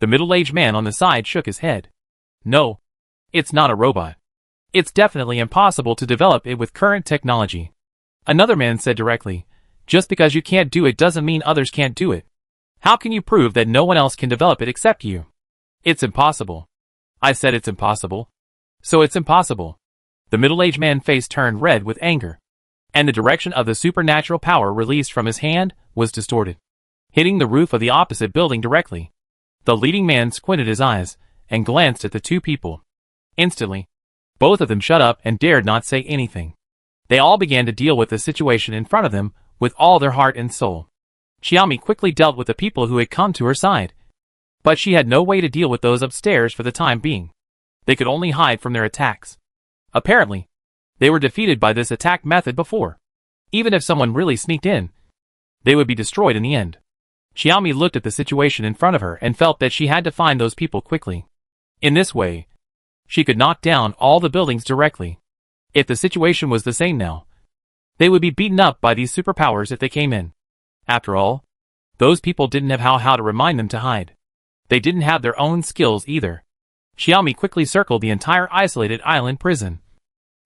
The middle-aged man on the side shook his head. "No. It's not a robot. It's definitely impossible to develop it with current technology." Another man said directly, "Just because you can't do it doesn't mean others can't do it. How can you prove that no one else can develop it except you? It's impossible." "I said it's impossible. So it's impossible." The middle-aged man's face turned red with anger, and the direction of the supernatural power released from his hand was distorted, hitting the roof of the opposite building directly. The leading man squinted his eyes and glanced at the two people. Instantly, both of them shut up and dared not say anything. They all began to deal with the situation in front of them with all their heart and soul. Xiaomi quickly dealt with the people who had come to her side, but she had no way to deal with those upstairs for the time being. They could only hide from their attacks. Apparently, they were defeated by this attack method before. Even if someone really sneaked in, they would be destroyed in the end. Xiaomi looked at the situation in front of her and felt that she had to find those people quickly. In this way, she could knock down all the buildings directly. If the situation was the same now, they would be beaten up by these superpowers if they came in. After all, those people didn't have how to remind them to hide. They didn't have their own skills either. Xiaomi quickly circled the entire isolated island prison,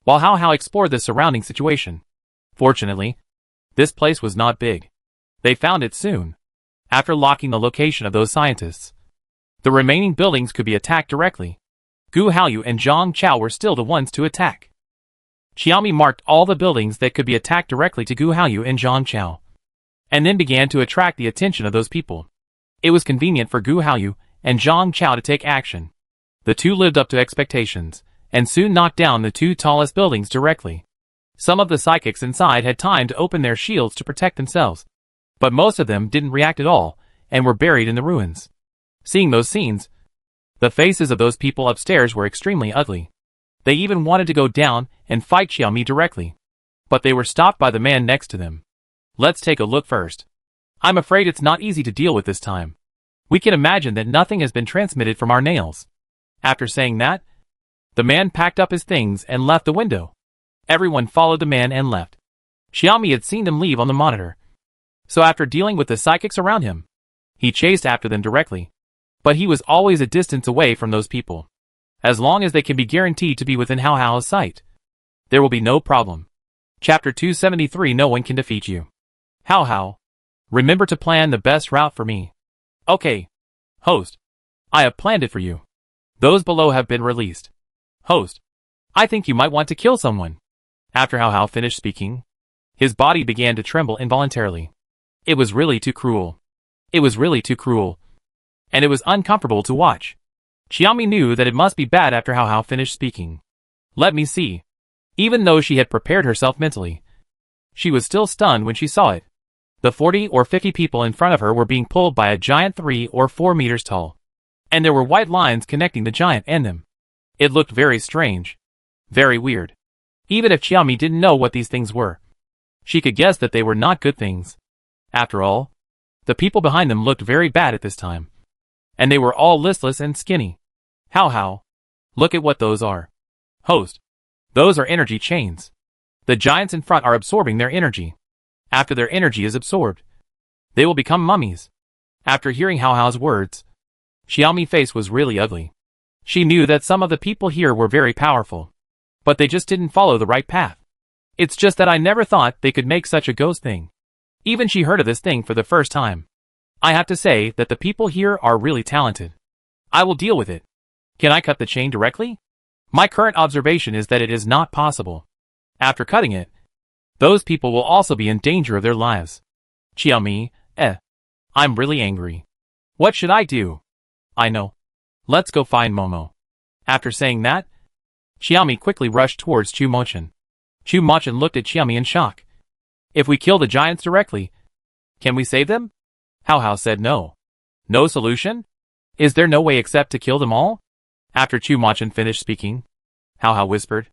while Hao explored the surrounding situation. Fortunately, this place was not big. They found it soon. After locking the location of those scientists, the remaining buildings could be attacked directly. Gu Haoyu and Zhang Chao were still the ones to attack. Xiaomi marked all the buildings that could be attacked directly to Gu Haoyu and Zhang Chao, and then began to attract the attention of those people. It was convenient for Gu Haoyu and Zhang Chao to take action. The two lived up to expectations, and soon knocked down the two tallest buildings directly. Some of the psychics inside had time to open their shields to protect themselves, but most of them didn't react at all, and were buried in the ruins. Seeing those scenes, the faces of those people upstairs were extremely ugly. They even wanted to go down and fight Xiaomi directly, but they were stopped by the man next to them. "Let's take a look first. I'm afraid it's not easy to deal with this time. We can imagine that nothing has been transmitted from our nails." After saying that, the man packed up his things and left the window. Everyone followed the man and left. Xiaomi had seen them leave on the monitor, so after dealing with the psychics around him, he chased after them directly. But he was always a distance away from those people. As long as they can be guaranteed to be within Hao's sight, there will be no problem. Chapter 273. No one can defeat you. Hao, remember to plan the best route for me. Okay, host. I have planned it for you. Those below have been released. Host, I think you might want to kill someone. After Hao finished speaking, his body began to tremble involuntarily. It was really too cruel. It was really too cruel. And it was uncomfortable to watch. Xiaomi knew that it must be bad after Hao finished speaking. Let me see. Even though she had prepared herself mentally, she was still stunned when she saw it. The 40 or 50 people in front of her were being pulled by a giant 3 or 4 meters tall, and there were white lines connecting the giant and them. It looked very strange. Very weird. Even if Xiaomi didn't know what these things were, she could guess that they were not good things. After all, the people behind them looked very bad at this time, and they were all listless and skinny. Hao, look at what those are. Host, those are energy chains. The giants in front are absorbing their energy. After their energy is absorbed, they will become mummies. After hearing Hao's words, Xiaomi's face was really ugly. She knew that some of the people here were very powerful, but they just didn't follow the right path. It's just that I never thought they could make such a ghost thing. Even she heard of this thing for the first time. I have to say that the people here are really talented. I will deal with it. Can I cut the chain directly? My current observation is that it is not possible. After cutting it, those people will also be in danger of their lives. Xiaomi, I'm really angry. What should I do? I know. Let's go find Momo. After saying that, Xiaomi quickly rushed towards Chu Machin. Chu Machin looked at Xiaomi in shock. If we kill the giants directly, can we save them? Hao said no. No solution? Is there no way except to kill them all? After Chu Machin finished speaking, Hao whispered,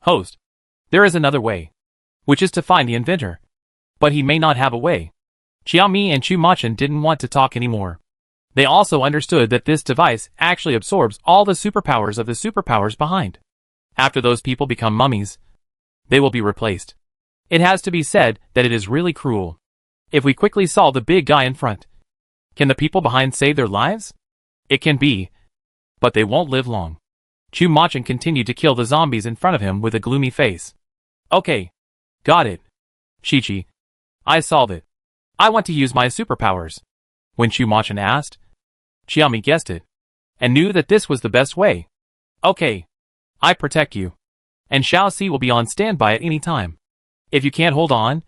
Host, there is another way, which is to find the inventor. But he may not have a way. Xiaomi and Chu Machin didn't want to talk anymore. They also understood that this device actually absorbs all the superpowers of the superpowers behind. After those people become mummies, they will be replaced. It has to be said that it is really cruel. If we quickly solve the big guy in front, can the people behind save their lives? It can be, but they won't live long. Chu Machin continued to kill the zombies in front of him with a gloomy face. Okay. Got it. Shichi. I solve it. I want to use my superpowers. When Chu Machin asked, Xiaomi guessed it, and knew that this was the best way. Okay. I protect you. And Xiaoxi will be on standby at any time. If you can't hold on,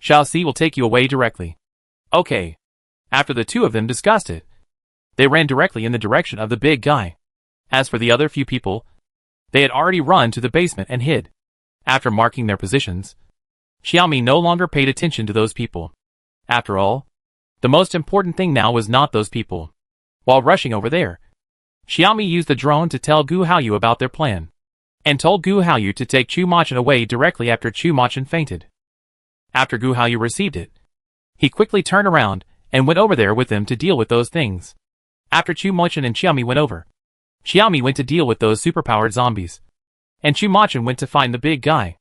Xiaoxi will take you away directly. Okay. After the two of them discussed it, they ran directly in the direction of the big guy. As for the other few people, they had already run to the basement and hid. After marking their positions, Xiaomi no longer paid attention to those people. After all, the most important thing now was not those people. While rushing over there, Xiaomi used the drone to tell Gu Haoyu about their plan, and told Gu Haoyu to take Chu Machin away directly after Chu Machin fainted. After Gu Haoyu received it, he quickly turned around and went over there with them to deal with those things. After Chu Machin and Xiaomi went over, Xiaomi went to deal with those superpowered zombies, and Chu Machin went to find the big guy.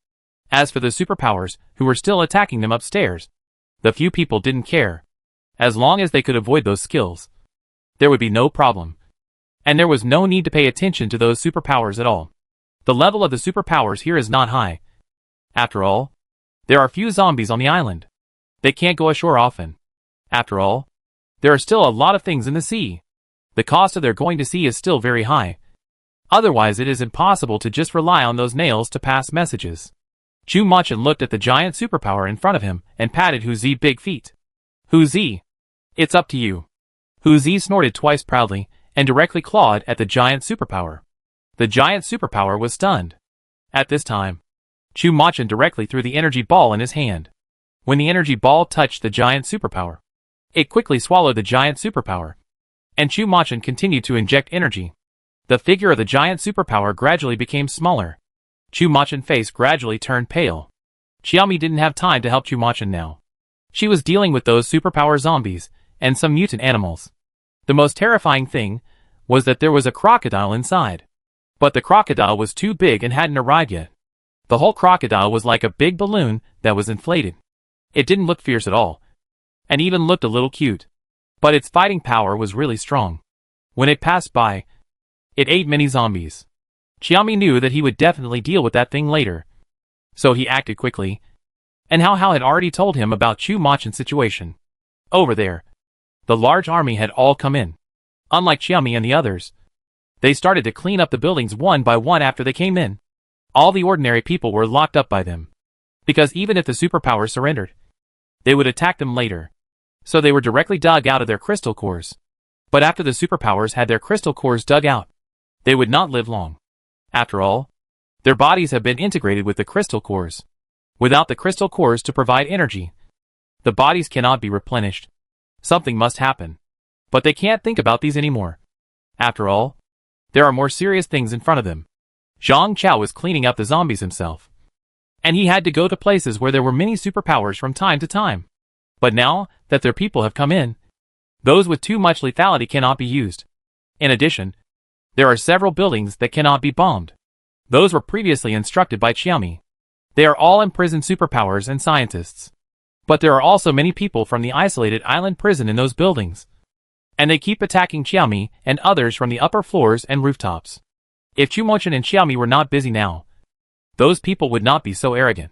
As for the superpowers who were still attacking them upstairs, the few people didn't care. As long as they could avoid those skills, there would be no problem. And there was no need to pay attention to those superpowers at all. The level of the superpowers here is not high. After all, there are few zombies on the island. They can't go ashore often. After all, there are still a lot of things in the sea. The cost of their going to sea is still very high. Otherwise it is impossible to just rely on those nails to pass messages. Chu Machin looked at the giant superpower in front of him and patted Hu Zi's big feet. Hu Zi, it's up to you. Hu Zi snorted twice proudly and directly clawed at the giant superpower. The giant superpower was stunned. At this time, Chu Machin directly threw the energy ball in his hand. When the energy ball touched the giant superpower, it quickly swallowed the giant superpower. And Chu Machin continued to inject energy. The figure of the giant superpower gradually became smaller. Chu Machin's face gradually turned pale. Xiaomi didn't have time to help Chu Machin now. She was dealing with those superpower zombies and some mutant animals. The most terrifying thing was that there was a crocodile inside. But the crocodile was too big and hadn't arrived yet. The whole crocodile was like a big balloon that was inflated. It didn't look fierce at all, and even looked a little cute. But its fighting power was really strong. When it passed by, it ate many zombies. Xiaomi knew that he would definitely deal with that thing later. So he acted quickly. And Hao Hao had already told him about Chu Machin's situation. Over there, the large army had all come in. Unlike Xiaomi and the others, they started to clean up the buildings one by one after they came in. All the ordinary people were locked up by them. Because even if the superpowers surrendered, they would attack them later. So they were directly dug out of their crystal cores. But after the superpowers had their crystal cores dug out, they would not live long. After all, their bodies have been integrated with the crystal cores. Without the crystal cores to provide energy, the bodies cannot be replenished. Something must happen. But they can't think about these anymore. After all, there are more serious things in front of them. Zhang Chao was cleaning up the zombies himself. And he had to go to places where there were many superpowers from time to time. But now that their people have come in, those with too much lethality cannot be used. In addition, there are several buildings that cannot be bombed. Those were previously instructed by Xiaomi. They are all imprisoned superpowers and scientists. But there are also many people from the isolated island prison in those buildings. And they keep attacking Xiaomi and others from the upper floors and rooftops. If Chu Machin and Xiaomi were not busy now, those people would not be so arrogant.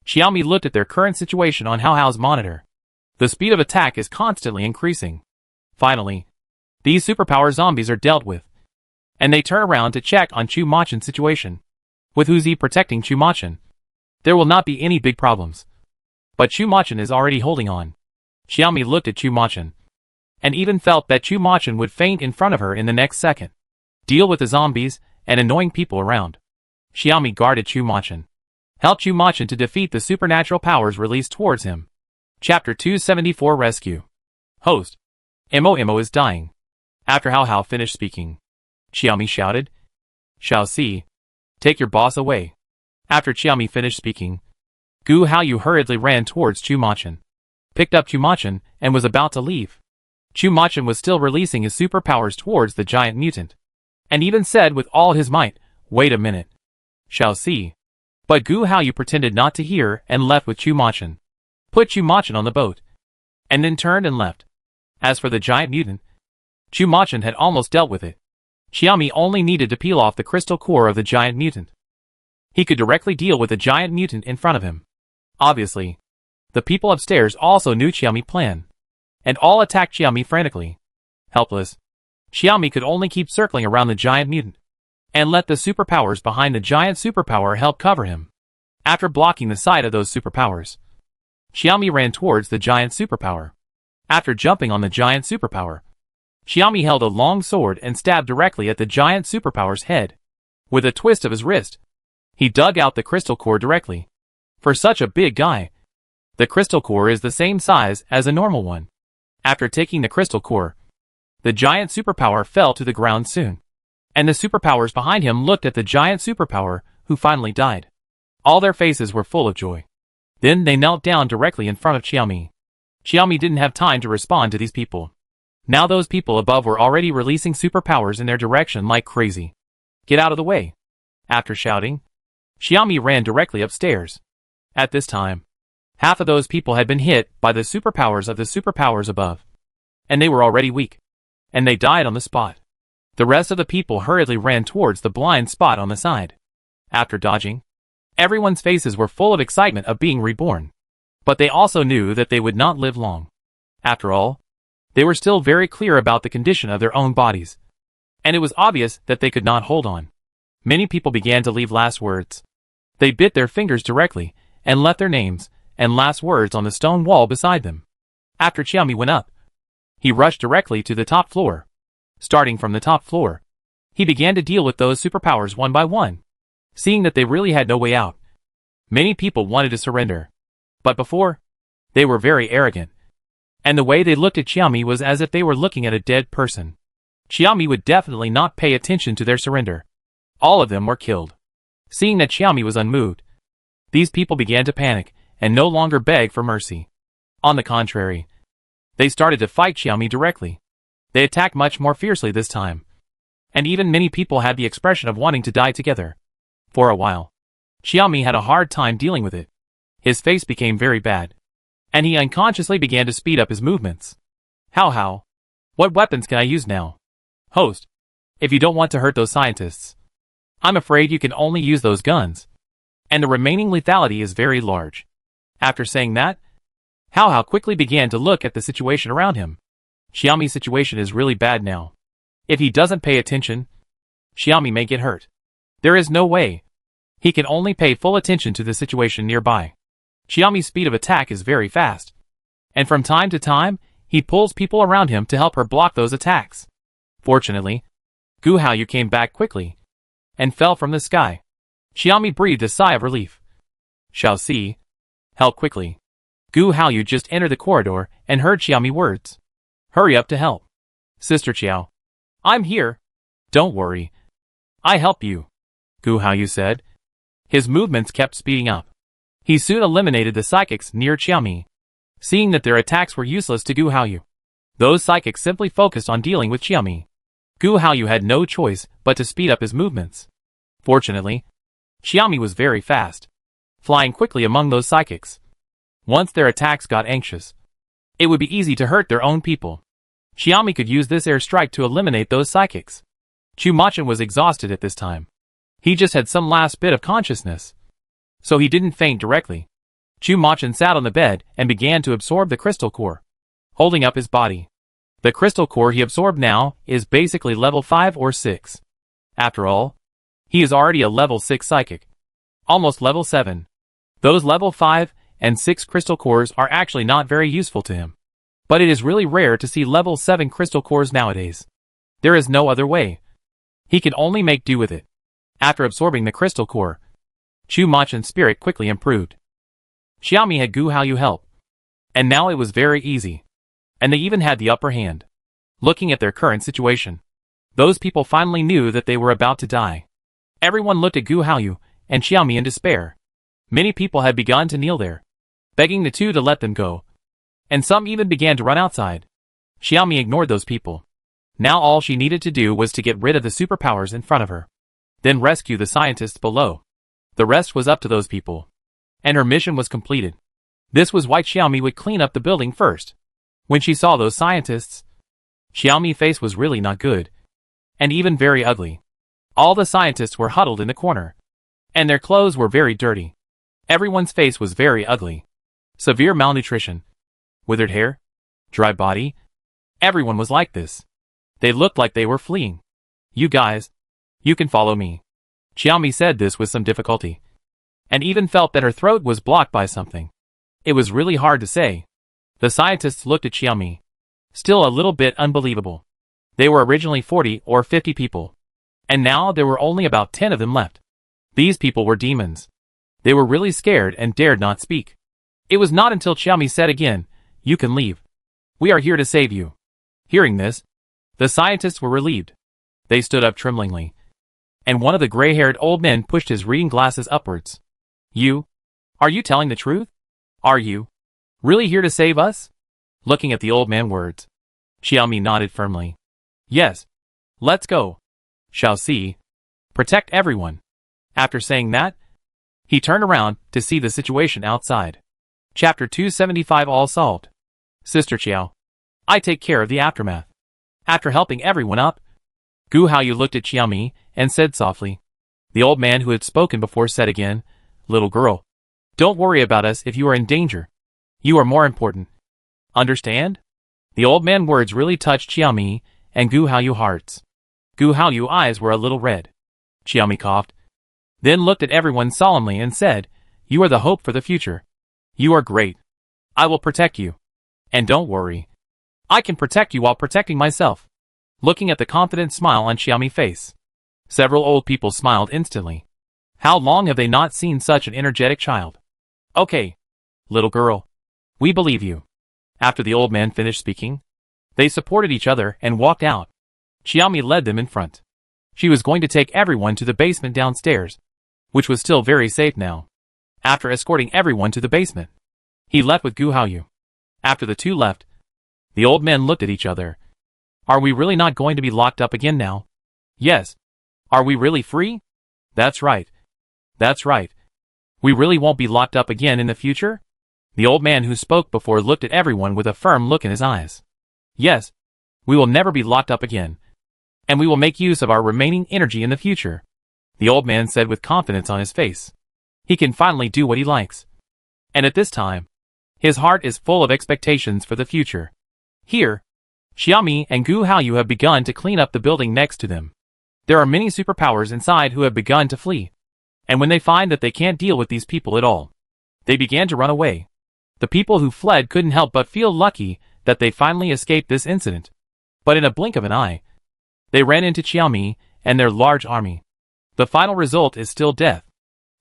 Xiaomi looked at their current situation on Hao Hao's monitor. The speed of attack is constantly increasing. Finally, these superpower zombies are dealt with. And they turn around to check on Chu Machin's situation. With Hu Zi protecting Chu Machin, there will not be any big problems. But Chu Machin is already holding on. Xiaomi looked at Chu Machin, and even felt that Chu Machin would faint in front of her in the next second. Deal with the zombies and annoying people around. Xiaomi guarded Chu Machin. Helped Chu Machin to defeat the supernatural powers released towards him. Chapter 274 Rescue. Host. Imo is dying. After Hao Hao finished speaking, Xiaomi shouted, Xiaoxi, take your boss away. After Xiaomi finished speaking, Gu Haoyu hurriedly ran towards Chu Machin, picked up Chu Machin, and was about to leave. Chu Machin was still releasing his superpowers towards the giant mutant, and even said with all his might, "Wait a minute. Shall see." But Gu Haoyu pretended not to hear and left with Chu Machin, put Chu Machin on the boat, and then turned and left. As for the giant mutant, Chu Machin had almost dealt with it. Xiaomi only needed to peel off the crystal core of the giant mutant. He could directly deal with the giant mutant in front of him. Obviously, the people upstairs also knew Xiaomi's plan, and all attacked Xiaomi frantically. Helpless, Xiaomi could only keep circling around the giant mutant, and let the superpowers behind the giant superpower help cover him. After blocking the sight of those superpowers, Xiaomi ran towards the giant superpower. After jumping on the giant superpower, Xiaomi held a long sword and stabbed directly at the giant superpower's head. With a twist of his wrist, he dug out the crystal core directly. For such a big guy, the crystal core is the same size as a normal one. After taking the crystal core, the giant superpower fell to the ground soon, and the superpowers behind him looked at the giant superpower, who finally died. All their faces were full of joy. Then they knelt down directly in front of Xiaomi. Xiaomi didn't have time to respond to these people. Now those people above were already releasing superpowers in their direction like crazy. "Get out of the way!" After shouting, Xiaomi ran directly upstairs. At this time, half of those people had been hit by the superpowers of the superpowers above, and they were already weak, and they died on the spot. The rest of the people hurriedly ran towards the blind spot on the side. After dodging, everyone's faces were full of excitement of being reborn. But they also knew that they would not live long. After all, they were still very clear about the condition of their own bodies, and it was obvious that they could not hold on. Many people began to leave last words. They bit their fingers directly, and left their names and last words on the stone wall beside them. After Xiaomi went up, he rushed directly to the top floor. Starting from the top floor, he began to deal with those superpowers one by one. Seeing that they really had no way out, many people wanted to surrender. But before, they were very arrogant, and the way they looked at Xiaomi was as if they were looking at a dead person. Xiaomi would definitely not pay attention to their surrender. All of them were killed. Seeing that Xiaomi was unmoved, these people began to panic, and no longer beg for mercy. On the contrary, they started to fight Xiaomi directly. They attacked much more fiercely this time, and even many people had the expression of wanting to die together. For a while, Xiaomi had a hard time dealing with it. His face became very bad, and he unconsciously began to speed up his movements. How? What weapons can I use now? Host, if you don't want to hurt those scientists, I'm afraid you can only use those guns, and the remaining lethality is very large. After saying that, How quickly began to look at the situation around him. Xiaomi's situation is really bad now. If he doesn't pay attention, Xiaomi may get hurt. There is no way. He can only pay full attention to the situation nearby. Xiaomi's speed of attack is very fast, and from time to time, he pulls people around him to help her block those attacks. Fortunately, Gu Haoyu came back quickly and fell from the sky. Xiaomi breathed a sigh of relief. Shall see. Help quickly. Gu Haoyu just entered the corridor and heard Xiaomi words. Hurry up to help. Sister Qiao. I'm here. Don't worry. I help you, Gu Haoyu said. His movements kept speeding up. He soon eliminated the psychics near Xiaomi. Seeing that their attacks were useless to Gu Haoyu, those psychics simply focused on dealing with Xiaomi. Gu Haoyu had no choice but to speed up his movements. Fortunately, Xiaomi was very fast, flying quickly among those psychics. Once their attacks got anxious, it would be easy to hurt their own people. Xiaomi could use this airstrike to eliminate those psychics. Chu Machin was exhausted at this time. He just had some last bit of consciousness, so he didn't faint directly. Chu Machin sat on the bed and began to absorb the crystal core, holding up his body. The crystal core he absorbed now is basically level 5 or 6. After all, he is already a level 6 psychic, almost level 7. Those level 5 and 6 crystal cores are actually not very useful to him. But it is really rare to see level 7 crystal cores nowadays. There is no other way. He can only make do with it. After absorbing the crystal core, Chu Machin's spirit quickly improved. Xiaomi had Gu Haoyu help, and now it was very easy, and they even had the upper hand. Looking at their current situation, those people finally knew that they were about to die. Everyone looked at Gu Haoyu and Xiaomi in despair. Many people had begun to kneel there, begging the two to let them go, and some even began to run outside. Xiaomi ignored those people. Now all she needed to do was to get rid of the superpowers in front of her, then rescue the scientists below. The rest was up to those people, and her mission was completed. This was why Xiaomi would clean up the building first. When she saw those scientists, Xiaomi's face was really not good, and even very ugly. All the scientists were huddled in the corner, and their clothes were very dirty. Everyone's face was very ugly. Severe malnutrition, withered hair, dry body. Everyone was like this. They looked like they were fleeing. You guys, you can follow me. Xiaomi said this with some difficulty, and even felt that her throat was blocked by something. It was really hard to say. The scientists looked at Xiaomi, still a little bit unbelievable. They were originally 40 or 50 people, and now there were only about 10 of them left. These people were demons. They were really scared and dared not speak. It was not until Xiaomi said again, "You can leave. We are here to save you." Hearing this, the scientists were relieved. They stood up tremblingly, and one of the gray-haired old men pushed his reading glasses upwards. Are you telling the truth? Are you really here to save us?" Looking at the old man's words, Xiaomi nodded firmly. "Yes. Let's go. Shall see. Protect everyone." After saying that, he turned around to see the situation outside. Chapter 275 All solved. Sister Qiao, I take care of the aftermath. After helping everyone up, Gu Haoyu looked at Xiaomi and said softly. The old man who had spoken before said again, "Little girl, don't worry about us if you are in danger. You are more important. Understand?" The old man's words really touched Xiaomi and Gu Haoyu hearts. Gu Haoyu's eyes were a little red. Xiaomi coughed, then looked at everyone solemnly and said, "You are the hope for the future. You are great. I will protect you. And don't worry. I can protect you while protecting myself." Looking at the confident smile on Xiaomi's face, several old people smiled instantly. How long have they not seen such an energetic child? "Okay, little girl. We believe you." After the old man finished speaking, they supported each other and walked out. Xiaomi led them in front. She was going to take everyone to the basement downstairs, which was still very safe now. After escorting everyone to the basement, he left with Gu Haoyu. After the two left, the old men looked at each other. Are we really not going to be locked up again now? Yes. Are we really free? That's right. That's right. We really won't be locked up again in the future? The old man who spoke before looked at everyone with a firm look in his eyes. Yes. We will never be locked up again. And we will make use of our remaining energy in the future, the old man said with confidence on his face. He can finally do what he likes. And at this time, his heart is full of expectations for the future. Here, Xiaomi and Gu Haoyu have begun to clean up the building next to them. There are many superpowers inside who have begun to flee. And when they find that they can't deal with these people at all, they began to run away. The people who fled couldn't help but feel lucky that they finally escaped this incident. But in a blink of an eye, they ran into Xiaomi and their large army. The final result is still death.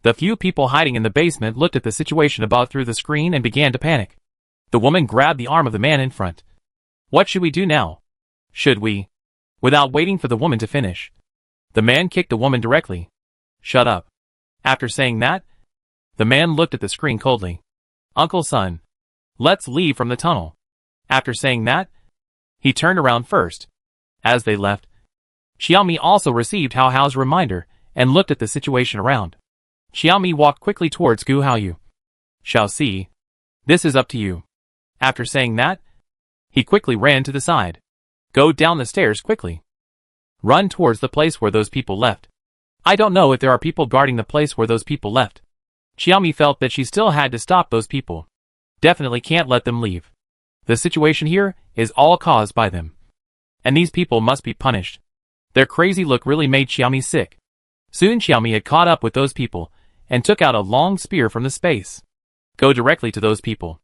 The few people hiding in the basement looked at the situation above through the screen and began to panic. The woman grabbed the arm of the man in front. What should we do now? Should we? Without waiting for the woman to finish, the man kicked the woman directly. Shut up. After saying that, the man looked at the screen coldly. Uncle Son, let's leave from the tunnel. After saying that, he turned around first. As they left, Xiaomi also received Hao Hao's reminder and looked at the situation around. Xiaomi walked quickly towards Gu Haoyu. Shall see. This is up to you. After saying that, he quickly ran to the side. Go down the stairs quickly. Run towards the place where those people left. I don't know if there are people guarding the place where those people left. Xiaomi felt that she still had to stop those people. Definitely can't let them leave. The situation here is all caused by them. And these people must be punished. Their crazy look really made Xiaomi sick. Soon Xiaomi had caught up with those people and took out a long spear from the space. Go directly to those people.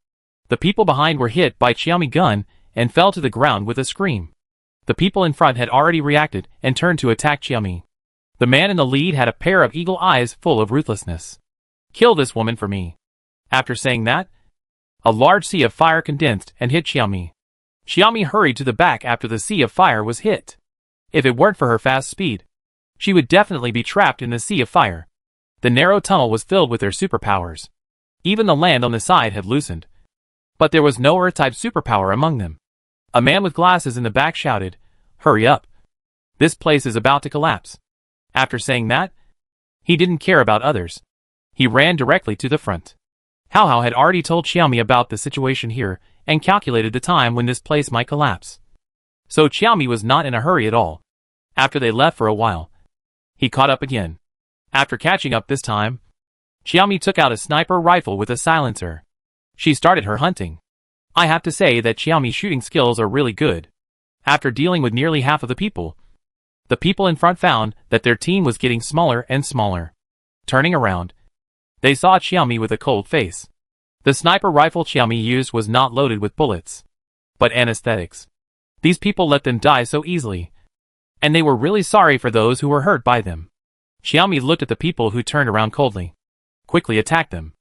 The people behind were hit by Xiaomi's gun and fell to the ground with a scream. The people in front had already reacted and turned to attack Xiaomi. The man in the lead had a pair of eagle eyes full of ruthlessness. Kill this woman for me. After saying that, a large sea of fire condensed and hit Xiaomi. Xiaomi hurried to the back after the sea of fire was hit. If it weren't for her fast speed, she would definitely be trapped in the sea of fire. The narrow tunnel was filled with their superpowers. Even the land on the side had loosened. But there was no Earth-type superpower among them. A man with glasses in the back shouted, "Hurry up. This place is about to collapse." After saying that, he didn't care about others. He ran directly to the front. Hao Hao had already told Xiaomi about the situation here and calculated the time when this place might collapse. So Xiaomi was not in a hurry at all. After they left for a while, he caught up again. After catching up this time, Xiaomi took out a sniper rifle with a silencer. She started her hunting. I have to say that Xiaomi's shooting skills are really good. After dealing with nearly half of the people in front found that their team was getting smaller and smaller. Turning around, they saw Xiaomi with a cold face. The sniper rifle Xiaomi used was not loaded with bullets, but anesthetics. These people let them die so easily, and they were really sorry for those who were hurt by them. Xiaomi looked at the people who turned around coldly, quickly attacked them.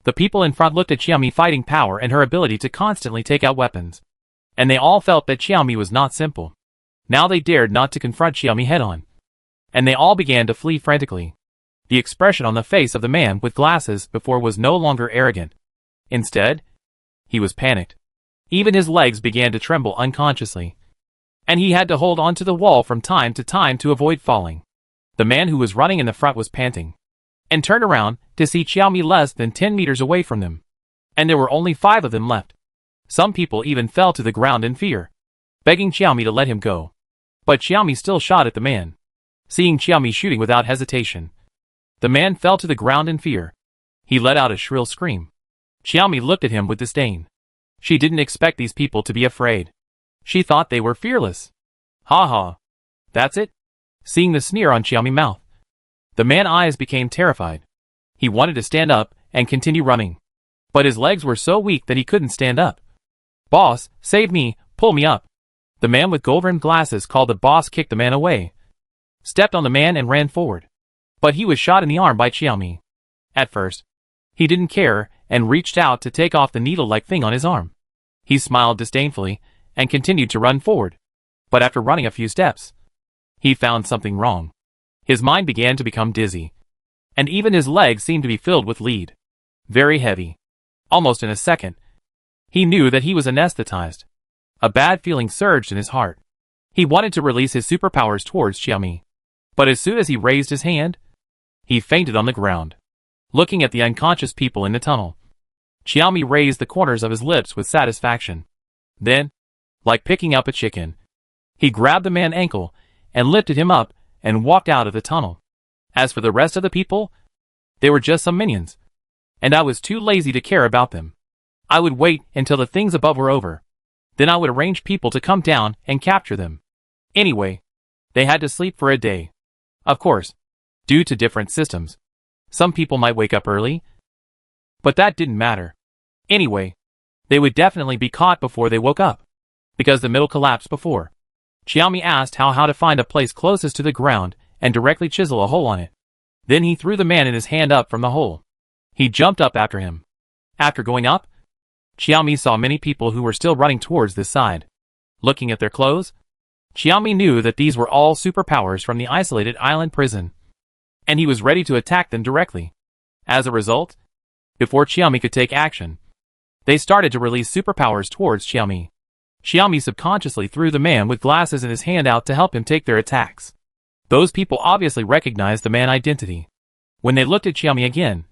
The people in front looked at Xiaomi's fighting power and her ability to constantly take out weapons, and they all felt that Xiaomi was not simple. Now they dared not to confront Xiaomi head-on, and they all began to flee frantically. The expression on the face of the man with glasses before was no longer arrogant. Instead, he was panicked. Even his legs began to tremble unconsciously, and he had to hold onto the wall from time to time to avoid falling. The man who was running in the front was panting, and turned around to see Xiaomi less than 10 meters away from them. And there were only 5 of them left. Some people even fell to the ground in fear, begging Xiaomi to let him go. But Xiaomi still shot at the man. Seeing Xiaomi shooting without hesitation, the man fell to the ground in fear. He let out a shrill scream. Xiaomi looked at him with disdain. She didn't expect these people to be afraid. She thought they were fearless. Ha ha. That's it? Seeing the sneer on Xiaomi's mouth, the man's eyes became terrified. He wanted to stand up and continue running, but his legs were so weak that he couldn't stand up. "Boss, save me, pull me up." The man with gold-rimmed glasses called. The boss kicked the man away, stepped on the man and ran forward. But he was shot in the arm by Xiaomi. At first, he didn't care and reached out to take off the needle-like thing on his arm. He smiled disdainfully and continued to run forward. But after running a few steps, he found something wrong. His mind began to become dizzy, and even his legs seemed to be filled with lead. Very heavy. Almost in a second, he knew that he was anesthetized. A bad feeling surged in his heart. He wanted to release his superpowers towards Xiaomi, but as soon as he raised his hand, he fainted on the ground. Looking at the unconscious people in the tunnel, Xiaomi raised the corners of his lips with satisfaction. Then, like picking up a chicken, he grabbed the man's ankle and lifted him up and walked out of the tunnel. As for the rest of the people, they were just some minions, and I was too lazy to care about them. I would wait until the things above were over. Then I would arrange people to come down and capture them. Anyway, they had to sleep for a day. Of course, due to different systems, some people might wake up early, but that didn't matter. Anyway, they would definitely be caught before they woke up, because the middle collapsed before. Xiaomi asked how to find a place closest to the ground and directly chisel a hole on it. Then he threw the man in his hand up from the hole. He jumped up after him. After going up, Xiaomi saw many people who were still running towards this side. Looking at their clothes, Xiaomi knew that these were all superpowers from the isolated island prison, and he was ready to attack them directly. As a result, before Xiaomi could take action, they started to release superpowers towards Xiaomi. Xiaomi subconsciously threw the man with glasses in his hand out to help him take their attacks. Those people obviously recognized the man's identity. When they looked at Xiaomi again,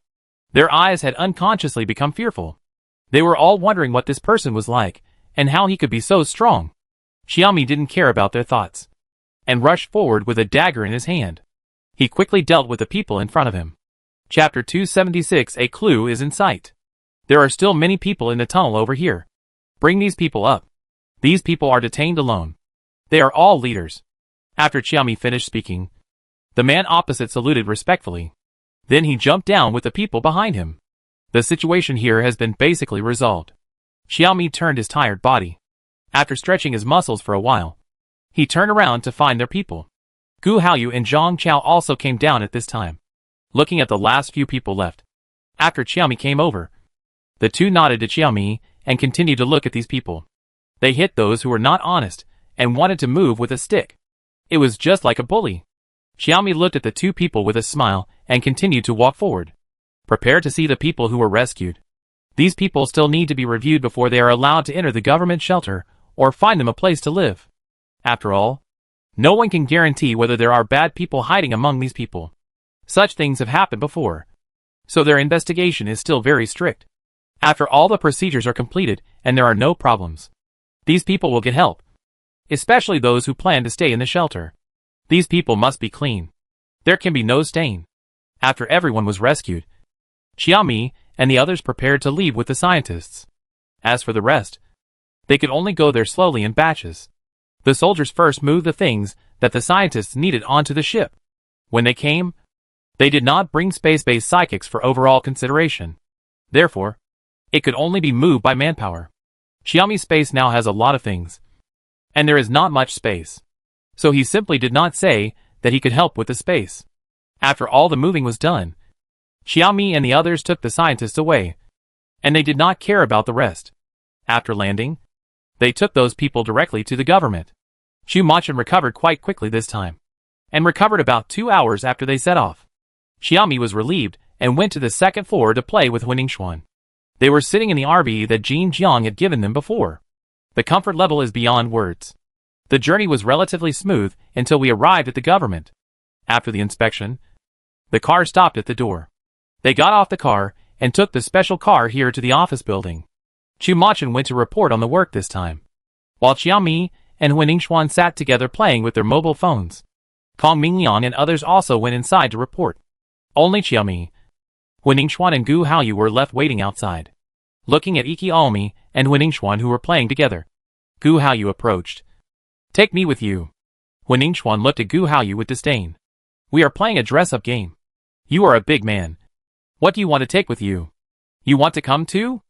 their eyes had unconsciously become fearful. They were all wondering what this person was like, and how he could be so strong. Xiaomi didn't care about their thoughts, and rushed forward with a dagger in his hand. He quickly dealt with the people in front of him. Chapter 276. A clue is in sight. There are still many people in the tunnel over here. Bring these people up. These people are detained alone. They are all leaders. After Xiaomi finished speaking, the man opposite saluted respectfully. Then he jumped down with the people behind him. The situation here has been basically resolved. Xiaomi turned his tired body. After stretching his muscles for a while, he turned around to find their people. Gu Haoyu and Zhang Chao also came down at this time, looking at the last few people left. After Xiaomi came over, the two nodded to Xiaomi and continued to look at these people. They hit those who were not honest and wanted to move with a stick. It was just like a bully. Xiaomi looked at the two people with a smile and continued to walk forward. Prepare to see the people who were rescued. These people still need to be reviewed before they are allowed to enter the government shelter or find them a place to live. After all, no one can guarantee whether there are bad people hiding among these people. Such things have happened before, so their investigation is still very strict. After all the procedures are completed and there are no problems, these people will get help, especially those who plan to stay in the shelter. These people must be clean. There can be no stain. After everyone was rescued, Xiaomi and the others prepared to leave with the scientists. As for the rest, they could only go there slowly in batches. The soldiers first moved the things that the scientists needed onto the ship. When they came, they did not bring space-based psychics for overall consideration. Therefore, it could only be moved by manpower. Xiaomi's space now has a lot of things, and there is not much space. So he simply did not say that he could help with the space. After all the moving was done, Xiaomi and the others took the scientists away, and they did not care about the rest. After landing, they took those people directly to the government. Chu Machin recovered quite quickly this time, and recovered about 2 hours after they set off. Xiaomi was relieved and went to the second floor to play with Huiningshuan. They were sitting in the RV that Jin Jiang had given them before. The comfort level is beyond words. The journey was relatively smooth until we arrived at the government. After the inspection, the car stopped at the door. They got off the car and took the special car here to the office building. Chu Machin went to report on the work this time, while Xiaomi and Huiningshuan sat together playing with their mobile phones. Kong Mingliang and others also went inside to report. Only Xiaomi, Huiningshuan and Gu Haoyu were left waiting outside, looking at Iki Aomi and Huiningshuan who were playing together. Gu Haoyu approached. "Take me with you." Huiningshuan looked at Gu Haoyu with disdain. "We are playing a dress-up game. You are a big man. What do you want to take with you? You want to come too?"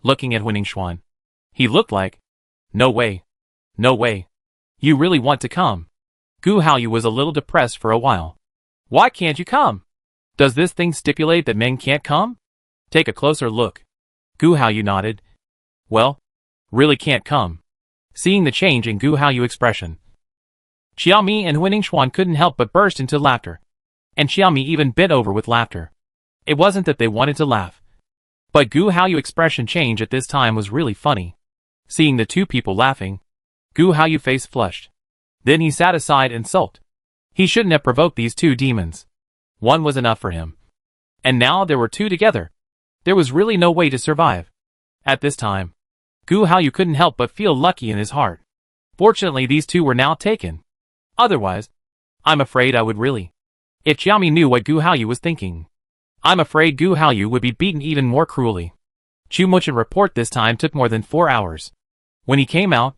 Looking at Huiningshuan, he looked like, "No way. No way. You really want to come?" Gu Haoyu was a little depressed for a while. "Why can't you come? Does this thing stipulate that men can't come? Take a closer look." Gu Haoyu nodded. "Well, really can't come." Seeing the change in Gu Haoyu expression, Xiaomi and Huiningshuan couldn't help but burst into laughter, and Xiaomi even bent over with laughter. It wasn't that they wanted to laugh, but Gu Haoyu expression change at this time was really funny. Seeing the two people laughing, Gu Haoyu face flushed. Then he sat aside and sulked. He shouldn't have provoked these two demons. One was enough for him. And now there were two together. There was really no way to survive. At this time, Gu Haoyu couldn't help but feel lucky in his heart. Fortunately, these two were now taken. Otherwise, I'm afraid I would really. If Xiaomi knew what Gu Haoyu was thinking, I'm afraid Gu Haoyu would be beaten even more cruelly. Chu Machin's report this time took more than 4 hours. When he came out,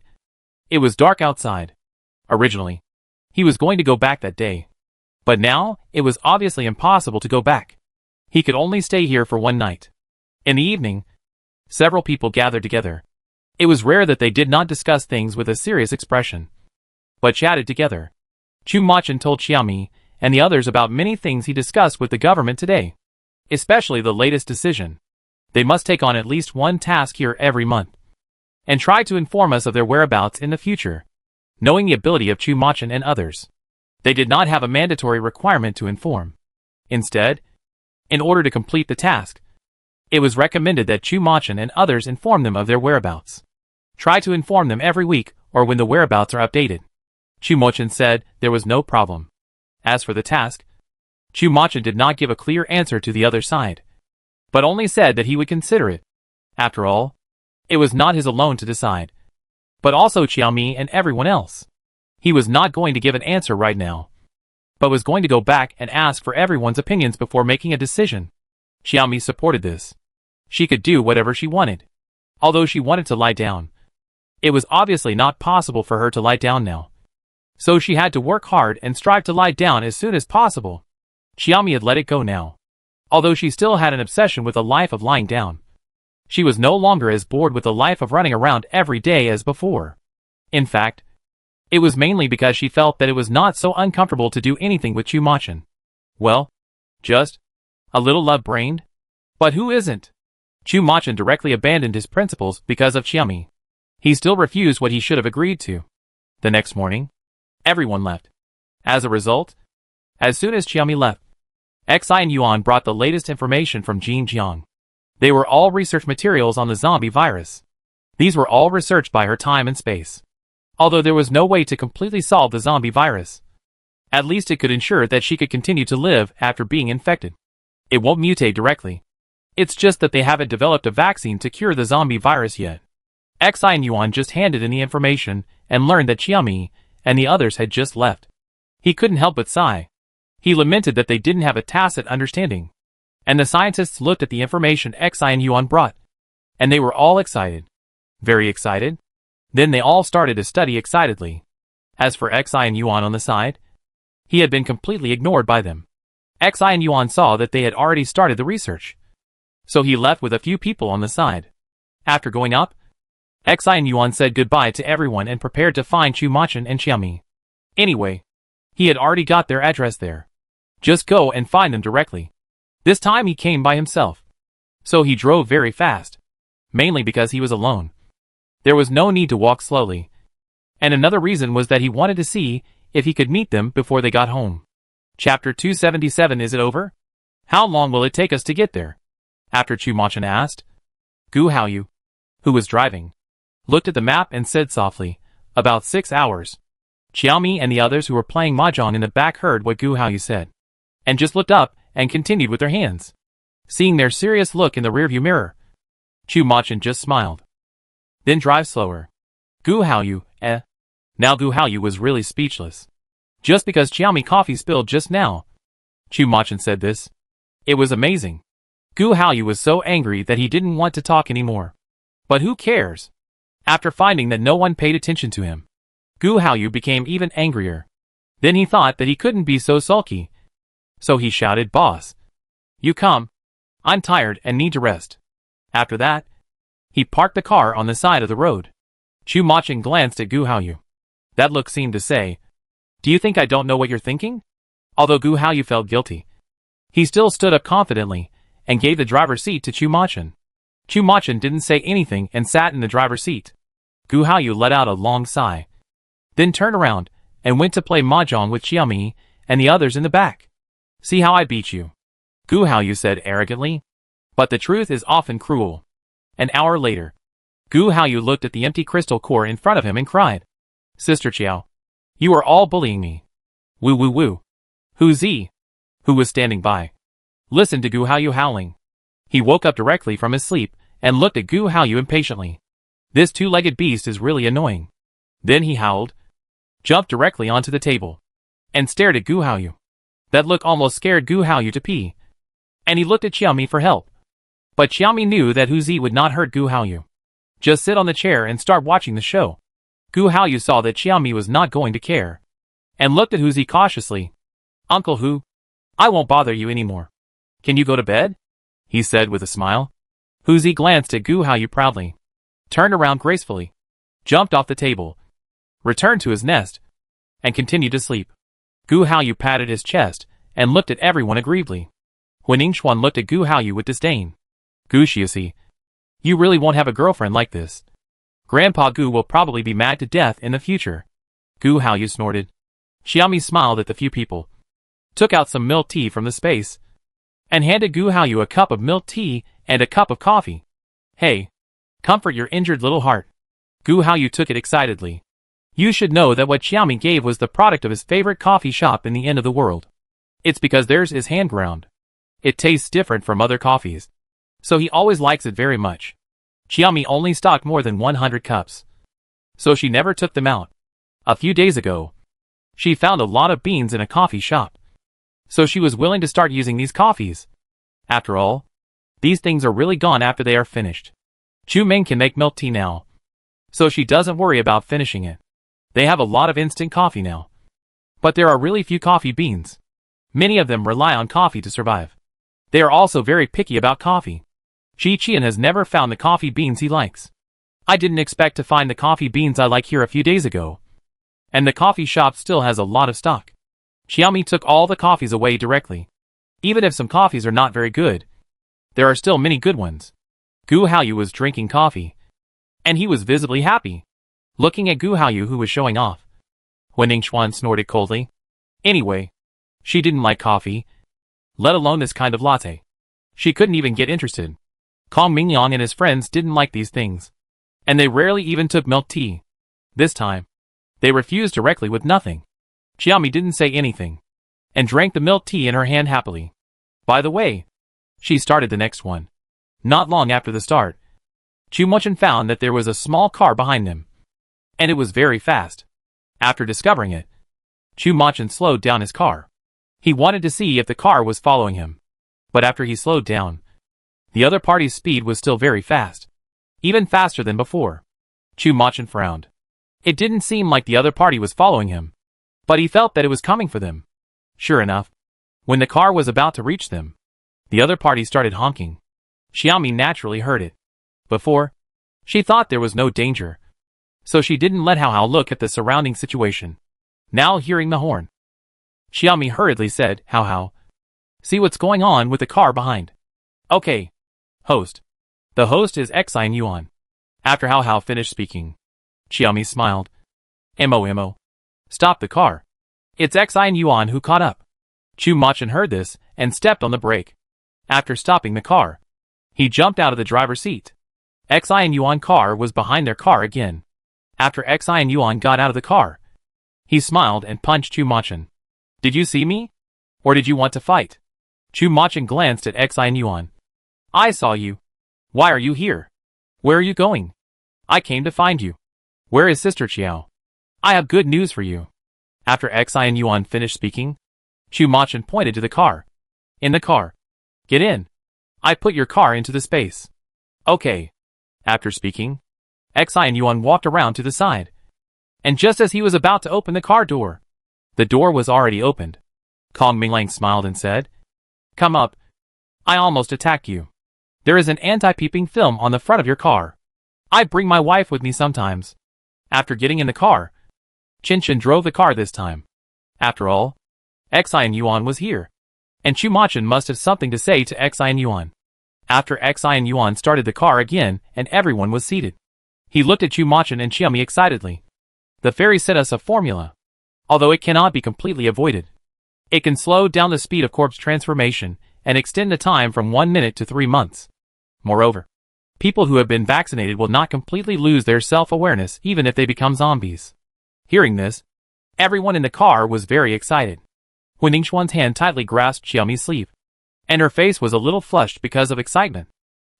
it was dark outside. Originally, he was going to go back that day. But now, it was obviously impossible to go back. He could only stay here for one night. In the evening, several people gathered together. It was rare that they did not discuss things with a serious expression, but chatted together. Chu Machin told Xiaomi and the others about many things he discussed with the government today, especially the latest decision. They must take on at least one task here every month, and try to inform us of their whereabouts in the future. Knowing the ability of Chu Machin and others, they did not have a mandatory requirement to inform. Instead, in order to complete the task, it was recommended that Chu Machin and others inform them of their whereabouts. Try to inform them every week or when the whereabouts are updated. Chu Machin said there was no problem. As for the task, Chu Machin did not give a clear answer to the other side, but only said that he would consider it. After all, it was not his alone to decide, but also Xiaomi and everyone else. He was not going to give an answer right now, but was going to go back and ask for everyone's opinions before making a decision. Xiaomi supported this. She could do whatever she wanted. Although she wanted to lie down, it was obviously not possible for her to lie down now. So she had to work hard and strive to lie down as soon as possible. Xiaomi had let it go now. Although she still had an obsession with a life of lying down, she was no longer as bored with the life of running around every day as before. In fact, it was mainly because she felt that it was not so uncomfortable to do anything with Chu Machin. Well, just a little love-brained? But who isn't? Chu Machin directly abandoned his principles because of Xiaomi. He still refused what he should have agreed to. The next morning, everyone left. As a result, as soon as Xiaomi left, Xi and Yuan brought the latest information from Xinjiang. They were all research materials on the zombie virus. These were all researched by her time and space. Although there was no way to completely solve the zombie virus, at least it could ensure that she could continue to live after being infected. It won't mutate directly. It's just that they haven't developed a vaccine to cure the zombie virus yet. Xi and Yuan just handed in the information and learned that Xiaomi and the others had just left. He couldn't help but sigh. He lamented that they didn't have a tacit understanding. And the scientists looked at the information Xi and Yuan brought. And they were all excited. Very excited. Then they all started to study excitedly. As for Xi and Yuan on the side, he had been completely ignored by them. Xi and Yuan saw that they had already started the research. So he left with a few people on the side. After going up, Xi and Yuan said goodbye to everyone and prepared to find Chu Machin and Xiaomi. Anyway, he had already got their address there. Just go and find them directly. This time he came by himself. So he drove very fast. Mainly because he was alone. There was no need to walk slowly. And another reason was that he wanted to see if he could meet them before they got home. Chapter 277. Is it over? How long will it take us to get there? After Chu Machin asked. Gu Haoyu, who was driving, looked at the map and said softly, about 6 hours. Xiaomi and the others who were playing mahjong in the back heard what Gu Haoyu said, and just looked up and continued with their hands. Seeing their serious look in the rearview mirror, Chu Machin just smiled. Then drive slower. Gu Haoyu, Now Gu Haoyu was really speechless. Just because Xiaomi coffee spilled just now. Chu Machin said this. It was amazing. Gu Haoyu was so angry that he didn't want to talk anymore. But who cares? After finding that no one paid attention to him, Gu Haoyu became even angrier. Then he thought that he couldn't be so sulky. So he shouted, Boss, you come. I'm tired and need to rest. After that, he parked the car on the side of the road. Chu Machin glanced at Gu Haoyu. That look seemed to say, do you think I don't know what you're thinking? Although Gu Haoyu felt guilty, he still stood up confidently and gave the driver's seat to Chu Machin. Chu Machin didn't say anything and sat in the driver's seat. Gu Haoyu let out a long sigh, then turned around and went to play mahjong with Xiaomi and the others in the back. See how I beat you? Gu Haoyu said arrogantly. But the truth is often cruel. An hour later, Gu Haoyu looked at the empty crystal core in front of him and cried, Sister Chiao, you are all bullying me. Woo woo woo. Hu Zi, who was standing by, listened to Gu Haoyu howling. He woke up directly from his sleep and looked at Gu Haoyu impatiently. This two-legged beast is really annoying. Then he howled, jumped directly onto the table, and stared at Gu Haoyu. That look almost scared Gu Haoyu to pee. And he looked at Xiaomi for help. But Xiaomi knew that Hu Zi would not hurt Gu Haoyu. Just sit on the chair and start watching the show. Gu Haoyu saw that Xiaomi was not going to care, and looked at Hu Zi cautiously. Uncle Hu, I won't bother you anymore. Can you go to bed? He said with a smile. Hu Zi glanced at Gu Haoyu proudly, turned around gracefully, jumped off the table, returned to his nest, and continued to sleep. Gu Haoyu patted his chest and looked at everyone aggrievedly. When Ningxuan looked at Gu Haoyu with disdain. Gu Xiuxi, you really won't have a girlfriend like this. Grandpa Gu will probably be mad to death in the future. Gu Haoyu snorted. Xiaomi smiled at the few people, took out some milk tea from the space, and handed Gu Haoyu a cup of milk tea and a cup of coffee. Hey, comfort your injured little heart. Gu Haoyu took it excitedly. You should know that what Xiaomi gave was the product of his favorite coffee shop in the end of the world. It's because theirs is hand ground. It tastes different from other coffees, so he always likes it very much. Xiaomi only stocked more than 100 cups, so she never took them out. A few days ago, she found a lot of beans in a coffee shop, so she was willing to start using these coffees. After all, these things are really gone after they are finished. Chu Ming can make milk tea now, so she doesn't worry about finishing it. They have a lot of instant coffee now, but there are really few coffee beans. Many of them rely on coffee to survive. They are also very picky about coffee. Chi Qian has never found the coffee beans he likes. I didn't expect to find the coffee beans I like here a few days ago. And the coffee shop still has a lot of stock. Xiaomi took all the coffees away directly. Even if some coffees are not very good, there are still many good ones. Gu Haoyu was drinking coffee, and he was visibly happy, looking at Gu Haoyu who was showing off. When Ningxuan snorted coldly. Anyway, she didn't like coffee. let alone this kind of latte. She couldn't even get interested. Kong Mingyang and his friends didn't like these things. And they rarely even took milk tea. This time, they refused directly with nothing. Xiaomi didn't say anything, and drank the milk tea in her hand happily. By the way, she started the next one. Not long after the start, Chu Muchen found that there was a small car behind them. And it was very fast. After discovering it, Chu Muchen slowed down his car. He wanted to see if the car was following him. But after he slowed down, the other party's speed was still very fast. Even faster than before. Chu Muchen frowned. It didn't seem like the other party was following him. But he felt that it was coming for them. Sure enough, when the car was about to reach them, the other party started honking. Xiaomi naturally heard it. Before, she thought there was no danger, so she didn't let Hao Hao look at the surrounding situation. Now hearing the horn, Xiaomi hurriedly said, Hao Hao, see what's going on with the car behind. Okay. Host. The host is Xin Yuan. After Hao Hao finished speaking, Xiaomi smiled. Mo. Stop the car. It's Xin Yuan who caught up. Chu Muchen heard this and stepped on the brake. After stopping the car, he jumped out of the driver's seat. Xin Yuan car was behind their car again. After Xin Yuan got out of the car, he smiled and punched Chu Muchen. Did you see me? Or did you want to fight? Chu Muchen glanced at Xin Yuan. I saw you. Why are you here? Where are you going? I came to find you. Where is Sister Chiao? I have good news for you. After Xin Yuan finished speaking, Chu Muchen pointed to the car. In the car. Get in. I put your car into the space. Okay. After speaking, Xin Yuan walked around to the side. And just as he was about to open the car door, the door was already opened. Kong Minglang smiled and said, Come up. I almost attacked you. There is an anti-peeping film on the front of your car. I bring my wife with me sometimes. After getting in the car, Qinshan drove the car this time. After all, Xin Yuan was here. And Chu Muchen must have something to say to Xin Yuan. After Xin Yuan started the car again and everyone was seated, he looked at Chu Muchen and Xiaomi excitedly. The fairy sent us a formula. Although it cannot be completely avoided, it can slow down the speed of corpse transformation and extend the time from 1 minute to 3 months. Moreover, people who have been vaccinated will not completely lose their self-awareness even if they become zombies. Hearing this, everyone in the car was very excited. Hu Ningxuan's hand tightly grasped Xiaomi's sleeve, and her face was a little flushed because of excitement.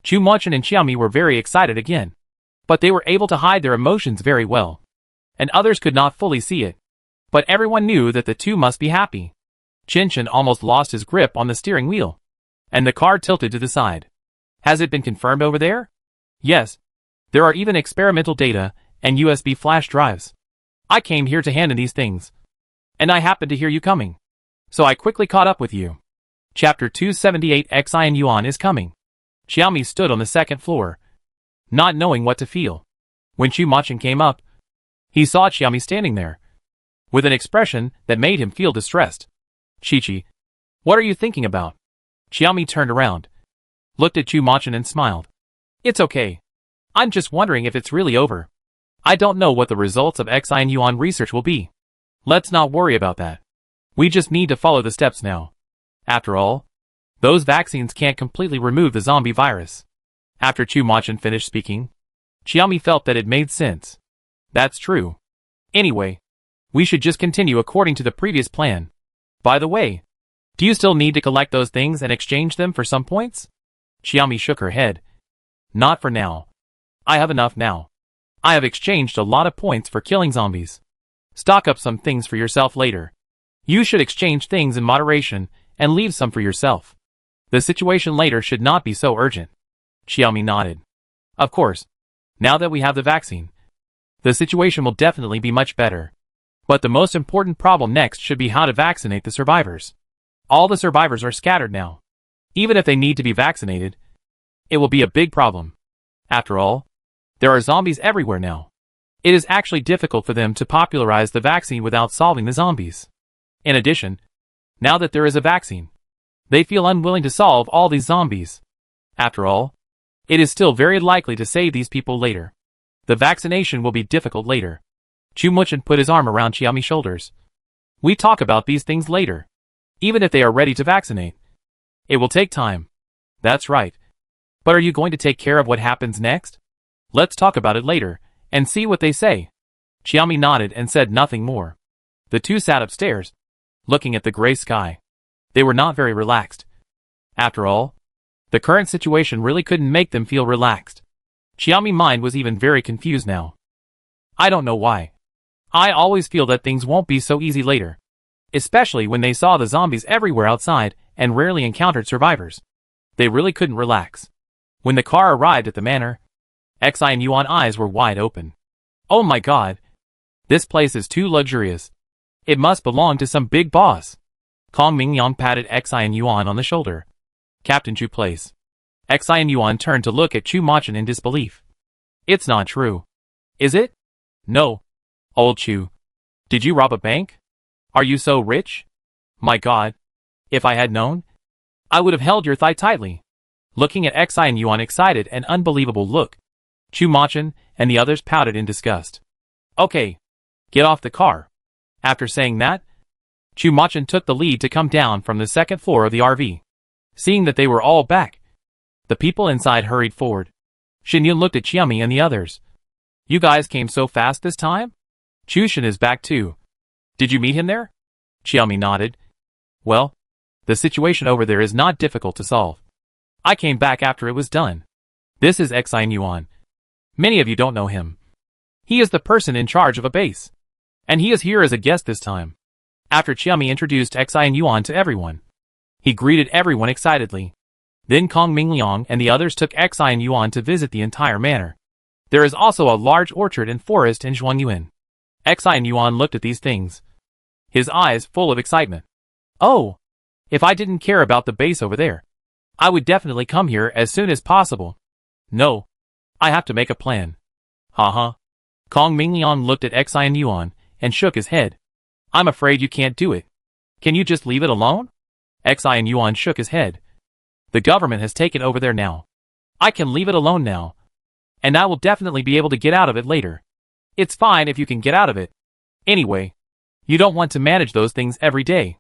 Chu Muchen and Xiaomi were very excited again, but they were able to hide their emotions very well, and others could not fully see it. But everyone knew that the two must be happy. Qinshan almost lost his grip on the steering wheel, and the car tilted to the side. Has it been confirmed over there? Yes. There are even experimental data and USB flash drives. I came here to hand in these things, and I happened to hear you coming, so I quickly caught up with you. Chapter 278 Xin Yuan is coming. Xiaomi stood on the second floor, not knowing what to feel. When Chu Muchen came up, he saw Xiaomi standing there, with an expression that made him feel distressed. Chi-Chi, what are you thinking about? Xiaomi turned around, looked at Chu Muchen and smiled. It's okay. I'm just wondering if it's really over. I don't know what the results of Xin Yuan research will be. Let's not worry about that. We just need to follow the steps now. After all, those vaccines can't completely remove the zombie virus. After Chu Muchen finished speaking, Xiaomi felt that it made sense. That's true. Anyway, we should just continue according to the previous plan. By the way, do you still need to collect those things and exchange them for some points? Xiaomi shook her head. Not for now. I have enough now. I have exchanged a lot of points for killing zombies. Stock up some things for yourself later. You should exchange things in moderation and leave some for yourself. The situation later should not be so urgent. Xiaomi nodded. Of course. Now that we have the vaccine, the situation will definitely be much better. But the most important problem next should be how to vaccinate the survivors. All the survivors are scattered now. Even if they need to be vaccinated, it will be a big problem. After all, there are zombies everywhere now. It is actually difficult for them to popularize the vaccine without solving the zombies. In addition, now that there is a vaccine, they feel unwilling to solve all these zombies. After all, it is still very likely to save these people later. The vaccination will be difficult later. Chu Muchen put his arm around Xiaomi's shoulders. We talk about these things later. Even if they are ready to vaccinate, It will take time. That's right. But are you going to take care of what happens next? Let's talk about it later, and see what they say. Xiaomi nodded and said nothing more. The two sat upstairs, looking at the gray sky. They were not very relaxed. After all, the current situation really couldn't make them feel relaxed. Xiaomi's mind was even very confused now. I don't know why. I always feel that things won't be so easy later. Especially when they saw the zombies everywhere outside and rarely encountered survivors. They really couldn't relax. When the car arrived at the manor, Xi and Yuan's eyes were wide open. Oh my god. This place is too luxurious. It must belong to some big boss. Kong Mingyang patted Xi and Yuan on the shoulder. Captain Chu place. Xi and Yuan turned to look at Chu Machin in disbelief. It's not true. Is it? No. Old Chu. Did you rob a bank? Are you so rich? My god. If I had known, I would have held your thigh tightly. Looking at Xi and Yuan excited and unbelievable look, Chu Machin and the others pouted in disgust. Okay. Get off the car. After saying that, Chu Machin took the lead to come down from the second floor of the RV. Seeing that they were all back, the people inside hurried forward. Shinyun looked at Xiaomi and the others. You guys came so fast this time? Chushin is back too. Did you meet him there? Xiaomi nodded. Well, the situation over there is not difficult to solve. I came back after it was done. This is Xi Yuan. Many of you don't know him. He is the person in charge of a base. And he is here as a guest this time. After Xiaomi introduced Xi Yuan to everyone, he greeted everyone excitedly. Then Kong Mingliang and the others took Xi Yuan to visit the entire manor. There is also a large orchard and forest in Zhuangyuan. Xi Yuan looked at these things, his eyes full of excitement. Oh! If I didn't care about the base over there, I would definitely come here as soon as possible. No. I have to make a plan. Haha. Kong Mingliang looked at Xi Yuan and shook his head. I'm afraid you can't do it. Can you just leave it alone? Xi Yuan shook his head. The government has taken over there now. I can leave it alone now. And I will definitely be able to get out of it later. It's fine if you can get out of it. Anyway, you don't want to manage those things every day.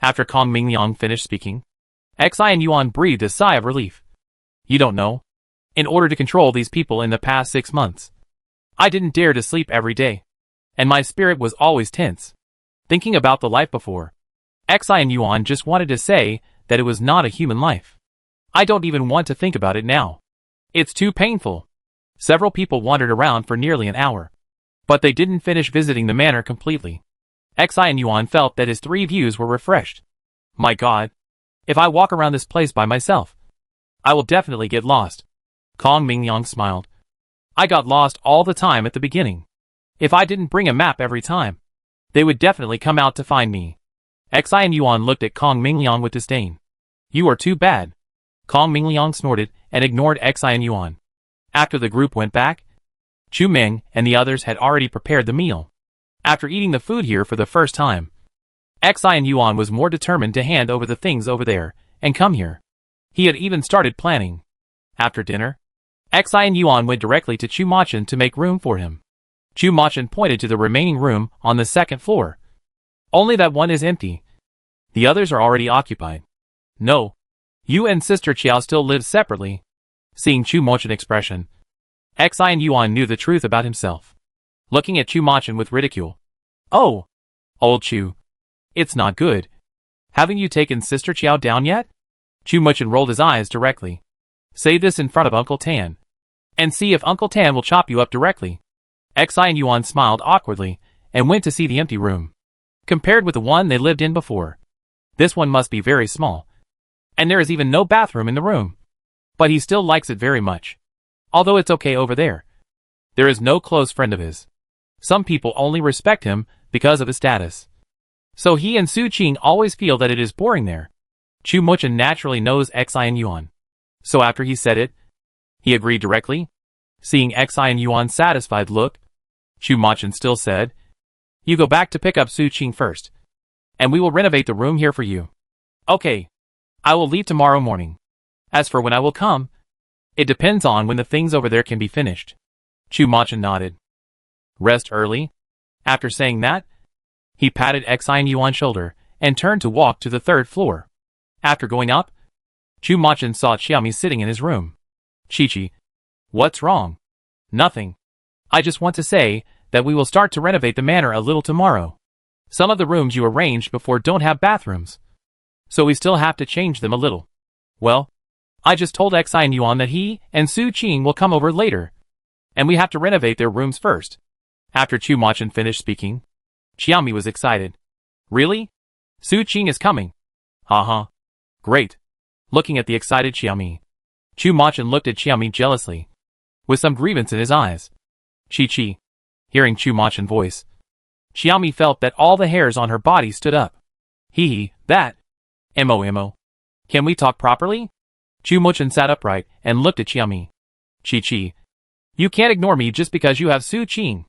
After Kong Mingliang finished speaking, Xi Yuan breathed a sigh of relief. You don't know. In order to control these people in the past 6 months, I didn't dare to sleep every day. And my spirit was always tense, thinking about the life before. Xi Yuan just wanted to say that it was not a human life. I don't even want to think about it now. It's too painful. Several people wandered around for nearly an hour, but they didn't finish visiting the manor completely. Xi Yuan felt that his 3 views were refreshed. My god. If I walk around this place by myself, I will definitely get lost. Kong Mingyang smiled. I got lost all the time at the beginning. If I didn't bring a map every time, they would definitely come out to find me. Xi Yuan looked at Kong Mingyang with disdain. You are too bad. Kong Mingliang snorted and ignored Xi Yuan. After the group went back, Chu Ming and the others had already prepared the meal. After eating the food here for the first time, Xi Yuan was more determined to hand over the things over there and come here. He had even started planning. After dinner, Xi Yuan went directly to Chu Machin to make room for him. Chu Machin pointed to the remaining room on the second floor. Only that one is empty. The others are already occupied. No. You and Sister Qiao still live separately. Seeing Chu Machin's expression, Xi Yuan knew the truth about himself. Looking at Chu Machin with ridicule. Oh! Old Chu. It's not good. Haven't you taken Sister Qiao down yet? Chu Machin rolled his eyes directly. Say this in front of Uncle Tan. And see if Uncle Tan will chop you up directly. Xi Yuan smiled awkwardly and went to see the empty room. Compared with the one they lived in before, this one must be very small. And there is even no bathroom in the room. But he still likes it very much. Although it's okay over there. There is no close friend of his. Some people only respect him because of his status. So he and Su Qing always feel that it is boring there. Chu Machin naturally knows Xi Yuan. So after he said it, he agreed directly. Seeing Xi Yuan's satisfied look, Chu Machin still said, You go back to pick up Su Qing first. And we will renovate the room here for you. Okay. I will leave tomorrow morning. As for when I will come, it depends on when the things over there can be finished. Chu Machin nodded. Rest early? After saying that, he patted Xi Yuan's shoulder and turned to walk to the 3rd floor. After going up, Chu Machin saw Xiaomi sitting in his room. Chi-Chi. What's wrong? Nothing. I just want to say that we will start to renovate the manor a little tomorrow. Some of the rooms you arranged before don't have bathrooms, so we still have to change them a little. Well, I just told Xi and Yuan that he and Su Qing will come over later, and we have to renovate their rooms first. After Chu Machin finished speaking, Xiaomi was excited. Really? Su Qing is coming? Haha. Great. Looking at the excited Xiaomi, Chu Machin looked at Xiaomi jealously, with some grievance in his eyes. Chi-Chi. Hearing Chu Machin's voice, Xiaomi felt that all the hairs on her body stood up. Hee, that. Mo. Can we talk properly? Chu Machin sat upright and looked at Xiaomi. Chi-Chi. You can't ignore me just because you have Su Qing.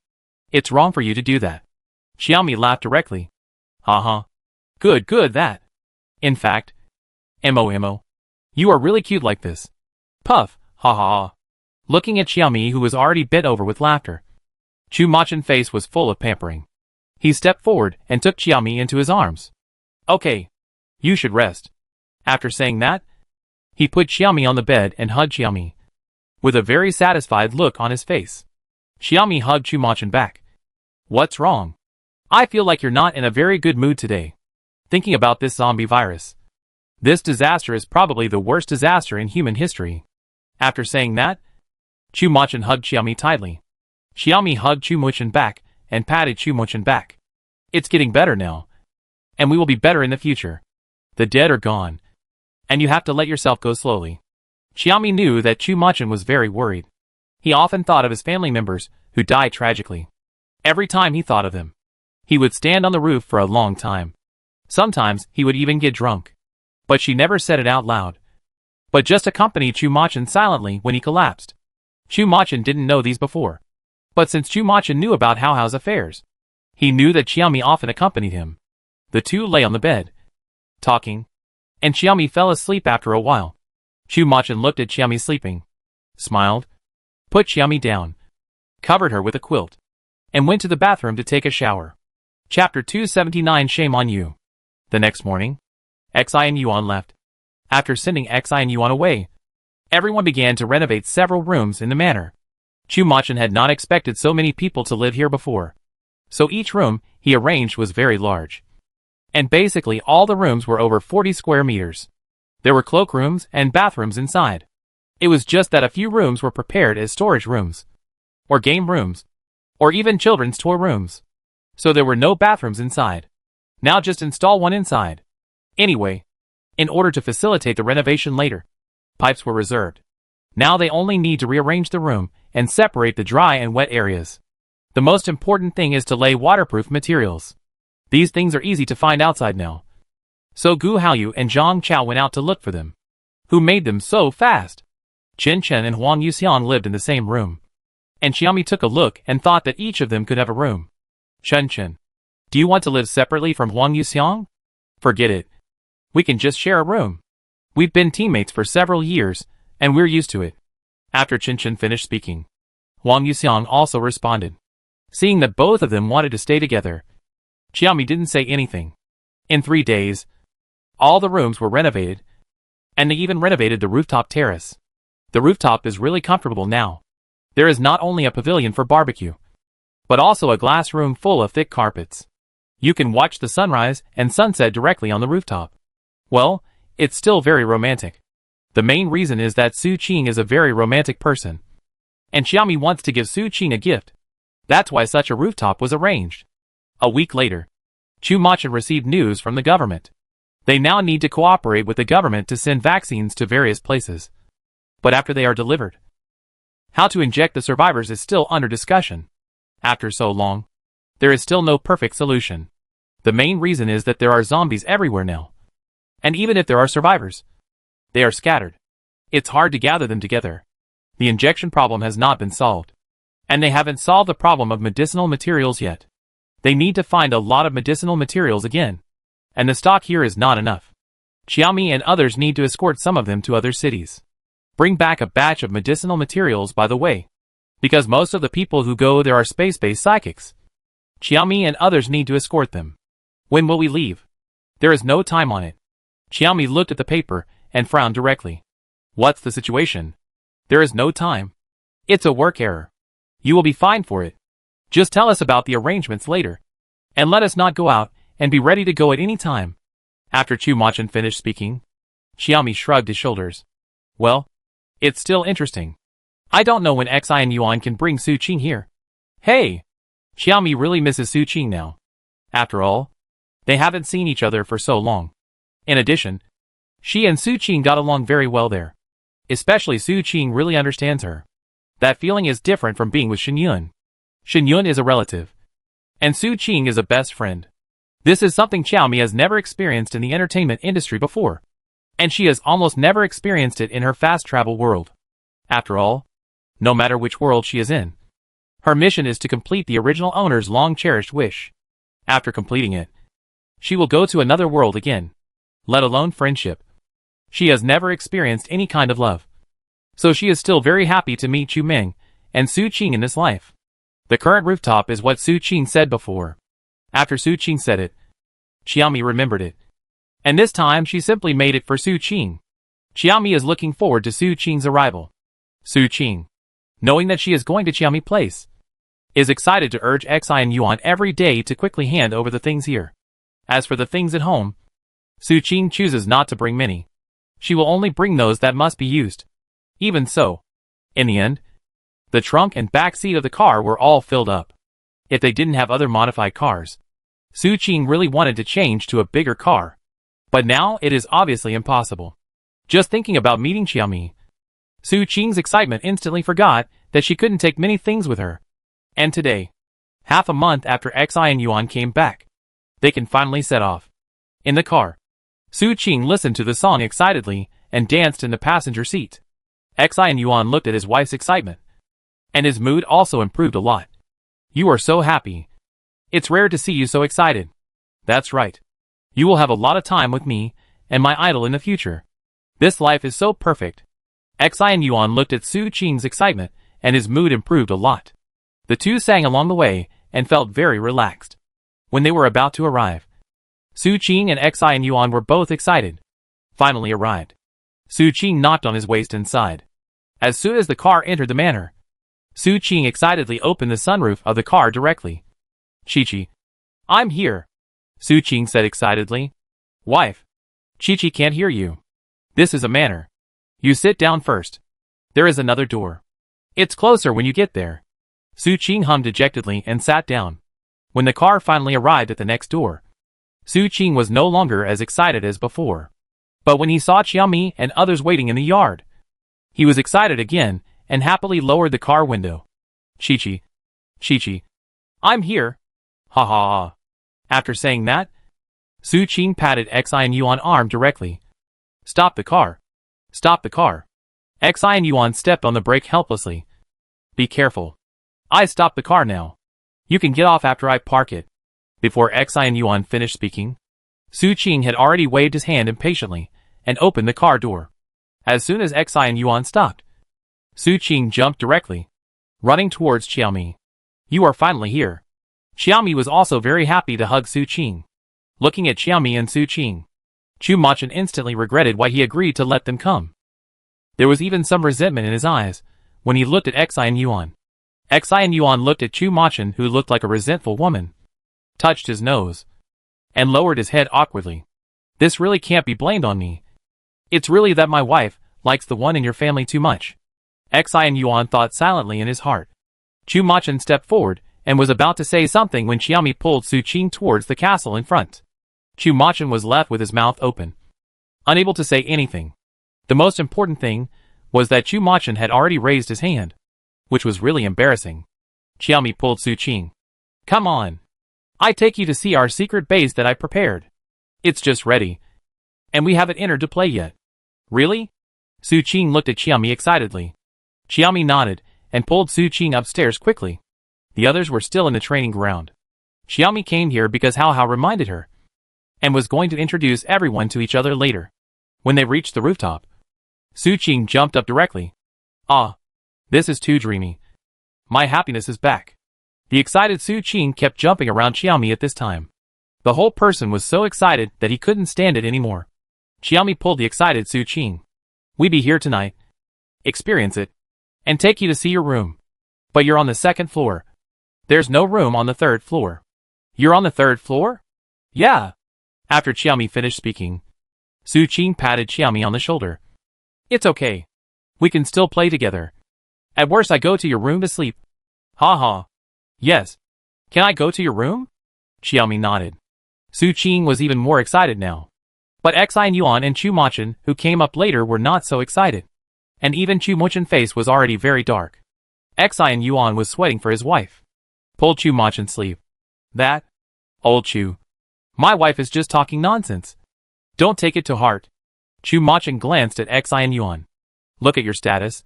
It's wrong for you to do that. Xiaomi laughed directly. Haha. Good, that. In fact, Mo. You are really cute like this. Puff, ha. Looking at Xiaomi, who was already bent over with laughter, Chu Machin's face was full of pampering. He stepped forward and took Xiaomi into his arms. Okay. You should rest. After saying that, he put Xiaomi on the bed and hugged Xiaomi, with a very satisfied look on his face. Xiaomi hugged Chu Machin back. What's wrong? I feel like you're not in a very good mood today. Thinking about this zombie virus. This disaster is probably the worst disaster in human history. After saying that, Chu Machin hugged Xiaomi tightly. Xiaomi hugged Chu Machin back and patted Chu Machin back. It's getting better now, and we will be better in the future. The dead are gone, and you have to let yourself go slowly. Xiaomi knew that Chu Machin was very worried. He often thought of his family members who died tragically. Every time he thought of them, he would stand on the roof for a long time. Sometimes he would even get drunk. But she never said it out loud, but just accompanied Chu Machin silently when he collapsed. Chu Machin didn't know these before, but since Chu Machin knew about Hao's affairs, he knew that Xiaomi often accompanied him. The two lay on the bed, talking, and Xiaomi fell asleep after a while. Chu Machin looked at Xiaomi sleeping, smiled, put Xiaomi down, covered her with a quilt, and went to the bathroom to take a shower. Chapter 279. Shame on you. The next morning, Xi and Yuan left. After sending Xi and Yuan away, everyone began to renovate several rooms in the manor. Chu Machin had not expected so many people to live here before, so each room he arranged was very large. And basically all the rooms were over 40 square meters. There were cloakrooms and bathrooms inside. It was just that a few rooms were prepared as storage rooms, or game rooms, or even children's toy rooms. So there were no bathrooms inside. Now just install one inside. Anyway, in order to facilitate the renovation later, pipes were reserved. Now they only need to rearrange the room and separate the dry and wet areas. The most important thing is to lay waterproof materials. These things are easy to find outside now. So Gu Haoyu and Zhang Chao went out to look for them. Who made them so fast? Chen Chen and Huang Yuxiang lived in the same room. And Xiaomi took a look and thought that each of them could have a room. Chen Chen, do you want to live separately from Huang Yuxiang? Forget it. We can just share a room. We've been teammates for several years, and we're used to it. After Chen Chen finished speaking, Huang Yuxiang also responded. Seeing that both of them wanted to stay together, Xiaomi didn't say anything. In 3 days, all the rooms were renovated, and they even renovated the rooftop terrace. The rooftop is really comfortable now. There is not only a pavilion for barbecue, but also a glass room full of thick carpets. You can watch the sunrise and sunset directly on the rooftop. Well, it's still very romantic. The main reason is that Su Qing is a very romantic person, and Xiaomi wants to give Su Qing a gift. That's why such a rooftop was arranged. A week later, Chu Machin received news from the government. They now need to cooperate with the government to send vaccines to various places. But after they are delivered, how to inject the survivors is still under discussion. After so long, there is still no perfect solution. The main reason is that there are zombies everywhere now. And even if there are survivors, they are scattered. It's hard to gather them together. The injection problem has not been solved. And they haven't solved the problem of medicinal materials yet. They need to find a lot of medicinal materials again. And the stock here is not enough. Xiaomi and others need to escort some of them to other cities. Bring back a batch of medicinal materials by the way. Because most of the people who go there are space-based psychics. Xiaomi and others need to escort them. When will we leave? There is no time on it. Xiaomi looked at the paper and frowned directly. What's the situation? There is no time. It's a work error. You will be fined for it. Just tell us about the arrangements later. And let us not go out, and be ready to go at any time. After Chu Machin finished speaking, Xiaomi shrugged his shoulders. Well, it's still interesting. I don't know when Xi and Yuan can bring Su Qing here. Hey! Xiaomi really misses Su Qing now. After all, they haven't seen each other for so long. In addition, she and Su Qing got along very well there. Especially Su Qing really understands her. That feeling is different from being with Shen Yun. Shen Yun is a relative, and Su Qing is a best friend. This is something Xiaomi has never experienced in the entertainment industry before, and she has almost never experienced it in her fast travel world. After all, no matter which world she is in, her mission is to complete the original owner's long-cherished wish. After completing it, she will go to another world again, let alone friendship. She has never experienced any kind of love, so she is still very happy to meet Chu Meng and Su Qing in this life. The current rooftop is what Su Qing said before. After Su Qing said it, Xiaomi remembered it. And this time she simply made it for Su Qing. Xiaomi is looking forward to Su Qing's arrival. Su Qing, knowing that she is going to Xiaomi Place, is excited to urge Xi and Yuan every day to quickly hand over the things here. As for the things at home, Su Qing chooses not to bring many. She will only bring those that must be used. Even so, in the end, the trunk and back seat of the car were all filled up. If they didn't have other modified cars, Su Qing really wanted to change to a bigger car. But now it is obviously impossible. Just thinking about meeting Xiaomi, Su Qing's excitement instantly forgot that she couldn't take many things with her. And today, half a month after Xi and Yuan came back, they can finally set off. In the car, Su Qing listened to the song excitedly and danced in the passenger seat. Xi and Yuan looked at his wife's excitement, and his mood also improved a lot. You are so happy. It's rare to see you so excited. That's right. You will have a lot of time with me and my idol in the future. This life is so perfect. Xi and Yuan looked at Su Qing's excitement, and his mood improved a lot. The two sang along the way and felt very relaxed. When they were about to arrive, Su Qing and Xi and Yuan were both excited. Finally arrived. Su Qing knocked on his waist and sighed. As soon as the car entered the manor, Su Qing excitedly opened the sunroof of the car directly. Chi-Chi, I'm here, Su Qing said excitedly. Wife, Chi-Chi can't hear you. This is a manor. You sit down first. There is another door. It's closer when you get there. Su Qing hummed dejectedly and sat down. When the car finally arrived at the next door, Su Qing was no longer as excited as before. But when he saw Xiaomi and others waiting in the yard, he was excited again and happily lowered the car window. Chi-Chi, Chi-Chi, I'm here. Ha ha ha. After saying that, Su Qing patted Xi and Yuan's arm directly. Stop the car. Stop the car. Xi and Yuan stepped on the brake helplessly. Be careful. I stopped the car now. You can get off after I park it. Before Xi and Yuan finished speaking, Su Qing had already waved his hand impatiently and opened the car door. As soon as Xi and Yuan stopped, Su Qing jumped directly, running towards Xiaomi. You are finally here. Xiaomi was also very happy to hug Su Qing. Looking at Xiaomi and Su Qing, Chu Machin instantly regretted why he agreed to let them come. There was even some resentment in his eyes when he looked at Xi and Yuan. Xi and Yuan looked at Chu Machin, who looked like a resentful woman, touched his nose, and lowered his head awkwardly. This really can't be blamed on me. It's really that my wife likes the one in your family too much. Xi and Yuan thought silently in his heart. Chu Machin stepped forward and was about to say something when Xiaomi pulled Su Qing towards the castle in front. Chu Machin was left with his mouth open, unable to say anything. The most important thing was that Chu Machin had already raised his hand, which was really embarrassing. Xiaomi pulled Su Qing. Come on. I take you to see our secret base that I prepared. It's just ready, and we haven't entered to play yet. Really? Su Qing looked at Xiaomi excitedly. Xiaomi nodded and pulled Su Qing upstairs quickly. The others were still in the training ground. Xiaomi came here because Hao Hao reminded her, and was going to introduce everyone to each other later. When they reached the rooftop, Su Qing jumped up directly. Ah, this is too dreamy. My happiness is back. The excited Su Qing kept jumping around Xiaomi at this time. The whole person was so excited that he couldn't stand it anymore. Xiaomi pulled the excited Su Qing. We be here tonight. Experience it. And take you to see your room. But you're on the second floor. There's no room on the third floor. You're on the third floor? Yeah. After Xiaomi finished speaking, Su Qing patted Xiaomi on the shoulder. It's okay. We can still play together. At worst I go to your room to sleep. Ha ha. Yes. Can I go to your room? Xiaomi nodded. Su Qing was even more excited now. But Xin Yuan and Chu Machin, who came up later, were not so excited. And even Chu Machin's face was already very dark. Xin Yuan was sweating for his wife. Pulled Chu Machin's sleeve. That? Old Chu. My wife is just talking nonsense. Don't take it to heart. Chu Machin glanced at Xin Yuan. Look at your status.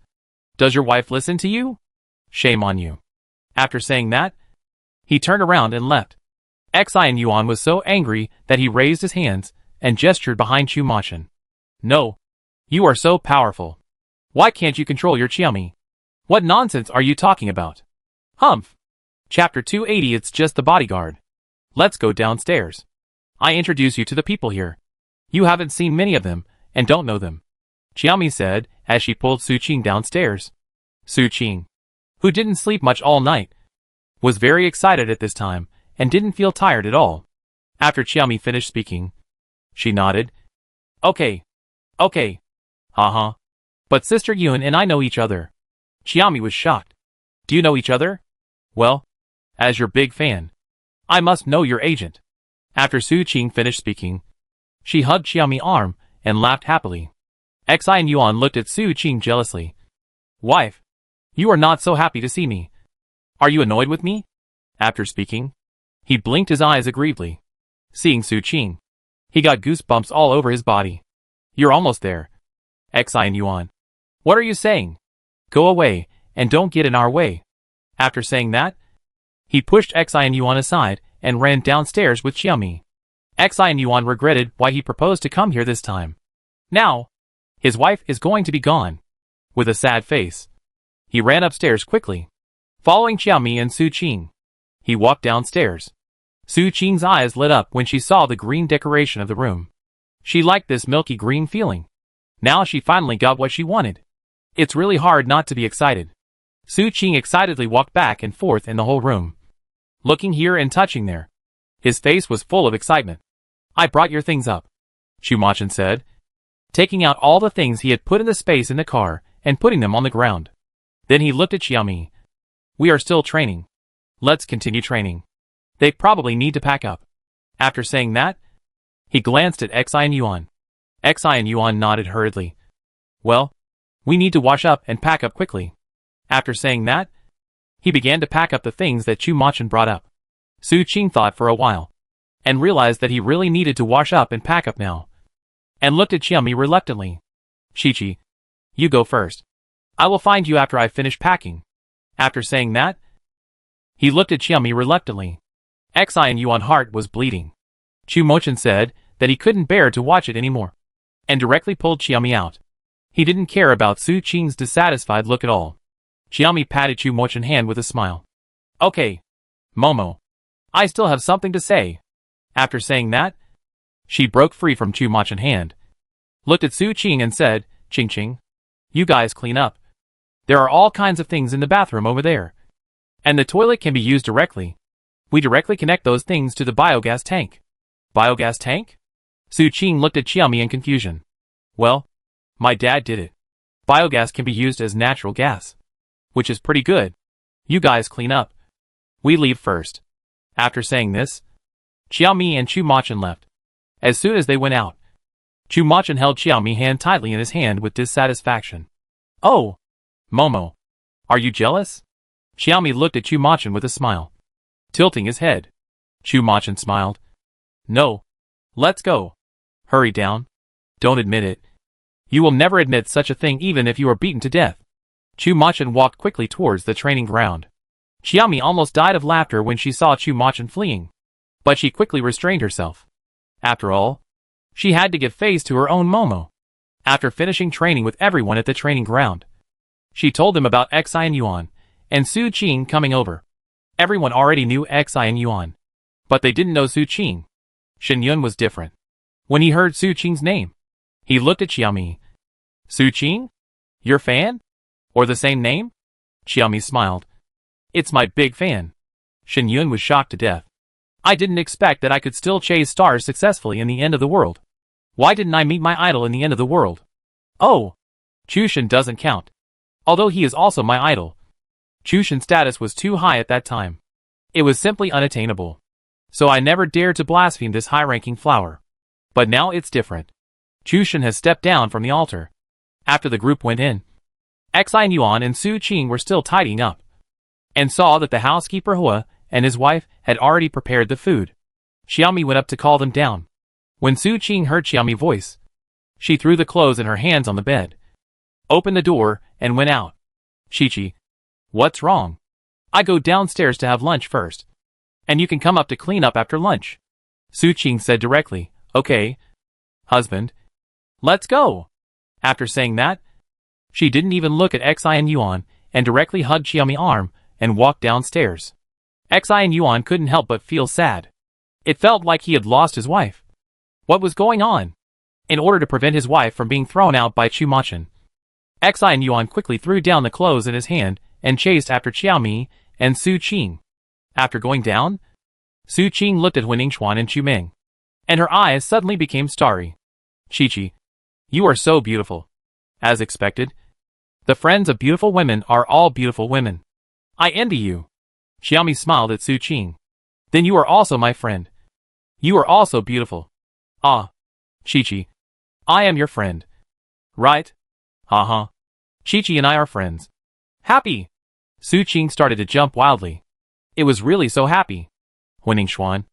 Does your wife listen to you? Shame on you. After saying that, he turned around and left. Xin Yuan was so angry that he raised his hands and gestured behind Chu Machin. No. You are so powerful. Why can't you control your Xiaomi? What nonsense are you talking about? Humph. Chapter 280. It's just the bodyguard. Let's go downstairs. I introduce you to the people here. You haven't seen many of them, and don't know them. Xiaomi said, as she pulled Su Qing downstairs. Su Qing, who didn't sleep much all night, was very excited at this time, and didn't feel tired at all. After Xiaomi finished speaking, she nodded. Okay. Okay. Haha. But Sister Yun and I know each other. Xiaomi was shocked. Do you know each other? Well, as your big fan, I must know your agent. After Su Qing finished speaking, she hugged Xiaomi's arm and laughed happily. Xin Yuan looked at Su Qing jealously. Wife, you are not so happy to see me. Are you annoyed with me? After speaking, he blinked his eyes aggrievedly. Seeing Su Qing, he got goosebumps all over his body. You're almost there. Xin Yuan. What are you saying? Go away, and don't get in our way. After saying that, he pushed Xin Yuan aside and ran downstairs with Xiaomi. Xin Yuan regretted why he proposed to come here this time. Now, his wife is going to be gone. With a sad face, he ran upstairs quickly, following Xiaomi and Su Qing. He walked downstairs. Su Qing's eyes lit up when she saw the green decoration of the room. She liked this milky green feeling. Now she finally got what she wanted. It's really hard not to be excited. Su Qing excitedly walked back and forth in the whole room, looking here and touching there. His face was full of excitement. I brought your things up, Chu Machin said, taking out all the things he had put in the space in the car and putting them on the ground. Then he looked at Xiaomi. We are still training. Let's continue training. They probably need to pack up. After saying that, he glanced at Xin Yuan. Xin Yuan nodded hurriedly. Well, we need to wash up and pack up quickly. After saying that, he began to pack up the things that Chu Machin brought up. Su Qing thought for a while, and realized that he really needed to wash up and pack up now, and looked at Xiaomi reluctantly. Chi-Chi, you go first. I will find you after I finish packing. After saying that, he looked at Xiaomi reluctantly. Xin Yuan's heart was bleeding. Chu Machin said that he couldn't bear to watch it anymore, and directly pulled Xiaomi out. He didn't care about Su Qing's dissatisfied look at all. Xiaomi patted Chu Machin's hand with a smile. Okay, Momo. I still have something to say. After saying that, she broke free from Chu Machin's hand, looked at Su Qing and said, Ching Ching, you guys clean up. There are all kinds of things in the bathroom over there. And the toilet can be used directly. We directly connect those things to the biogas tank. Biogas tank? Su Qing looked at Xiaomi in confusion. Well, my dad did it. Biogas can be used as natural gas, which is pretty good. You guys clean up. We leave first. After saying this, Xiaomi and Chu Machin left. As soon as they went out, Chu Machin held Xiaomi's hand tightly in his hand with dissatisfaction. Oh, Momo, are you jealous? Xiaomi looked at Chu Machin with a smile, tilting his head. Chu Machin smiled. No. Let's go. Hurry down. Don't admit it. You will never admit such a thing even if you are beaten to death. Chu Machin walked quickly towards the training ground. Xiaomi almost died of laughter when she saw Chu Machin fleeing, but she quickly restrained herself. After all, she had to give face to her own Momo. After finishing training with everyone at the training ground, she told them about Xin Yuan and Su Qing coming over. Everyone already knew Xin Yuan, but they didn't know Su Qing. Shen Yun was different. When he heard Su Qing's name, He looked at Xiaomi. Su Qing? Your fan? Or the same name? Xiaomi smiled. It's my big fan. Shen Yun was shocked to death. I didn't expect that I could still chase stars successfully in the end of the world. Why didn't I meet my idol in the end of the world? Oh, Chushan doesn't count. Although he is also my idol. Chushan's status was too high at that time. It was simply unattainable. So I never dared to blaspheme this high-ranking flower. But now it's different. Chushan has stepped down from the altar. After the group went in, Xi Yuan and Su Qing were still tidying up, and saw that the housekeeper Hua and his wife had already prepared the food. Xiaomi went up to call them down. When Su Qing heard Xiaomi's voice, she threw the clothes in her hands on the bed, opened the door, and went out. Chi-Chi, what's wrong? I go downstairs to have lunch first, and you can come up to clean up after lunch. Su Qing said directly, okay, husband. Let's go. After saying that, she didn't even look at Xi Yuan and directly hugged Xiaomi's arm and walked downstairs. Xi Yuan couldn't help but feel sad. It felt like he had lost his wife. What was going on? In order to prevent his wife from being thrown out by Chu Machin, Xi Yuan quickly threw down the clothes in his hand and chased after Xiaomi and Su Qing. After going down, Su Qing looked at Huiningshuan and Chu Ming, and her eyes suddenly became starry. Chi-Chi, you are so beautiful. As expected, the friends of beautiful women are all beautiful women. I envy you. Xiaomi smiled at Su Qing. Then you are also my friend. You are also beautiful. Ah. Chi-Chi, I am your friend. Right? Haha. Chi-Chi and I are friends. Happy. Su Qing started to jump wildly. It was really so happy. Huiningshuan,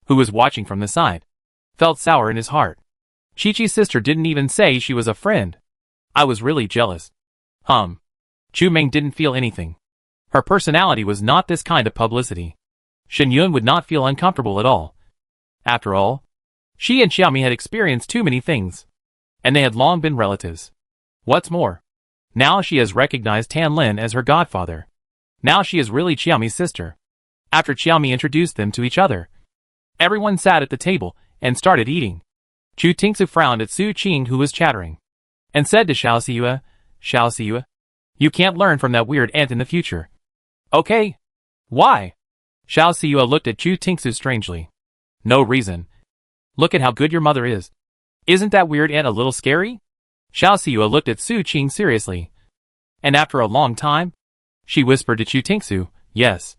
who was watching from the side, felt sour in his heart. Chi-Chi's sister didn't even say she was a friend. I was really jealous. Chu Ming didn't feel anything. Her personality was not this kind of publicity. Shen Yun would not feel uncomfortable at all. After all, she and Xiaomi had experienced too many things, and they had long been relatives. What's more, now she has recognized Tan Lin as her godfather. Now she is really Xiaomi's sister. After Xiaomi introduced them to each other, everyone sat at the table and started eating. Chu Tingsu frowned at Su Qing, who was chattering, and said to Xiao, you can't learn from that weird ant in the future. Okay. Why? Xiao looked at Chu Tingsu strangely. No reason. Look at how good your mother is. Isn't that weird ant a little scary? Xiao looked at Su Qing seriously. And after a long time, she whispered to Chu Tingsu, yes.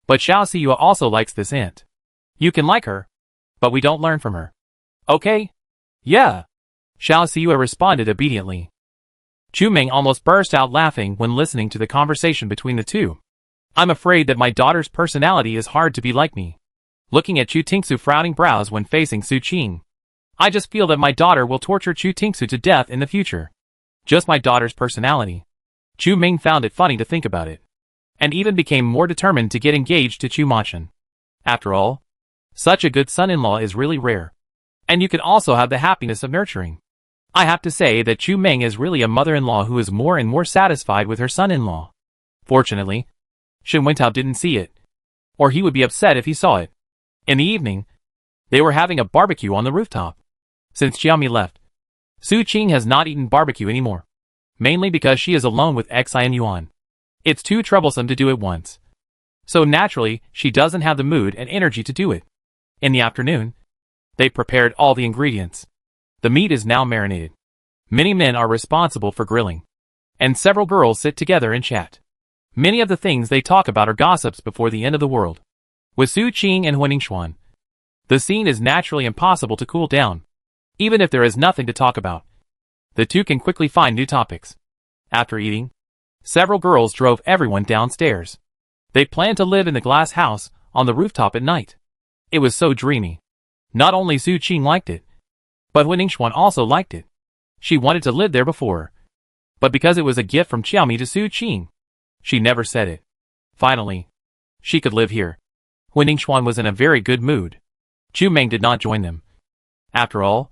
But Xiao also likes this ant. You can like her, but we don't learn from her. Okay? Yeah. Xiao responded obediently. Chu Ming almost burst out laughing when listening to the conversation between the two. I'm afraid that my daughter's personality is hard to be like me. Looking at Chu Tingsu's frowning brows when facing Su Qing. I just feel that my daughter will torture Chu Tingsu to death in the future. Just my daughter's personality. Chu Ming found it funny to think about it, and even became more determined to get engaged to Chu Machin. After all, such a good son-in-law is really rare. And you can also have the happiness of nurturing. I have to say that Chu Ming is really a mother-in-law who is more and more satisfied with her son-in-law. Fortunately, Shen Wentao didn't see it, or he would be upset if he saw it. In the evening, they were having a barbecue on the rooftop. Since Xiaomi left, Su Qing has not eaten barbecue anymore, mainly because she is alone with Xi Yuan. It's too troublesome to do it once. So naturally, she doesn't have the mood and energy to do it. In the afternoon, they prepared all the ingredients. The meat is now marinated. Many men are responsible for grilling, and several girls sit together and chat. Many of the things they talk about are gossips before the end of the world. With Su Qing and Huiningshuan, the scene is naturally impossible to cool down. Even if there is nothing to talk about, the two can quickly find new topics. After eating, several girls drove everyone downstairs. They planned to live in the glass house on the rooftop at night. It was so dreamy. Not only Su Qing liked it, but Huiningshuan also liked it. She wanted to live there before, but because it was a gift from Xiaomi to Su Qing, she never said it. Finally, she could live here. Huiningshuan was in a very good mood. Chu Ming did not join them. After all,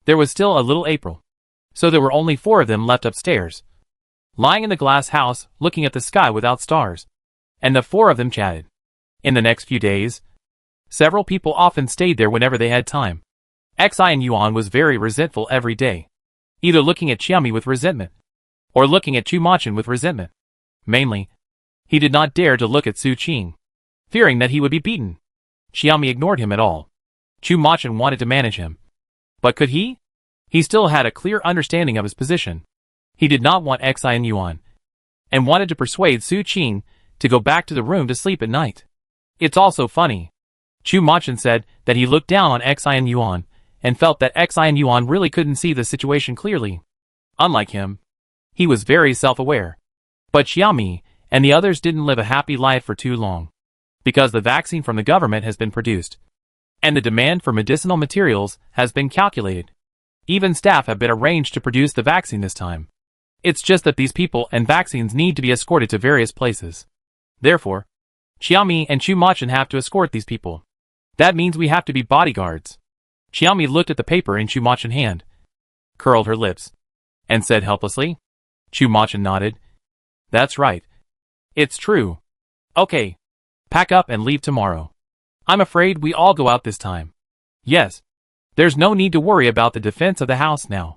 there was still a little April, so there were only 4 of them left upstairs, lying in the glass house looking at the sky without stars, and the 4 of them chatted. In the next few days, several people often stayed there whenever they had time. Xi Yuan was very resentful every day. either looking at Xiaomi with resentment, or looking at Chu Machin with resentment. Mainly, he did not dare to look at Su Qing, fearing that he would be beaten. Xiaomi ignored him at all. Chu Machin wanted to manage him. But could he? He still had a clear understanding of his position. He did not want Xin Yuan, and wanted to persuade Su Qing to go back to the room to sleep at night. It's also funny. Chu Machin said that he looked down on Xin Yuan, and felt that Xin Yuan really couldn't see the situation clearly. Unlike him, he was very self-aware. But Xiaomi and the others didn't live a happy life for too long, because the vaccine from the government has been produced, and the demand for medicinal materials has been calculated. Even staff have been arranged to produce the vaccine this time. It's just that these people and vaccines need to be escorted to various places. Therefore, Xiaomi and Chu Machin have to escort these people. That means we have to be bodyguards. Xiaomi looked at the paper in Chu Machin's hand, curled her lips, and said helplessly. Chu Machin nodded. That's right. It's true. Okay. Pack up and leave tomorrow. I'm afraid we all go out this time. Yes. There's no need to worry about the defense of the house now.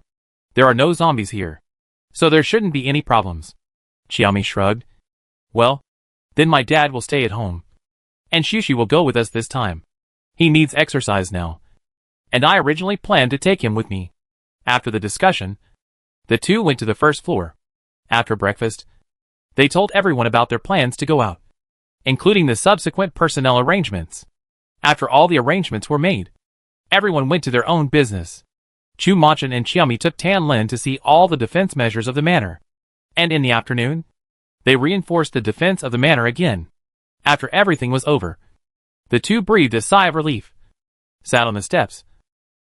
There are no zombies here, so there shouldn't be any problems. Xiaomi shrugged. Well, then my dad will stay at home. And Shushi will go with us this time. He needs exercise now. And I originally planned to take him with me. After the discussion, the two went to the first floor. After breakfast, they told everyone about their plans to go out, including the subsequent personnel arrangements. After all the arrangements were made, everyone went to their own business. Chu Machin and Xiaomi took Tan Lin to see all the defense measures of the manor. And in the afternoon, they reinforced the defense of the manor again. After everything was over, the two breathed a sigh of relief, sat on the steps,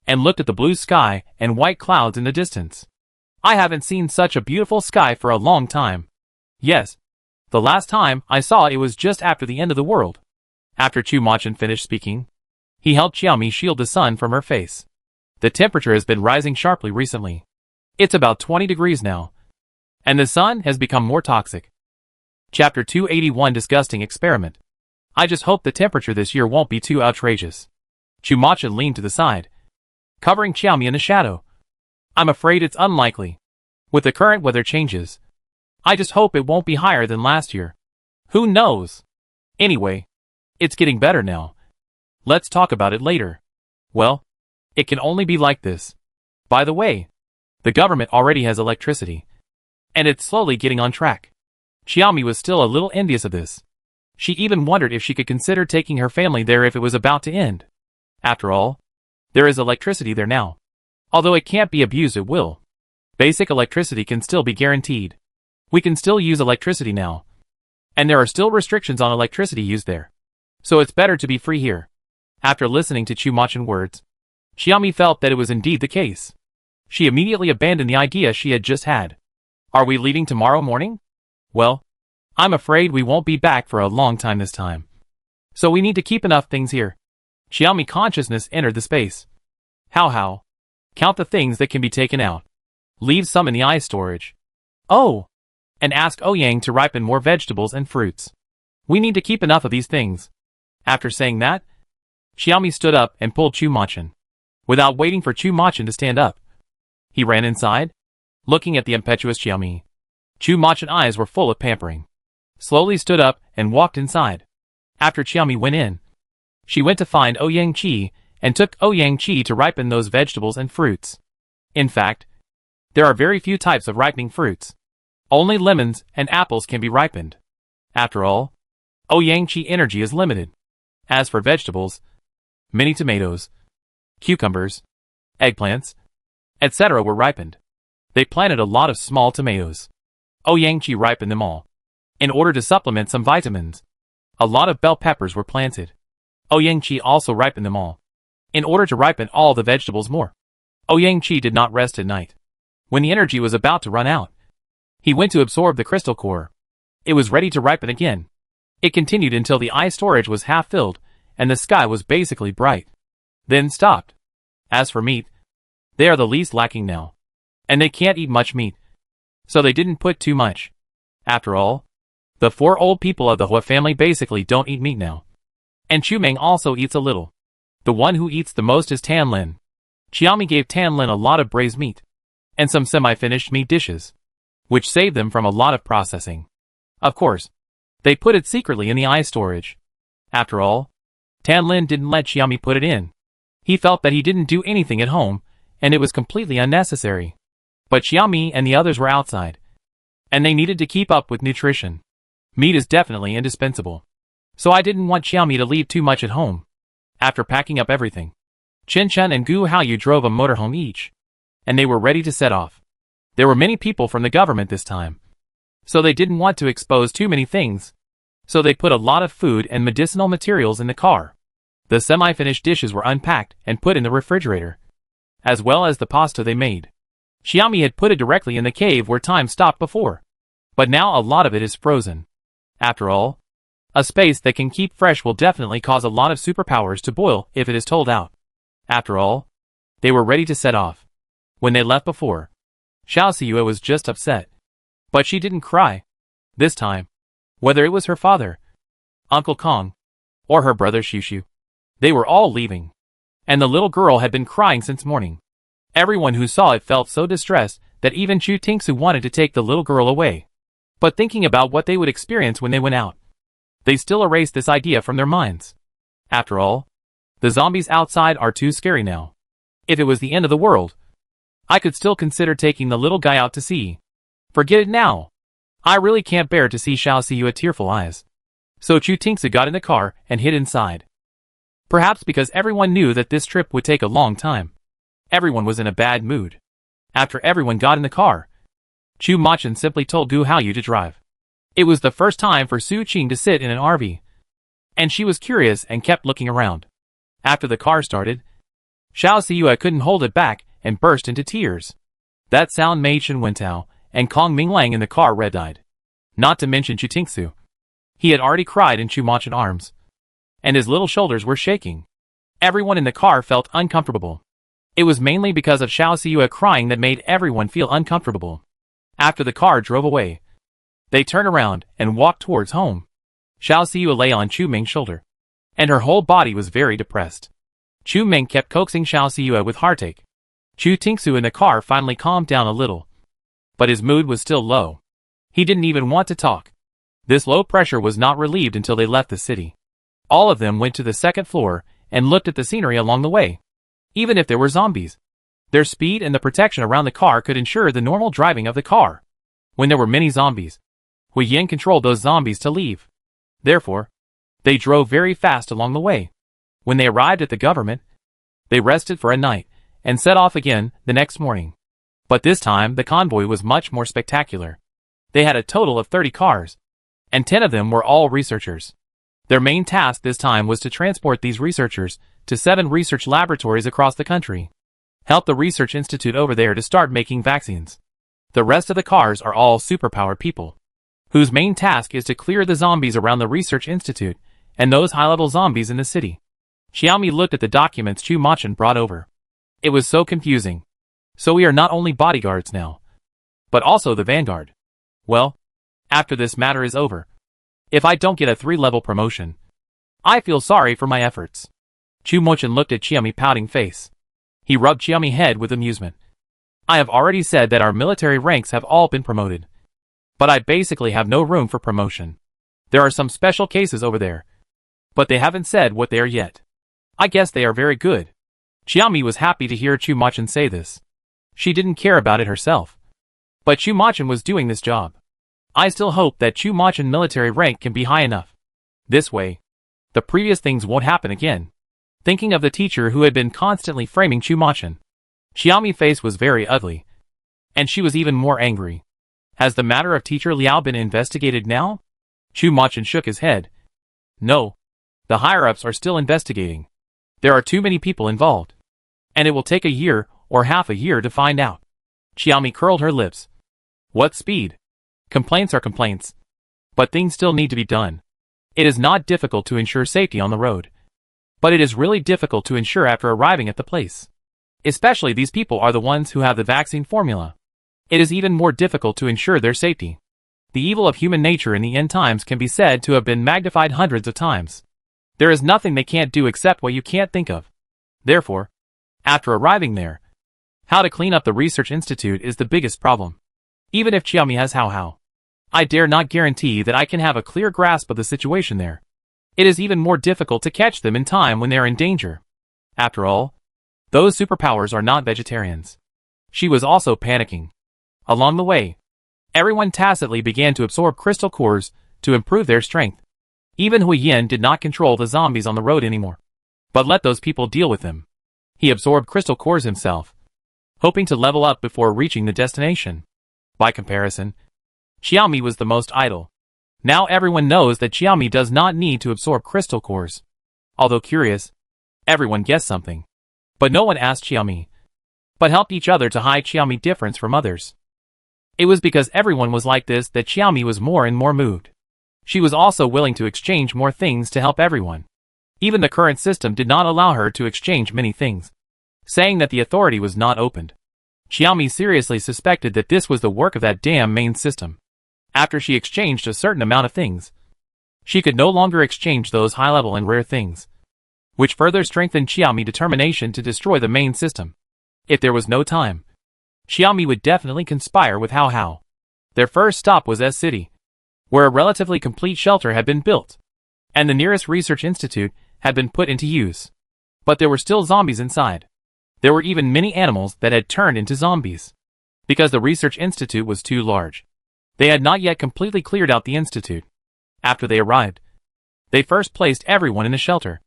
and looked at the blue sky and white clouds in the distance. I haven't seen such a beautiful sky for a long time. Yes, the last time I saw it was just after the end of the world. After Chu Machin finished speaking, he helped Xiaomi shield the sun from her face. The temperature has been rising sharply recently. It's about 20 degrees now, and the sun has become more toxic. Chapter 281 Disgusting Experiment. I just hope the temperature this year won't be too outrageous. Chu Machin leaned to the side, covering Xiaomi in the shadow. I'm afraid it's unlikely. With the current weather changes, I just hope it won't be higher than last year. Who knows? Anyway, it's getting better now. Let's talk about it later. Well, it can only be like this. By the way, the government already has electricity, and it's slowly getting on track. Xiaomi was still a little envious of this. She even wondered if she could consider taking her family there if it was about to end. After all, there is electricity there now. Although it can't be abused at will, basic electricity can still be guaranteed. We can still use electricity now, and there are still restrictions on electricity used there. So it's better to be free here. After listening to Chu Machin's words, Xiaomi felt that it was indeed the case. She immediately abandoned the idea she had just had. Are we leaving tomorrow morning? Well, I'm afraid we won't be back for a long time this time. So we need to keep enough things here. Xiaomi consciousness entered the space. How? Count the things that can be taken out. Leave some in the ice storage. Oh! And ask Ouyang to ripen more vegetables and fruits. We need to keep enough of these things. After saying that, Xiaomi stood up and pulled Chu Machin. Without waiting for Chu Machin to stand up, he ran inside, looking at the impetuous Xiaomi. Chu Machin's eyes were full of pampering. Slowly stood up and walked inside. After Xiaomi went in, she went to find Ouyang Qi and took Ouyang Qi to ripen those vegetables and fruits. In fact, there are very few types of ripening fruits. Only lemons and apples can be ripened. After all, Ouyang Qi energy is limited. As for vegetables, many tomatoes, cucumbers, eggplants, etc. were ripened. They planted a lot of small tomatoes. Ouyang Qi ripened them all. In order to supplement some vitamins, a lot of bell peppers were planted. Ouyang Qi also ripened them all. In order to ripen all the vegetables more, Ouyang Qi did not rest at night. When the energy was about to run out, he went to absorb the crystal core. It was ready to ripen again. It continued until the ice storage was half filled and the sky was basically bright. Then stopped. As for meat, they are the least lacking now. And they can't eat much meat. So they didn't put too much. After all, the 4 old people of the Hua family basically don't eat meat now. And Chu Meng also eats a little. The one who eats the most is Tan Lin. Xiaomi gave Tan Lin a lot of braised meat. and some semi-finished meat dishes, which saved them from a lot of processing. Of course, they put it secretly in the ice storage. After all, Tan Lin didn't let Xiaomi put it in. He felt that he didn't do anything at home, and it was completely unnecessary. But Xiaomi and the others were outside, and they needed to keep up with nutrition. Meat is definitely indispensable. So I didn't want Xiaomi to leave too much at home. After packing up everything, Chen Chen and Gu Haoyu drove a motorhome each, and they were ready to set off. There were many people from the government this time, so they didn't want to expose too many things. So they put a lot of food and medicinal materials in the car. The semi-finished dishes were unpacked and put in the refrigerator, as well as the pasta they made. Xiaomi had put it directly in the cave where time stopped before, but now a lot of it is frozen. After all, a space that can keep fresh will definitely cause a lot of superpowers to boil if it is told out. After all, they were ready to set off. When they left before, Xiao Siyue was just upset. But she didn't cry. This time, whether it was her father, Uncle Kong, or her brother Shushu, they were all leaving. And the little girl had been crying since morning. Everyone who saw it felt so distressed that even Chu Tingsu wanted to take the little girl away. But thinking about what they would experience when they went out, they still erased this idea from their minds. After all, the zombies outside are too scary now. If it was the end of the world, I could still consider taking the little guy out to sea. Forget it now. I really can't bear to see Xiao Siyue with tearful eyes. So Chu Tingsu got in the car and hid inside. Perhaps because everyone knew that this trip would take a long time. Everyone was in a bad mood. After everyone got in the car, Chu Machin simply told Gu Haoyu to drive. It was the first time for Su Qing to sit in an RV, and she was curious and kept looking around. After the car started, Xiao Siyue couldn't hold it back and burst into tears. That sound made Shen Wentao and Kong Minglang in the car red-eyed. Not to mention Chu Tingsu. He had already cried in Chu Machin's arms, and his little shoulders were shaking. Everyone in the car felt uncomfortable. It was mainly because of Xiao Siyue crying that made everyone feel uncomfortable. After the car drove away, they turned around and walked towards home. Xiao Siyue lay on Chu Ming's shoulder, and her whole body was very depressed. Chu Ming kept coaxing Xiao Siyue with heartache. Chu Tingsu in the car finally calmed down a little, but his mood was still low. He didn't even want to talk. This low pressure was not relieved until they left the city. All of them went to the second floor and looked at the scenery along the way. Even if there were zombies, their speed and the protection around the car could ensure the normal driving of the car. When there were many zombies, Hui Yin controlled those zombies to leave. Therefore, they drove very fast along the way. When they arrived at the government, they rested for a night and set off again the next morning. But this time the convoy was much more spectacular. They had a total of 30 cars, and 10 of them were all researchers. Their main task this time was to transport these researchers to 7 research laboratories across the country. Help the research institute over there to start making vaccines. The rest of the cars are all superpowered people, whose main task is to clear the zombies around the research institute and those high-level zombies in the city. Xiaomi looked at the documents Chu Machin brought over. It was so confusing. So we are not only bodyguards now, but also the vanguard. Well, after this matter is over, if I don't get a 3-level promotion, I feel sorry for my efforts. Chu Machin looked at Xiaomi's pouting face. He rubbed Xiaomi's head with amusement. I have already said that our military ranks have all been promoted, but I basically have no room for promotion. There are some special cases over there, but they haven't said what they are yet. I guess they are very good. Xiaomi was happy to hear Chu Machin say this. She didn't care about it herself, but Chu Machin was doing this job. I still hope that Chu Machin military rank can be high enough. This way, the previous things won't happen again. Thinking of the teacher who had been constantly framing Chu Machin, Xiaomi's face was very ugly, and she was even more angry. Has the matter of teacher Liao been investigated now? Chu Machin shook his head. No, the higher-ups are still investigating. There are too many people involved, and it will take a year or half a year to find out. Xiaomi curled her lips. What speed? Complaints are complaints, but things still need to be done. It is not difficult to ensure safety on the road, but it is really difficult to ensure after arriving at the place. Especially these people are the ones who have the vaccine formula. It is even more difficult to ensure their safety. The evil of human nature in the end times can be said to have been magnified hundreds of times. There is nothing they can't do except what you can't think of. Therefore, after arriving there, How to clean up the research institute is the biggest problem. Even if Xiaomi has How, I dare not guarantee that I can have a clear grasp of the situation there. It is even more difficult to catch them in time when they are in danger. After all, those superpowers are not vegetarians. She was also panicking. Along the way, everyone tacitly began to absorb crystal cores to improve their strength. Even Hui Yin did not control the zombies on the road anymore, but let those people deal with them. He absorbed crystal cores himself, hoping to level up before reaching the destination. By comparison, Xiaomi was the most idle. Now everyone knows that Xiaomi does not need to absorb crystal cores. Although curious, everyone guessed something. But no one asked Xiaomi, but helped each other to hide Xiaomi's difference from others. It was because everyone was like this that Xiaomi was more and more moved. She was also willing to exchange more things to help everyone. Even the current system did not allow her to exchange many things, saying that the authority was not opened. Xiaomi seriously suspected that this was the work of that damn main system. After she exchanged a certain amount of things, she could no longer exchange those high-level and rare things, which further strengthened Xiaomi's determination to destroy the main system. If there was no time, Xiaomi would definitely conspire with How. Their first stop was S City, where a relatively complete shelter had been built, and the nearest research institute had been put into use. But there were still zombies inside. There were even many animals that had turned into zombies. Because the research institute was too large, they had not yet completely cleared out the institute. After they arrived, they first placed everyone in a shelter,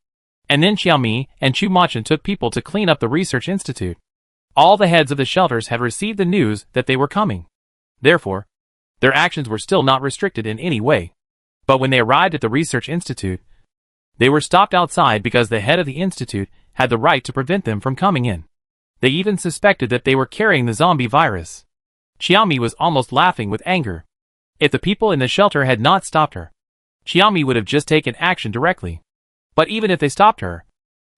and then Xiaomi and Chu Machin took people to clean up the research institute. All the heads of the shelters had received the news that they were coming. Therefore, their actions were still not restricted in any way. But when they arrived at the research institute, they were stopped outside because the head of the institute had the right to prevent them from coming in. They even suspected that they were carrying the zombie virus. Xiaomi was almost laughing with anger. If the people in the shelter had not stopped her, Xiaomi would have just taken action directly. But even if they stopped her,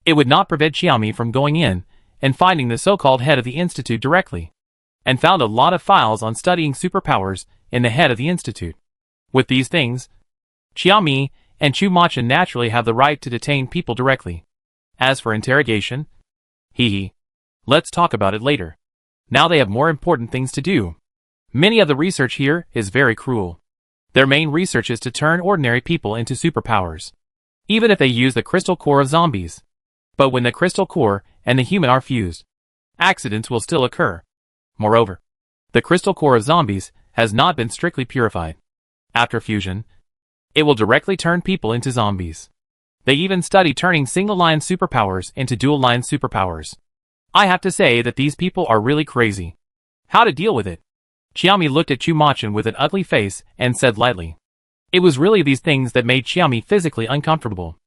it would not prevent Xiaomi from going in and finding the so-called head of the institute directly, and found a lot of files on studying superpowers in the head of the institute. With these things, Xiaomi and Chu Machin naturally have the right to detain people directly. As for interrogation, let's talk about it later. Now they have more important things to do. Many of the research here is very cruel. Their main research is to turn ordinary people into superpowers, even if they use the crystal core of zombies. But when the crystal core and the human are fused, accidents will still occur. Moreover, the crystal core of zombies has not been strictly purified. After fusion, it will directly turn people into zombies. They even study turning single-line superpowers into dual-line superpowers. I have to say that these people are really crazy. How to deal with it? Xiaomi looked at Chu Machin with an ugly face and said lightly. It was really these things that made Xiaomi physically uncomfortable.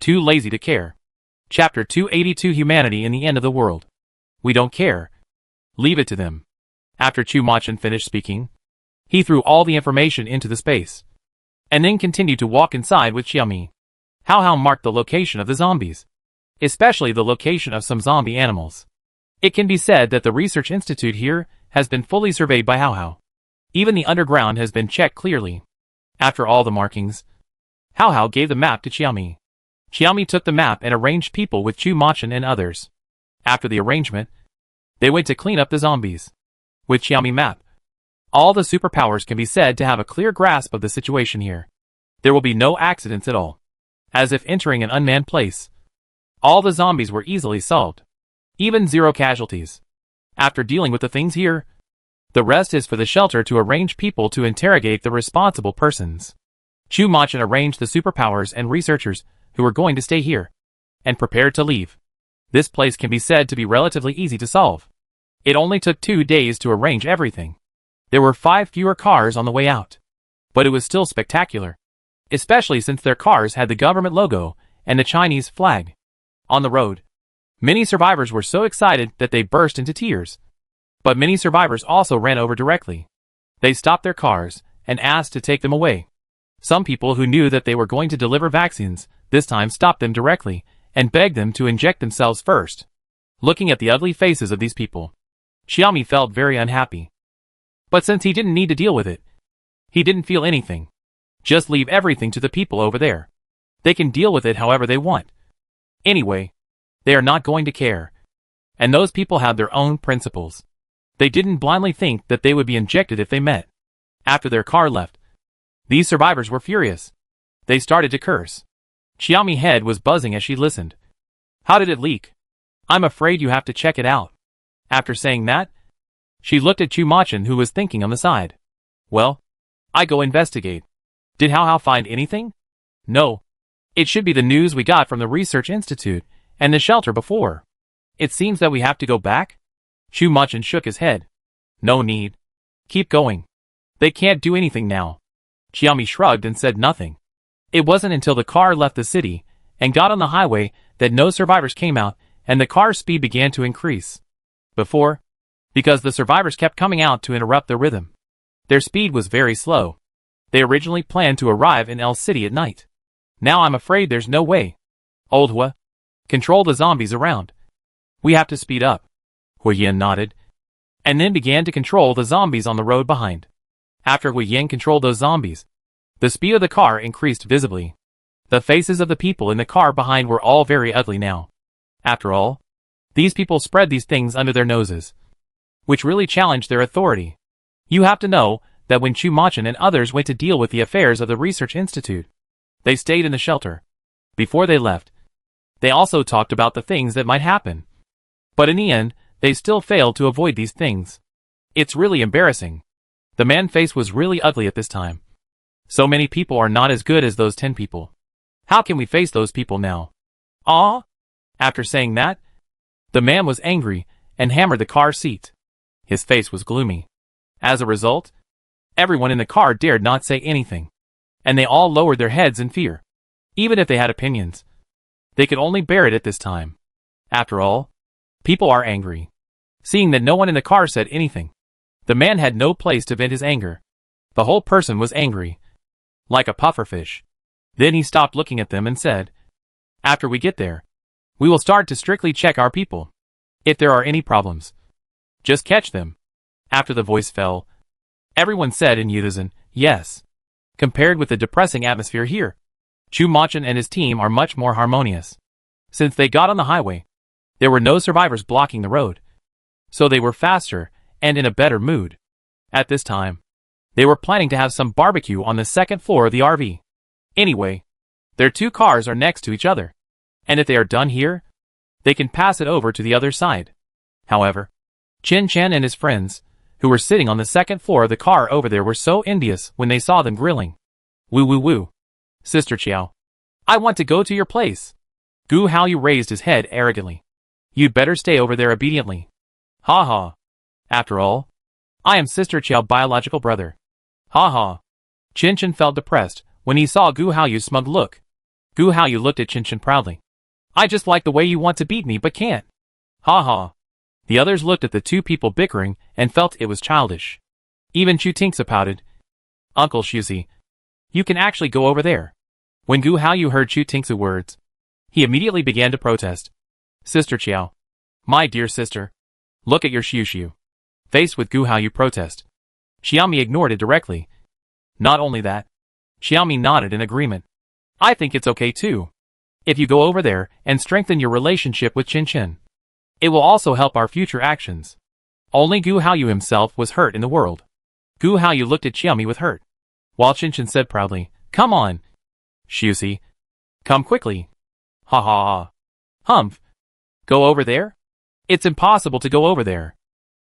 Too lazy to care. Chapter 282 Humanity in the End of the World. We don't care. Leave it to them. After Chu Machin finished speaking, he threw all the information into the space, and then continued to walk inside with Xiaomi. How marked the location of the zombies, especially the location of some zombie animals. It can be said that the research institute here has been fully surveyed by How. Even the underground has been checked clearly. After all the markings, How gave the map to Xiaomi. Xiaomi took the map and arranged people with Chu Machin and others. After the arrangement, they went to clean up the zombies. With Xiaomi map, all the superpowers can be said to have a clear grasp of the situation here. There will be no accidents at all. As if entering an unmanned place, all the zombies were easily solved. Even 0 casualties. After dealing with the things here, the rest is for the shelter to arrange people to interrogate the responsible persons. Chu Machin arranged the superpowers and researchers who were going to stay here, and prepared to leave. This place can be said to be relatively easy to solve. It only took 2 days to arrange everything. There were 5 fewer cars on the way out, but it was still spectacular, especially since their cars had the government logo and the Chinese flag. On the road, many survivors were so excited that they burst into tears. But many survivors also ran over directly. They stopped their cars and asked to take them away. Some people who knew that they were going to deliver vaccines this time stopped them directly and begged them to inject themselves first. Looking at the ugly faces of these people, Xiaomi felt very unhappy. But since he didn't need to deal with it, he didn't feel anything. Just leave everything to the people over there. They can deal with it however they want. Anyway, they are not going to care. And those people had their own principles. They didn't blindly think that they would be injected if they met. After their car left, these survivors were furious. They started to curse. Xiaomi's head was buzzing as she listened. How did it leak? I'm afraid you have to check it out. After saying that, she looked at Chu Machin, who was thinking on the side. Well, I go investigate. Did Hao find anything? No. It should be the news we got from the research institute and the shelter before. It seems that we have to go back? Chu Machin shook his head. No need. Keep going. They can't do anything now. Xiaomi shrugged and said nothing. It wasn't until the car left the city and got on the highway that no survivors came out and the car's speed began to increase. Because the survivors kept coming out to interrupt the rhythm. Their speed was very slow. They originally planned to arrive in El City at night. Now I'm afraid there's no way. Old Hua, control the zombies around. We have to speed up. Hu Yin nodded, and then began to control the zombies on the road behind. After Hu Yin controlled those zombies, the speed of the car increased visibly. The faces of the people in the car behind were all very ugly now. After all, these people spread these things under their noses, which really challenged their authority. You have to know that when Chu Machin and others went to deal with the affairs of the research institute, they stayed in the shelter. Before they left, they also talked about the things that might happen. But in the end, they still failed to avoid these things. It's really embarrassing. The man's face was really ugly at this time. So many people are not as good as those 10 people. How can we face those people now? Ah! After saying that, the man was angry and hammered the car seat. His face was gloomy. As a result, everyone in the car dared not say anything, and they all lowered their heads in fear. Even if they had opinions, they could only bear it at this time. After all, people are angry. Seeing that no one in the car said anything, the man had no place to vent his anger. The whole person was angry, like a pufferfish. Then he stopped looking at them and said, after we get there, we will start to strictly check our people. If there are any problems, just catch them. After the voice fell, everyone said in unison, yes. Compared with the depressing atmosphere here, Chu Machin and his team are much more harmonious. Since they got on the highway, there were no survivors blocking the road. So they were faster and in a better mood. At this time, they were planning to have some barbecue on the second floor of the RV. Anyway, their 2 cars are next to each other. And if they are done here, they can pass it over to the other side. However, Chen Chen and his friends, who were sitting on the second floor of the car over there, were so envious when they saw them grilling. Woo woo woo. Sister Chiao, I want to go to your place. Gu Haoyu raised his head arrogantly. You'd better stay over there obediently. Ha ha. After all, I am Sister Chiao's biological brother. Ha ha. Chen Chen felt depressed when he saw Gu Haoyu's smug look. Gu Haoyu looked at Chen Chen proudly. I just like the way you want to beat me but can't. Ha ha. The others looked at the 2 people bickering and felt it was childish. Even Chu Tingsa pouted. Uncle Shuzi, you can actually go over there. When Gu Haoyu heard Chu Tingsa's words, he immediately began to protest. Sister Chiao, my dear sister, look at your Shu. Faced with Gu Haoyu protest, Xiaomi ignored it directly. Not only that, Xiaomi nodded in agreement. I think it's okay too. If you go over there and strengthen your relationship with Chen Chen, it will also help our future actions. Only Gu Haoyu himself was hurt in the world. Gu Haoyu looked at Xiaomi with hurt, while Chen Chen said proudly, come on. Shuzi, come quickly. Ha ha ha. Humph. Go over there? It's impossible to go over there.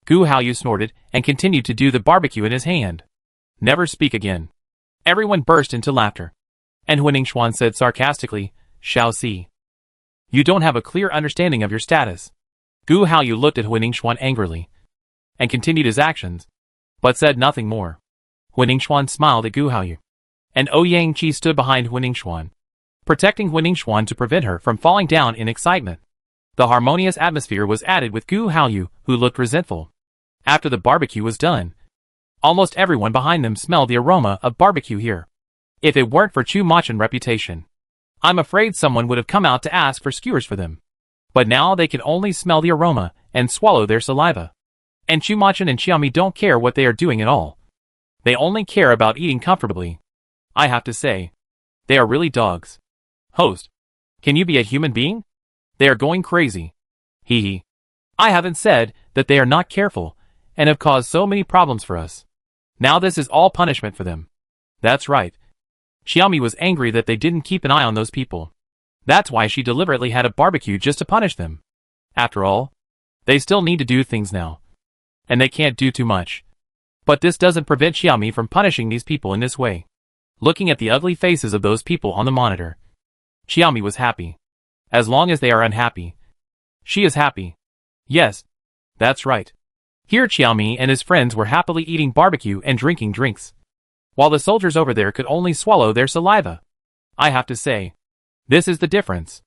Gu Haoyu snorted and continued to do the barbecue in his hand. Never speak again. Everyone burst into laughter. And Huining Xuan said sarcastically, Shao Si, you don't have a clear understanding of your status. Gu Haoyu looked at Huining Xuan angrily and continued his actions, but said nothing more. Huining Xuan smiled at Gu Haoyu, and Ouyang Qi stood behind Huining Xuan, protecting Huining Xuan to prevent her from falling down in excitement. The harmonious atmosphere was added with Gu Haoyu, who looked resentful. After the barbecue was done, almost everyone behind them smelled the aroma of barbecue here. If it weren't for Chu Machin's reputation, I'm afraid someone would have come out to ask for skewers for them. But now they can only smell the aroma and swallow their saliva. And Chu Machin and Xiaomi don't care what they are doing at all. They only care about eating comfortably. I have to say, they are really dogs. Host, can you be a human being? They are going crazy. Hee hee. I haven't said that they are not careful, and have caused so many problems for us. Now this is all punishment for them. That's right. Xiaomi was angry that they didn't keep an eye on those people. That's why she deliberately had a barbecue just to punish them. After all, they still need to do things now. And they can't do too much. But this doesn't prevent Xiaomi from punishing these people in this way. Looking at the ugly faces of those people on the monitor, Xiaomi was happy. As long as they are unhappy, she is happy. Yes, that's right. Here Xiaomi and his friends were happily eating barbecue and drinking drinks, while the soldiers over there could only swallow their saliva. I have to say, this is the difference.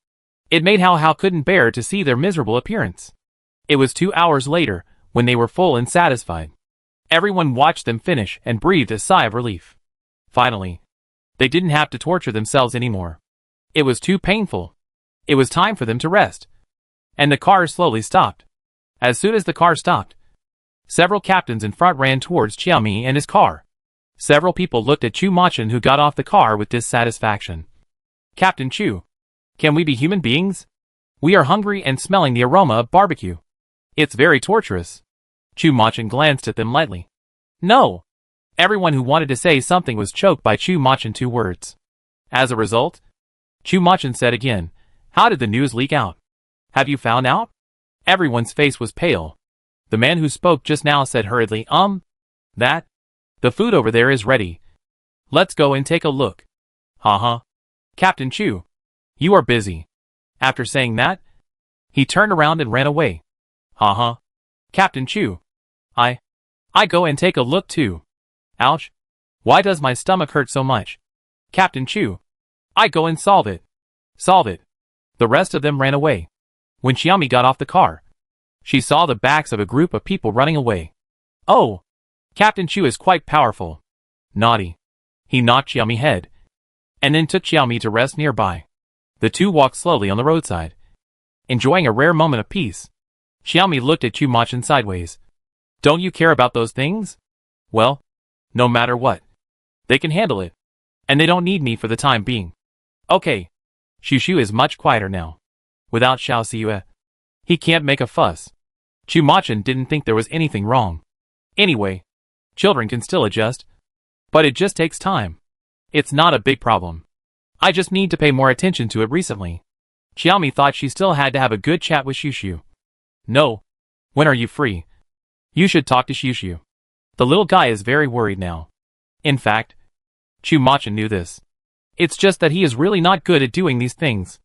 It made Hao couldn't bear to see their miserable appearance. It was 2 hours later, when they were full and satisfied. Everyone watched them finish and breathed a sigh of relief. Finally, they didn't have to torture themselves anymore. It was too painful. It was time for them to rest. And the car slowly stopped. As soon as the car stopped, several captains in front ran towards Xiaomi and his car. Several people looked at Chu Machin, who got off the car with dissatisfaction. Captain Chu, can we be human beings? We are hungry and smelling the aroma of barbecue. It's very torturous. Chu Machin glanced at them lightly. No. Everyone who wanted to say something was choked by Chu Machin 2 words. As a result, Chu Machin said again, how did the news leak out? Have you found out? Everyone's face was pale. The man who spoke just now said hurriedly, that? The food over there is ready. Let's go and take a look. Haha. Captain Chu, you are busy. After saying that, he turned around and ran away. Haha. Captain Chu, I go and take a look too. Ouch. Why does my stomach hurt so much? Captain Chu, I go and solve it. Solve it. The rest of them ran away. When Xiaomi got off the car, she saw the backs of a group of people running away. Oh, Captain Chu is quite powerful. Naughty. He knocked Xiaomi's head, and then took Xiaomi to rest nearby. The two walked slowly on the roadside, enjoying a rare moment of peace. Xiaomi looked at Chu Machin sideways. Don't you care about those things? Well, no matter what, they can handle it, and they don't need me for the time being. Okay. Shushu is much quieter now. Without Xiao Siyue, he can't make a fuss. Chu Machin didn't think there was anything wrong. Anyway, children can still adjust, but it just takes time. It's not a big problem. I just need to pay more attention to it recently. Xiaomi thought she still had to have a good chat with Shushu. No. When are you free? You should talk to Shushu. The little guy is very worried now. In fact, Chu Machin knew this. It's just that he is really not good at doing these things.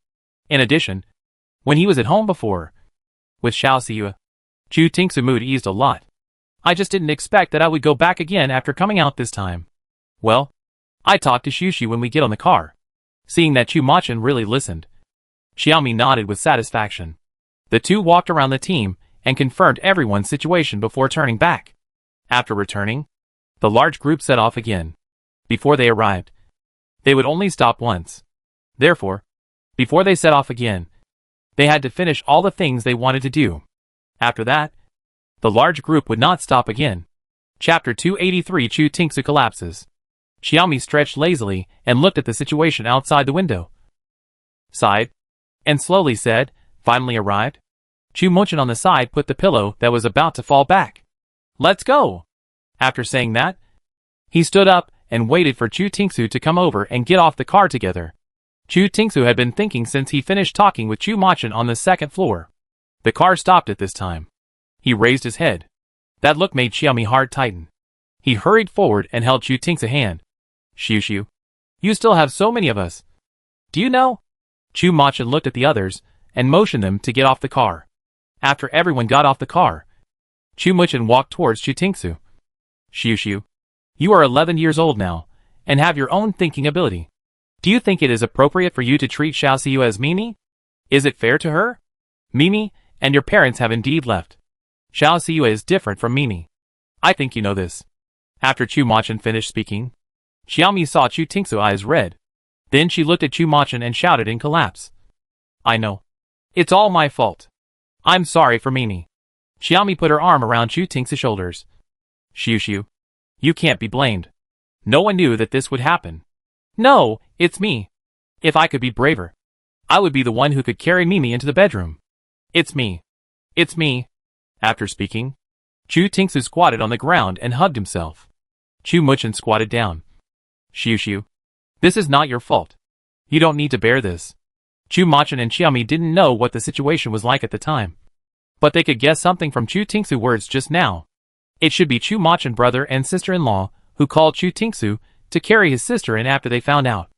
In addition, when he was at home before, with Xiao Siyue, Chu Tingsu's mood eased a lot. I just didn't expect that I would go back again after coming out this time. Well, I talked to Shushu when we get on the car. Seeing that Chu Machin really listened, Xiaomi nodded with satisfaction. The two walked around the team and confirmed everyone's situation before turning back. After returning, the large group set off again. Before they arrived, they would only stop once. Therefore, before they set off again, they had to finish all the things they wanted to do. After that, the large group would not stop again. Chapter 283 Chu Tingsu collapses. Xiaomi stretched lazily and looked at the situation outside the window. Sighed, and slowly said, finally arrived. Chu Machin on the side put the pillow that was about to fall back. Let's go! After saying that, he stood up and waited for Chu Tingsu to come over and get off the car together. Chu Tingsu had been thinking since he finished talking with Chu Machin on the second floor. The car stopped at this time. He raised his head. That look made Xiaomi's heart tighten. He hurried forward and held Chu Tingsu's hand. Shushu, you still have so many of us. Do you know? Chu Machin looked at the others and motioned them to get off the car. After everyone got off the car, Chu Machin walked towards Chu Tingsu. Shushu, you are 11 years old now, and have your own thinking ability. Do you think it is appropriate for you to treat Xiao Siyue as Mimi? Is it fair to her? Mimi and your parents have indeed left. Xiao Siyue is different from Mimi. I think you know this. After Chu Machin finished speaking, Xiaomi saw Chu Tingsu's eyes red. Then she looked at Chu Machin and shouted in collapse. I know. It's all my fault. I'm sorry for Mimi. Xiaomi put her arm around Chu Tingsu's shoulders. Shushu, you can't be blamed. No one knew that this would happen. No, it's me. If I could be braver, I would be the one who could carry Mimi into the bedroom. It's me. It's me. After speaking, Chu Tingsu squatted on the ground and hugged himself. Chu Muchen squatted down. Xiu, this is not your fault. You don't need to bear this. Chu Machen and Xiaomi didn't know what the situation was like at the time, but they could guess something from Chu Tingsu words just now. It should be Chu Machen brother and sister-in-law who called Chu Tingsu to carry his sister in after they found out.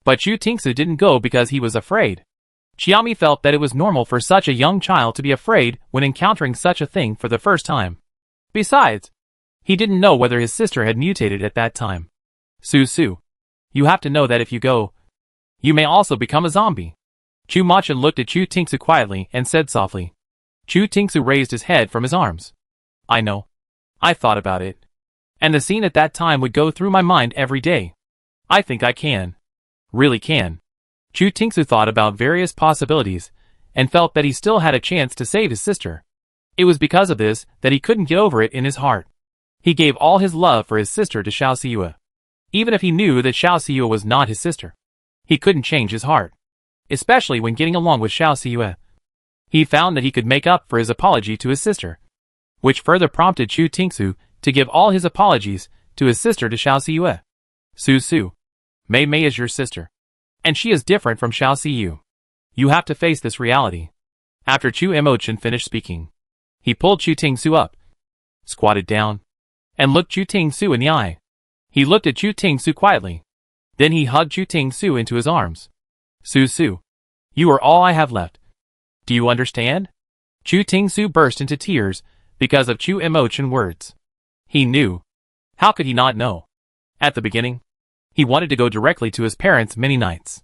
But Chu Tingsu didn't go because he was afraid. Xiaomi felt that it was normal for such a young child to be afraid when encountering such a thing for the first time. Besides, he didn't know whether his sister had mutated at that time. Su, you have to know that if you go, you may also become a zombie. Chu Machen looked at Chu Tingsu quietly and said softly. Chu Tingsu raised his head from his arms. I know. I thought about it. And the scene at that time would go through my mind every day. I think I can. Really can. Chu Tingsu thought about various possibilities and felt that he still had a chance to save his sister. It was because of this that he couldn't get over it in his heart. He gave all his love for his sister to Xiao Siyue. Even if he knew that Xiao Siyue was not his sister, he couldn't change his heart. Especially when getting along with Xiao Siyue. He found that he could make up for his apology to his sister, which further prompted Chu Tingsu to give all his apologies to his sister to Xiao Siyue. Su, Mei is your sister, and she is different from Xiao Siyue. You have to face this reality. After Chu Emochen finished speaking, he pulled Chu Tingsu up, squatted down, and looked Chu Tingsu in the eye. He looked at Chu Tingsu quietly. Then he hugged Chu Tingsu into his arms. Su, you are all I have left. Do you understand? Chu Tingsu burst into tears because of Chu Emochen's words. He knew. How could he not know? At the beginning, he wanted to go directly to his parents many nights.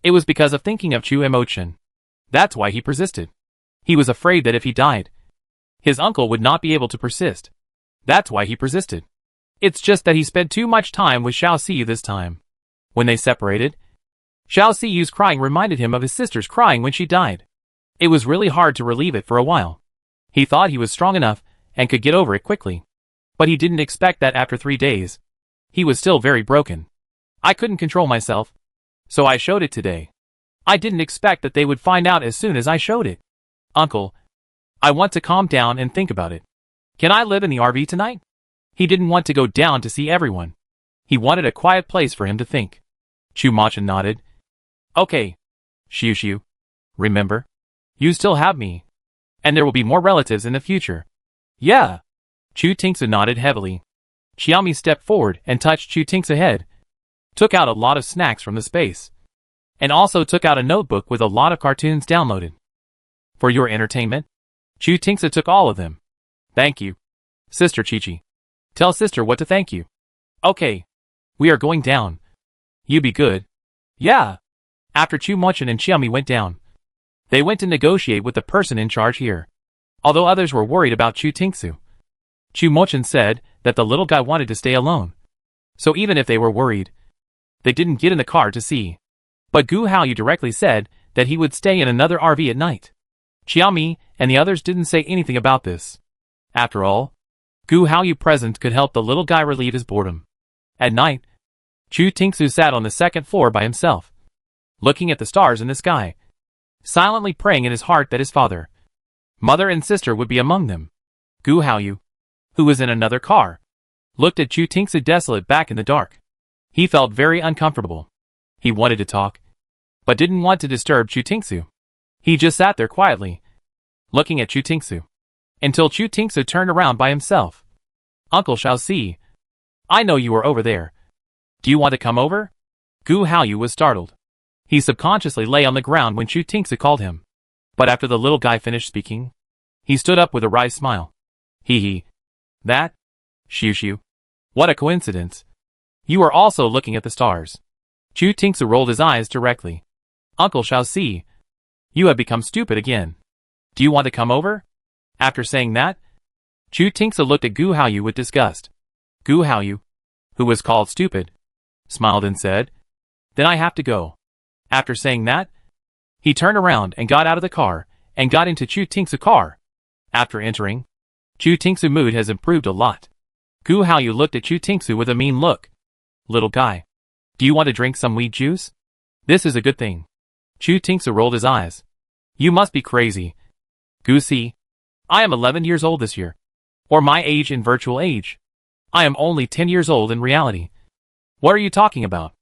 It was because of thinking of Chu Emochen. That's why he persisted. He was afraid that if he died, his uncle would not be able to persist. That's why he persisted. It's just that he spent too much time with Xiao Siyue this time. When they separated, Xiao Siyue's crying reminded him of his sister's crying when she died. It was really hard to relieve it for a while. He thought he was strong enough and could get over it quickly. But he didn't expect that after 3 days, he was still very broken. I couldn't control myself, so I showed it today. I didn't expect that they would find out as soon as I showed it. Uncle, I want to calm down and think about it. Can I live in the RV tonight? He didn't want to go down to see everyone. He wanted a quiet place for him to think. Chu Machen nodded. Okay. Xiu, remember? You still have me. And there will be more relatives in the future. Yeah. Chu Tingsu nodded heavily. Xiaomi stepped forward and touched Chu Tingsu's head, took out a lot of snacks from the space, and also took out a notebook with a lot of cartoons downloaded. For your entertainment? Chu Tingsu took all of them. Thank you. Sister Chi-Chi. Tell sister what to thank you. Okay. We are going down. You be good. Yeah. After Chu Machen and Xiaomi went down, they went to negotiate with the person in charge here. Although others were worried about Chu Tingsu, Chu Machen said that the little guy wanted to stay alone. So even if they were worried, they didn't get in the car to see. But Gu Haoyu directly said that he would stay in another RV at night. Xiaomi and the others didn't say anything about this. After all, Gu Haoyu present could help the little guy relieve his boredom. At night, Chu Tingsu sat on the second floor by himself, looking at the stars in the sky, silently praying in his heart that his father, mother and sister would be among them. Gu Haoyu, who was in another car, looked at Chu Tingsu desolate back in the dark. He felt very uncomfortable. He wanted to talk, but didn't want to disturb Chu Tingsu. He just sat there quietly, looking at Chu Tingsu, until Chu Tingsu turned around by himself. Uncle Xiao Si, I know you are over there. Do you want to come over? Gu Haoyu was startled. He subconsciously lay on the ground when Chu Tingsu called him. But after the little guy finished speaking, he stood up with a wry smile. Hee. That? Xiu. What a coincidence. You are also looking at the stars. Chu Tingsu rolled his eyes directly. Uncle Xiao Si, you have become stupid again. Do you want to come over? After saying that, Chu Tingsu looked at Gu Haoyu with disgust. Gu Haoyu, who was called stupid, smiled and said, Then I have to go. After saying that, he turned around and got out of the car and got into Chu Tingsu's car. After entering, Chu Tingsu's mood has improved a lot. Gu Haoyu looked at Chu Tingsu with a mean look. Little guy, do you want to drink some weed juice? This is a good thing. Chu Tingsu rolled his eyes. You must be crazy. Gu Si, I am 11 years old this year. Or my age in virtual age. I am only 10 years old in reality. What are you talking about?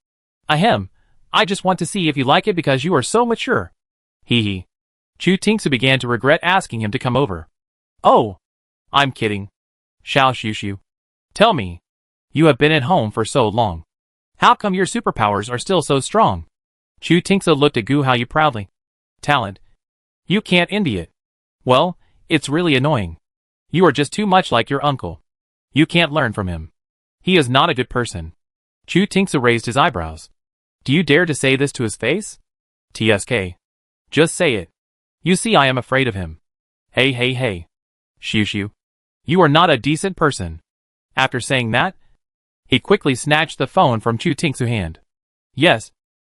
Ahem, I just want to see if you like it because you are so mature. Hee hee. Chu Tingsu began to regret asking him to come over. Oh, I'm kidding. Xiao Shushu. Tell me. You have been at home for so long. How come your superpowers are still so strong? Chu Tingsu looked at Gu Haoyu proudly. Talent. You can't envy it. Well, it's really annoying. You are just too much like your uncle. You can't learn from him. He is not a good person. Chu Tingsu raised his eyebrows. Do you dare to say this to his face? TSK. Just say it. You see I am afraid of him. Hey. Shushu. You are not a decent person. After saying that, he quickly snatched the phone from Chu Tingsu's hand. Yes.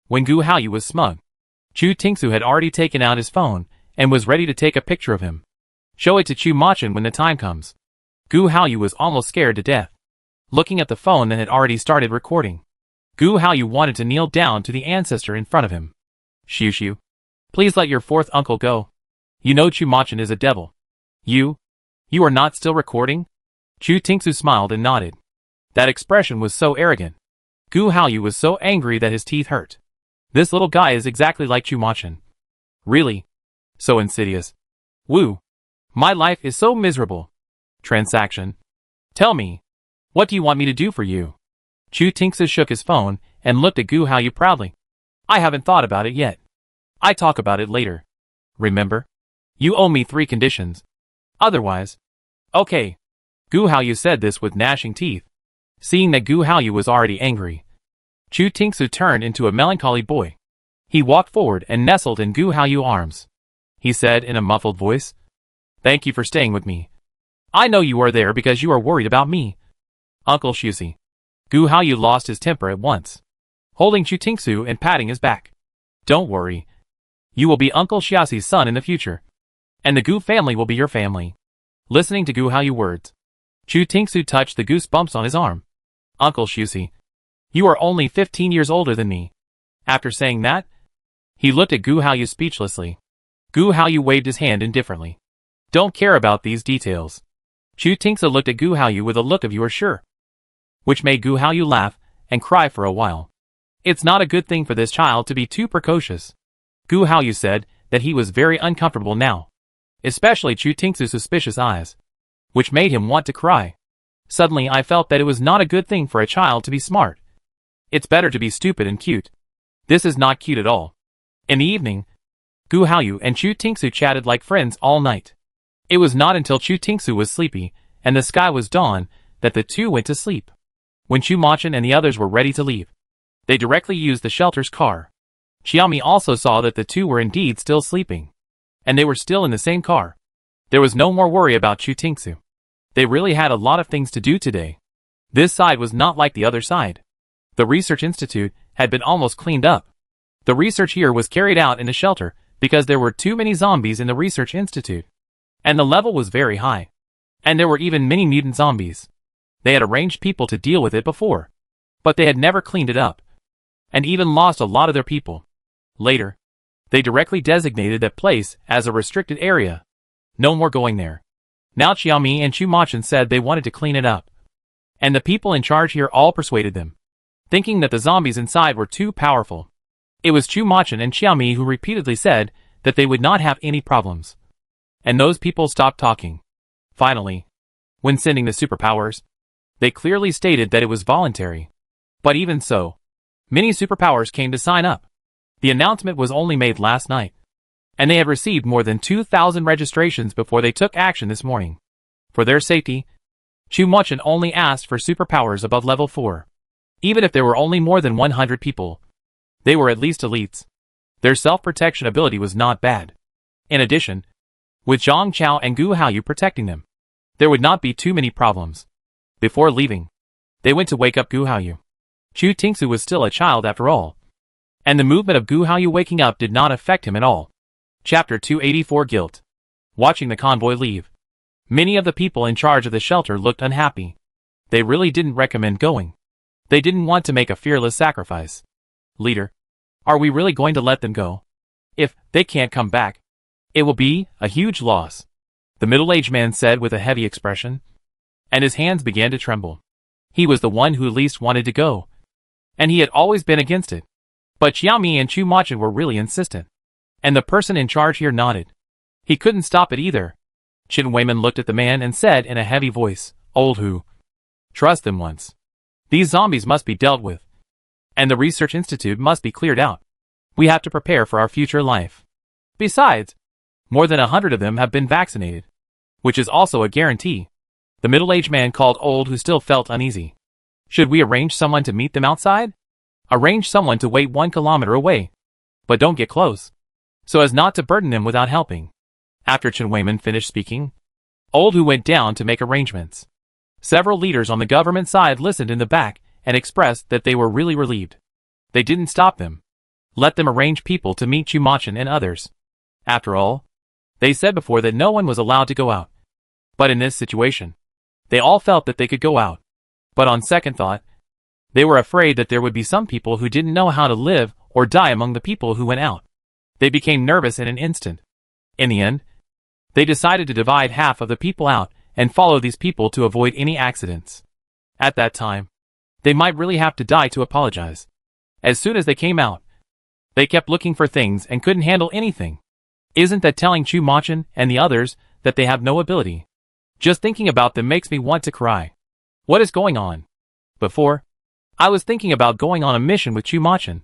When Gu Haoyu was smug, Chu Tingsu had already taken out his phone and was ready to take a picture of him. Show it to Chu Machin when the time comes. Gu Haoyu was almost scared to death. Looking at the phone that had already started recording. Gu Haoyu wanted to kneel down to the ancestor in front of him. Shushu. Please let your fourth uncle go. You know Chu Machin is a devil. You are not still recording? Chu Tingsu smiled and nodded. That expression was so arrogant. Gu Haoyu was so angry that his teeth hurt. This little guy is exactly like Chu Machin. Really? So insidious. Woo. My life is so miserable. Transaction. Tell me. What do you want me to do for you? Chu Tingsu shook his phone and looked at Gu Haoyu proudly. I haven't thought about it yet. I talk about it later. Remember? You owe me 3 conditions. Otherwise. Okay. Gu Haoyu said this with gnashing teeth. Seeing that Gu Haoyu was already angry, Chu Tingsu turned into a melancholy boy. He walked forward and nestled in Gu Haoyu's arms. He said in a muffled voice, Thank you for staying with me. I know you are there because you are worried about me. Uncle Shusi. Gu Haoyu lost his temper at once, holding Chu Tingsu and patting his back. Don't worry. You will be Uncle Xiaxi's son in the future. And the Gu family will be your family. Listening to Gu Haoyu's words, Chu Tingsu touched the goosebumps on his arm. Uncle Shusi. You are only 15 years older than me. After saying that, he looked at Gu Haoyu speechlessly. Gu Haoyu waved his hand indifferently. Don't care about these details. Chu Tingsu looked at Gu Haoyu with a look of you are sure, which made Gu Haoyu laugh and cry for a while. It's not a good thing for this child to be too precocious. Gu Haoyu said that he was very uncomfortable now, especially Chu Tingsu's suspicious eyes, which made him want to cry. Suddenly I felt that it was not a good thing for a child to be smart. It's better to be stupid and cute. This is not cute at all. In the evening, Gu Haoyu and Chu Tingsu chatted like friends all night. It was not until Chu Tingsu was sleepy and the sky was dawn that the two went to sleep. When Chu Machin and the others were ready to leave, they directly used the shelter's car. Xiaomi also saw that the two were indeed still sleeping, and they were still in the same car. There was no more worry about Chu Tingsu. They really had a lot of things to do today. This side was not like the other side. The research institute had been almost cleaned up. The research here was carried out in the shelter because there were too many zombies in the research institute. And the level was very high. And there were even many mutant zombies. They had arranged people to deal with it before, but they had never cleaned it up, and even lost a lot of their people. Later, they directly designated that place as a restricted area. No more going there. Now Xiaomi and Chu Machin said they wanted to clean it up. And the people in charge here all persuaded them, thinking that the zombies inside were too powerful. It was Chu Machin and Xiaomi who repeatedly said that they would not have any problems. And those people stopped talking. Finally, when sending the superpowers, they clearly stated that it was voluntary. But even so, many superpowers came to sign up. The announcement was only made last night, and they had received more than 2,000 registrations before they took action this morning. For their safety, Chu Machin only asked for superpowers above level 4. Even if there were only more than 100 people, they were at least elites. Their self-protection ability was not bad. In addition, with Zhang Chao and Gu Haoyu protecting them, there would not be too many problems. Before leaving, they went to wake up Gu Haoyu. Chu Tingsu was still a child after all, and the movement of Gu Haoyu waking up did not affect him at all. Chapter 284 Guilt. Watching the convoy leave, many of the people in charge of the shelter looked unhappy. They really didn't recommend going. They didn't want to make a fearless sacrifice. Leader, are we really going to let them go? If they can't come back, it will be a huge loss. the middle-aged man said with a heavy expression, and his hands began to tremble. He was the one who least wanted to go, and he had always been against it. But Xiaomi and Chu Machin were really insistent, and the person in charge here nodded. He couldn't stop it either. Chen Weiman looked at the man and said in a heavy voice, "Old Hu, trust them once. These zombies must be dealt with, and the research institute must be cleared out. We have to prepare for our future life. Besides, more than 100 of them have been vaccinated, which is also a guarantee." The middle-aged man called Old Hu still felt uneasy. "Should we arrange someone to meet them outside? Arrange someone to wait 1 kilometer away, but don't get close, so as not to burden them without helping." After Chen Weiman finished speaking, Old Hu went down to make arrangements. Several leaders on the government side listened in the back and expressed that they were really relieved. They didn't stop them. Let them arrange people to meet Chu Machin and others. After all, they said before that no one was allowed to go out. But in this situation, they all felt that they could go out. But on second thought, they were afraid that there would be some people who didn't know how to live or die among the people who went out. They became nervous in an instant. In the end, they decided to divide half of the people out and follow these people to avoid any accidents. At that time, they might really have to die to apologize. As soon as they came out, they kept looking for things and couldn't handle anything. Isn't that telling Chu Machin and the others that they have no ability? Just thinking about them makes me want to cry. What is going on? Before, I was thinking about going on a mission with Chu Machin,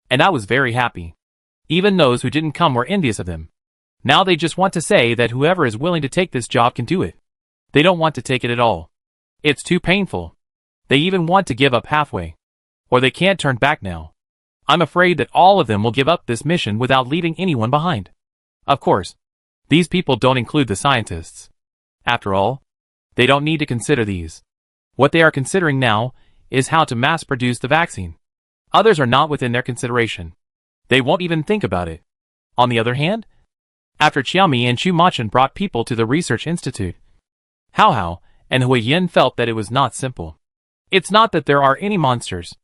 and I was very happy. Even those who didn't come were envious of them. Now they just want to say that whoever is willing to take this job can do it. They don't want to take it at all. It's too painful. They even want to give up halfway. Or they can't turn back now. I'm afraid that all of them will give up this mission without leaving anyone behind. Of course, these people don't include the scientists. After all, they don't need to consider these. What they are considering now is how to mass-produce the vaccine. Others are not within their consideration. They won't even think about it. On the other hand, after Xiaomi and Chu Machin brought people to the research institute, Hao Hao and Hui Yin felt that it was not simple. It's not that there are any monsters,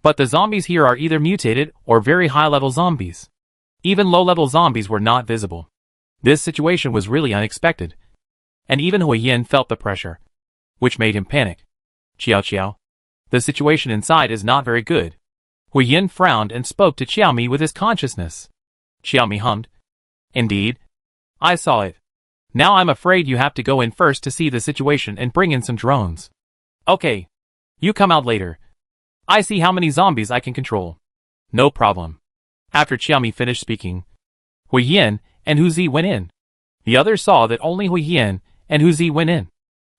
but the zombies here are either mutated or very high-level zombies. Even low-level zombies were not visible. This situation was really unexpected, and even Hui Yin felt the pressure, which made him panic. "Qiao Qiao, the situation inside is not very good." Hui Yin frowned and spoke to Xiaomi with his consciousness. Xiaomi hummed. "Indeed. I saw it. Now I'm afraid you have to go in first to see the situation and bring in some drones." "Okay. You come out later. I see how many zombies I can control." "No problem." After Xiaomi finished speaking, Hui Yin and Hu Zi went in. The others saw that only Hui Yin and Hu Zi went in,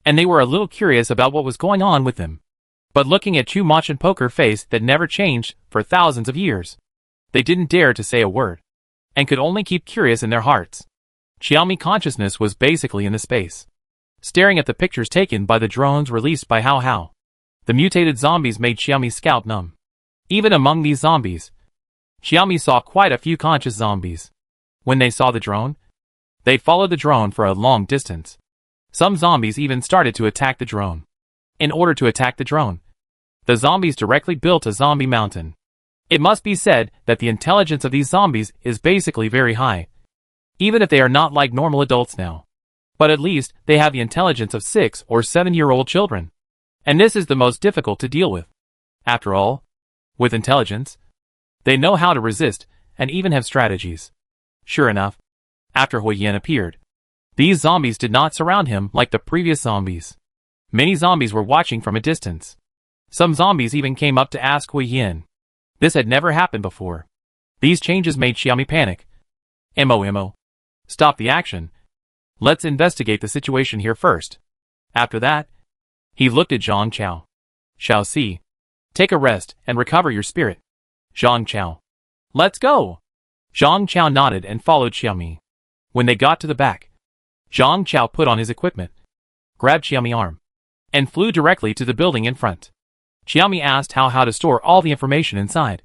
and they were a little curious about what was going on with them. But looking at Chu Machin poker face that never changed for thousands of years, they didn't dare to say a word, and could only keep curious in their hearts. Xiaomi consciousness was basically in the space, staring at the pictures taken by the drones released by Hao Hao. The mutated zombies made Xiaomi's scalp numb. Even among these zombies, Xiaomi saw quite a few conscious zombies. When they saw the drone, they followed the drone for a long distance. Some zombies even started to attack the drone. In order to attack the drone, the zombies directly built a zombie mountain. It must be said that the intelligence of these zombies is basically very high, even if they are not like normal adults now. But at least they have the intelligence of 6 or 7-year-old children. And this is the most difficult to deal with. After all, with intelligence, they know how to resist and even have strategies. Sure enough, after Hui Yin appeared, these zombies did not surround him like the previous zombies. Many zombies were watching from a distance. Some zombies even came up to ask Hui Yin. This had never happened before. These changes made Xiaomi panic. "Mo. Stop the action. Let's investigate the situation here first." After that, he looked at Zhang Chao. "Xiao Si, take a rest and recover your spirit." "Zhang Chao, let's go." Zhang Chao nodded and followed Xiaomi. When they got to the back, Zhang Chao put on his equipment, grabbed Xiaomi's arm, and flew directly to the building in front. Xiaomi asked Hao Hao to store all the information inside,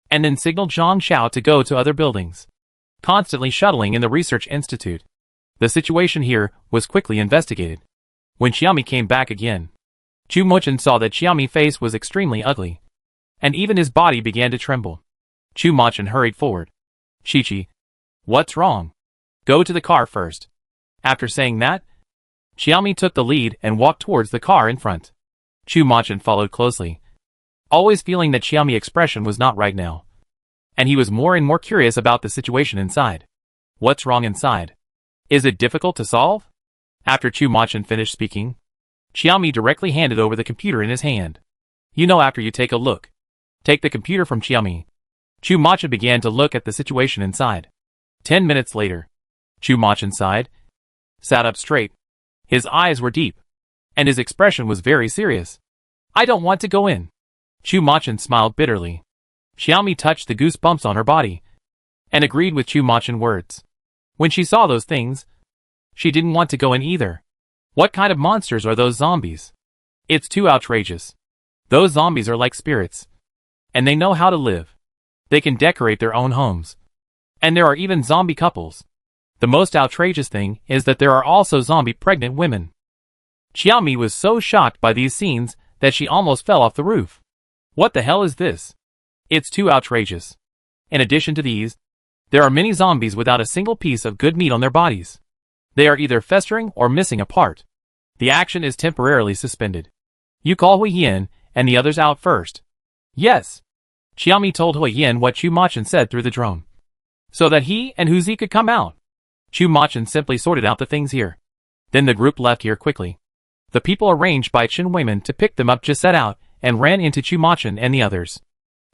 and then signaled Zhang Chao to go to other buildings, constantly shuttling in the research institute. The situation here was quickly investigated. When Xiaomi came back again, Chu Machin saw that Xiaomi's face was extremely ugly, and even his body began to tremble. Chu Machin hurried forward. "Chi-Chi, what's wrong? Go to the car first." After saying that, Xiaomi took the lead and walked towards the car in front. Chu Machin followed closely, always feeling that Xiaomi's expression was not right now. And he was more and more curious about the situation inside. What's wrong inside? Is it difficult to solve? After Chu Machin finished speaking, Xiaomi directly handed over the computer in his hand. You know, after you take a look. Take the computer from Xiaomi. Chu Machin began to look at the situation inside. 10 minutes later, Chu Machin sighed, sat up straight. His eyes were deep, and his expression was very serious. I don't want to go in. Chu Machin smiled bitterly. Xiaomi touched the goosebumps on her body, and agreed with Chu Machin's words. When she saw those things, she didn't want to go in either. What kind of monsters are those zombies? It's too outrageous. Those zombies are like spirits, and they know how to live. They can decorate their own homes. And there are even zombie couples. The most outrageous thing is that there are also zombie pregnant women. Xiaomi was so shocked by these scenes that she almost fell off the roof. What the hell is this? It's too outrageous. In addition to these, there are many zombies without a single piece of good meat on their bodies. They are either festering or missing a part. The action is temporarily suspended. You call Hui Yin and the others out first. Yes. Xiaomi told Hui Yin what Chu Machin said through the drone, so that he and Huzi could come out. Chu Machin simply sorted out the things here. Then the group left here quickly. The people arranged by Chen Weiman to pick them up just set out and ran into Chu Machin and the others.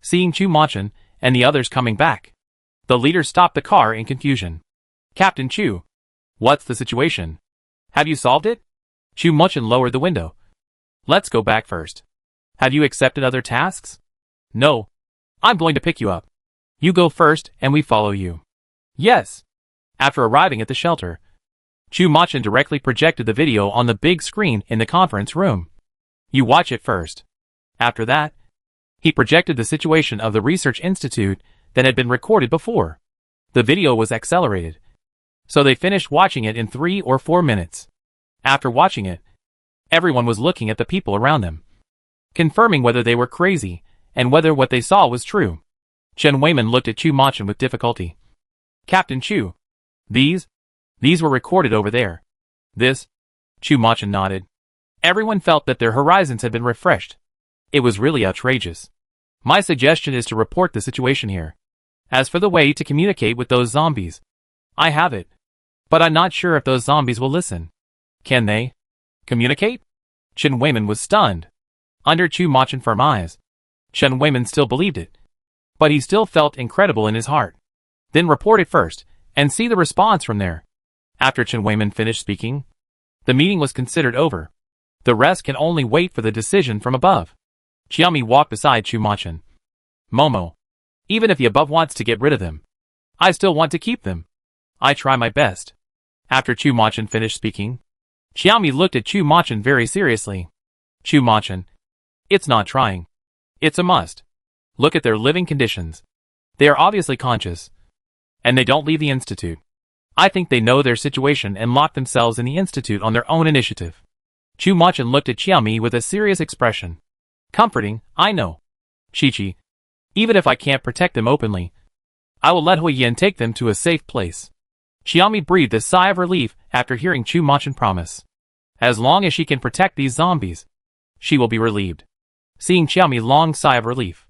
Seeing Chu Machin and the others coming back, the leaders stopped the car in confusion. Captain Chu, what's the situation? Have you solved it? Chu Machin lowered the window. Let's go back first. Have you accepted other tasks? No. I'm going to pick you up. You go first and we follow you. Yes. After arriving at the shelter, Chu Machin directly projected the video on the big screen in the conference room. You watch it first. After that, he projected the situation of the research institute that had been recorded before. The video was accelerated, so they finished watching it in 3 or 4 minutes. After watching it, everyone was looking at the people around them, confirming whether they were crazy and whether what they saw was true. Chen Weiman looked at Chu Machin with difficulty. Captain Chu, these were recorded over there. This? Chu Machin nodded. Everyone felt that their horizons had been refreshed. It was really outrageous. My suggestion is to report the situation here. As for the way to communicate with those zombies, I have it. But I'm not sure if those zombies will listen. Can they communicate? Chen Weiman was stunned. Under Chu Machin's firm eyes, Chen Weiman still believed it. But he still felt incredible in his heart. Then report it first, and see the response from there. After Chen Weiman finished speaking, the meeting was considered over. The rest can only wait for the decision from above. Xiaomi walked beside Chu Machin. Momo, even if the above wants to get rid of them, I still want to keep them. I try my best. After Chu Machin finished speaking, Xiaomi looked at Chu Machin very seriously. Chu Machin, it's not trying. It's a must. Look at their living conditions. They are obviously conscious. And they don't leave the institute. I think they know their situation and lock themselves in the institute on their own initiative. Chu Machin looked at Xiaomi with a serious expression. Comforting, I know. Chi-Chi, even if I can't protect them openly, I will let Hui Yin take them to a safe place. Xiaomi breathed a sigh of relief after hearing Chu Machin promise. As long as she can protect these zombies, she will be relieved. Seeing Xiaomi's long sigh of relief,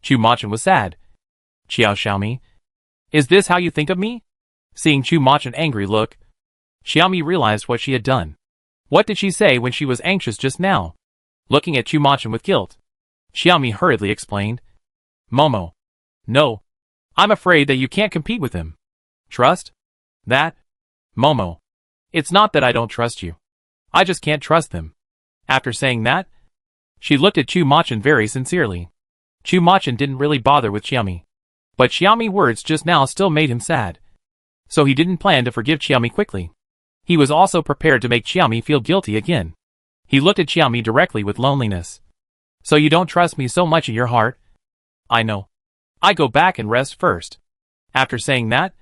Chu Machin was sad. Xiaomi, is this how you think of me? Seeing Chu Machin's angry look, Xiaomi realized what she had done. What did she say when she was anxious just now? Looking at Chu Machin with guilt, Xiaomi hurriedly explained. Momo. No. I'm afraid that you can't compete with him. Trust? That? Momo. It's not that I don't trust you. I just can't trust them. After saying that, she looked at Chu Machin very sincerely. Chu Machin didn't really bother with Xiaomi. But Xiaomi's words just now still made him sad. So he didn't plan to forgive Xiaomi quickly. He was also prepared to make Xiaomi feel guilty again. He looked at Xiaomi directly with loneliness. So you don't trust me so much in your heart? I know. I go back and rest first. After saying that,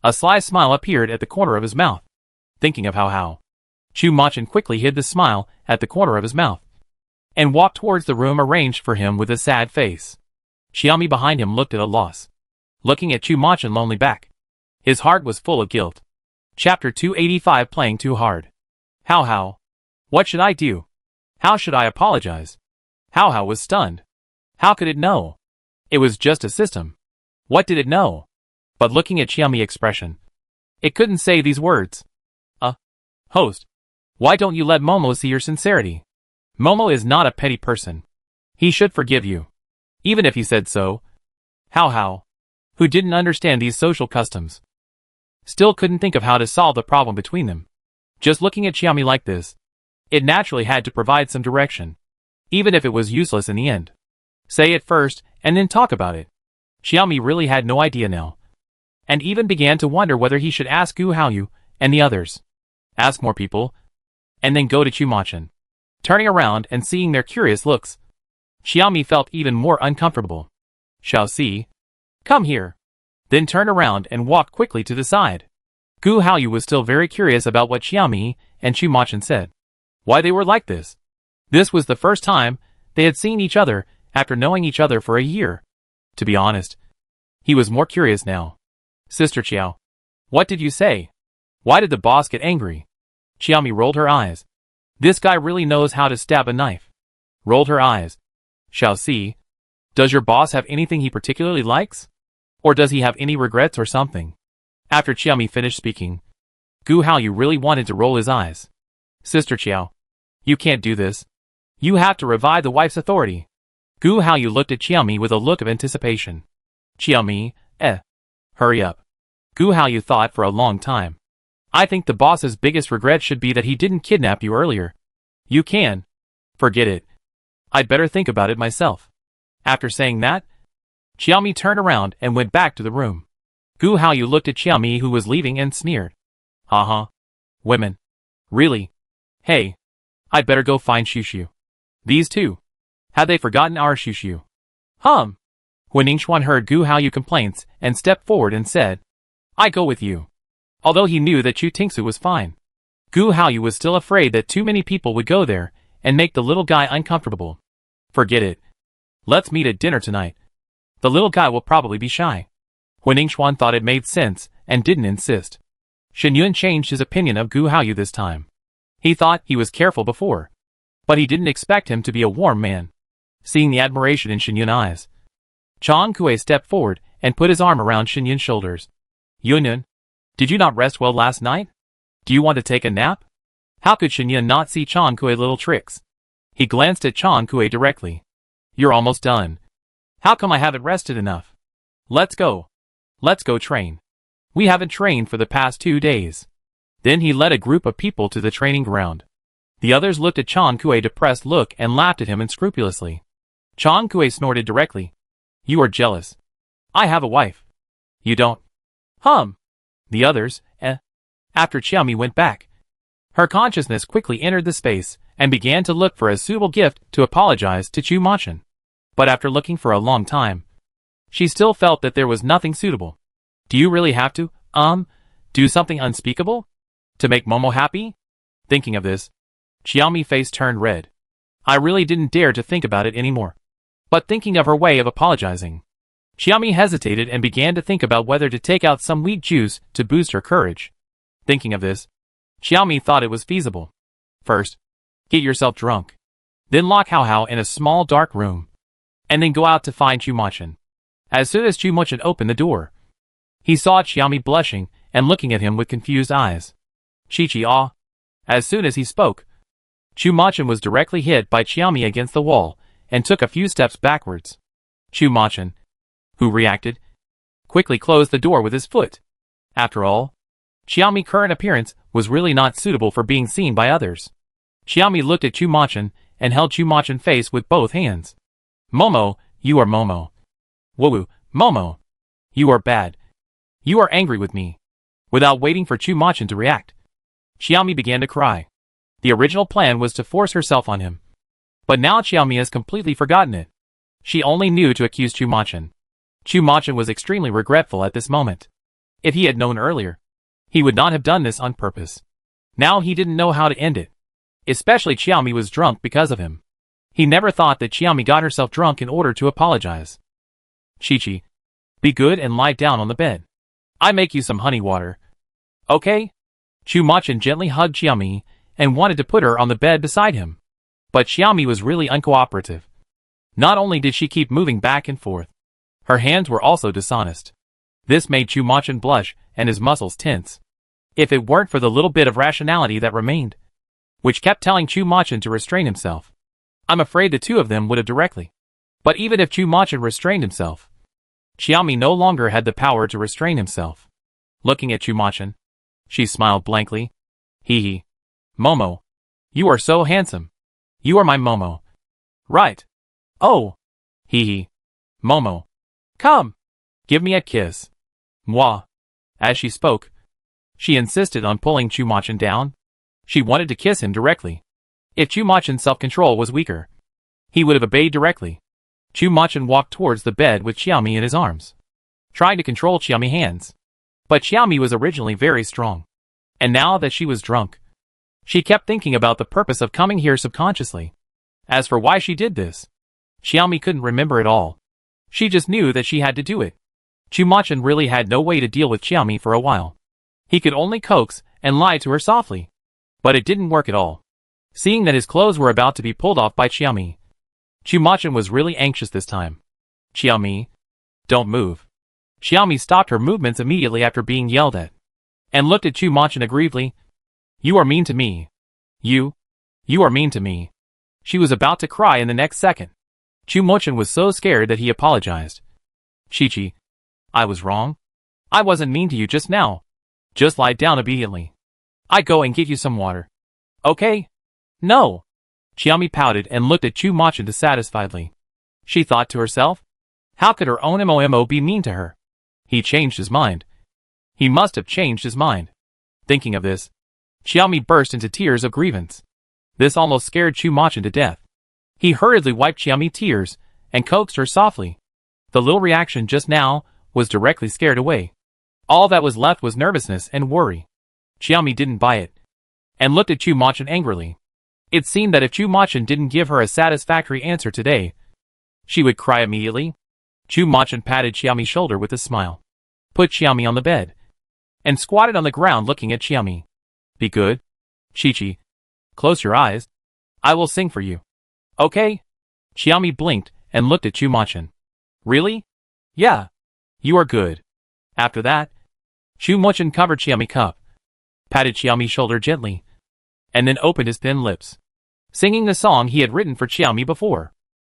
a sly smile appeared at the corner of his mouth. Thinking of how Chu Machin quickly hid the smile at the corner of his mouth and walked towards the room arranged for him with a sad face. Xiaomi behind him looked at a loss, looking at Chu Machin lonely back. His heart was full of guilt. Chapter 285 Playing Too Hard. How? What should I do? How should I apologize? How was stunned. How could it know? It was just a system. What did it know? But looking at Xiaomi's expression, it couldn't say these words. Host, why don't you let Momo see your sincerity? Momo is not a petty person. He should forgive you. Even if he said so. How? Who didn't understand these social customs. Still couldn't think of how to solve the problem between them. Just looking at Xiaomi like this, it naturally had to provide some direction. Even if it was useless in the end. Say it first, and then talk about it. Xiaomi really had no idea now. And even began to wonder whether he should ask Gu Haoyu and the others. Ask more people. And then go to Chumachan. Turning around and seeing their curious looks, Xiaomi felt even more uncomfortable. Shall see. Come here. Then turn around and walk quickly to the side. Gu Haoyu was still very curious about what Xiaomi and Chumachan said. Why they were like this. This was the first time they had seen each other after knowing each other for a year. To be honest, he was more curious now. Sister Qiao, what did you say? Why did the boss get angry? Xiaomi rolled her eyes. This guy really knows how to stab a knife. Rolled her eyes. Shall see. Does your boss have anything he particularly likes? Or does he have any regrets or something? After Xiaomi finished speaking, Gu Haoyu really wanted to roll his eyes. Sister Qiao, you can't do this. You have to revive the wife's authority. Gu Haoyu looked at Xiaomi with a look of anticipation. Xiaomi, hurry up. Gu Haoyu thought for a long time. I think the boss's biggest regret should be that he didn't kidnap you earlier. You can. Forget it. I'd better think about it myself. After saying that, Xiaomi turned around and went back to the room. Gu Haoyu looked at Xiaomi who was leaving and sneered. Women. Really? Hey. I'd better go find Shushu. These two. Had they forgotten our Shushu? When Ningxuan heard Gu Haoyu complaints and stepped forward and said, I go with you. Although he knew that Chu Tingsu was fine, Gu Haoyu was still afraid that too many people would go there and make the little guy uncomfortable. Forget it. Let's meet at dinner tonight. The little guy will probably be shy. When Ningxuan thought it made sense and didn't insist. Shen Yun changed his opinion of Gu Haoyu this time. He thought he was careful before, but he didn't expect him to be a warm man. Seeing the admiration in Shen Yun's eyes, Chang Kuei stepped forward and put his arm around Shen Yun's shoulders. Yun, did you not rest well last night? Do you want to take a nap? How could Shen Yun not see Chang Kuei's little tricks? He glanced at Chang Kuei directly. You're almost done. How come I haven't rested enough? Let's go. Let's go train. We haven't trained for the past 2 days. Then he led a group of people to the training ground. The others looked at Chang Kuei's depressed look and laughed at him unscrupulously. Chang Kuei snorted directly. You are jealous. I have a wife. You don't. The others, After Xiaomi went back, her consciousness quickly entered the space and began to look for a suitable gift to apologize to Chumachan. But after looking for a long time, she still felt that there was nothing suitable. Do you really have to, do something unspeakable? To make Momo happy? Thinking of this, Xiaomi's face turned red. I really didn't dare to think about it anymore. But thinking of her way of apologizing, Xiaomi hesitated and began to think about whether to take out some weak juice to boost her courage. Thinking of this, Xiaomi thought it was feasible. First, get yourself drunk. Then lock Hao in a small dark room. And then go out to find Chumachan. As soon as Chumachan opened the door, he saw Xiaomi blushing and looking at him with confused eyes. Chi. As soon as he spoke, Chumachan was directly hit by Xiaomi against the wall and took a few steps backwards. Chumachan, who reacted, quickly closed the door with his foot. After all, Xiaomi's current appearance was really not suitable for being seen by others. Xiaomi looked at Chumachan and held Chumachan's face with both hands. Momo, you are Momo. Woo, Momo. You are bad. You are angry with me. Without waiting for Chumachan to react, Xiaomi began to cry. The original plan was to force herself on him. But now Xiaomi has completely forgotten it. She only knew to accuse Chumachan. Chumachan was extremely regretful at this moment. If he had known earlier, he would not have done this on purpose. Now he didn't know how to end it. Especially Xiaomi was drunk because of him. He never thought that Xiaomi got herself drunk in order to apologize. Chi, be good and lie down on the bed. I make you some honey water. Okay? Chu Machin gently hugged Xiaomi and wanted to put her on the bed beside him. But Xiaomi was really uncooperative. Not only did she keep moving back and forth, her hands were also dishonest. This made Chu Machin blush and his muscles tense. If it weren't for the little bit of rationality that remained, which kept telling Chu Machin to restrain himself, I'm afraid the two of them would have directly. But even if Chu Machin restrained himself, Xiaomi no longer had the power to restrain himself. Looking at Chu Machin, she smiled blankly. Hee hee. Momo. You are so handsome. You are my Momo. Right. Oh. Hee hee. Momo. Come. Give me a kiss. Moi. As she spoke, she insisted on pulling Chu Machin down. She wanted to kiss him directly. If Chu Machin's self-control was weaker, he would have obeyed directly. Chu Machin walked towards the bed with Xiaomi in his arms, trying to control Xiaomi's hands. But Xiaomi was originally very strong. And now that she was drunk, she kept thinking about the purpose of coming here subconsciously. As for why she did this, Xiaomi couldn't remember it all. She just knew that she had to do it. Chu Machin really had no way to deal with Xiaomi for a while. He could only coax and lie to her softly. But it didn't work at all. Seeing that his clothes were about to be pulled off by Xiaomi, Chu Machin was really anxious this time. Xiaomi, don't move. Xiaomi stopped her movements immediately after being yelled at, and looked at Chu Machin aggrievedly. You are mean to me. You are mean to me. She was about to cry in the next second. Chu Machin was so scared that he apologized. Chi-Chi, I was wrong. I wasn't mean to you just now. Just lie down obediently. I go and get you some water. Okay? No. Xiaomi pouted and looked at Chu Machin dissatisfiedly. She thought to herself, how could her own Momo be mean to her? He changed his mind. He must have changed his mind. Thinking of this, Xiaomi burst into tears of grievance. This almost scared Chu Machin to death. He hurriedly wiped Xiaomi's tears and coaxed her softly. The little reaction just now was directly scared away. All that was left was nervousness and worry. Xiaomi didn't buy it, and looked at Chu Machin angrily. It seemed that if Chu Machin didn't give her a satisfactory answer today, she would cry immediately. Chu Machin patted Xiaomi's shoulder with a smile, put Xiaomi on the bed, and squatted on the ground looking at Xiaomi. Be good. Chi-Chi. Close your eyes. I will sing for you. Okay? Xiaomi blinked and looked at Chu Machin. Really? Yeah. You are good. After that, Chu Machin covered Xiaomi's cup, patted Xiaomi's shoulder gently, and then opened his thin lips, singing the song he had written for Xiaomi before.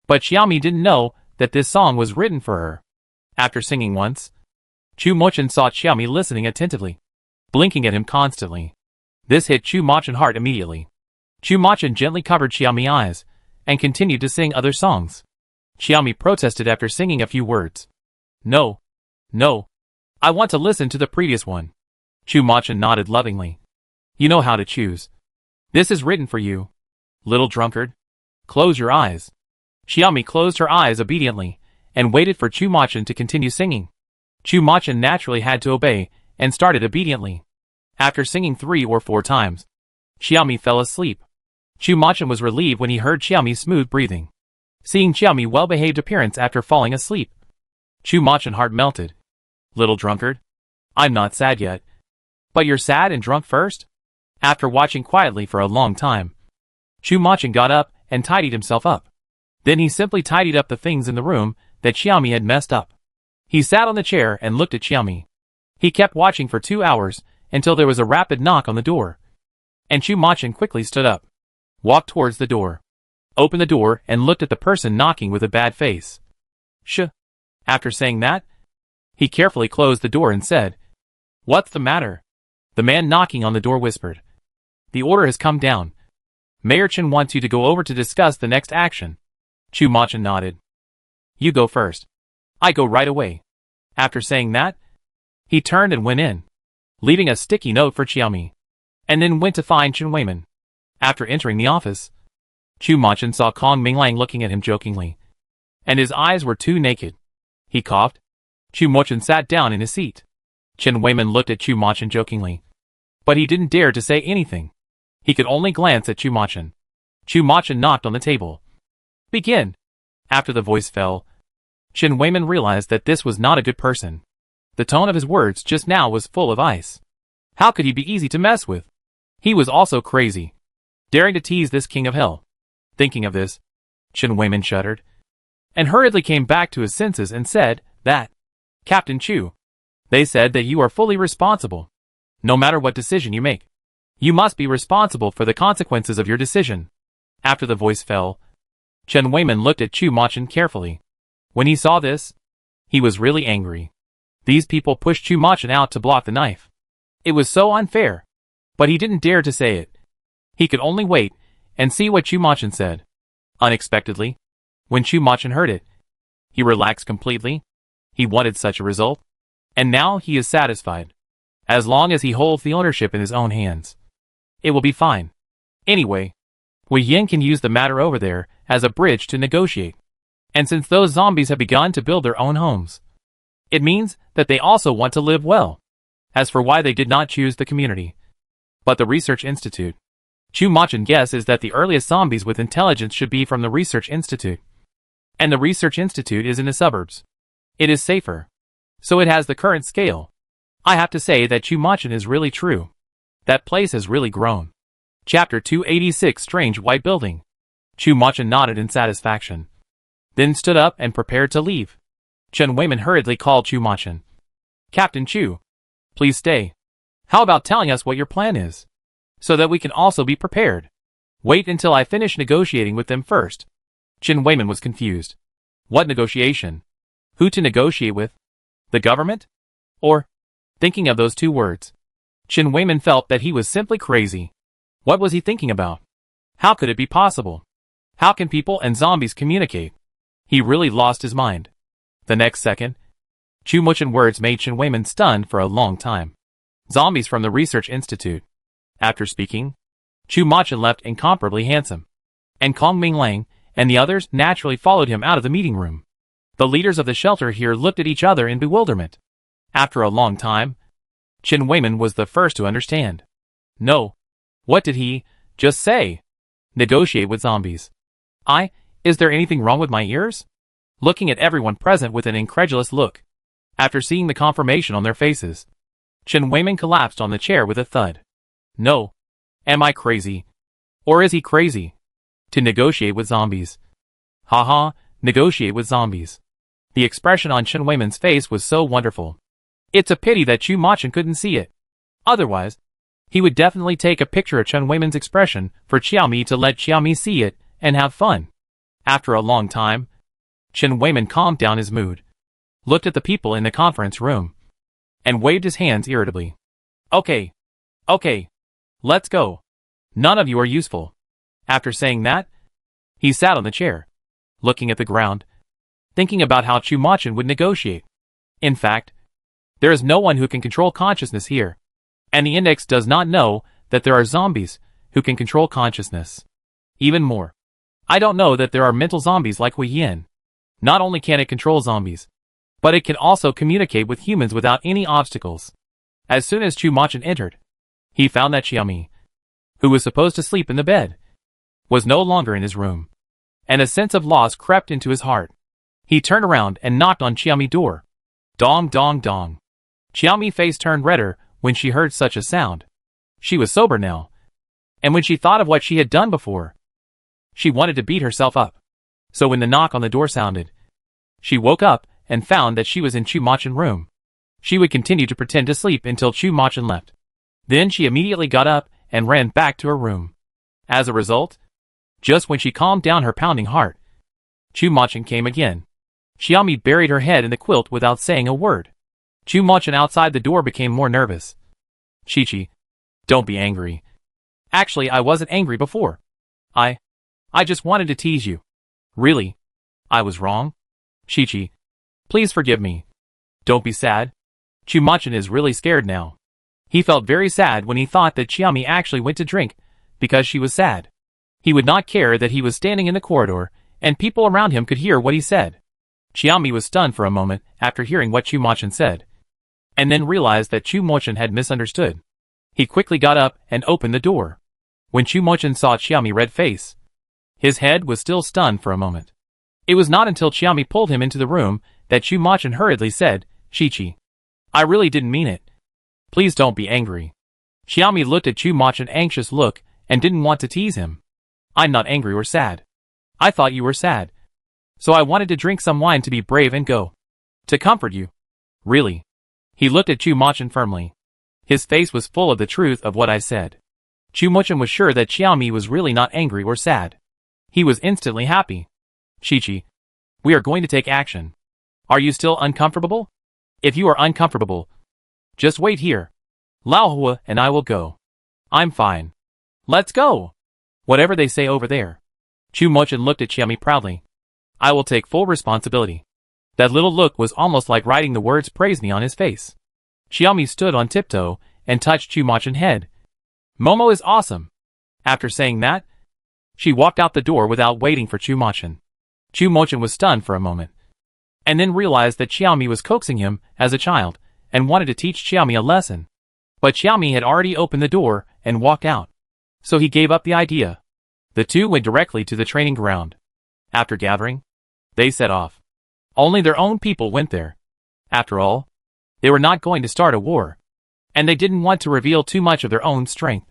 But Xiaomi didn't know that this song was written for her. After singing once, Chu Machin saw Xiaomi listening attentively, blinking at him constantly. This hit Chu Machin's heart immediately. Chu Machin gently covered Xiaomi's eyes and continued to sing other songs. Xiaomi protested after singing a few words. No. No. I want to listen to the previous one. Chu Machin nodded lovingly. You know how to choose. This is written for you. Little drunkard. Close your eyes. Xiaomi closed her eyes obediently and waited for Chu Machin to continue singing. Chu Machin naturally had to obey and started obediently. After singing 3 or 4 times, Xiaomi fell asleep. Chu Machin was relieved when he heard Xiaomi's smooth breathing. Seeing Xiaomi's well-behaved appearance after falling asleep, Chu Machin's heart melted. Little drunkard. I'm not sad yet. But you're sad and drunk first? After watching quietly for a long time, Chu Machin got up and tidied himself up. Then he simply tidied up the things in the room that Xiaomi had messed up. He sat on the chair and looked at Xiaomi. He kept watching for 2 hours until there was a rapid knock on the door. And Chu Machin quickly stood up, walked towards the door, opened the door and looked at the person knocking with a bad face. Shh. After saying that, he carefully closed the door and said, What's the matter? The man knocking on the door whispered. The order has come down. Mayor Chen wants you to go over to discuss the next action. Chu Machin nodded. You go first. I go right away. After saying that, he turned and went in, leaving a sticky note for Xiaomi, and then went to find Chen Weiman. After entering the office, Chu Machin saw Kong Minglang looking at him jokingly, and his eyes were too naked. He coughed. Chu Machin sat down in his seat. Chen Weiman looked at Chu Machin jokingly, but he didn't dare to say anything. He could only glance at Chu Machin. Chu Machin knocked on the table. Begin. After the voice fell, Chen Weiman realized that this was not a good person. The tone of his words just now was full of ice. How could he be easy to mess with? He was also crazy, daring to tease this king of hell. Thinking of this, Chen Weimin shuddered, and hurriedly came back to his senses and said that, Captain Chu, they said that you are fully responsible. No matter what decision you make, you must be responsible for the consequences of your decision. After the voice fell, Chen Weimin looked at Chu Machun carefully. When he saw this, he was really angry. These people pushed Chu Machun out to block the knife. It was so unfair. But he didn't dare to say it. He could only wait and see what Chu Machun said. Unexpectedly, when Chu Machun heard it, he relaxed completely. He wanted such a result, and now he is satisfied. As long as he holds the ownership in his own hands, it will be fine. Anyway, Wei Yin can use the matter over there as a bridge to negotiate. And since those zombies have begun to build their own homes, it means that they also want to live well. As for why they did not choose the community, but the Research Institute, Chu Machun guesses that the earliest zombies with intelligence should be from the Research Institute. And the Research Institute is in the suburbs. It is safer. So it has the current scale. I have to say that Chu Machun is really true. That place has really grown. Chapter 286 Strange White Building. Chu Machun nodded in satisfaction, then stood up and prepared to leave. Chen Weimin hurriedly called Chu Machun. Captain Chu, please stay. How about telling us what your plan is, so that we can also be prepared? Wait until I finish negotiating with them first. Chen Weimin was confused. What negotiation? Who to negotiate with? The government? Or? Thinking of those two words, Chen Weimin felt that he was simply crazy. What was he thinking about? How could it be possible? How can people and zombies communicate? He really lost his mind. The next second, Chu Machun's words made Chen Weimin stunned for a long time. Zombies from the Research Institute. After speaking, Chu Machun left incomparably handsome, and Kong Ming Lang and the others naturally followed him out of the meeting room. The leaders of the shelter here looked at each other in bewilderment. After a long time, Chen Weimin was the first to understand. No. What did he just say? Negotiate with zombies. Is there anything wrong with my ears? Looking at everyone present with an incredulous look. After seeing the confirmation on their faces, Chen Weimin collapsed on the chair with a thud. No. Am I crazy? Or is he crazy? To negotiate with zombies. Haha, negotiate with zombies. The expression on Chen Weimin's face was so wonderful. It's a pity that Chu Machun couldn't see it. Otherwise, he would definitely take a picture of Chen Weimin's expression for Xiaomi to let Xiaomi see it and have fun. After a long time, Chen Weimin calmed down his mood, looked at the people in the conference room, and waved his hands irritably. Okay. Let's go. None of you are useful. After saying that, he sat on the chair, looking at the ground, thinking about how Chu Machun would negotiate. In fact, there is no one who can control consciousness here, and the index does not know that there are zombies who can control consciousness. Even more, I don't know that there are mental zombies like Wei Yin. Not only can it control zombies, but it can also communicate with humans without any obstacles. As soon as Chu Machun entered, he found that Xiaomi, who was supposed to sleep in the bed, was no longer in his room, and a sense of loss crept into his heart. He turned around and knocked on Xiaomi's door. Dong dong dong. Xiaomi's face turned redder when she heard such a sound. She was sober now, and when she thought of what she had done before, she wanted to beat herself up. So when the knock on the door sounded, she woke up and found that she was in Chu Machun's room. She would continue to pretend to sleep until Chu Machun left. Then she immediately got up and ran back to her room. As a result, just when she calmed down her pounding heart, Chu Machun came again. Xiaomi buried her head in the quilt without saying a word. Chu Machun outside the door became more nervous. Chi-Chi, don't be angry. Actually, I wasn't angry before. I just wanted to tease you. Really? I was wrong? Chi-Chi, please forgive me. Don't be sad. Chu Machun is really scared now. He felt very sad when he thought that Xiaomi actually went to drink because she was sad. He would not care that he was standing in the corridor and people around him could hear what he said. Xiaomi was stunned for a moment after hearing what Chu Machun said, and then realized that Chu Machun had misunderstood. He quickly got up and opened the door. When Chu Machun saw Xiaomi's red face, his head was still stunned for a moment. It was not until Xiaomi pulled him into the room that Chu Machun hurriedly said, Chi-Chi, I really didn't mean it. Please don't be angry. Xiaomi looked at Chu Mach an anxious look and didn't want to tease him. I'm not angry or sad. I thought you were sad. So I wanted to drink some wine to be brave and go. To comfort you. Really? He looked at Chu Machan firmly. His face was full of the truth of what I said. Chu Machan was sure that Xiaomi was really not angry or sad. He was instantly happy. Chi-Chi. We are going to take action. Are you still uncomfortable? If you are uncomfortable, just wait here. Lao Hua and I will go. I'm fine. Let's go. Whatever they say over there. Chu Machan looked at Xiaomi proudly. I will take full responsibility. That little look was almost like writing the words praise me on his face. Xiaomi stood on tiptoe and touched Chu Machan's head. Momo is awesome. After saying that, she walked out the door without waiting for Chu Machan. Chu Machan was stunned for a moment, and then realized that Xiaomi was coaxing him as a child and wanted to teach Xiaomi a lesson. But Xiaomi had already opened the door and walked out, so he gave up the idea. The two went directly to the training ground. After gathering, they set off. Only their own people went there. After all, they were not going to start a war, and they didn't want to reveal too much of their own strength.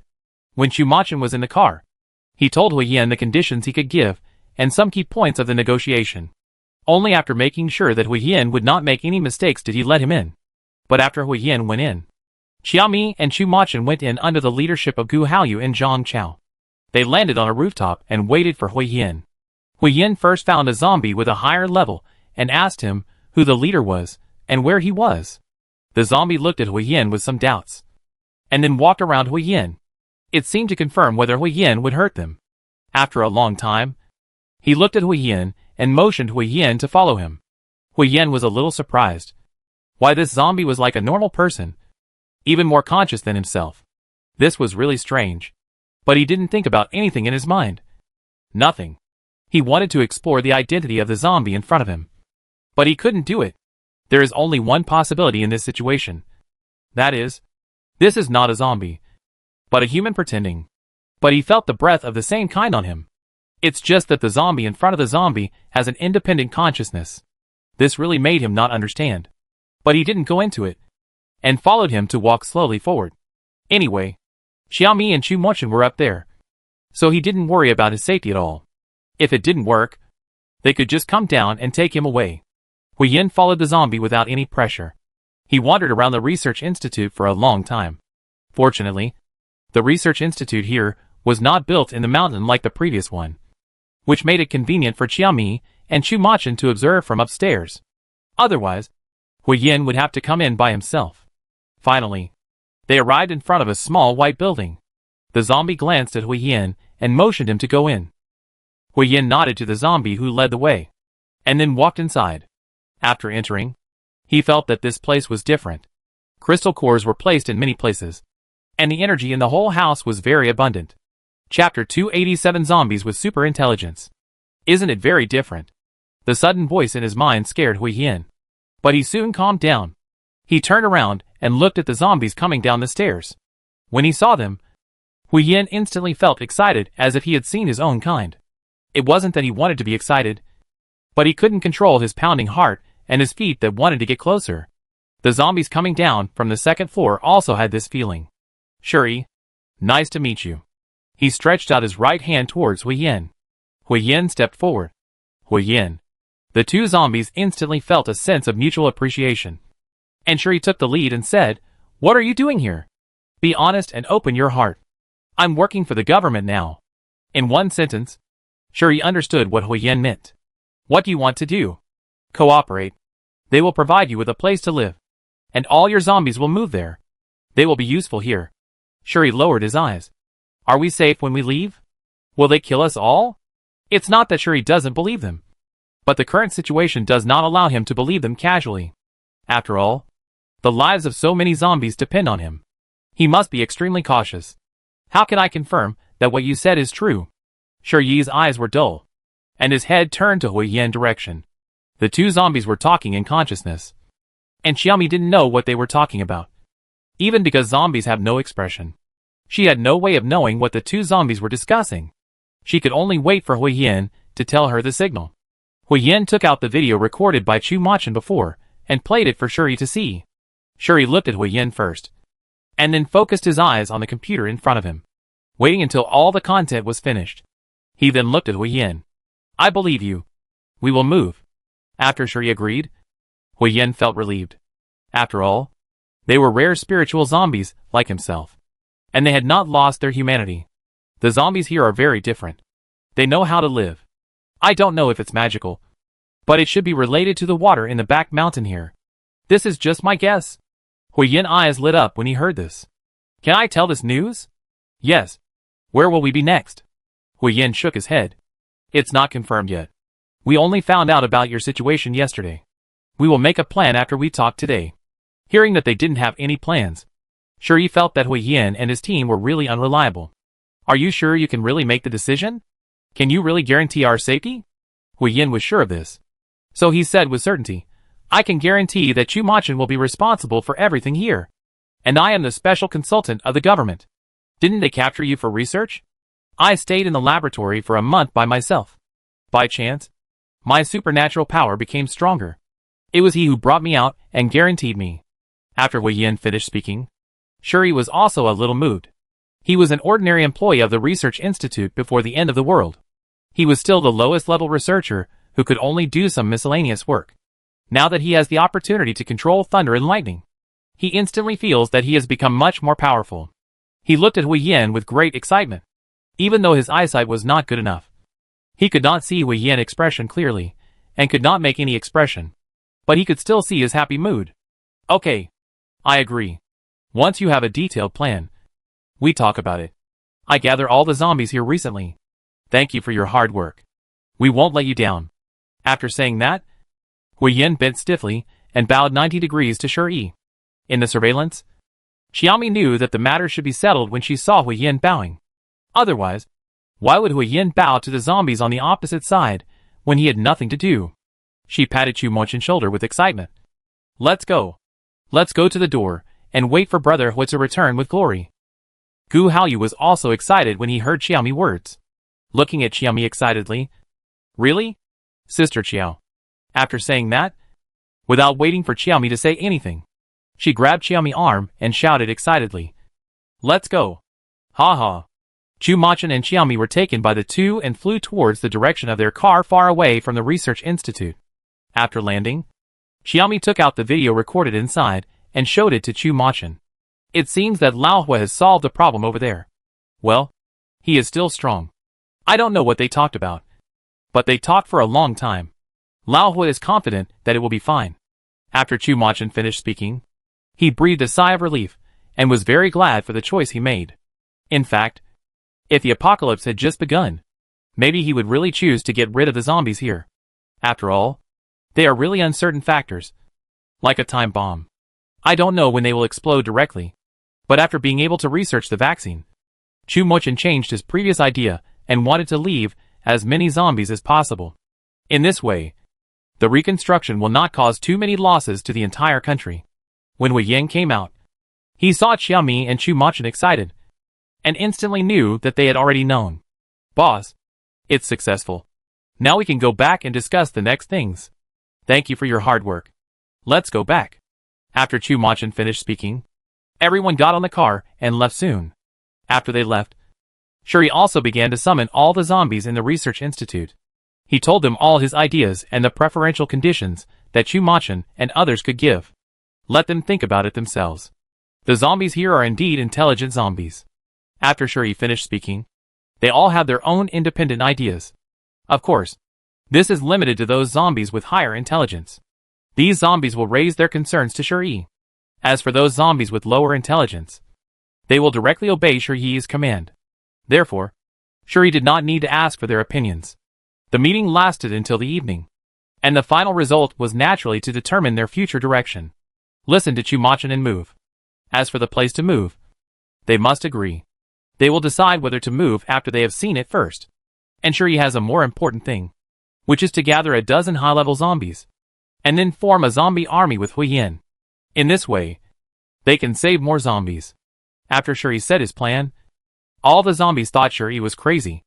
When Chu Machan was in the car, he told Huiyin the conditions he could give and some key points of the negotiation. Only after making sure that Huiyin would not make any mistakes did he let him in. But after Huiyin went in, Xiaomi and Chu Machan went in under the leadership of Gu Haoyu and Zhang Chao. They landed on a rooftop and waited for Huiyin. Huiyin first found a zombie with a higher level and asked him who the leader was and where he was. The zombie looked at Huiyin with some doubts, and then walked around Huiyin. It seemed to confirm whether Huiyin would hurt them. After a long time, he looked at Huiyin and motioned Huiyin to follow him. Huiyin was a little surprised. Why this zombie was like a normal person, even more conscious than himself. This was really strange. But he didn't think about anything in his mind. Nothing. He wanted to explore the identity of the zombie in front of him. But he couldn't do it. There is only one possibility in this situation. That is, this is not a zombie, but a human pretending. But he felt the breath of the same kind on him. It's just that the zombie in front of the zombie has an independent consciousness. This really made him not understand. But he didn't go into it, and followed him to walk slowly forward. Anyway, Xiaomi and Chu Machan were up there, so he didn't worry about his safety at all. If it didn't work, they could just come down and take him away. Huiyin followed the zombie without any pressure. He wandered around the research institute for a long time. Fortunately, the research institute here was not built in the mountain like the previous one, which made it convenient for Xiaomi and Chu Machan to observe from upstairs. Otherwise, Huiyin would have to come in by himself. Finally, they arrived in front of a small white building. The zombie glanced at Huiyin and motioned him to go in. Huiyin nodded to the zombie who led the way, and then walked inside. After entering, he felt that this place was different. Crystal cores were placed in many places, and the energy in the whole house was very abundant. Chapter 287 Zombies with Super Intelligence. Isn't it very different? The sudden voice in his mind scared Huiyin, but he soon calmed down. He turned around and looked at the zombies coming down the stairs. When he saw them, Huiyin instantly felt excited as if he had seen his own kind. It wasn't that he wanted to be excited, but he couldn't control his pounding heart and his feet that wanted to get closer. The zombies coming down from the second floor also had this feeling. Shuri, nice to meet you. He stretched out his right hand towards Huiyin. Huiyin stepped forward. Huiyin. The two zombies instantly felt a sense of mutual appreciation. And Shuri took the lead and said, "What are you doing here? Be honest and open your heart. I'm working for the government now." In one sentence, Shuri understood what Huiyin meant. What do you want to do? Cooperate. They will provide you with a place to live, and all your zombies will move there. They will be useful here. Shuri lowered his eyes. Are we safe when we leave? Will they kill us all? It's not that Shuri doesn't believe them, but the current situation does not allow him to believe them casually. After all, the lives of so many zombies depend on him. He must be extremely cautious. How can I confirm that what you said is true? Shuri's eyes were dull, and his head turned to Huiyin direction. The two zombies were talking in consciousness, and Xiaomi didn't know what they were talking about. Even because zombies have no expression, she had no way of knowing what the two zombies were discussing. She could only wait for Huiyin to tell her the signal. Huiyin took out the video recorded by Chu Machan before, and played it for Shuri to see. Shuri looked at Huiyin first, and then focused his eyes on the computer in front of him, waiting until all the content was finished. He then looked at Hui Yin. I believe you. We will move. After Shuri agreed, Hui Yin felt relieved. After all, they were rare spiritual zombies like himself, and they had not lost their humanity. The zombies here are very different. They know how to live. I don't know if it's magical, but it should be related to the water in the back mountain here. This is just my guess. Hui Yin's eyes lit up when he heard this. Can I tell this news? Yes. Where will we be next? Hui Yin shook his head. It's not confirmed yet. We only found out about your situation yesterday. We will make a plan after we talk today. Hearing that they didn't have any plans, Shuri felt that Hui Yin and his team were really unreliable. Are you sure you can really make the decision? Can you really guarantee our safety? Hui Yin was sure of this. So he said with certainty, I can guarantee that Chu Machin will be responsible for everything here. And I am the special consultant of the government. Didn't they capture you for research? I stayed in the laboratory for a month by myself. By chance, my supernatural power became stronger. It was he who brought me out and guaranteed me. After Hui Yin finished speaking, Shuri was also a little moved. He was an ordinary employee of the Research Institute before the end of the world. He was still the lowest level researcher who could only do some miscellaneous work. Now that he has the opportunity to control thunder and lightning, he instantly feels that he has become much more powerful. He looked at Hui Yin with great excitement. Even though his eyesight was not good enough, he could not see Hui Yin's expression clearly, and could not make any expression. But he could still see his happy mood. Okay. I agree. Once you have a detailed plan, we talk about it. I gather all the zombies here recently. Thank you for your hard work. We won't let you down. After saying that, Hui Yin bent stiffly and bowed 90 degrees to Shuri. In the surveillance, Xiaomi knew that the matter should be settled when she saw Hui Yin bowing. Otherwise, why would Hui Yin bow to the zombies on the opposite side when he had nothing to do? She patted Chu Machin's shoulder with excitement. Let's go. Let's go to the door and wait for Brother Hui to return with glory. Gu Haoyu was also excited when he heard Xiaomi's words. Looking at Xiaomi excitedly. Really? Sister Xiao. After saying that, without waiting for Xiaomi to say anything, she grabbed Xiaomi's arm and shouted excitedly. Let's go. Ha ha. Chu Machin and Xiaomi were taken by the two and flew towards the direction of their car far away from the Research Institute. After landing, Xiaomi took out the video recorded inside and showed it to Chu Machin. It seems that Lao Hui has solved the problem over there. Well, he is still strong. I don't know what they talked about, but they talked for a long time. Lao Hui is confident that it will be fine. After Chu Machin finished speaking, he breathed a sigh of relief and was very glad for the choice he made. In fact, if the apocalypse had just begun, maybe he would really choose to get rid of the zombies here. After all, they are really uncertain factors, like a time bomb. I don't know when they will explode directly, but after being able to research the vaccine, Chu Machin changed his previous idea and wanted to leave as many zombies as possible. In this way, the reconstruction will not cause too many losses to the entire country. When Hui Yin came out, he saw Xiaomi and Chu Machin excited, and instantly knew that they had already known. Boss, it's successful. Now we can go back and discuss the next things. Thank you for your hard work. Let's go back. After Chu Machin finished speaking, everyone got on the car and left soon. After they left, Shuri also began to summon all the zombies in the Research Institute. He told them all his ideas and the preferential conditions that Chu Machin and others could give. Let them think about it themselves. The zombies here are indeed intelligent zombies. After Shuri finished speaking, they all had their own independent ideas. Of course, this is limited to those zombies with higher intelligence. These zombies will raise their concerns to Shuri. As for those zombies with lower intelligence, they will directly obey Shuri's command. Therefore, Shuri did not need to ask for their opinions. The meeting lasted until the evening, and the final result was naturally to determine their future direction. Listen to Chu Machin and move. As for the place to move, they must agree. They will decide whether to move after they have seen it first. And Shuri has a more important thing, which is to gather a dozen high-level zombies, and then form a zombie army with Hui Yin. In this way, they can save more zombies. After Shuri said his plan, all the zombies thought Shuri was crazy.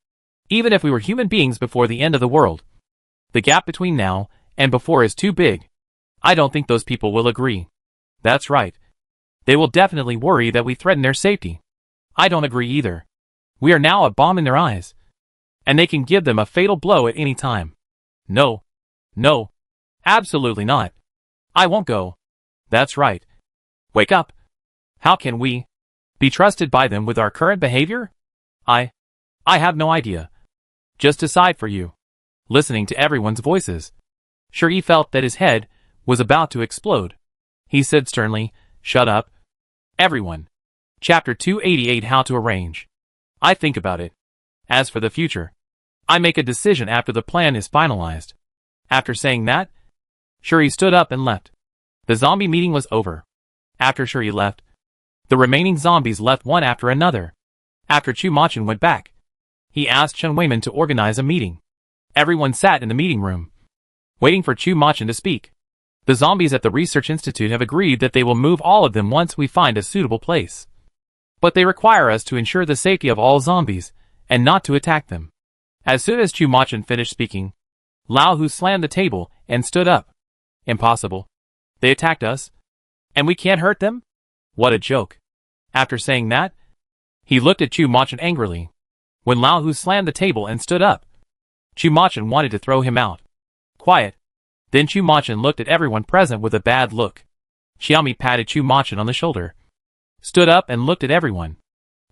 Even if we were human beings before the end of the world, the gap between now and before is too big. I don't think those people will agree. That's right. They will definitely worry that we threaten their safety. I don't agree either. We are now a bomb in their eyes. And they can give them a fatal blow at any time. No. No. Absolutely not. I won't go. That's right. Wake up. How can we be trusted by them with our current behavior? I have no idea. Just decide for you. Listening to everyone's voices, Shuri felt that his head was about to explode. He said sternly, "Shut up. Everyone." Chapter 288 How to Arrange. I think about it. As for the future, I make a decision after the plan is finalized. After saying that, Shuri stood up and left. The zombie meeting was over. After Shuri left, the remaining zombies left one after another. After Chu-Machin went back, he asked Chen Weiman to organize a meeting. Everyone sat in the meeting room, waiting for Chu-Machin to speak. The zombies at the Research Institute have agreed that they will move all of them once we find a suitable place. But they require us to ensure the safety of all zombies, and not to attack them. As soon as Chu-Machin finished speaking, Lao Hu slammed the table and stood up. Impossible. They attacked us, and we can't hurt them? What a joke. After saying that, he looked at Chu-Machin angrily. When Lao Hu slammed the table and stood up, Chu-Machin wanted to throw him out. Quiet. Then Chu-Machin looked at everyone present with a bad look. Xiaomi patted Chu-Machin on the shoulder, stood up and looked at everyone.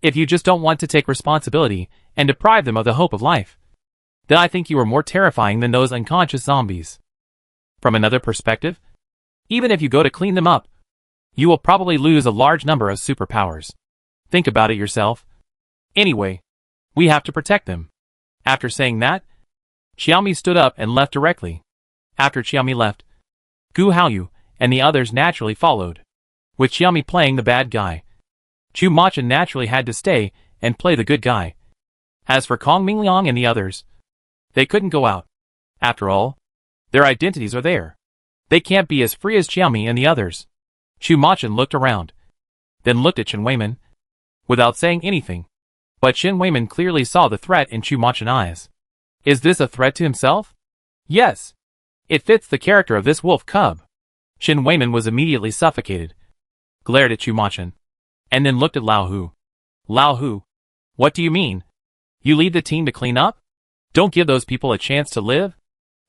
If you just don't want to take responsibility and deprive them of the hope of life, then I think you are more terrifying than those unconscious zombies. From another perspective, even if you go to clean them up, you will probably lose a large number of superpowers. Think about it yourself. Anyway, we have to protect them. After saying that, Xiaomi stood up and left directly. After Xiaomi left, Gu Haoyu and the others naturally followed, with Xiaomi playing the bad guy. Chu-Machin naturally had to stay and play the good guy. As for Kong Mingliang and the others, they couldn't go out. After all, their identities are there. They can't be as free as Xiaomi and the others. Chu-Machin looked around, then looked at Chen Weiman, without saying anything. But Chen Weiman clearly saw the threat in Chu-Machin's eyes. Is this a threat to himself? Yes. It fits the character of this wolf cub. Chen Weiman was immediately suffocated, glared at Chu-Machin, and then looked at Lao Hu. Lao Hu, what do you mean? You lead the team to clean up? Don't give those people a chance to live?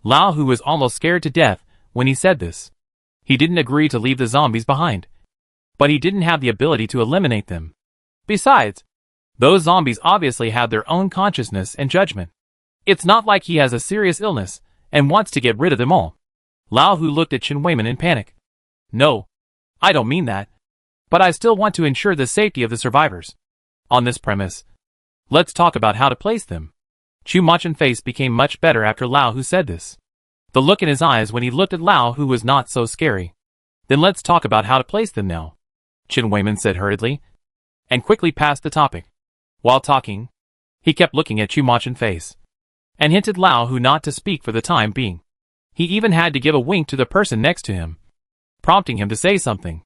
Lao Hu was almost scared to death when he said this. He didn't agree to leave the zombies behind, but he didn't have the ability to eliminate them. Besides, those zombies obviously have their own consciousness and judgment. It's not like he has a serious illness and wants to get rid of them all. Lao Hu looked at Chen Weiman in panic. No, I don't mean that. But I still want to ensure the safety of the survivors. On this premise, let's talk about how to place them. Chu-Machin's face became much better after Lao Hu said this. The look in his eyes when he looked at Lao Hu was not so scary. Then let's talk about how to place them now, Chen Weiman said hurriedly, and quickly passed the topic. While talking, he kept looking at Chu-Machin's face, and hinted Lao Hu not to speak for the time being. He even had to give a wink to the person next to him, prompting him to say something.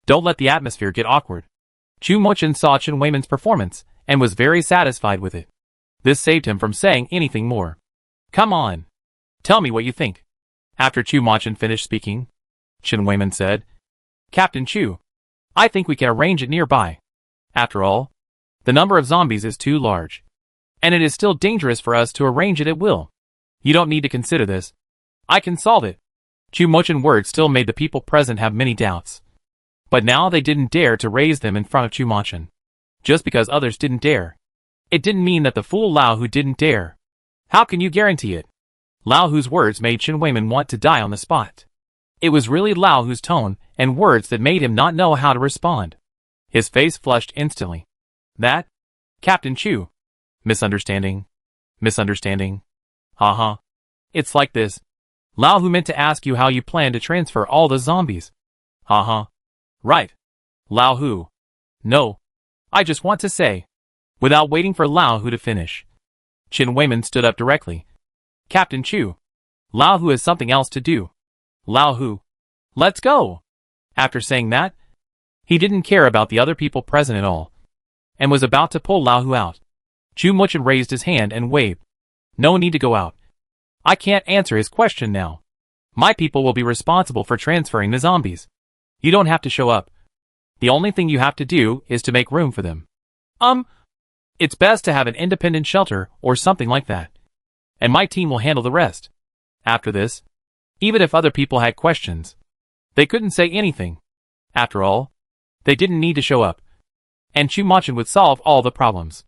Don't let the atmosphere get awkward. Chu-Machin saw Chen Weiman's performance and was very satisfied with it. This saved him from saying anything more. Come on. Tell me what you think. After Chu-Machin finished speaking, Chen Weiman said, Captain Chu, I think we can arrange it nearby. After all, the number of zombies is too large, and it is still dangerous for us to arrange it at will. You don't need to consider this. I can solve it. Chu-Machin's words still made the people present have many doubts. But now they didn't dare to raise them in front of Chu-Machin. Just because others didn't dare, it didn't mean that the fool Lao Hu didn't dare. How can you guarantee it? Lao Hu's words made Chen Weiman want to die on the spot. It was really Lao Hu's tone and words that made him not know how to respond. His face flushed instantly. That? Captain Chu. Misunderstanding. Misunderstanding. Haha. It's like this. Lao Hu meant to ask you how you plan to transfer all the zombies. Haha. Right. Lao Hu. No. I just want to say. Without waiting for Lao Hu to finish, Chen Weiman stood up directly. Captain Chu. Lao Hu has something else to do. Lao Hu. Let's go. After saying that, he didn't care about the other people present at all, and was about to pull Lao Hu out. Chu-Machin raised his hand and waved. No need to go out. I can't answer his question now. My people will be responsible for transferring the zombies. You don't have to show up. The only thing you have to do is to make room for them. It's best to have an independent shelter or something like that. And my team will handle the rest. After this, even if other people had questions, they couldn't say anything. After all, they didn't need to show up. And Chu Machin would solve all the problems.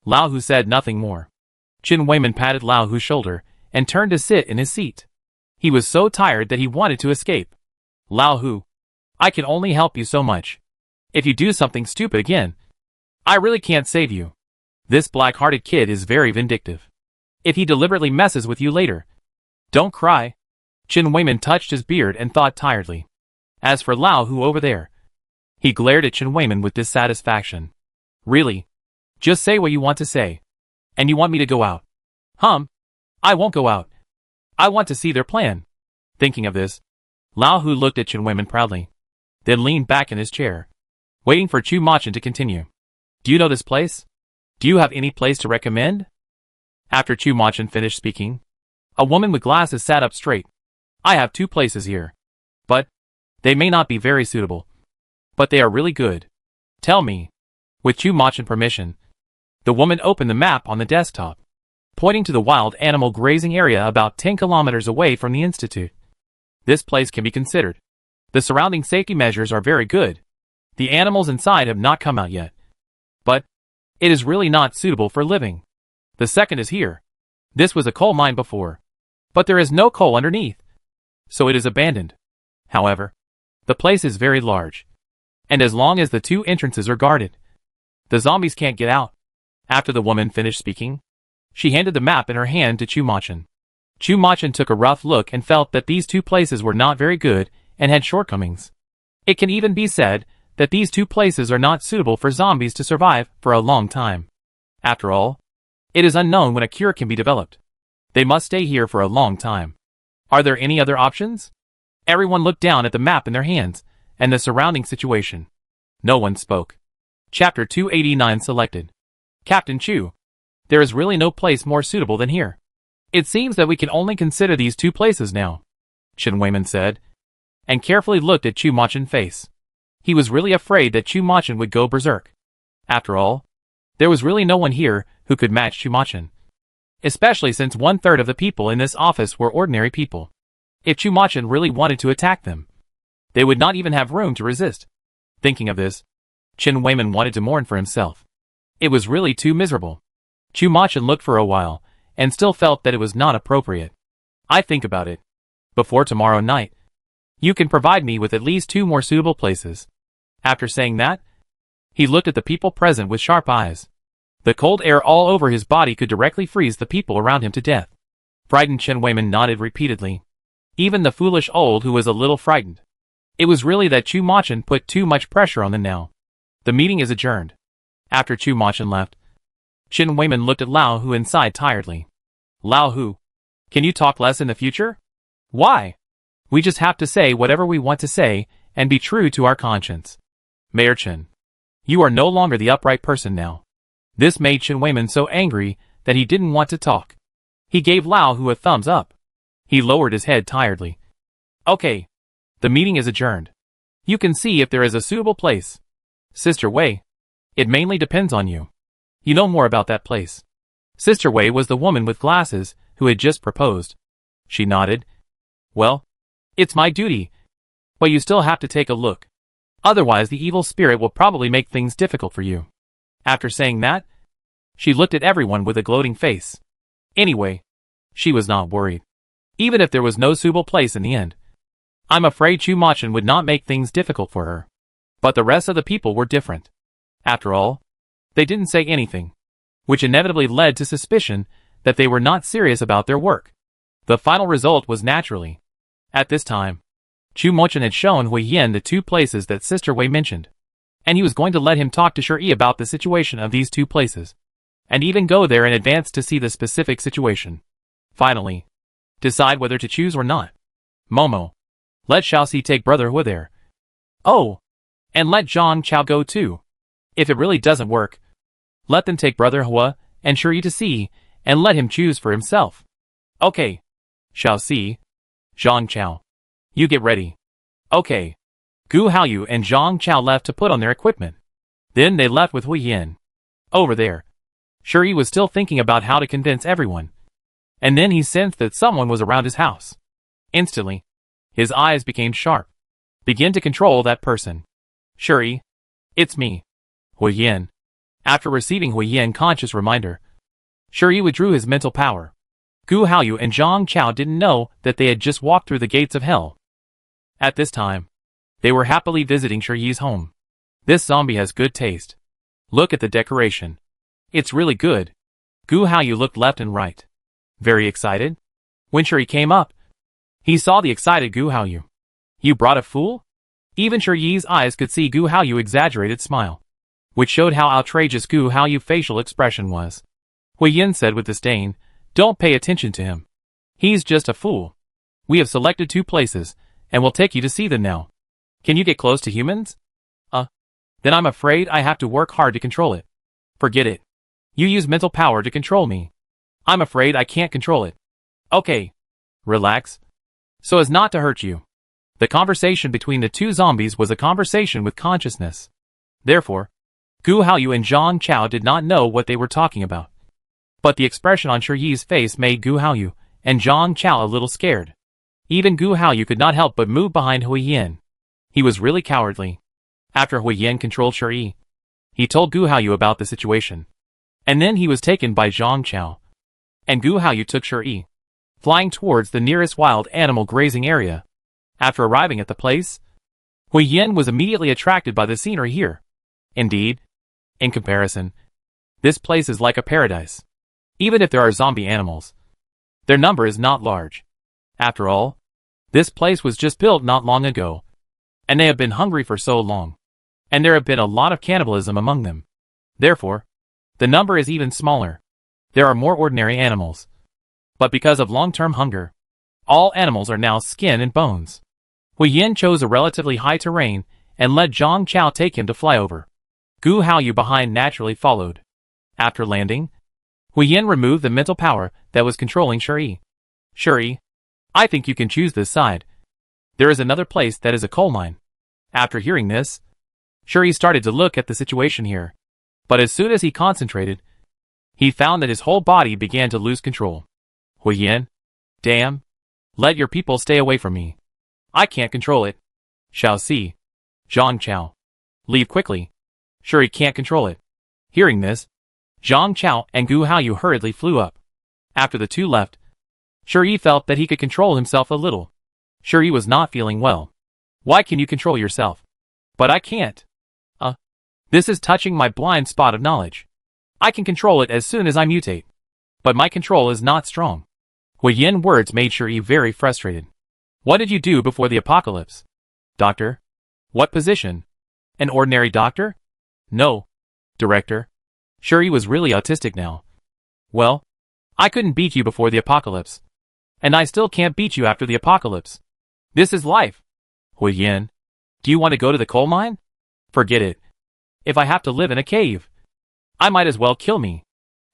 Lao Hu said nothing more. Chen Weiman patted Lao Hu's shoulder and turned to sit in his seat. He was so tired that he wanted to escape. Lao Hu, I can only help you so much. If you do something stupid again, I really can't save you. This black-hearted kid is very vindictive. If he deliberately messes with you later, don't cry. Chen Weiman touched his beard and thought tiredly. As for Lao Hu over there, he glared at Chen Weiman with dissatisfaction. Really? Just say what you want to say. And you want me to go out? I won't go out. I want to see their plan. Thinking of this, Lao Hu looked at Chen Weiman proudly, then leaned back in his chair, waiting for Chu Machin to continue. Do you know this place? Do you have any place to recommend? After Chu Machin finished speaking, a woman with glasses sat up straight. I have 2 places here. But they may not be very suitable. But they are really good. Tell me. With Chu Machin permission, the woman opened the map on the desktop, pointing to the wild animal grazing area about 10 kilometers away from the institute. This place can be considered. The surrounding safety measures are very good. The animals inside have not come out yet. But it is really not suitable for living. The second is here. This was a coal mine before, but there is no coal underneath, so it is abandoned. However, the place is very large, and as long as the 2 entrances are guarded, the zombies can't get out. After the woman finished speaking, she handed the map in her hand to Chu Machin. Chu Machin took a rough look and felt that these 2 places were not very good and had shortcomings. It can even be said that these 2 places are not suitable for zombies to survive for a long time. After all, it is unknown when a cure can be developed. They must stay here for a long time. Are there any other options? Everyone looked down at the map in their hands and the surrounding situation. No one spoke. Chapter 289 selected. Captain Chu, there is really no place more suitable than here. It seems that we can only consider these 2 places now, Chen Weiman said, and carefully looked at Chu Machin's face. He was really afraid that Chu Machin would go berserk. After all, there was really no one here who could match Chu Machin, especially since 1/3 of the people in this office were ordinary people. If Chu Machin really wanted to attack them, they would not even have room to resist. Thinking of this, Chen Weiman wanted to mourn for himself. It was really too miserable. Chu Machin looked for a while, and still felt that it was not appropriate. I think about it. Before tomorrow night, you can provide me with at least 2 more suitable places. After saying that, he looked at the people present with sharp eyes. The cold air all over his body could directly freeze the people around him to death. Frightened Chen Weiman nodded repeatedly. Even the foolish old who was a little frightened. It was really that Chu Machin put too much pressure on them now. The meeting is adjourned. After Chu Machin left, Chen Weiman looked at Lao Hu and sighed tiredly. Lao Hu, can you talk less in the future? Why? We just have to say whatever we want to say and be true to our conscience. Mayor Chen, you are no longer the upright person now. This made Chen Weiman so angry that he didn't want to talk. He gave Lao Hu a thumbs up. He lowered his head tiredly. Okay. The meeting is adjourned. You can see if there is a suitable place. Sister Wei, it mainly depends on you. You know more about that place. Sister Wei was the woman with glasses who had just proposed. She nodded. Well, it's my duty. But you still have to take a look. Otherwise the evil spirit will probably make things difficult for you. After saying that, she looked at everyone with a gloating face. Anyway, she was not worried. Even if there was no suitable place in the end, I'm afraid Chu Machin would not make things difficult for her. But the rest of the people were different. After all, they didn't say anything, which inevitably led to suspicion that they were not serious about their work. The final result was naturally. At this time, Chu Machin had shown Hui Yin the 2 places that Sister Wei mentioned, and he was going to let him talk to Shi about the situation of these 2 places, and even go there in advance to see the specific situation. Finally, decide whether to choose or not. Momo, let Xiaoxi take Brother Hua there. Oh, and let Zhang Chao go too. If it really doesn't work, let them take Brother Hua and Shi to see, and let him choose for himself. Okay. Xiaoxi, Zhang Chao, you get ready. Okay. Gu Haoyu and Zhang Chao left to put on their equipment. Then they left with Hui Yin. Over there, Shuri was still thinking about how to convince everyone. And then he sensed that someone was around his house. Instantly, his eyes became sharp. Begin to control that person. Shuri, it's me. Hui Yin. After receiving Hui Yin's conscious reminder, Shuri withdrew his mental power. Gu Haoyu and Zhang Chao didn't know that they had just walked through the gates of hell. At this time, they were happily visiting Shuri's home. This zombie has good taste. Look at the decoration. It's really good. Gu Haoyu looked left and right. Very excited. When Shuri came up, he saw the excited Gu Haoyu. You brought a fool? Even Shuri's eyes could see Gu Haoyu's exaggerated smile, which showed how outrageous Gu Haoyu's facial expression was. Hui Yin said with disdain, don't pay attention to him. He's just a fool. We have selected 2 places, and we'll take you to see them now. Can you get close to humans? Then I'm afraid I have to work hard to control it. Forget it. You use mental power to control me. I'm afraid I can't control it. Okay. Relax. So as not to hurt you. The conversation between the 2 zombies was a conversation with consciousness. Therefore, Gu Haoyu and Zhang Chao did not know what they were talking about. But the expression on Shuri's face made Gu Haoyu and Zhang Chao a little scared. Even Gu Haoyu could not help but move behind Hui Yin. He was really cowardly. After Hui Yin controlled Shuri, he told Gu Haoyu about the situation. And then he was taken by Zhang Chao. And Gu Haoyu took Shuri, flying towards the nearest wild animal grazing area. After arriving at the place, Hui Yin was immediately attracted by the scenery here. Indeed, in comparison, this place is like a paradise. Even if there are zombie animals, their number is not large. After all, this place was just built not long ago, and they have been hungry for so long. And there have been a lot of cannibalism among them. Therefore, the number is even smaller. There are more ordinary animals. But because of long-term hunger, all animals are now skin and bones. Hui Yin chose a relatively high terrain and let Zhang Chao take him to fly over. Gu Haoyu behind naturally followed. After landing, Hui Yin removed the mental power that was controlling Shuri. Shuri, I think you can choose this side. There is another place that is a coal mine. After hearing this, Shuri started to look at the situation here. But as soon as he concentrated, he found that his whole body began to lose control. Hui Yin, damn. Let your people stay away from me. I can't control it. Shall see. Zhang Chao. Leave quickly. Shuri can't control it. Hearing this, Zhang Chao and Gu Haoyu hurriedly flew up. After the 2 left, Shuri felt that he could control himself a little. Shuri was not feeling well. Why can you control yourself? But I can't. This is touching my blind spot of knowledge. I can control it as soon as I mutate. But my control is not strong. Hui Yin's words made Shuri very frustrated. What did you do before the apocalypse? Doctor? What position? An ordinary doctor? No. Director? Shuri was really autistic now. Well, I couldn't beat you before the apocalypse. And I still can't beat you after the apocalypse. This is life. Hui Yin, do you want to go to the coal mine? Forget it. If I have to live in a cave, I might as well kill me.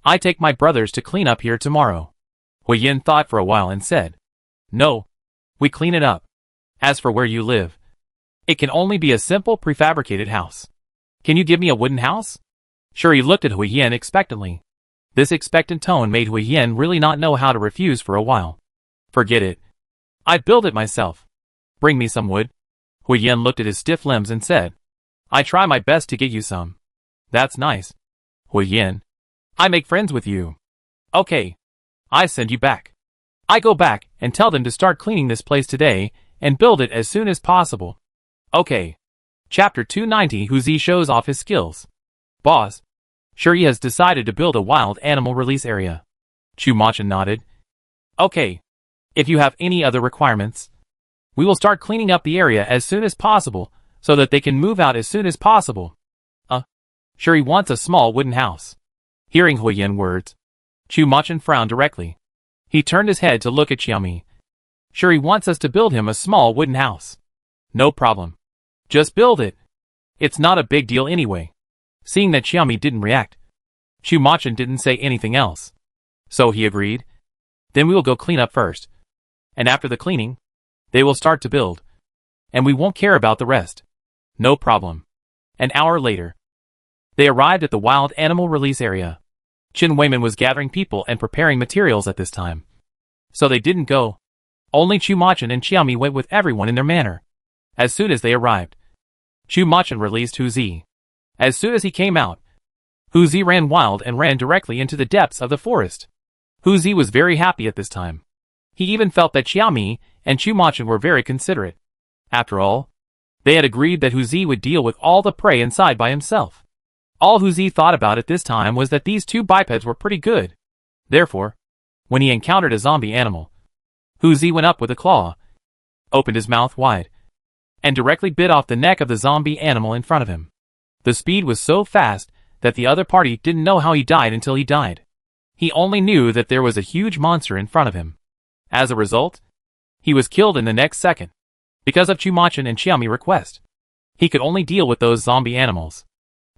I take my brothers to clean up here tomorrow. Hui Yin thought for a while and said, no, we clean it up. As for where you live, it can only be a simple prefabricated house. Can you give me a wooden house? Shuri looked at Hui Yin expectantly. This expectant tone made Hui Yin really not know how to refuse for a while. Forget it. I'd build it myself. Bring me some wood. Hui Yin looked at his stiff limbs and said, I try my best to get you some. That's nice. Hui Yin, I make friends with you. Okay. I send you back. I go back and tell them to start cleaning this place today and build it as soon as possible. Okay. Chapter 290 Hu Zi shows off his skills. Boss, Shuri has decided to build a wild animal release area. Chu Machin nodded. Okay. If you have any other requirements, we will start cleaning up the area as soon as possible so that they can move out as soon as possible. Shuri wants a small wooden house. Hearing Hui Yin's words, Chu Machin frowned directly. He turned his head to look at Xiaomi. Shuri wants us to build him a small wooden house. No problem. Just build it. It's not a big deal anyway. Seeing that Xiaomi didn't react, Chu Machin didn't say anything else. So he agreed. Then we will go clean up first. And after the cleaning, they will start to build. and we won't care about the rest. No problem. An hour later, they arrived at the wild animal release area. Chen Weiman was gathering people and preparing materials at this time. So they didn't go. Only Chu Machin and Xiaomi went with everyone in their manner. As soon as they arrived, Chu Machin released Hu Zi. As soon as he came out, Hu Zi ran wild and ran directly into the depths of the forest. Hu Zi was very happy at this time. He even felt that Xiaomi and Chu Machin were very considerate. After all, they had agreed that Hu Zi would deal with all the prey inside by himself. All Hu Zi thought about at this time was that these two bipeds were pretty good. Therefore, when he encountered a zombie animal, Hu Zi went up with a claw, opened his mouth wide, and directly bit off the neck of the zombie animal in front of him. The speed was so fast that the other party didn't know how he died until he died. He only knew that there was a huge monster in front of him. As a result, he was killed in the next second. Because of Chu Machin and Xiaomi's request, he could only deal with those zombie animals.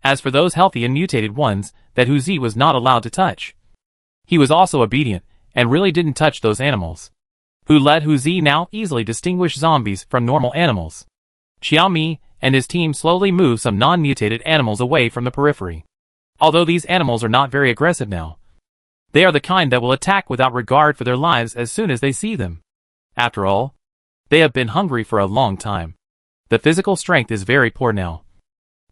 As for those healthy and mutated ones that Hu Zi was not allowed to touch, he was also obedient and really didn't touch those animals. Who let Hu Zi now easily distinguish zombies from normal animals. Xiaomi and his team slowly moved some non-mutated animals away from the periphery. Although these animals are not very aggressive now, they are the kind that will attack without regard for their lives as soon as they see them. After all, they have been hungry for a long time. The physical strength is very poor now,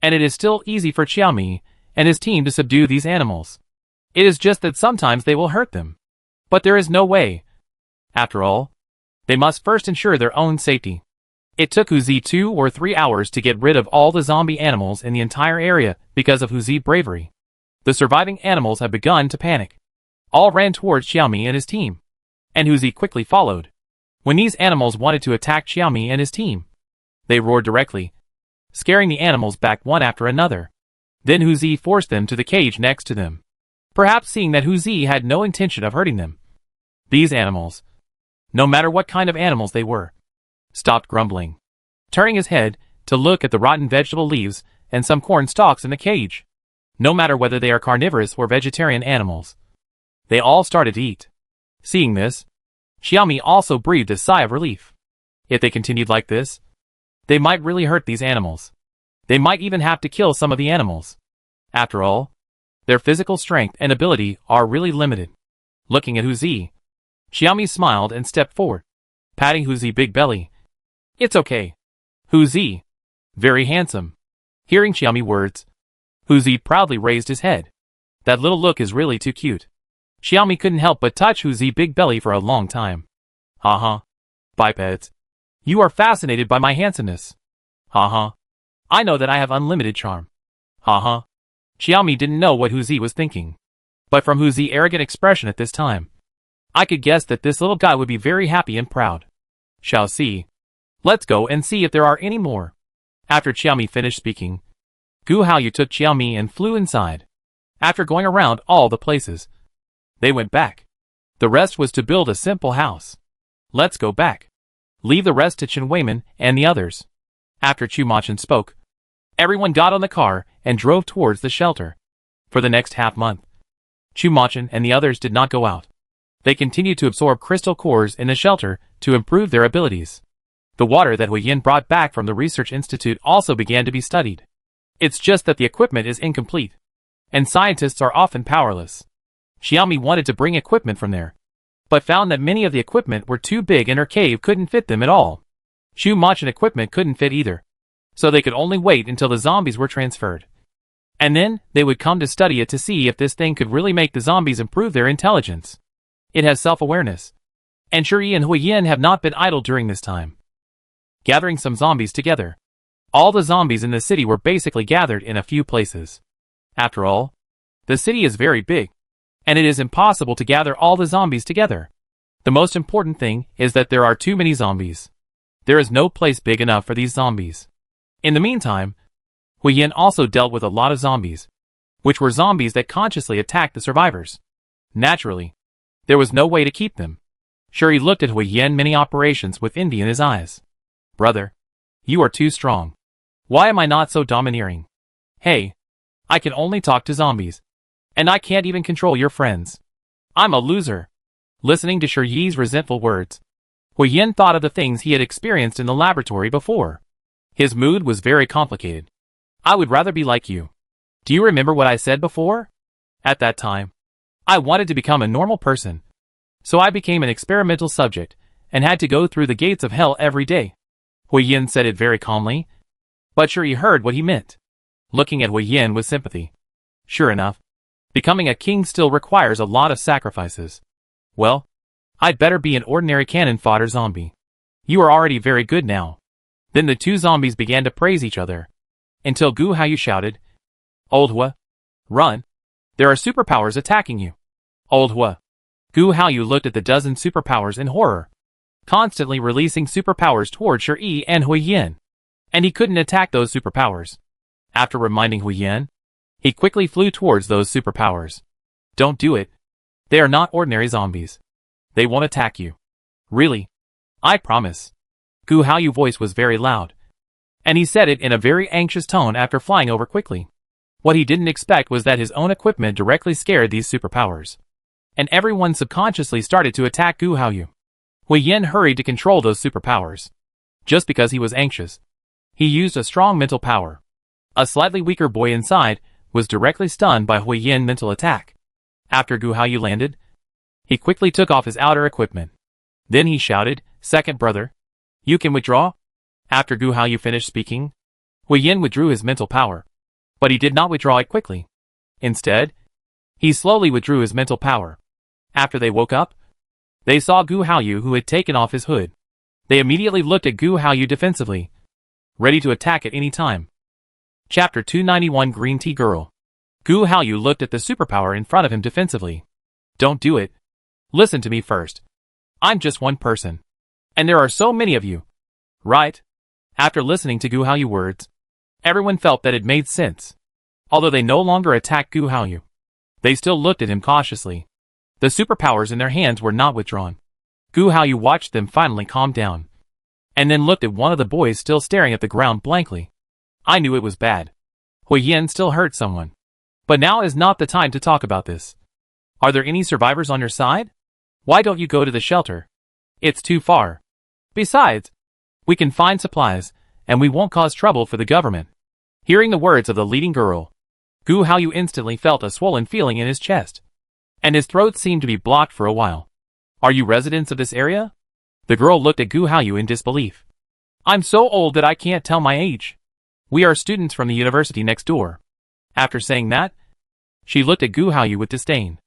and it is still easy for Xiaomi and his team to subdue these animals. It is just that sometimes they will hurt them. But there is no way. After all, they must first ensure their own safety. It took Hu Zi 2 or 3 hours to get rid of all the zombie animals in the entire area because of Hu Zi's bravery. The surviving animals had begun to panic. All ran towards Xiaomi and his team, and Hu Zi quickly followed. When these animals wanted to attack Xiaomi and his team, they roared directly, scaring the animals back one after another. Then Hu Zi forced them to the cage next to them, perhaps seeing that Hu Zi had no intention of hurting them. These animals, no matter what kind of animals they were, stopped grumbling, turning his head to look at the rotten vegetable leaves and some corn stalks in the cage. No matter whether they are carnivorous or vegetarian animals, they all started to eat. Seeing this, Xiaomi also breathed a sigh of relief. If they continued like this, they might really hurt these animals. They might even have to kill some of the animals. After all, their physical strength and ability are really limited. Looking at Hu Zi, Xiaomi smiled and stepped forward, patting Hu Zi's big belly. It's okay. Hu Zi. Very handsome. Hearing Xiaomi's words, Hu Zi proudly raised his head. That little look is really too cute. Xiaomi couldn't help but touch Hu Zi's big belly for a long time. Haha. Bipeds. You are fascinated by my handsomeness. Haha. I know that I have unlimited charm. Haha. Xiaomi didn't know what Hu Zi was thinking. But from Hu Zi's arrogant expression at this time, I could guess that this little guy would be very happy and proud. Shall see. Let's go and see if there are any more. After Xiaomi finished speaking, Gu Haoyu took Xiaomi and flew inside. After going around all the places, they went back. The rest was to build a simple house. Let's go back. Leave the rest to Chen Weiman and the others. After Chu Machin spoke, everyone got on the car and drove towards the shelter. For the next half-month, Chu Machin and the others did not go out. They continued to absorb crystal cores in the shelter to improve their abilities. The water that Huiyin brought back from the research institute also began to be studied. It's just that the equipment is incomplete, and scientists are often powerless. Xiaomi wanted to bring equipment from there, but found that many of the equipment were too big and her cave couldn't fit them at all. Chu Machin equipment couldn't fit either, so they could only wait until the zombies were transferred. And then, they would come to study it to see if this thing could really make the zombies improve their intelligence. It has self-awareness. And Shuri and Huiyin have not been idle during this time, gathering some zombies together. All the zombies in the city were basically gathered in a few places. After all, the city is very big, and it is impossible to gather all the zombies together. The most important thing is that there are too many zombies. There is no place big enough for these zombies. In the meantime, Huiyin also dealt with a lot of zombies, which were zombies that consciously attacked the survivors. Naturally, there was no way to keep them. Shuri looked at Huiyin many operations with envy in his eyes. Brother, you are too strong. Why am I not so domineering? Hey, I can only talk to zombies, and I can't even control your friends. I'm a loser. Listening to Shuri's resentful words, Yin thought of the things he had experienced in the laboratory before. His mood was very complicated. I would rather be like you. Do you remember what I said before? At that time, I wanted to become a normal person. So I became an experimental subject, and had to go through the gates of hell every day. Yin said it very calmly, but sure he heard what he meant. Looking at Yin with sympathy. Sure enough, becoming a king still requires a lot of sacrifices. Well, I'd better be an ordinary cannon fodder zombie. You are already very good now. Then the two zombies began to praise each other. Until Gu Haoyu shouted, Old Hua, run. There are superpowers attacking you. Old Hua. Gu Haoyu looked at the dozen superpowers in horror. Constantly releasing superpowers toward Shi and Yin. And he couldn't attack those superpowers. After reminding Yin, he quickly flew towards those superpowers. Don't do it. They are not ordinary zombies. They won't attack you. Really? I promise. Gu Haoyu's voice was very loud. And he said it in a very anxious tone after flying over quickly. What he didn't expect was that his own equipment directly scared these superpowers. And everyone subconsciously started to attack Gu Haoyu. Yin hurried to control those superpowers. Just because he was anxious. He used a strong mental power. A slightly weaker boy inside was directly stunned by Yin's mental attack. After Gu Haoyu landed, he quickly took off his outer equipment. Then he shouted, Second brother, you can withdraw? After Gu Haoyu finished speaking, Yin withdrew his mental power. But he did not withdraw it quickly. Instead, he slowly withdrew his mental power. After they woke up, they saw Gu Haoyu who had taken off his hood. They immediately looked at Gu Haoyu defensively, ready to attack at any time. Chapter 291 Green Tea Girl. Gu Haoyu looked at the superpower in front of him defensively. Don't do it. Listen to me first. I'm just one person. And there are so many of you. Right? After listening to Gu Haoyu's words, everyone felt that it made sense. Although they no longer attacked Gu Haoyu, they still looked at him cautiously. The superpowers in their hands were not withdrawn. Gu Haoyu watched them finally calm down. And then looked at one of the boys still staring at the ground blankly. I knew it was bad. Yin still hurt someone. But now is not the time to talk about this. Are there any survivors on your side? Why don't you go to the shelter? It's too far. Besides, we can find supplies, and we won't cause trouble for the government. Hearing the words of the leading girl, Gu Haoyu instantly felt a swollen feeling in his chest. And his throat seemed to be blocked for a while. Are you residents of this area? The girl looked at Gu Haoyu in disbelief. I'm so old that I can't tell my age. We are students from the university next door. After saying that, she looked at Gu Haoyu with disdain.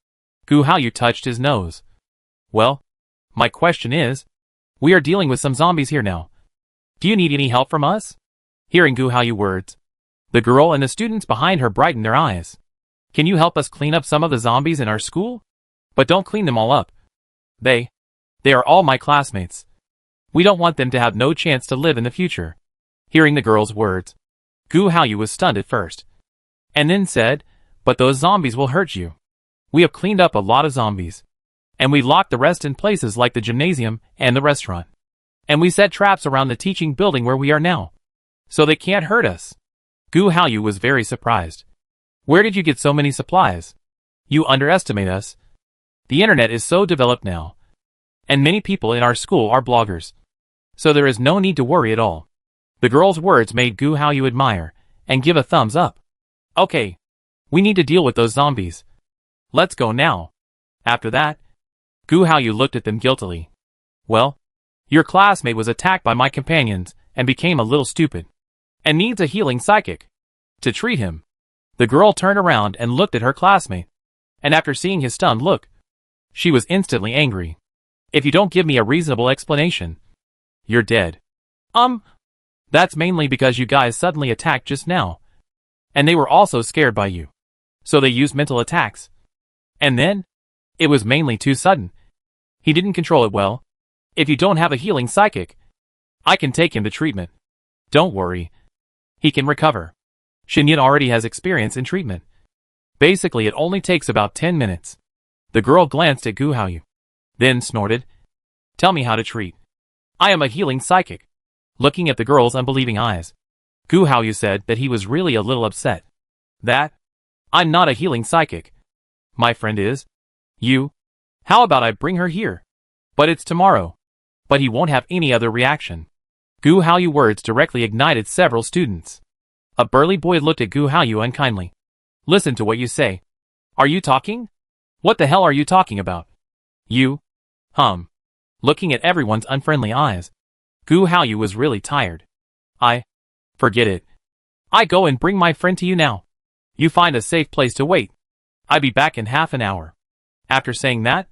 Gu Haoyu touched his nose. Well, my question is, we are dealing with some zombies here now. Do you need any help from us? Hearing Gu Haoyu's words, the girl and the students behind her brightened their eyes. Can you help us clean up some of the zombies in our school? But don't clean them all up. They are all my classmates. We don't want them to have no chance to live in the future. Hearing the girl's words, Gu Haoyu was stunned at first. And then said, but those zombies will hurt you. We have cleaned up a lot of zombies. And we locked the rest in places like the gymnasium and the restaurant. And we set traps around the teaching building where we are now. So they can't hurt us. Gu Haoyu was very surprised. Where did you get so many supplies? You underestimate us. The internet is so developed now. And many people in our school are bloggers. So there is no need to worry at all. The girl's words made Gu Haoyu admire and give a thumbs up. Okay. We need to deal with those zombies. Let's go now. After that, Gu Haoyu looked at them guiltily. Well, your classmate was attacked by my companions and became a little stupid. And needs a healing psychic. To treat him. The girl turned around and looked at her classmate. And after seeing his stunned look, she was instantly angry. If you don't give me a reasonable explanation, you're dead. That's mainly because you guys suddenly attacked just now. And they were also scared by you. So they used mental attacks. And then, it was mainly too sudden. He didn't control it well. If you don't have a healing psychic, I can take him to treatment. Don't worry. He can recover. Xinyan already has experience in treatment. Basically it only takes about 10 minutes. The girl glanced at Gu Haoyu. Then snorted. Tell me how to treat. I am a healing psychic. Looking at the girl's unbelieving eyes, Gu Haoyu said that he was really a little upset. That? I'm not a healing psychic. My friend is. You? How about I bring her here? But it's tomorrow. but he won't have any other reaction. Gu Haoyu words directly ignited several students. A burly boy looked at Gu Haoyu unkindly. Listen to what you say. Are you talking? What the hell are you talking about? You? Looking at everyone's unfriendly eyes, Gu Haoyu was really tired. Forget it. I go and bring my friend to you now. You find a safe place to wait. I'll be back in half an hour. After saying that,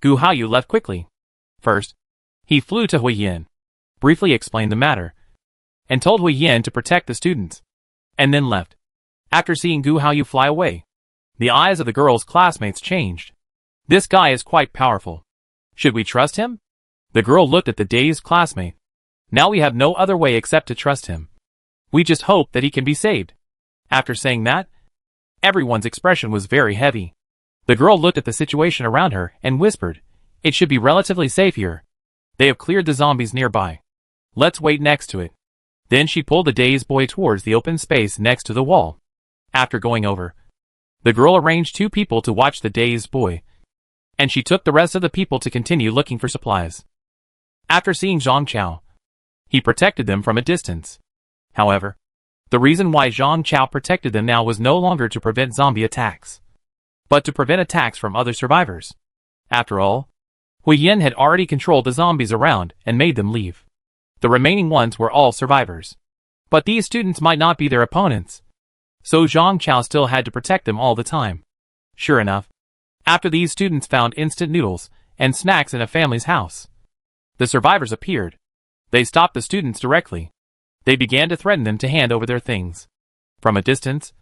Gu Haoyu left quickly. First, he flew to Huiyin, briefly explained the matter, and told Huiyin to protect the students, and then left. After seeing Gu Haoyu fly away, the eyes of the girl's classmates changed. This guy is quite powerful. Should we trust him? The girl looked at the dazed classmate. Now we have no other way except to trust him. We just hope that he can be saved. After saying that, everyone's expression was very heavy. The girl looked at the situation around her and whispered, it should be relatively safe here. They have cleared the zombies nearby. Let's wait next to it. Then she pulled the dazed boy towards the open space next to the wall. After going over, the girl arranged 2 people to watch the dazed boy, and she took the rest of the people to continue looking for supplies. After seeing Zhang Chao, he protected them from a distance. However, the reason why Zhang Chao protected them now was no longer to prevent zombie attacks, but to prevent attacks from other survivors. After all, Huiyin had already controlled the zombies around and made them leave. The remaining ones were all survivors. But these students might not be their opponents, so Zhang Chao still had to protect them all the time. Sure enough, after these students found instant noodles and snacks in a family's house, the survivors appeared. They stopped the students directly. They began to threaten them to hand over their things. From a distance,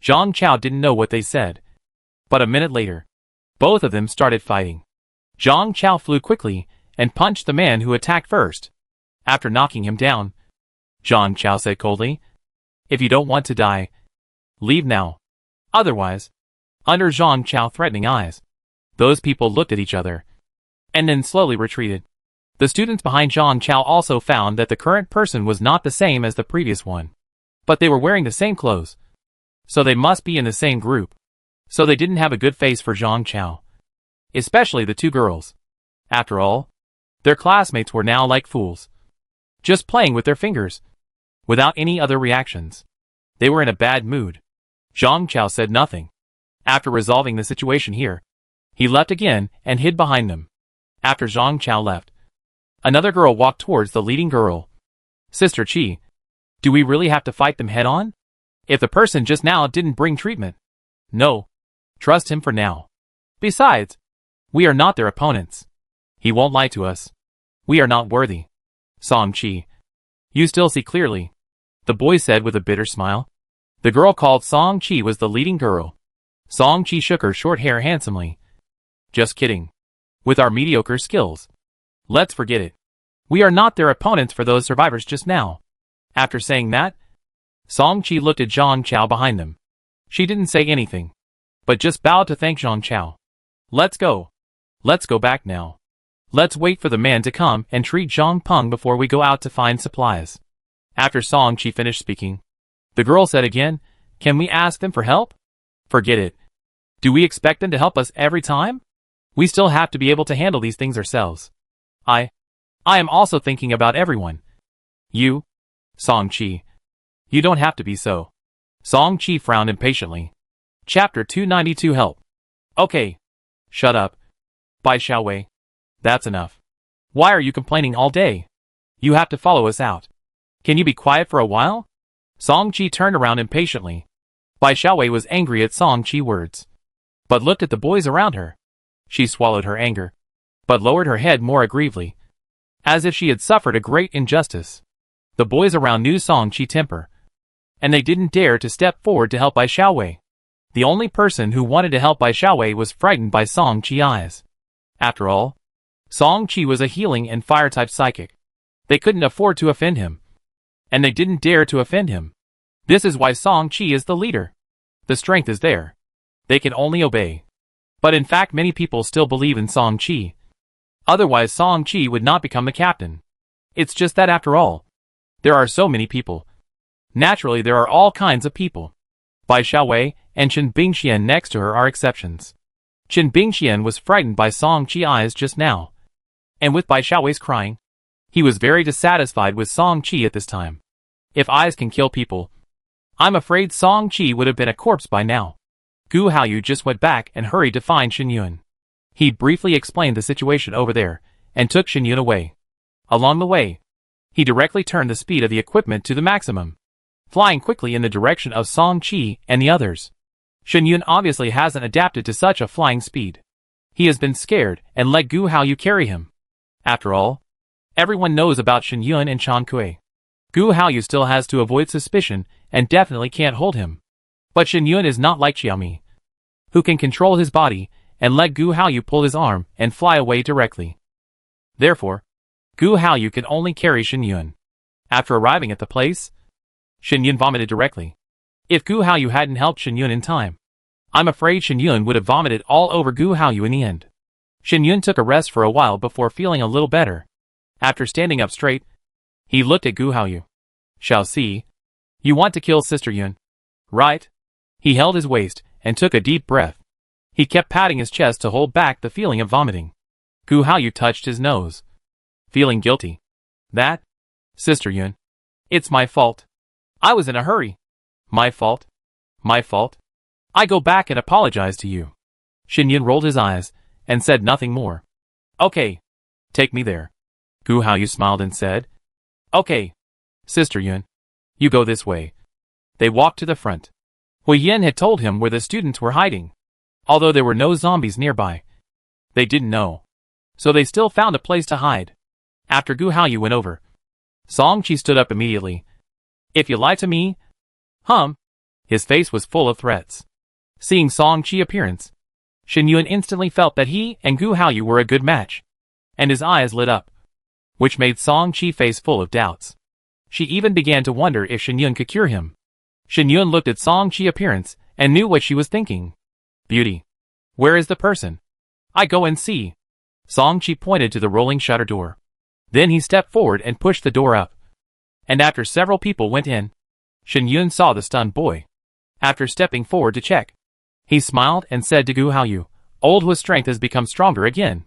Zhang Chao didn't know what they said. But a minute later, both of them started fighting. Zhang Chao flew quickly and punched the man who attacked first. After knocking him down, Zhang Chao said coldly, if you don't want to die, leave now. Otherwise, under Zhang Chao threatening eyes, those people looked at each other, and then slowly retreated. The students behind Zhang Chao also found that the current person was not the same as the previous one, but they were wearing the same clothes, so they must be in the same group. So they didn't have a good face for Zhang Chao, especially the 2 girls. After all, their classmates were now like fools, just playing with their fingers, without any other reactions. They were in a bad mood. Zhang Chao said nothing. After resolving the situation here, he left again and hid behind them. After Zhang Chao left, another girl walked towards the leading girl. Sister Qi, do we really have to fight them head-on? If the person just now didn't bring treatment? No. Trust him for now. Besides, we are not their opponents. He won't lie to us. We are not worthy. Song Qi, you still see clearly, the boy said with a bitter smile. The girl called Song Qi was the leading girl. Song Qi shook her short hair handsomely. Just kidding. With our mediocre skills, let's forget it. We are not their opponents for those survivors just now. After saying that, Song Qi looked at Zhang Chao behind them. She didn't say anything, but just bowed to thank Zhang Chao. Let's go. Let's go back now. Let's wait for the man to come and treat Zhang Peng before we go out to find supplies. After Song Qi finished speaking, the girl said again, can we ask them for help? Forget it. Do we expect them to help us every time? We still have to be able to handle these things ourselves. I am also thinking about everyone. You, Song Qi. You don't have to be so. Song Qi frowned impatiently. Chapter 292 Help. Okay. Shut up. Bai Xiaowei. That's enough. Why are you complaining all day? You have to follow us out. Can you be quiet for a while? Song Qi turned around impatiently. Bai Xiaowei was angry at Song Qi's words, but looked at the boys around her. She swallowed her anger, but lowered her head more aggressively, as if she had suffered a great injustice. The boys around knew Song Qi's temper, and they didn't dare to step forward to help Bai Xiaowei. The only person who wanted to help Bai Xiaowei was frightened by Song Qi's eyes. After all, Song Qi was a healing and fire-type psychic. They couldn't afford to offend him, and they didn't dare to offend him. This is why Song Qi is the leader. The strength is there. They can only obey. But in fact many people still believe in Song Qi. Otherwise Song Qi would not become the captain. It's just that after all, there are so many people. Naturally there are all kinds of people. Bai Xiaowei and Chen Bingxian next to her are exceptions. Chen Bingxian was frightened by Song Qi's eyes just now. And with Bai Xiaowei's crying, he was very dissatisfied with Song Qi at this time. If eyes can kill people, I'm afraid Song Qi would have been a corpse by now. Gu Haoyu just went back and hurried to find Shen Yun. He briefly explained the situation over there, and took Shen Yun away. Along the way, he directly turned the speed of the equipment to the maximum, flying quickly in the direction of Song Qi and the others. Shen Yun obviously hasn't adapted to such a flying speed. He has been scared and let Gu Haoyu carry him. After all, everyone knows about Shen Yun and Chan Kui. Gu Haoyu still has to avoid suspicion and definitely can't hold him. But Shen Yun is not like Xiaomi, who can control his body and let Gu Haoyu pull his arm and fly away directly. Therefore, Gu Haoyu can only carry Shen Yun. After arriving at the place, Shen Yun vomited directly. If Gu Haoyu hadn't helped Shen Yun in time, I'm afraid Shen Yun would have vomited all over Gu Haoyu in the end. Shen Yun took a rest for a while before feeling a little better. After standing up straight, he looked at Gu Haoyu. Shall see. You want to kill Sister Yun, right? He held his waist and took a deep breath. He kept patting his chest to hold back the feeling of vomiting. Gu Haoyu touched his nose, feeling guilty. That? Sister Yun. It's my fault. I was in a hurry. My fault? My fault? I go back and apologize to you. Shen Yun rolled his eyes and said nothing more. Okay. Take me there. Gu Haoyu smiled and said, Okay. Sister Yun. You go this way. They walked to the front. Hui Yin had told him where the students were hiding. Although there were no zombies nearby, they didn't know. So they still found a place to hide. After Gu Haoyu went over, Song Qi stood up immediately. If you lie to me, his face was full of threats. Seeing Song Qi appearance, Shen Yun instantly felt that he and Gu Haoyu were a good match, and his eyes lit up, which made Song Qi face full of doubts. She even began to wonder if Shen Yun could cure him. Shen Yun looked at Song Qi appearance and knew what she was thinking. Beauty. Where is the person? I go and see. Song Qi pointed to the rolling shutter door. Then he stepped forward and pushed the door up. And after several people went in, Shen Yun saw the stunned boy. After stepping forward to check, he smiled and said to Gu Haoyu, Old Hu's strength has become stronger again.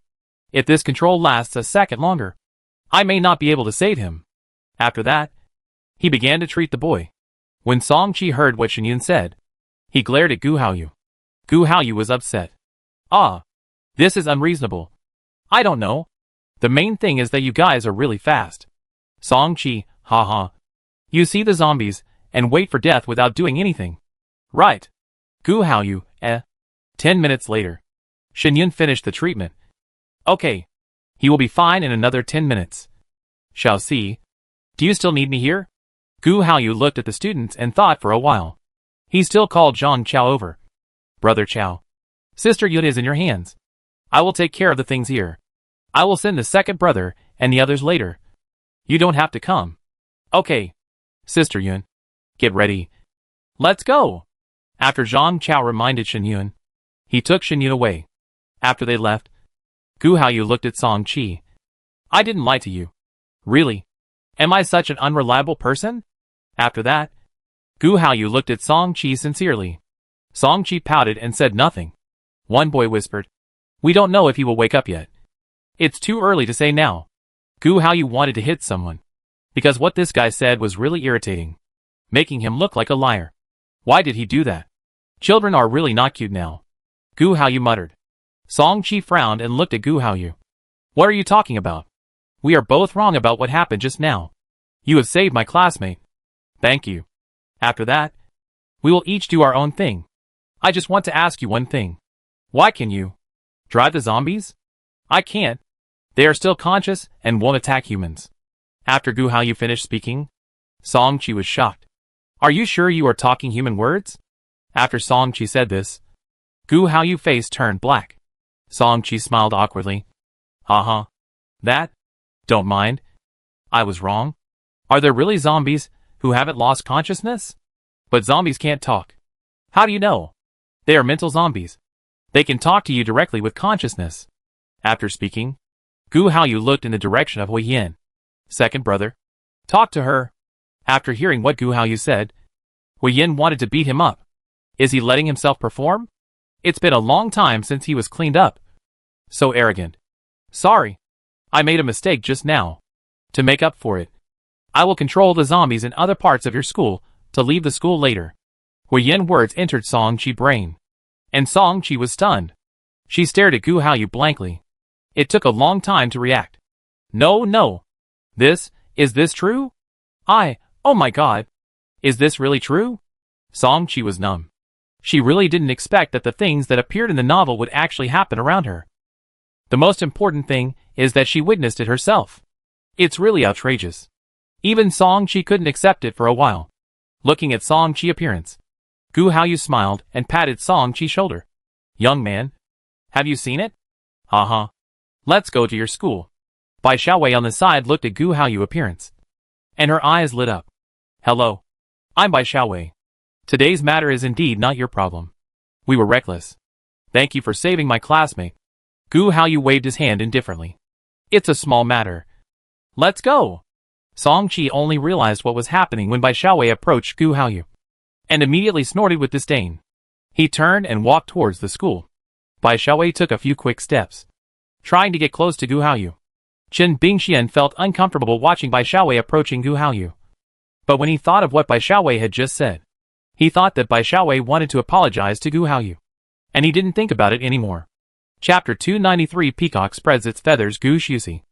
If this control lasts a second longer, I may not be able to save him. After that, he began to treat the boy. When Song Qi heard what Shen Yun said, he glared at Gu Haoyu. Gu Haoyu was upset. This is unreasonable. I don't know. The main thing is that you guys are really fast. Song Qi, haha. You see the zombies, and wait for death without doing anything. Right. Gu Haoyu, 10 minutes later. Shen Yun finished the treatment. Okay. He will be fine in another 10 minutes. Shall see. Do you still need me here? Gu Haoyu looked at the students and thought for a while. He still called Zhang Chao over. Brother Chao. Sister Yun is in your hands. I will take care of the things here. I will send the second brother and the others later. You don't have to come. Okay. Sister Yun. Get ready. Let's go. After Zhang Chao reminded Shen Yun, he took Shen Yun away. After they left, Gu Haoyu looked at Song Qi. I didn't lie to you. Really? Am I such an unreliable person? After that, Gu Haoyu looked at Song Qi sincerely. Song Qi pouted and said nothing. One boy whispered, We don't know if he will wake up yet. It's too early to say now. Gu Haoyu wanted to hit someone, because what this guy said was really irritating, making him look like a liar. Why did he do that? Children are really not cute now. Gu Haoyu muttered. Song Qi frowned and looked at Gu Haoyu. What are you talking about? We are both wrong about what happened just now. You have saved my classmate. Thank you. After that, we will each do our own thing. I just want to ask you one thing. Why can you drive the zombies? I can't. They are still conscious and won't attack humans. After Gu Haoyu finished speaking, Song Qi was shocked. Are you sure you are talking human words? After Song Qi said this, Gu Haoyu's face turned black. Song Qi smiled awkwardly. That? Don't mind. I was wrong. Are there really zombies who haven't lost consciousness? But zombies can't talk. How do you know? They are mental zombies. They can talk to you directly with consciousness. After speaking, Gu Haoyu looked in the direction of Hui Yin. Second brother. Talk to her. After hearing what Gu Haoyu said, Hui Yin wanted to beat him up. Is he letting himself perform? It's been a long time since he was cleaned up. So arrogant. Sorry. I made a mistake just now. To make up for it, I will control the zombies in other parts of your school to leave the school later. Hui Yin words entered Song Chi brain. And Song Chi was stunned. She stared at Gu Haoyu blankly. It took a long time to react. No. Is this true? Oh my god. Is this really true? Song Chi was numb. She really didn't expect that the things that appeared in the novel would actually happen around her. The most important thing is that she witnessed it herself. It's really outrageous. Even Song Chi couldn't accept it for a while. Looking at Song Chi's appearance, Gu Haoyu smiled and patted Song Chi's shoulder. Young man, have you seen it? Haha. Let's go to your school. Bai Xiaowei on the side looked at Gu Haoyu's appearance, and her eyes lit up. Hello. I'm Bai Xiaowei. Today's matter is indeed not your problem. We were reckless. Thank you for saving my classmate. Gu Haoyu waved his hand indifferently. It's a small matter. Let's go. Song Chi only realized what was happening when Bai Xiaowei approached Gu Haoyu, and immediately snorted with disdain. He turned and walked towards the school. Bai Xiaowei took a few quick steps, trying to get close to Gu Haoyu. Chen Bingxian felt uncomfortable watching Bai Xiaowei approaching Gu Haoyu. But when he thought of what Bai Xiaowei had just said, he thought that Bai Xiaowei wanted to apologize to Gu Haoyu, and he didn't think about it anymore. Chapter 293 Peacock spreads its feathers. Gu Xiuxi.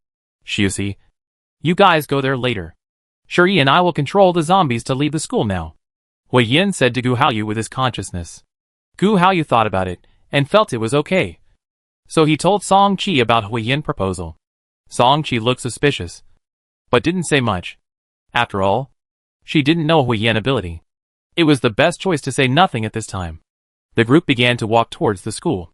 Xiuxi. You guys go there later. Shuri and I will control the zombies to leave the school now. Hui Yin said to Gu Haoyu with his consciousness. Gu Haoyu thought about it, and felt it was okay. So he told Song Chi about Hui Yin's proposal. Song Chi looked suspicious, but didn't say much. After all, she didn't know Hui Yin's ability. It was the best choice to say nothing at this time. The group began to walk towards the school.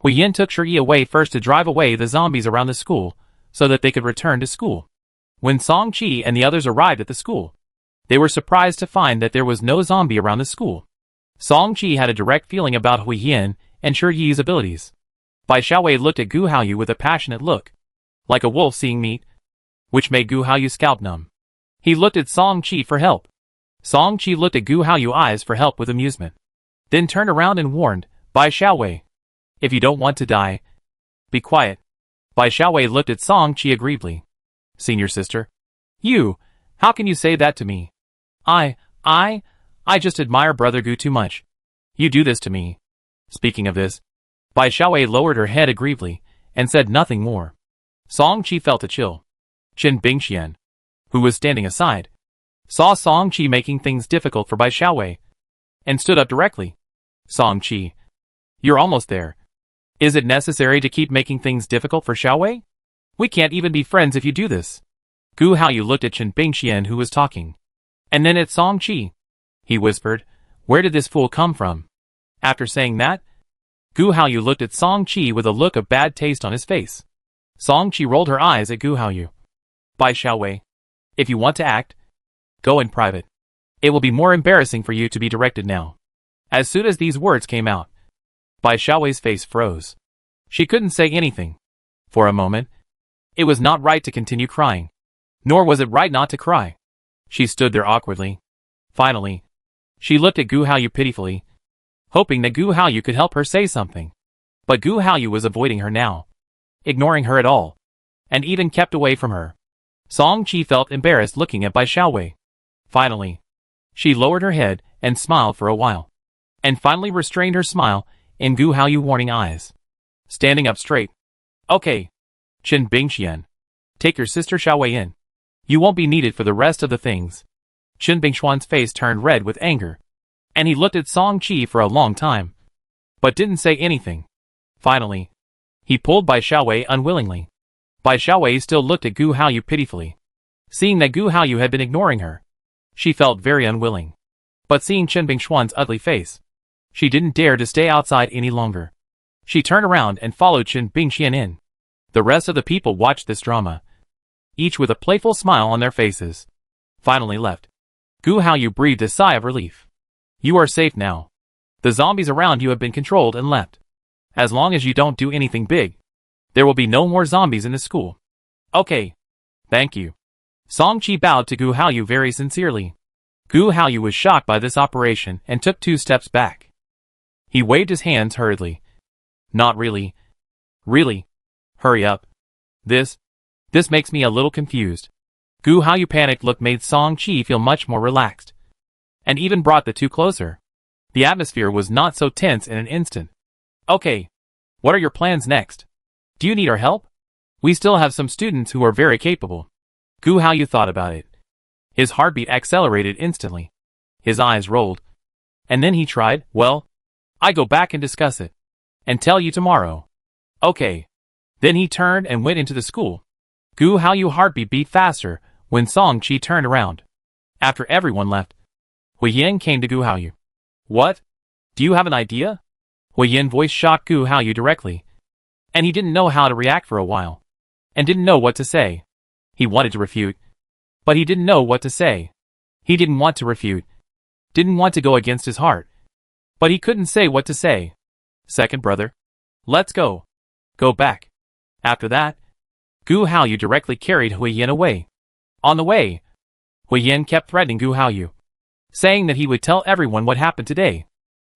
Hui Yin took Shuri away first to drive away the zombies around the school, so that they could return to school. When Song Chi and the others arrived at the school, they were surprised to find that there was no zombie around the school. Song Chi had a direct feeling about Hui Yin and Shi Yi's abilities. Bai Xiaowei looked at Gu Haoyu with a passionate look, like a wolf seeing meat, which made Gu Haoyu's scalp numb. He looked at Song Chi for help. Song Chi looked at Gu Haoyu's eyes for help with amusement, then turned around and warned, Bai Xiaowei, if you don't want to die, be quiet. Bai Xiaowei looked at Song Chi aggrievedly. Senior sister? You, how can you say that to me? I just admire Brother Gu too much. You do this to me. Speaking of this, Bai Xiaowei lowered her head aggrievedly, and said nothing more. Song Chi felt a chill. Chen Bingxian, who was standing aside, saw Song Chi making things difficult for Bai Xiaowei, and stood up directly. Song Chi, you're almost there. Is it necessary to keep making things difficult for Xiaowei? We can't even be friends if you do this. Gu Haoyu looked at Chen Bingxian who was talking, and then at Song Chi. He whispered, where did this fool come from? After saying that, Gu Haoyu looked at Song Chi with a look of bad taste on his face. Song Chi rolled her eyes at Gu Haoyu. Bai Xiaowei, if you want to act, go in private. It will be more embarrassing for you to be directed now. As soon as these words came out, Bai Xiaowei's face froze. She couldn't say anything. For a moment, it was not right to continue crying. Nor was it right not to cry. She stood there awkwardly. Finally, she looked at Gu Haoyu pitifully, hoping that Gu Haoyu could help her say something. But Gu Haoyu was avoiding her now, ignoring her at all, and even kept away from her. Song Chi felt embarrassed looking at Bai Xiaowei. Finally, she lowered her head and smiled for a while, and finally restrained her smile in Gu Haoyu warning eyes. Standing up straight. Okay. Chen Bingxian, take your sister Xiaowei in. You won't be needed for the rest of the things. Chen Bingshuan's face turned red with anger, and he looked at Song Chi for a long time, but didn't say anything. Finally, he pulled Bai Xiaowei unwillingly. Bai Xiaowei still looked at Gu Haoyu pitifully. Seeing that Gu Haoyu had been ignoring her, she felt very unwilling. But seeing Chen Bingshuan's ugly face, she didn't dare to stay outside any longer. She turned around and followed Chen Bingxian in. The rest of the people watched this drama, each with a playful smile on their faces. Finally left. Gu Haoyu breathed a sigh of relief. You are safe now. The zombies around you have been controlled and left. As long as you don't do anything big, there will be no more zombies in the school. Okay. Thank you. Song Chi bowed to Gu Haoyu very sincerely. Gu Haoyu was shocked by this operation and took 2 steps back. He waved his hands hurriedly. Not really. Really. Hurry up. This This makes me a little confused. Gu Haoyu's panicked look made Song Chi feel much more relaxed, and even brought the two closer. The atmosphere was not so tense in an instant. Okay. What are your plans next? Do you need our help? We still have some students who are very capable. Gu Haoyu thought about it. His heartbeat accelerated instantly. His eyes rolled. And then he tried, well, I go back and discuss it. And tell you tomorrow. Okay. Then he turned and went into the school. Gu Haoyu's heartbeat beat faster when Song Chi turned around. After everyone left, Hui Yin came to Gu Haoyu. What? Do you have an idea? Hui Yin's voice shocked Gu Haoyu directly. And he didn't know how to react for a while. And didn't know what to say. He wanted to refute. But he didn't know what to say. He didn't want to refute. Didn't want to go against his heart. But he couldn't say what to say. Second brother. Let's go. Go back. After that, Gu Haoyu directly carried Hui Yin away. On the way, Hui Yin kept threatening Gu Haoyu, saying that he would tell everyone what happened today.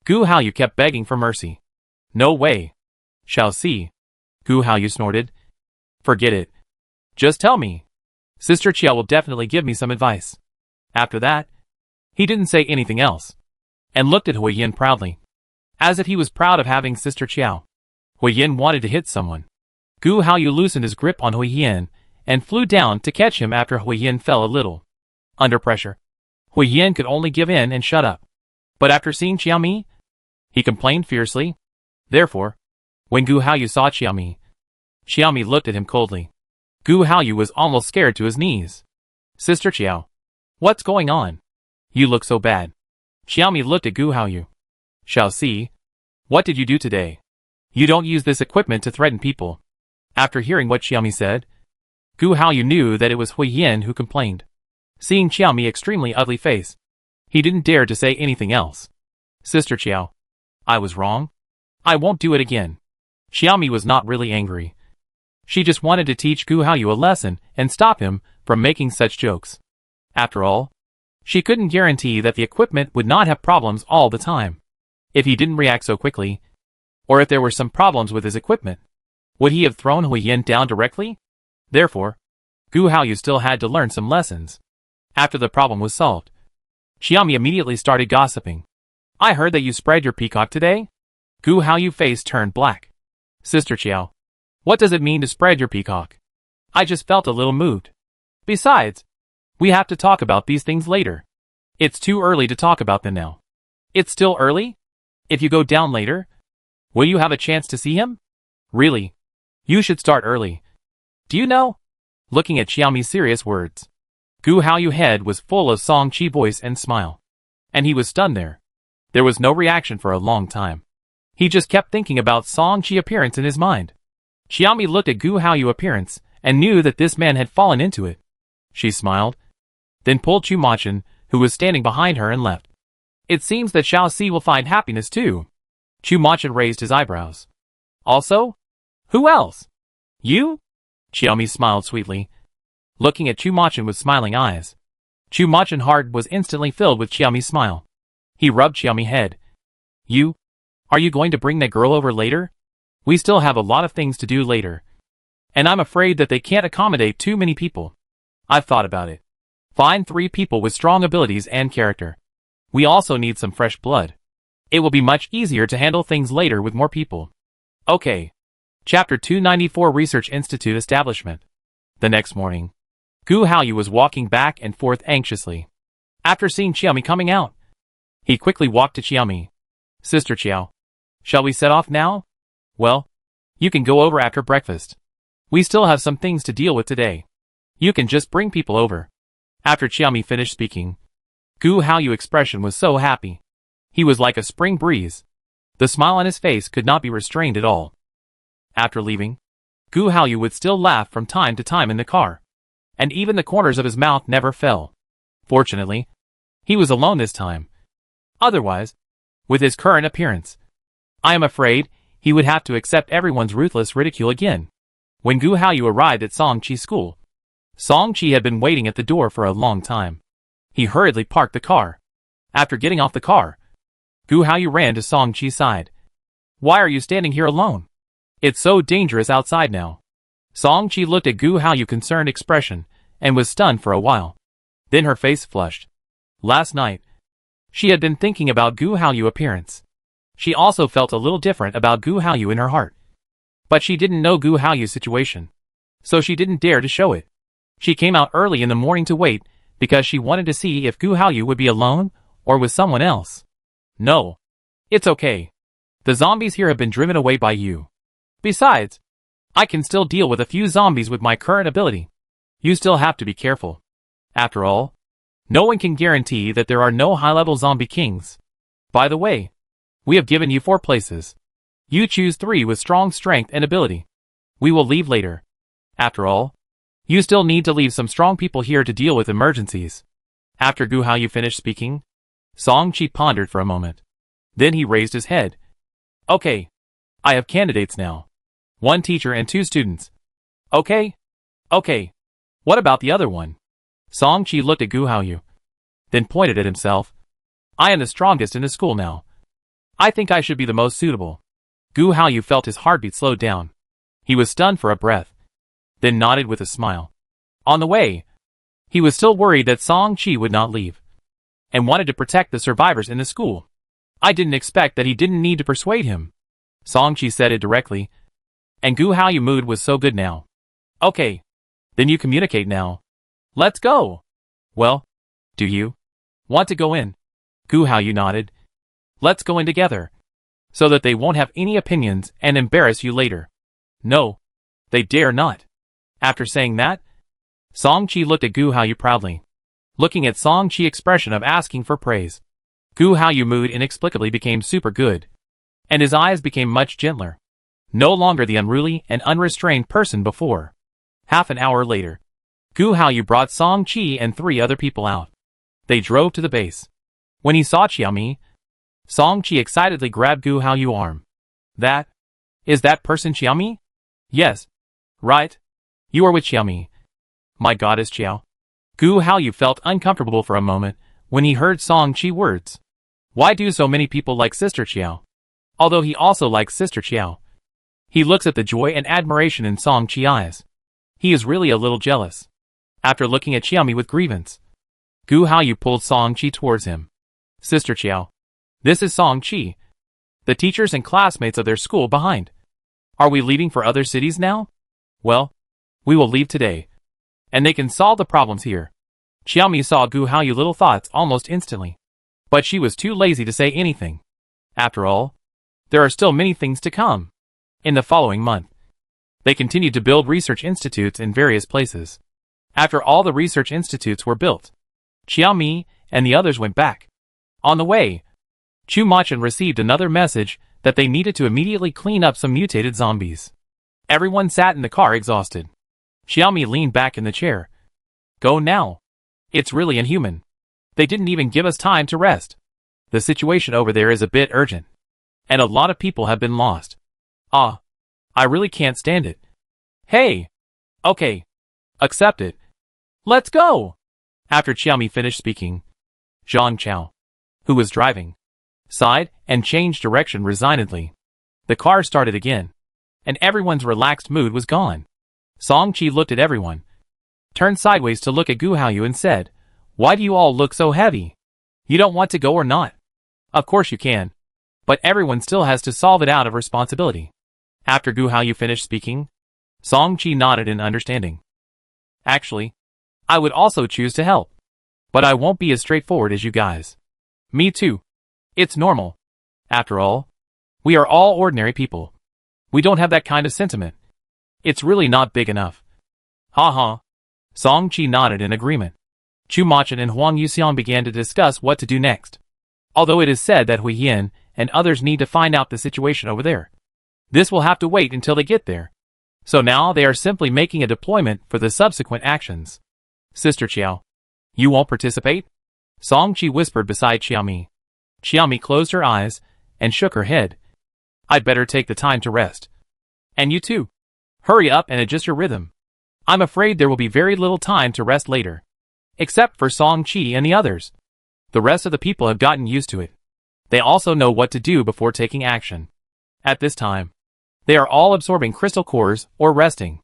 Gu Haoyu kept begging for mercy. No way. Shall see. Gu Haoyu snorted. Forget it. Just tell me. Sister Chia will definitely give me some advice. After that, he didn't say anything else, and looked at Hui Yin proudly, as if he was proud of having Sister Chiao. Hui Yin wanted to hit someone. Gu Haoyu loosened his grip on Hui Yin and flew down to catch him after Hui Yin fell a little. Under pressure, Hui Yin could only give in and shut up. But after seeing Xiaomi, he complained fiercely. Therefore, when Gu Haoyu saw Xiaomi, Xiaomi looked at him coldly. Gu Haoyu was almost scared to his knees. Sister Chiao. What's going on? You look so bad. Xiaomi looked at Gu Haoyu. Shall see. What did you do today? You don't use this equipment to threaten people. After hearing what Xiaomi said, Gu Haoyu knew that it was Hui Yin who complained. Seeing Xiaomi's extremely ugly face, he didn't dare to say anything else. Sister Chiao. I was wrong. I won't do it again. Xiaomi was not really angry. She just wanted to teach Gu Haoyu a lesson and stop him from making such jokes. After all, she couldn't guarantee that the equipment would not have problems all the time. If he didn't react so quickly, or if there were some problems with his equipment, would he have thrown Hui Yin down directly? Therefore, Gu Haoyu still had to learn some lessons. After the problem was solved, Xiaomi immediately started gossiping. I heard that you spread your peacock today? Gu Haoyu's face turned black. Sister Chiao. What does it mean to spread your peacock? I just felt a little moved. Besides, we have to talk about these things later. It's too early to talk about them now. It's still early? If you go down later, will you have a chance to see him? Really? You should start early. Do you know? Looking at Xiaomi's serious words, Gu Haoyu's head was full of Song Chi voice and smile. And he was stunned there. There was no reaction for a long time. He just kept thinking about Song Chi's appearance in his mind. Xiaomi looked at Gu Haoyu's appearance and knew that this man had fallen into it. She smiled, then pulled Chu Machin, who was standing behind her, and left. It seems that Xiao Si will find happiness too. Chu Machin raised his eyebrows. Also? Who else? You? Xiaomi smiled sweetly, looking at Chu Machin with smiling eyes. Chu Machin's heart was instantly filled with Xiaomi's smile. He rubbed Xiaomi's head. You? Are you going to bring that girl over later? We still have a lot of things to do later. And I'm afraid that they can't accommodate too many people. I've thought about it. Find 3 people with strong abilities and character. We also need some fresh blood. It will be much easier to handle things later with more people. Okay. Chapter 294 Research Institute Establishment. The next morning, Gu Haoyu was walking back and forth anxiously. After seeing Xiaomi coming out, he quickly walked to Xiaomi. Sister Chiao. Shall we set off now? Well, you can go over after breakfast. We still have some things to deal with today. You can just bring people over. After Xiaomi finished speaking, Gu Haoyu's expression was so happy. He was like a spring breeze. The smile on his face could not be restrained at all. After leaving, Gu Haoyu would still laugh from time to time in the car, and even the corners of his mouth never fell. Fortunately, he was alone this time. Otherwise, with his current appearance, I am afraid he would have to accept everyone's ruthless ridicule again. When Gu Haoyu arrived at Song Chi's school, Song Chi had been waiting at the door for a long time. He hurriedly parked the car. After getting off the car, Gu Haoyu ran to Song Chi's side. Why are you standing here alone? It's so dangerous outside now. Song Chi looked at Gu Haoyu's concerned expression and was stunned for a while. Then her face flushed. Last night, she had been thinking about Gu Haoyu's appearance. She also felt a little different about Gu Haoyu in her heart. But she didn't know Gu Haoyu's situation, so she didn't dare to show it. She came out early in the morning to wait because she wanted to see if Gu Haoyu would be alone or with someone else. No. It's okay. The zombies here have been driven away by you. Besides, I can still deal with a few zombies with my current ability. You still have to be careful. After all, no one can guarantee that there are no high-level zombie kings. By the way, we have given you 4 places. You choose 3 with strong strength and ability. We will leave later. After all, you still need to leave some strong people here to deal with emergencies. After Gu Haoyu finished speaking, Song Chi pondered for a moment. Then he raised his head. Okay. I have candidates now. 1 teacher and 2 students. Okay? Okay. What about the other one? Song Chi looked at Gu Haoyu, then pointed at himself. I am the strongest in the school now. I think I should be the most suitable. Gu Haoyu felt his heartbeat slowed down. He was stunned for a breath, then nodded with a smile. On the way, he was still worried that Song Chi would not leave, and wanted to protect the survivors in the school. I didn't expect that he didn't need to persuade him. Song Chi said it directly, and Gu Haoyu's mood was so good now. Okay. Then you communicate now. Let's go. Well, do you want to go in? Gu Haoyu nodded. Let's go in together, so that they won't have any opinions and embarrass you later. No, they dare not. After saying that, Song Chi looked at Gu Haoyu proudly, looking at Song Chi's expression of asking for praise. Gu Haoyu's mood inexplicably became super good, and his eyes became much gentler. No longer the unruly and unrestrained person before. Half an hour later, Gu Haoyu brought Song Chi and 3 other people out. They drove to the base. When he saw Xiaomi, Song Chi excitedly grabbed Gu Haoyu's arm. Is that person Xiaomi? Yes. Right. You are with Xiaomi. My goddess Xiao. Gu Haoyu felt uncomfortable for a moment when he heard Song Chi's words. Why do so many people like Sister Xiao? Although he also likes Sister Xiao. He looks at the joy and admiration in Song Chi's eyes. He is really a little jealous. After looking at Xiaomi with grievance, Gu Haoyu pulled Song Chi towards him. Sister Xiao. This is Song Chi. The teachers and classmates of their school behind. Are we leaving for other cities now? Well, we will leave today, and they can solve the problems here. Xiaomi saw Gu Haoyu's little thoughts almost instantly, but she was too lazy to say anything. After all, there are still many things to come. In the following month, they continued to build research institutes in various places. After all the research institutes were built, Xiaomi and the others went back. On the way, Chu Machan received another message that they needed to immediately clean up some mutated zombies. Everyone sat in the car exhausted. Xiaomi leaned back in the chair. Go now. It's really inhuman. They didn't even give us time to rest. The situation over there is a bit urgent, and a lot of people have been lost. I really can't stand it. Hey! Okay. Accept it. Let's go! After Xiaomi finished speaking, Zhang Chao, who was driving, sighed and changed direction resignedly. The car started again, and everyone's relaxed mood was gone. Song Chi looked at everyone, turned sideways to look at Gu Haoyu and said, Why do you all look so heavy? You don't want to go or not? Of course you can, but everyone still has to solve it out of responsibility. After Gu Haoyu finished speaking, Song Chi nodded in understanding. Actually, I would also choose to help, but I won't be as straightforward as you guys. Me too. It's normal. After all, we are all ordinary people. We don't have that kind of sentiment. It's really not big enough. Ha ha. Song Chi nodded in agreement. Chu Machan and Huang Yuxiang began to discuss what to do next. Although it is said that Hui Yin and others need to find out the situation over there, this will have to wait until they get there. So now they are simply making a deployment for the subsequent actions. Sister Xiao, you won't participate? Song Chi whispered beside Xiaomi. Xiaomi closed her eyes and shook her head. I'd better take the time to rest. And you too. Hurry up and adjust your rhythm. I'm afraid there will be very little time to rest later. Except for Song Chi and the others. The rest of the people have gotten used to it. They also know what to do before taking action. At this time, they are all absorbing crystal cores or resting.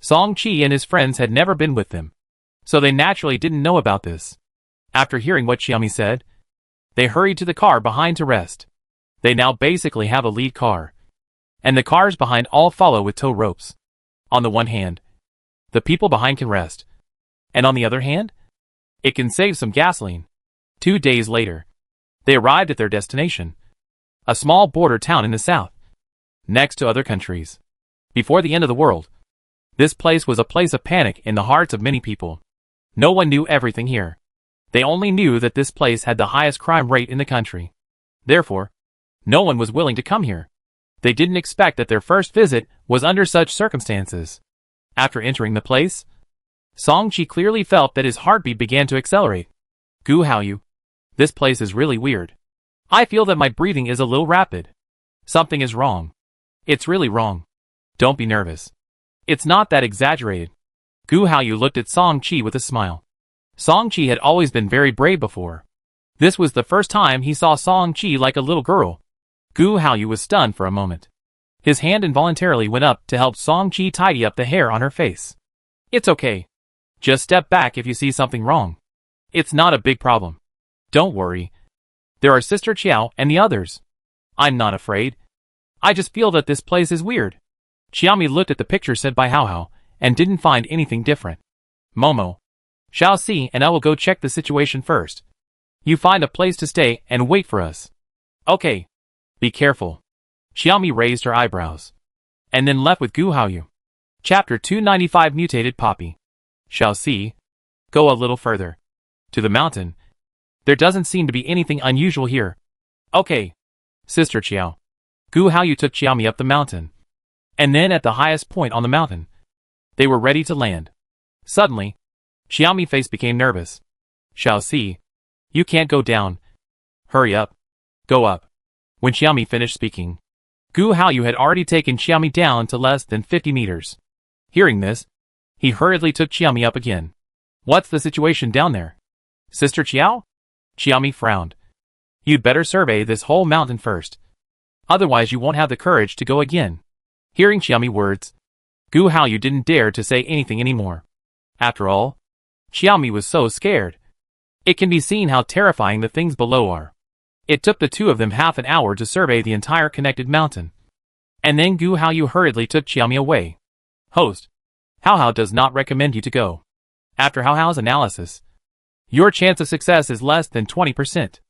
Song Chi and his friends had never been with them, so they naturally didn't know about this. After hearing what Xiaomi said, they hurried to the car behind to rest. They now basically have a lead car, and the cars behind all follow with tow ropes. On the one hand, the people behind can rest, and on the other hand, it can save some gasoline. 2 days later, they arrived at their destination, a small border town in the south, next to other countries. Before the end of the world, this place was a place of panic in the hearts of many people. No one knew everything here. They only knew that this place had the highest crime rate in the country. Therefore, no one was willing to come here. They didn't expect that their first visit was under such circumstances. After entering the place, Song Chi clearly felt that his heartbeat began to accelerate. Gu Haoyu, this place is really weird. I feel that my breathing is a little rapid. Something is wrong. It's really wrong. Don't be nervous. It's not that exaggerated. Gu Haoyu looked at Song Chi with a smile. Song Chi had always been very brave before. This was the first time he saw Song Chi like a little girl. Gu Haoyu was stunned for a moment. His hand involuntarily went up to help Song Chi tidy up the hair on her face. It's okay. Just step back if you see something wrong. It's not a big problem. Don't worry. There are Sister Qiao and the others. I'm not afraid. I just feel that this place is weird. Xiaomi looked at the picture sent by Hao Hao and didn't find anything different. Momo, shall see, and I will go check the situation first. You find a place to stay and wait for us. Okay. Be careful. Xiaomi raised her eyebrows, and then left with Gu Haoyu. Chapter 295 Mutated Poppy. Shall see. Go a little further. To the mountain. There doesn't seem to be anything unusual here. Okay. Sister Qiao. Gu Haoyu took Xiaomi up the mountain, and then at the highest point on the mountain, they were ready to land. Suddenly, Xiaomi's face became nervous. Shall see. You can't go down. Hurry up. Go up. When Xiaomi finished speaking, Gu Haoyu had already taken Xiaomi down to less than 50 meters. Hearing this, he hurriedly took Xiaomi up again. What's the situation down there? Sister Qiao? Xiaomi frowned. You'd better survey this whole mountain first. Otherwise you won't have the courage to go again. Hearing Xiaomi's words, Gu Haoyu didn't dare to say anything anymore. After all, Xiaomi was so scared. It can be seen how terrifying the things below are. It took the two of them half an hour to survey the entire connected mountain. And then Gu Haoyu hurriedly took Xiaomi away. Host, Hao Hao does not recommend you to go. After Hao Hao's analysis, your chance of success is less than 20%.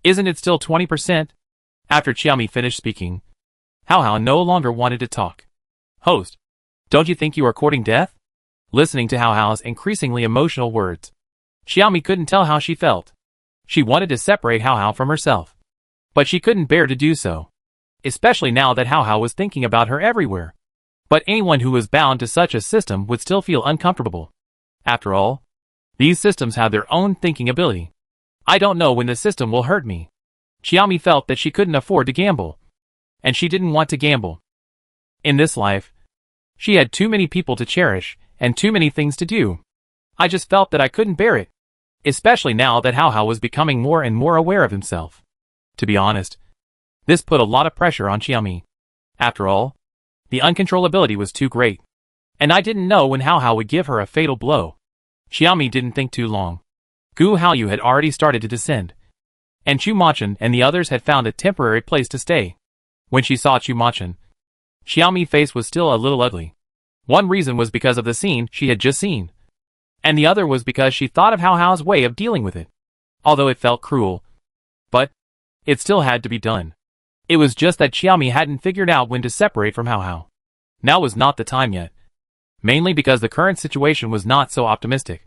Isn't it still 20%? After Xiaomi finished speaking, Hao Hao no longer wanted to talk. Host, don't you think you are courting death? Listening to Hao Hao's increasingly emotional words, Xiaomi couldn't tell how she felt. She wanted to separate Hao Hao from herself, but she couldn't bear to do so, especially now that Hao Hao was thinking about her everywhere. But anyone who was bound to such a system would still feel uncomfortable. After all, these systems have their own thinking ability. I don't know when the system will hurt me. Xiaomi felt that she couldn't afford to gamble, and she didn't want to gamble. In this life, she had too many people to cherish and too many things to do. I just felt that I couldn't bear it, especially now that Hao Hao was becoming more and more aware of himself. To be honest, this put a lot of pressure on Xiaomi. After all, the uncontrollability was too great, and I didn't know when Hao Hao would give her a fatal blow. Xiaomi didn't think too long. Gu Haoyu had already started to descend, and Chu Machan and the others had found a temporary place to stay. When she saw Chu Machan, Xiaomi's face was still a little ugly. One reason was because of the scene she had just seen, and the other was because she thought of Hao Hao's way of dealing with it. Although it felt cruel, but it still had to be done. It was just that Xiaomi hadn't figured out when to separate from Hao Hao. Now was not the time yet, mainly because the current situation was not so optimistic.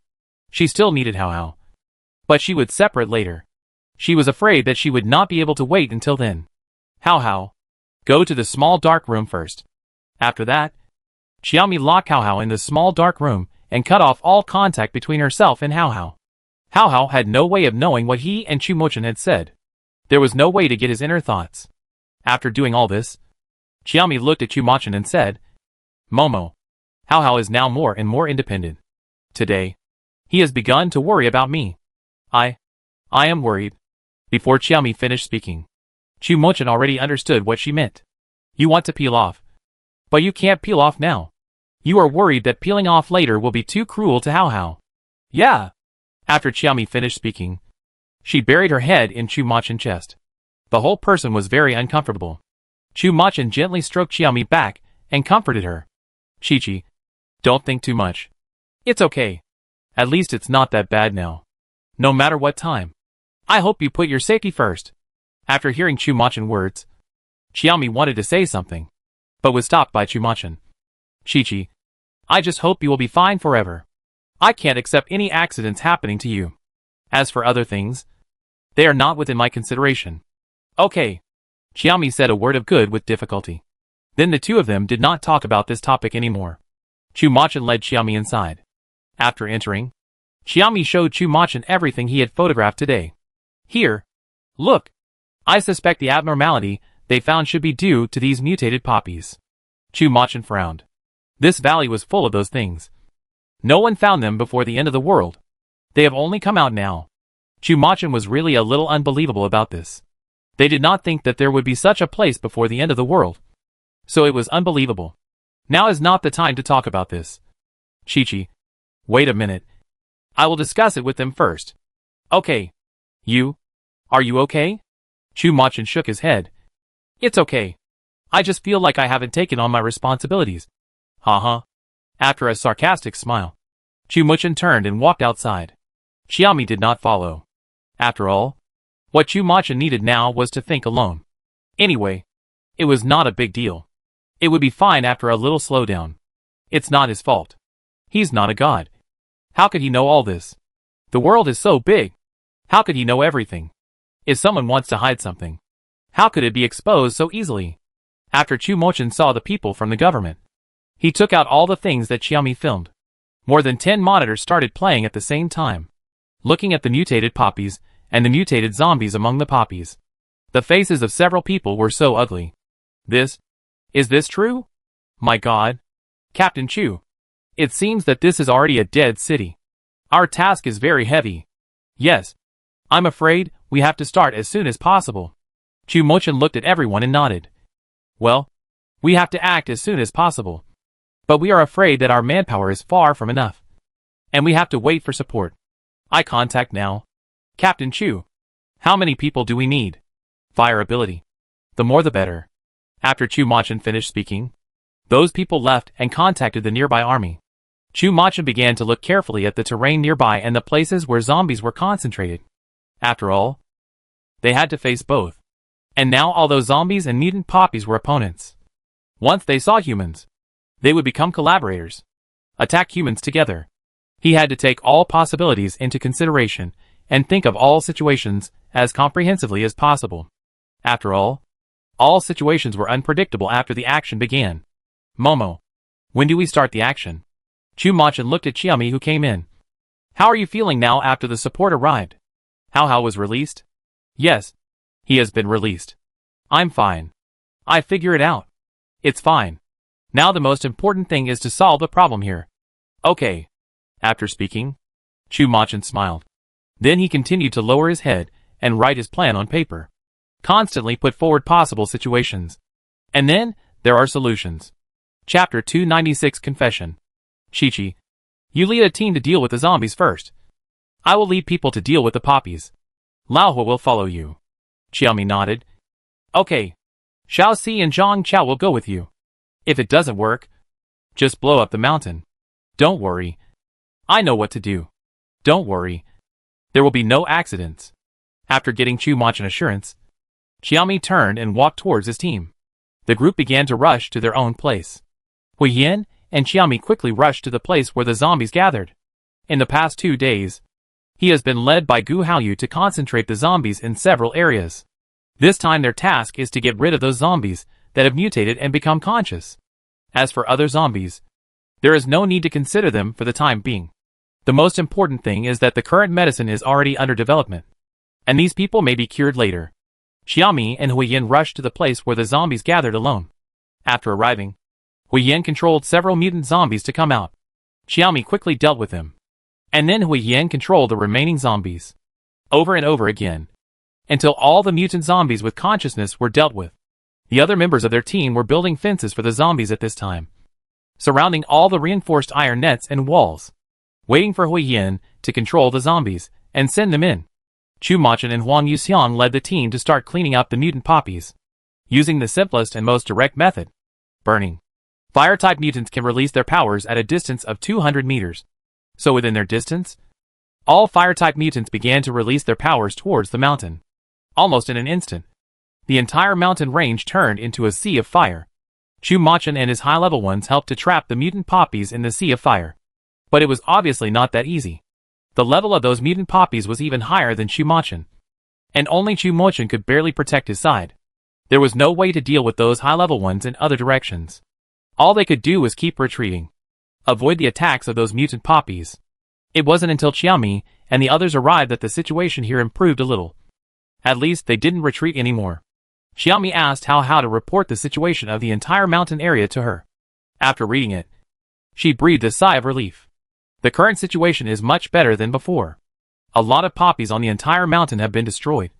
She still needed Hao Hao, but she would separate later. She was afraid that she would not be able to wait until then. Hao Hao, go to the small dark room first. After that, Xiaomi locked Hao Hao in the small dark room and cut off all contact between herself and Hao Hao. Hao Hao had no way of knowing what he and Chu Machan had said. There was no way to get his inner thoughts. After doing all this, Xiaomi looked at Chu Machan and said, Momo, Hao Hao is now more and more independent. Today, he has begun to worry about me. I am worried. Before Xiaomi finished speaking, Chu Machan already understood what she meant. You want to peel off, but you can't peel off now. You are worried that peeling off later will be too cruel to Hao Hao. Yeah. After Qiaomi finished speaking, she buried her head in Chu Machen's chest. The whole person was very uncomfortable. Chu Machen gently stroked Qiaomi back and comforted her. Chi-Chi, don't think too much. It's okay. At least it's not that bad now. No matter what time. I hope you put your safety first. After hearing Chu Machen's words, Qiaomi wanted to say something, but was stopped by Chu Machen. Chi-Chi, I just hope you will be fine forever. I can't accept any accidents happening to you. As for other things, they are not within my consideration. Okay. Qiaomi said a word of good with difficulty. Then the two of them did not talk about this topic anymore. Chu Machen led Qiaomi inside. After entering, Qiaomi showed Chu Machen everything he had photographed today. Here. Look. I suspect the abnormality they found should be due to these mutated poppies. Chu Machen frowned. This valley was full of those things. No one found them before the end of the world. They have only come out now. Chu Machen was really a little unbelievable about this. They did not think that there would be such a place before the end of the world. So it was unbelievable. Now is not the time to talk about this. Chi-Chi, wait a minute. I will discuss it with them first. Okay. Are you okay? Chu Machen shook his head. It's okay. I just feel like I haven't taken on my responsibilities. Haha. After a sarcastic smile, Chu Machen turned and walked outside. Qiaomi did not follow. After all, what Chu Machen needed now was to think alone. Anyway, it was not a big deal. It would be fine after a little slowdown. It's not his fault. He's not a god. How could he know all this? The world is so big. How could he know everything? If someone wants to hide something, how could it be exposed so easily? After Chu Machen saw the people from the government, he took out all the things that Qiaomi filmed. More than 10 monitors started playing at the same time, looking at the mutated poppies and the mutated zombies among the poppies. The faces of several people were so ugly. Is this true? My God. Captain Chu. It seems that this is already a dead city. Our task is very heavy. Yes. I'm afraid we have to start as soon as possible. Chu Machen looked at everyone and nodded. Well, we have to act as soon as possible. But we are afraid that our manpower is far from enough. And we have to wait for support. Eye contact now. Captain Chu. How many people do we need? Fire ability. The more the better. After Chu Machen finished speaking, those people left and contacted the nearby army. Chu Machen began to look carefully at the terrain nearby and the places where zombies were concentrated. After all, they had to face both. And now although zombies and mutant poppies were opponents, once they saw humans, they would become collaborators. Attack humans together. He had to take all possibilities into consideration and think of all situations as comprehensively as possible. After all situations were unpredictable after the action began. Momo. When do we start the action? Chu Machen looked at Qiaomi who came in. How are you feeling now after the support arrived? Hao Hao was released? Yes. He has been released. I'm fine. I figure it out. It's fine. Now the most important thing is to solve the problem here. Okay. After speaking, Chu Machen smiled. Then he continued to lower his head and write his plan on paper. Constantly put forward possible situations. And then, there are solutions. Chapter 296 Confession. Chi-Chi, you lead a team to deal with the zombies first. I will lead people to deal with the poppies. Lao Hua will follow you. Qiaomi nodded. Okay. Xiao Si and Zhang Chao will go with you. If it doesn't work, just blow up the mountain. Don't worry. I know what to do. Don't worry. There will be no accidents. After getting Chu Machen's assurance, Qiaomi turned and walked towards his team. The group began to rush to their own place. Hui Yan and Qiaomi quickly rushed to the place where the zombies gathered. In the past 2 days, he has been led by Gu Haoyu to concentrate the zombies in several areas. This time their task is to get rid of those zombies that have mutated and become conscious. As for other zombies, there is no need to consider them for the time being. The most important thing is that the current medicine is already under development, and these people may be cured later. Qiaomi and Hui Yan rushed to the place where the zombies gathered alone. After arriving, Hui Yan controlled several mutant zombies to come out. Qiaomi quickly dealt with them. And then Hui Yan controlled the remaining zombies. Over and over again. Until all the mutant zombies with consciousness were dealt with. The other members of their team were building fences for the zombies at this time. surrounding all the reinforced iron nets and walls, waiting for Hui Yin to control the zombies and send them in. Chu Machin and Huang Yuxiang led the team to start cleaning up the mutant poppies, using the simplest and most direct method: burning. Fire-type mutants can release their powers at a distance of 200 meters. So within their distance, all fire-type mutants began to release their powers towards the mountain. Almost in an instant, the entire mountain range turned into a sea of fire. Chu Machin and his high-level ones helped to trap the mutant poppies in the sea of fire. But it was obviously not that easy. The level of those mutant poppies was even higher than Chu Machin, and only Chu Machin could barely protect his side. There was no way to deal with those high-level ones in other directions. All they could do was keep retreating, avoid the attacks of those mutant poppies. It wasn't until Qiaomi and the others arrived that the situation here improved a little. At least they didn't retreat anymore. Qiaomi asked how to report the situation of the entire mountain area to her. After reading it, she breathed a sigh of relief. The current situation is much better than before. A lot of poppies on the entire mountain have been destroyed,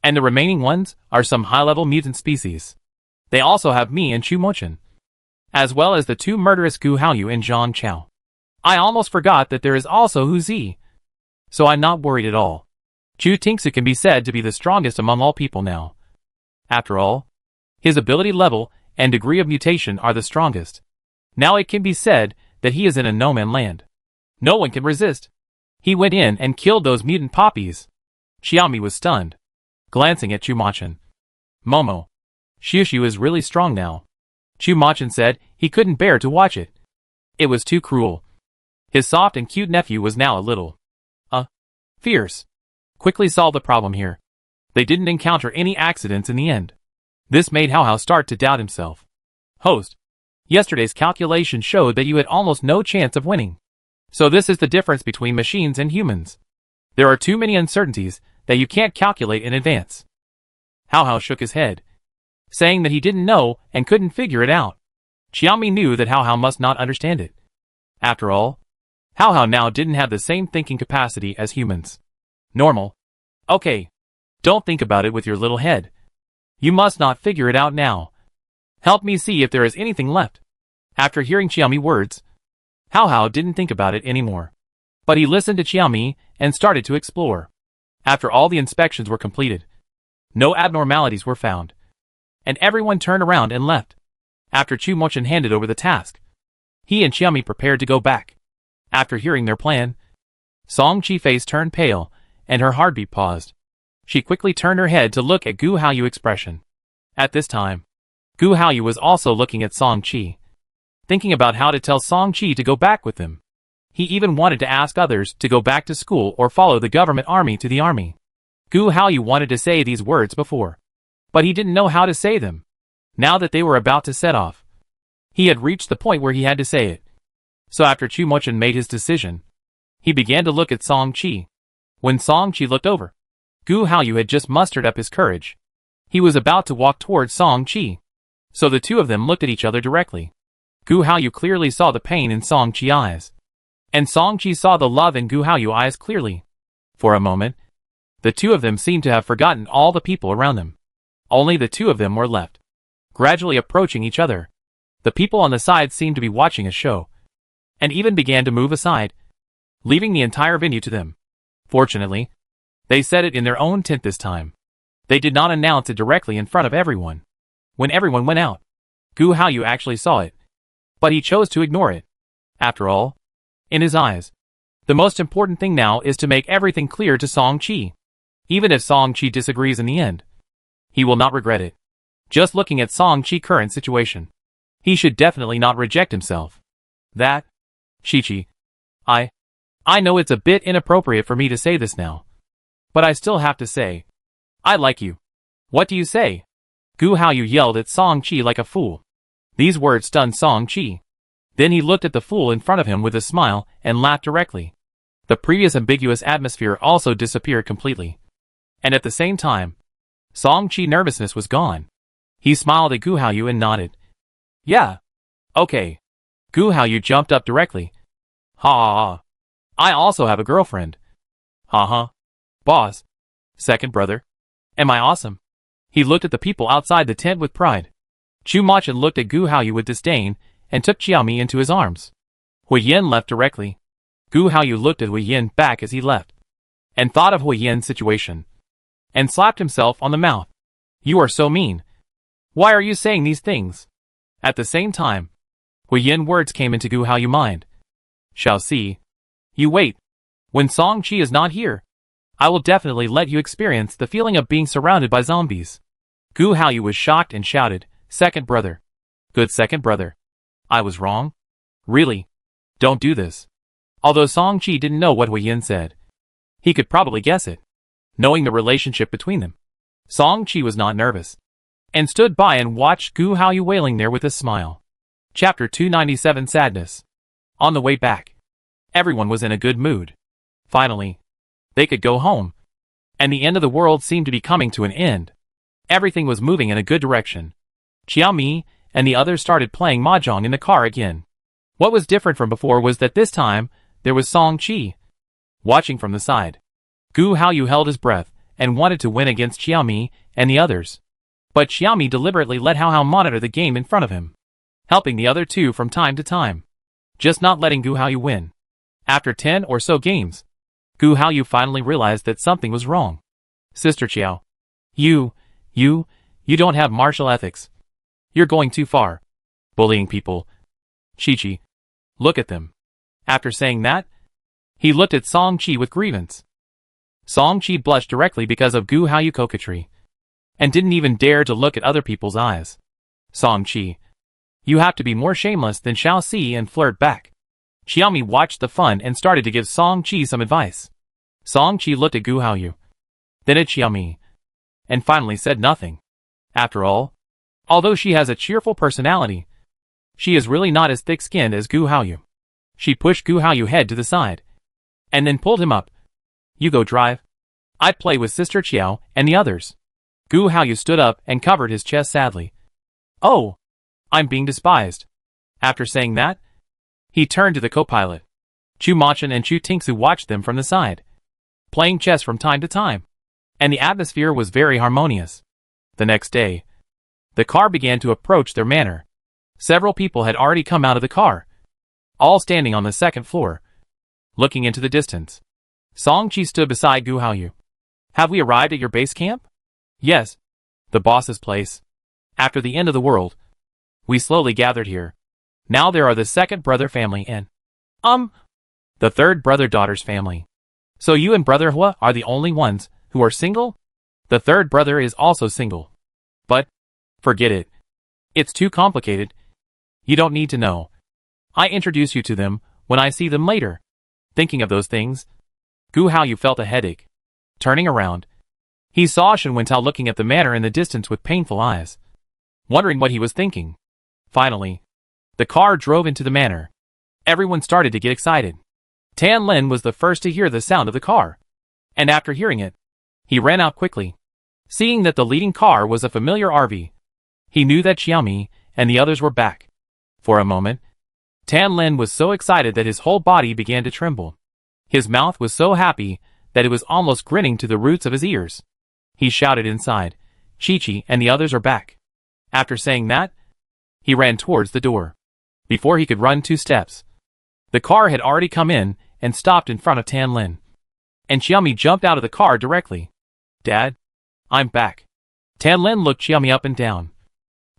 and the remaining ones are some high-level mutant species. They also have me and Chu Machin, as well as the two murderous Gu Haoyu and Zhang Chao. I almost forgot that there is also Hu Zi, so I'm not worried at all. Chu Tingsu can be said to be the strongest among all people now. After all, his ability level and degree of mutation are the strongest. Now it can be said that he is in a no-man land. No one can resist. He went in and killed those mutant poppies. Qiaomi was stunned, glancing at Chu Machin. Momo, Xiu is really strong now. Chu Machin said he couldn't bear to watch it. It was too cruel. His soft and cute nephew was now a little, fierce. Quickly solve the problem here. They didn't encounter any accidents in the end. This made Hao Hao start to doubt himself. Host, yesterday's calculation showed that you had almost no chance of winning. So this is the difference between machines and humans. There are too many uncertainties that you can't calculate in advance. Hao Hao shook his head, saying that he didn't know and couldn't figure it out. Qiaomi knew that Hao Hao must not understand it. After all, Hao Hao now didn't have the same thinking capacity as humans. Normal. Okay. Don't think about it with your little head. You must not figure it out now. Help me see if there is anything left. After hearing Qiaomi's words, Hao Hao didn't think about it anymore. But he listened to Qiaomi and started to explore. After all the inspections were completed, no abnormalities were found, and everyone turned around and left. After Chu Machin handed over the task, he and Qiaomi prepared to go back. After hearing their plan, Song Chi's face turned pale, and her heartbeat paused. She quickly turned her head to look at Gu Haoyu's expression. At this time, Gu Haoyu was also looking at Song Chi, thinking about how to tell Song Chi to go back with them. He even wanted to ask others to go back to school or follow the government army to the army. Gu Haoyu wanted to say these words before, but he didn't know how to say them. Now that they were about to set off, he had reached the point where he had to say it. So after Chu Machin made his decision, he began to look at Song Chi. When Song Chi looked over, Gu Haoyu had just mustered up his courage. He was about to walk towards Song Chi. So the two of them looked at each other directly. Gu Haoyu clearly saw the pain in Song Chi's eyes, and Song Chi saw the love in Gu Haoyu's eyes clearly. For a moment, the two of them seemed to have forgotten all the people around them. Only the two of them were left, gradually approaching each other. The people on the side seemed to be watching a show, and even began to move aside, leaving the entire venue to them. Fortunately, they said it in their own tent this time. They did not announce it directly in front of everyone. When everyone went out, Gu Haoyu actually saw it, but he chose to ignore it. After all, in his eyes, the most important thing now is to make everything clear to Song Chi. Even if Song Chi disagrees in the end, he will not regret it. Just looking at Song Chi's current situation, he should definitely not reject himself. That, Chi, I know it's a bit inappropriate for me to say this now, but I still have to say, I like you. What do you say? Gu Haoyu yelled at Song Chi like a fool. These words stunned Song Chi. Then he looked at the fool in front of him with a smile and laughed directly. The previous ambiguous atmosphere also disappeared completely. And at the same time, Song Chi's nervousness was gone. He smiled at Gu Haoyu and nodded. Yeah. Okay. Gu Haoyu jumped up directly. Ha ha ha. I also have a girlfriend. Ha ha. Boss. Second brother. Am I awesome? He looked at the people outside the tent with pride. Chu Machin looked at Gu Haoyu with disdain and took Xiaomi into his arms. Hui Yin left directly. Gu Haoyu looked at Hui Yin back as he left, and thought of Hui Yin's situation, and slapped himself on the mouth. You are so mean. Why are you saying these things? At the same time, Hui Yin words came into Gu Haoyu's mind. Shall see. You wait. When Song Qi is not here, I will definitely let you experience the feeling of being surrounded by zombies. Gu Haoyu was shocked and shouted, Second brother. Good second brother. I was wrong? Really? Don't do this. Although Song Qi didn't know what Hui Yin said, he could probably guess it, knowing the relationship between them. Song Qi was not nervous, and stood by and watched Gu Haoyu wailing there with a smile. Chapter 297 Sadness. On the way back, everyone was in a good mood. Finally, they could go home, and the end of the world seemed to be coming to an end. Everything was moving in a good direction. Xiaomi and the others started playing mahjong in the car again. What was different from before was that this time, there was Song Qi watching from the side. Gu Haoyu held his breath and wanted to win against Xiaomi and the others. But Xiaomi deliberately let Hao Hao monitor the game in front of him, helping the other two from time to time, just not letting Gu Haoyu win. After 10 or so games, Gu Haoyu finally realized that something was wrong. Sister Qiao, you don't have martial ethics. You're going too far. Bullying people. Chi-Chi, look at them. After saying that, he looked at Song Qi with grievance. Song Qi blushed directly because of Gu Haoyu coquetry, and didn't even dare to look at other people's eyes. Song Qi, you have to be more shameless than Xiao Si and flirt back. Xiaomi watched the fun and started to give Song Qi some advice. Song Qi looked at Gu Haoyu, then at Xiaomi, and finally said nothing. After all, although she has a cheerful personality, she is really not as thick-skinned as Gu Haoyu. She pushed Gu Haoyu's head to the side, and then pulled him up. You go drive. I'd play with Sister Qiao and the others. Gu Haoyu stood up and covered his chest sadly. Oh, I'm being despised. After saying that, he turned to the co-pilot. Chu Machan and Chu Tingsu watched them from the side, playing chess from time to time, and the atmosphere was very harmonious. The next day, the car began to approach their manor. Several people had already come out of the car, all standing on the second floor, looking into the distance. Song Qi stood beside Gu Haoyu. Have we arrived at your base camp? Yes. The boss's place. After the end of the world, we slowly gathered here. Now there are the second brother family and, the third brother-daughter's family. So you and Brother Hua are the only ones who are single? The third brother is also single. But, forget it. It's too complicated. You don't need to know. I introduce you to them when I see them later. Thinking of those things, Gu Haoyu felt a headache. Turning around, he saw Shen Wentao looking at the manor in the distance with painful eyes, wondering what he was thinking. Finally, the car drove into the manor. Everyone started to get excited. Tan Lin was the first to hear the sound of the car, and after hearing it, he ran out quickly. Seeing that the leading car was a familiar RV, he knew that Xiaomi and the others were back. For a moment, Tan Lin was so excited that his whole body began to tremble. His mouth was so happy that it was almost grinning to the roots of his ears. He shouted inside, Chi-Chi and the others are back. After saying that, he ran towards the door. Before he could run 2 steps, the car had already come in and stopped in front of Tan Lin. And Xiaomi jumped out of the car directly. Dad, I'm back. Tan Lin looked Xiaomi up and down,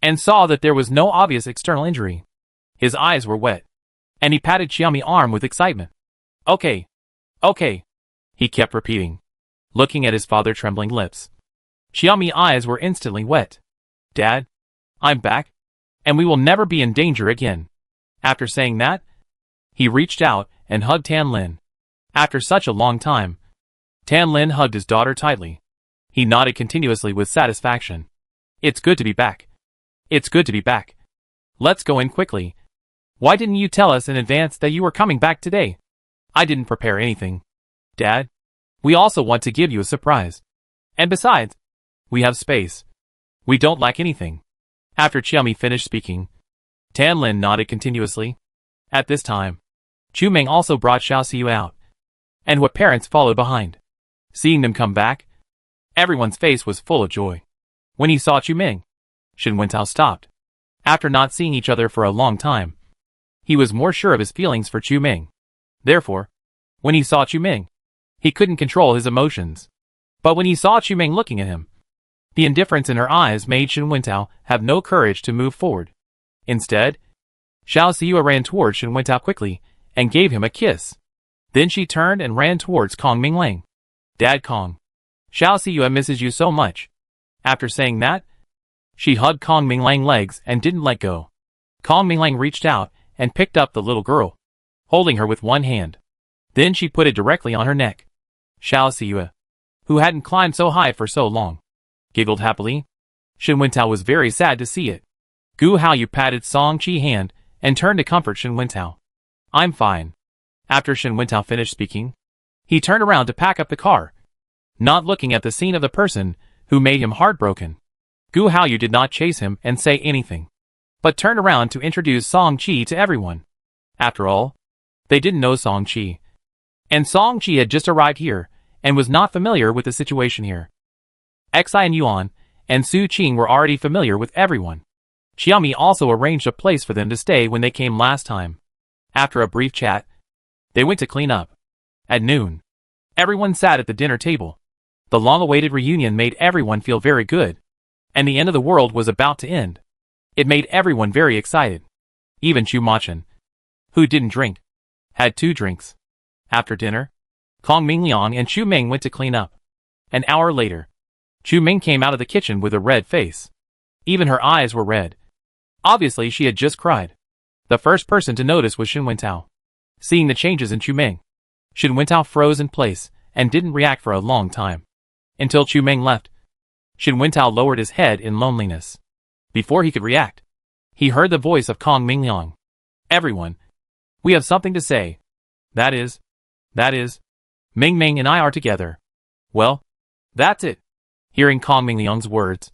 and saw that there was no obvious external injury. His eyes were wet, and he patted Xiaomi's arm with excitement. Okay, he kept repeating, looking at his father's trembling lips. Xiaomi's eyes were instantly wet. Dad, I'm back, and we will never be in danger again. After saying that, he reached out and hugged Tan Lin. After such a long time, Tan Lin hugged his daughter tightly. He nodded continuously with satisfaction. It's good to be back. It's good to be back. Let's go in quickly. Why didn't you tell us in advance that you were coming back today? I didn't prepare anything. Dad, we also want to give you a surprise. And besides, we have space. We don't lack anything. After Xiaomi finished speaking, Tan Lin nodded continuously. At this time, Chu Meng also brought Xiao Xiu out, and what parents followed behind. Seeing them come back, everyone's face was full of joy. When he saw Chu Meng, Shen Wentao stopped. After not seeing each other for a long time, He was more sure of his feelings for Chu Ming. Therefore, when he saw Chu Ming, he couldn't control his emotions. But when he saw Chu Ming looking at him, the indifference in her eyes made Shen Wentao have no courage to move forward. Instead, Xiao Siyue ran towards Shen Wentao quickly and gave him a kiss. Then she turned and ran towards Kong Minglang. Dad Kong, Xiao Siyue misses you so much. After saying that, she hugged Kong Minglang's legs and didn't let go. Kong Minglang reached out and picked up the little girl, holding her with one hand. Then she put it directly on her neck. Xiao Siyue, who hadn't climbed so high for so long, giggled happily. Shen Wentao was very sad to see it. Gu Haoyu patted Song Chi's hand and turned to comfort Shen Wentao. I'm fine. After Shen Wentao finished speaking, he turned around to pack up the car, not looking at the scene of the person who made him heartbroken. Gu Haoyu did not chase him and say anything, but turned around to introduce Song Chi to everyone. After all, they didn't know Song Chi, and Song Chi had just arrived here and was not familiar with the situation here. Xi and Yuan and Su Qing were already familiar with everyone. Xiaomi also arranged a place for them to stay when they came last time. After a brief chat, they went to clean up. At noon, everyone sat at the dinner table. The long-awaited reunion made everyone feel very good, and the end of the world was about to end. It made everyone very excited. Even Chu Machan, who didn't drink, had 2 drinks. After dinner, Kong Mingliang and Chu Ming went to clean up. An hour later, Chu Ming came out of the kitchen with a red face. Even her eyes were red. Obviously she had just cried. The first person to notice was Shen Wentao. Seeing the changes in Chu Ming, Shen Wentao froze in place and didn't react for a long time. Until Chu Ming left, Shen Wentao lowered his head in loneliness. Before he could react, he heard the voice of Kong Mingliang. Everyone, we have something to say. That is, Ming Ming and I are together. Well, that's it. Hearing Kong Mingliang's words,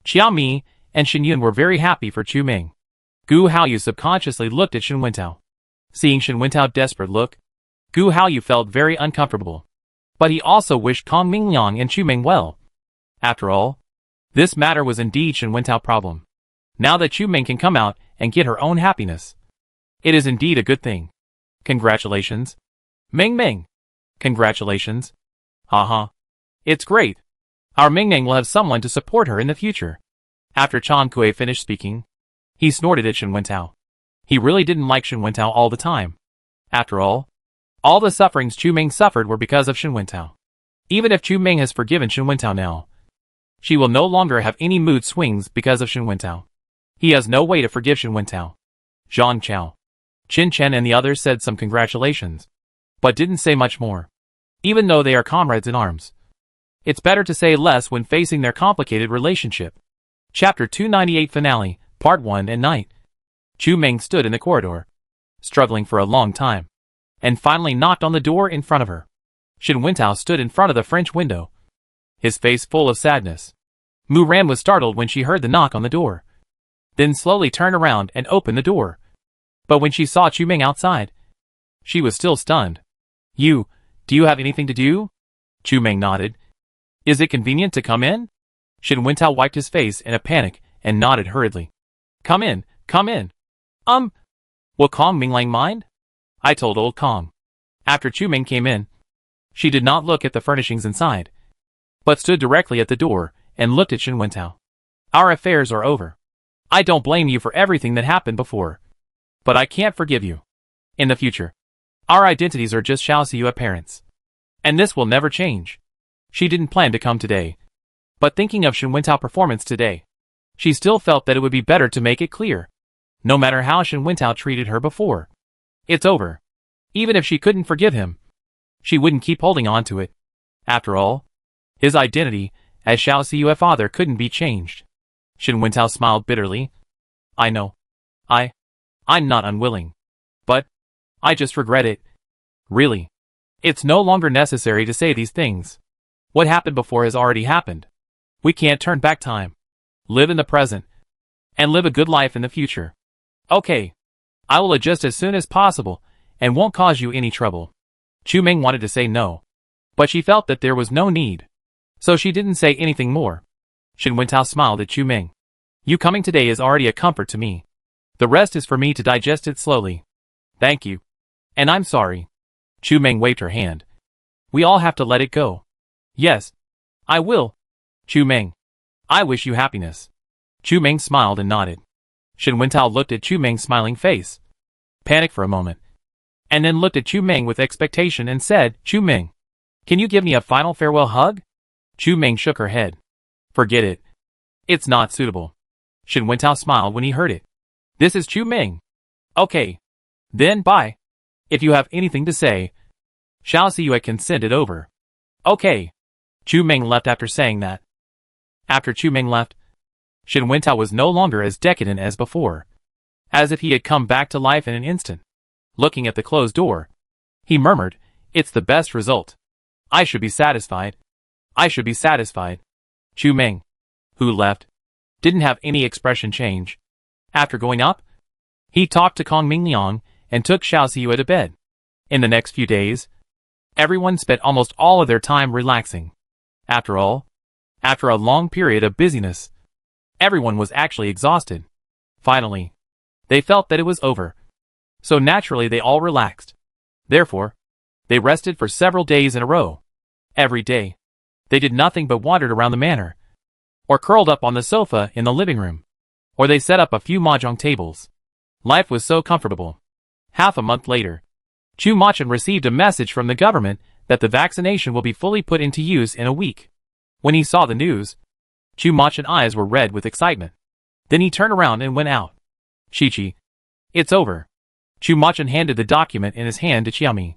Xiao Mi and Shen Yun were very happy for Chu Ming. Gu Haoyu subconsciously looked at Shen Wentao. Seeing Shen Wentao's desperate look, Gu Haoyu felt very uncomfortable. But he also wished Kong Mingliang and Chu Ming well. After all, this matter was indeed Shen Wentao's problem. Now that Chu Ming can come out and get her own happiness, it is indeed a good thing. Congratulations, Ming Ming. Congratulations. Haha. It's great. Our Ming Ming will have someone to support her in the future. After Chan Kui finished speaking, he snorted at Shen Wentao. He really didn't like Shen Wentao all the time. After all the sufferings Chu Ming suffered were because of Shen Wentao. Even if Chu Ming has forgiven Shen Wentao now, she will no longer have any mood swings because of Shen Wentao. He has no way to forgive Shen Wentao. Zhang Chao, Qin Chen and the others said some congratulations, but didn't say much more. Even though they are comrades in arms, it's better to say less when facing their complicated relationship. Chapter 298 Finale, Part 1 and Night. Chu Ming stood in the corridor, struggling for a long time, and finally knocked on the door in front of her. Shen Wentao stood in front of the French window, his face full of sadness. Mu Ran was startled when she heard the knock on the door, then slowly turned around and opened the door. But when she saw Chu Ming outside, she was still stunned. Do you have anything to do? Chu Ming nodded. Is it convenient to come in? Shen Wentao wiped his face in a panic and nodded hurriedly. Come in, come in. Will Kong Minglang mind? I told old Kong. After Chu Ming came in, she did not look at the furnishings inside, but stood directly at the door and looked at Shen Wentao. Our affairs are over. I don't blame you for everything that happened before, but I can't forgive you. In the future, our identities are just Xiao Siyue parents, and this will never change. She didn't plan to come today, but thinking of Shen Wentao's performance today, she still felt that it would be better to make it clear. No matter how Shen Wentao treated her before, it's over. Even if she couldn't forgive him, she wouldn't keep holding on to it. After all, his identity as Xiao Siyue father couldn't be changed. Shen Wentao smiled bitterly. I know. I'm not unwilling. But I just regret it. Really. It's no longer necessary to say these things. What happened before has already happened. We can't turn back time. Live in the present, and live a good life in the future. Okay. I will adjust as soon as possible, and won't cause you any trouble. Chu Ming wanted to say no, but she felt that there was no need, so she didn't say anything more. Shen Wentao smiled at Chu Ming. You coming today is already a comfort to me. The rest is for me to digest it slowly. Thank you. And I'm sorry. Chu Meng waved her hand. We all have to let it go. Yes. I will. Chu Meng. I wish you happiness. Chu Meng smiled and nodded. Shen Wentao looked at Chu Meng's smiling face, panicked for a moment, and then looked at Chu Meng with expectation and said, Chu Meng, can you give me a final farewell hug? Chu Meng shook her head. Forget it. It's not suitable. Shen Wentao smiled when he heard it. This is Chu Meng. Okay. Then bye. If you have anything to say, shall see you at consent it over. Okay. Chu Meng left after saying that. After Chu Meng left, Shen Wentao was no longer as decadent as before, as if he had come back to life in an instant. Looking at the closed door, he murmured, It's the best result. I should be satisfied. I should be satisfied. Chu Meng, who left, didn't have any expression change. After going up, he talked to Kong Mingliang and took Xiao Ziyue to bed. In the next few days, everyone spent almost all of their time relaxing. After all, after a long period of busyness, everyone was actually exhausted. Finally, they felt that it was over. So naturally they all relaxed. Therefore, they rested for several days in a row. Every day, they did nothing but wandered around the manor, or curled up on the sofa in the living room, or they set up a few mahjong tables. Life was so comfortable. Half a month later, Chu Machen received a message from the government that the vaccination will be fully put into use in a week. When he saw the news, Chu Machen's eyes were red with excitement. Then he turned around and went out. Chi-Chi. It's over. Chu Machen handed the document in his hand to Qiaomi.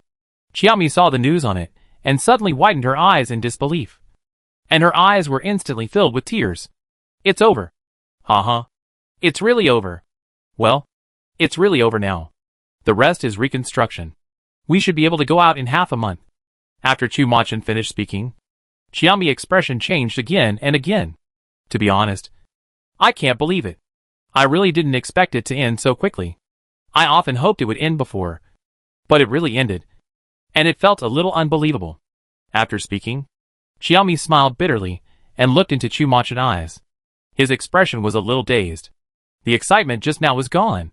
Qiaomi saw the news on it, and suddenly widened her eyes in disbelief. And her eyes were instantly filled with tears. It's over. Ha-ha. It's really over. Well, it's really over now. The rest is reconstruction. We should be able to go out in half a month. After Chu Machen finished speaking, Qiaomi's expression changed again and again. To be honest, I can't believe it. I really didn't expect it to end so quickly. I often hoped it would end before, but it really ended, and it felt a little unbelievable. After speaking, Qiaomi smiled bitterly and looked into Chu Machen's eyes. His expression was a little dazed. The excitement just now was gone,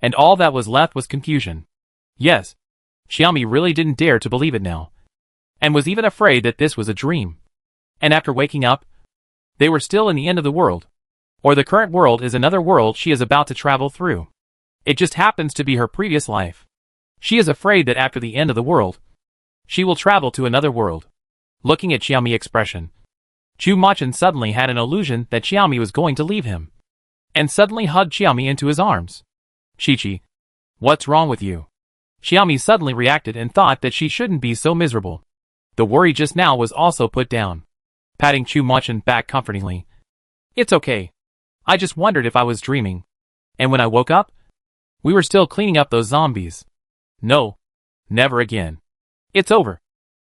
and all that was left was confusion. Yes, Qiaomi really didn't dare to believe it now, and was even afraid that this was a dream. And after waking up, they were still in the end of the world, or the current world is another world she is about to travel through. It just happens to be her previous life. She is afraid that after the end of the world, she will travel to another world. Looking at Qiaomi's expression, Chu Machen suddenly had an illusion that Qiaomi was going to leave him, and suddenly hugged Qiaomi into his arms. Chi-Chi, what's wrong with you? Qiaomi suddenly reacted and thought that she shouldn't be so miserable. The worry just now was also put down. Patting Chu Machen back comfortingly. It's okay. I just wondered if I was dreaming. And when I woke up, we were still cleaning up those zombies. No. Never again. It's over.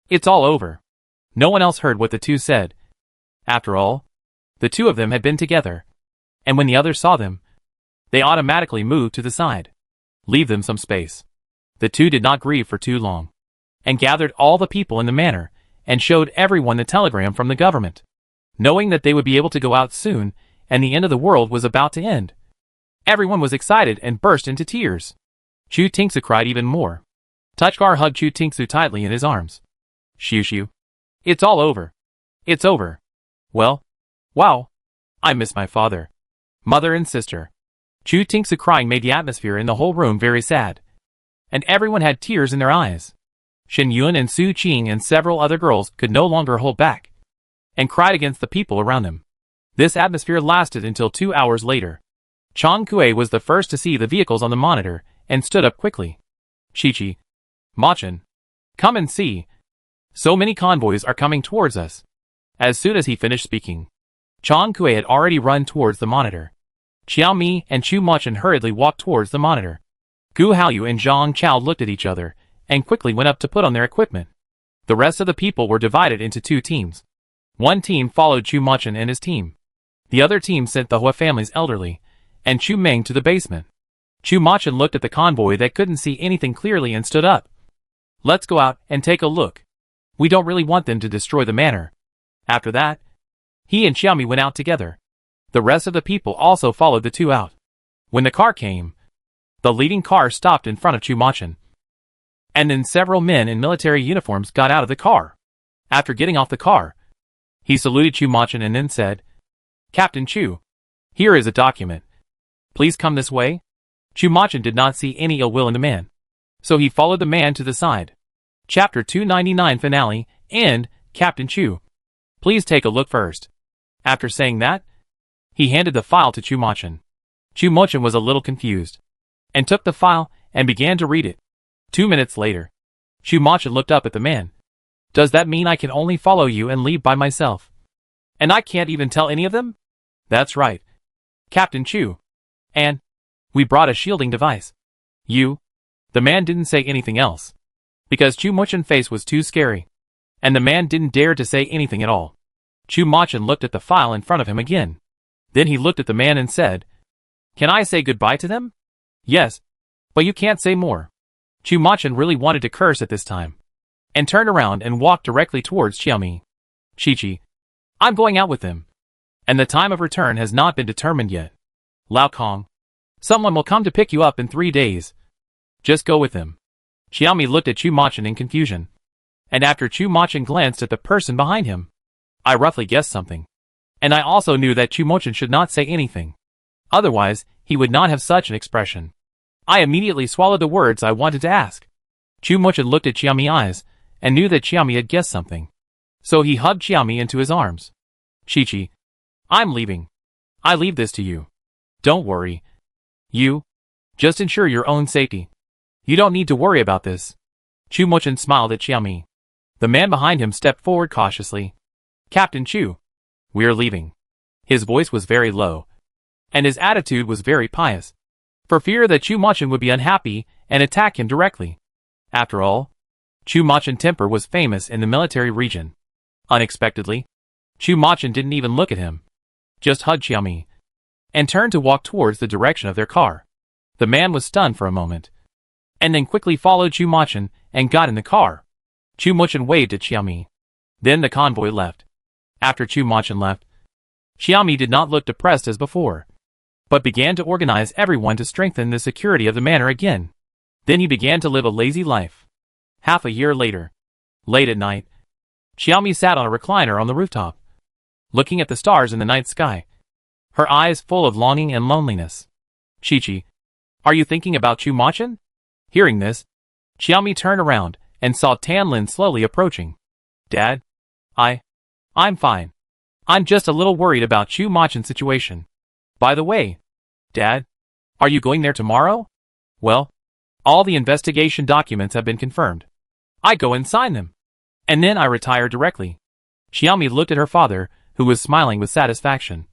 It's all over. No one else heard what the two said. After all, the two of them had been together. And when the others saw them, they automatically moved to the side. Leave them some space. The two did not grieve for too long, and gathered all the people in the manor, and showed everyone the telegram from the government. Knowing that they would be able to go out soon, and the end of the world was about to end. Everyone was excited and burst into tears. Chu Tingsu cried even more. Tuchgar hugged Chu Tingsu tightly in his arms. Xiu. It's all over. It's over. Well, wow. I miss my father, mother and sister. Chu Tingsu crying made the atmosphere in the whole room very sad. And everyone had tears in their eyes. Shen Yun and Su Qing and several other girls could no longer hold back, and cried against the people around them. This atmosphere lasted until 2 hours later. Chang Kuei was the first to see the vehicles on the monitor, and stood up quickly. Chi-Chi. Machen. Come and see. So many convoys are coming towards us. As soon as he finished speaking, Chang Kuei had already run towards the monitor. Qiaomi and Chu Machen hurriedly walked towards the monitor. Gu Haoyu and Zhang Chao looked at each other, and quickly went up to put on their equipment. The rest of the people were divided into two teams. One team followed Chu Machen and his team. The other team sent the Hua family's elderly, and Chu Meng to the basement. Chu Machen looked at the convoy that couldn't see anything clearly and stood up. Let's go out and take a look. We don't really want them to destroy the manor. After that, he and Xiaomi went out together. The rest of the people also followed the two out. When the car came, The leading car stopped in front of Chumachin. And then several men in military uniforms got out of the car. After getting off the car, he saluted Chumachin and then said, "Captain Chu, here is a document. Please come this way." Chumachin did not see any ill will in the man, so he followed the man to the side. Chapter 299 Finale, End. Captain Chu, please take a look first. After saying that, he handed the file to Chumachin. Chumachin was a little confused, and took the file and began to read it. 2 minutes later, Chumachin looked up at the man. "Does that mean I can only follow you and leave by myself? And I can't even tell any of them?" "That's right, Captain Chu. And we brought a shielding device." "You?" The man didn't say anything else, because Chumachin's face was too scary, and the man didn't dare to say anything at all. Chumachin looked at the file in front of him again. Then he looked at the man and said, "Can I say goodbye to them?" "Yes, but you can't say more." Chumachin really wanted to curse at this time, and turned around and walked directly towards Xiaomi. "Chichi, I'm going out with them, and the time of return has not been determined yet. Lao Kong, someone will come to pick you up in 3 days. Just go with them." Xiaomi looked at Chumachin in confusion, and after Chumachin glanced at the person behind him, I roughly guessed something, and I also knew that Chumachin should not say anything. Otherwise, he would not have such an expression. I immediately swallowed the words I wanted to ask. Chumachin looked at Xiaomi's eyes, and knew that Xiaomi had guessed something. So he hugged Xiaomi into his arms. "Chichi, I'm leaving. I leave this to you. Don't worry. You just ensure your own safety. You don't need to worry about this." Chumachin smiled at Xiaomi. The man behind him stepped forward cautiously. "Captain Chu, we're leaving." His voice was very low, and his attitude was very pious, for fear that Chumachin would be unhappy and attack him directly. After all, Chumachin's temper was famous in the military region. Unexpectedly, Chumachin didn't even look at him, just hugged Xiaomi, and turned to walk towards the direction of their car. The man was stunned for a moment, and then quickly followed Chumachin and got in the car. Chumachin waved at Xiaomi. Then the convoy left. After Chumachin left, Xiaomi did not look depressed as before, but began to organize everyone to strengthen the security of the manor again. Then he began to live a lazy life. Half a year later, late at night, Xiaomi sat on a recliner on the rooftop, looking at the stars in the night sky, her eyes full of longing and loneliness. "Chichi, are you thinking about Chumachin?" Hearing this, Xiaomi turned around and saw Tanlin slowly approaching. "Dad, I'm fine. I'm just a little worried about Chumachin's situation. By the way, Dad, are you going there tomorrow?" "Well, all the investigation documents have been confirmed. I go and sign them, and then I retire directly." Xiaomi looked at her father, who was smiling with satisfaction,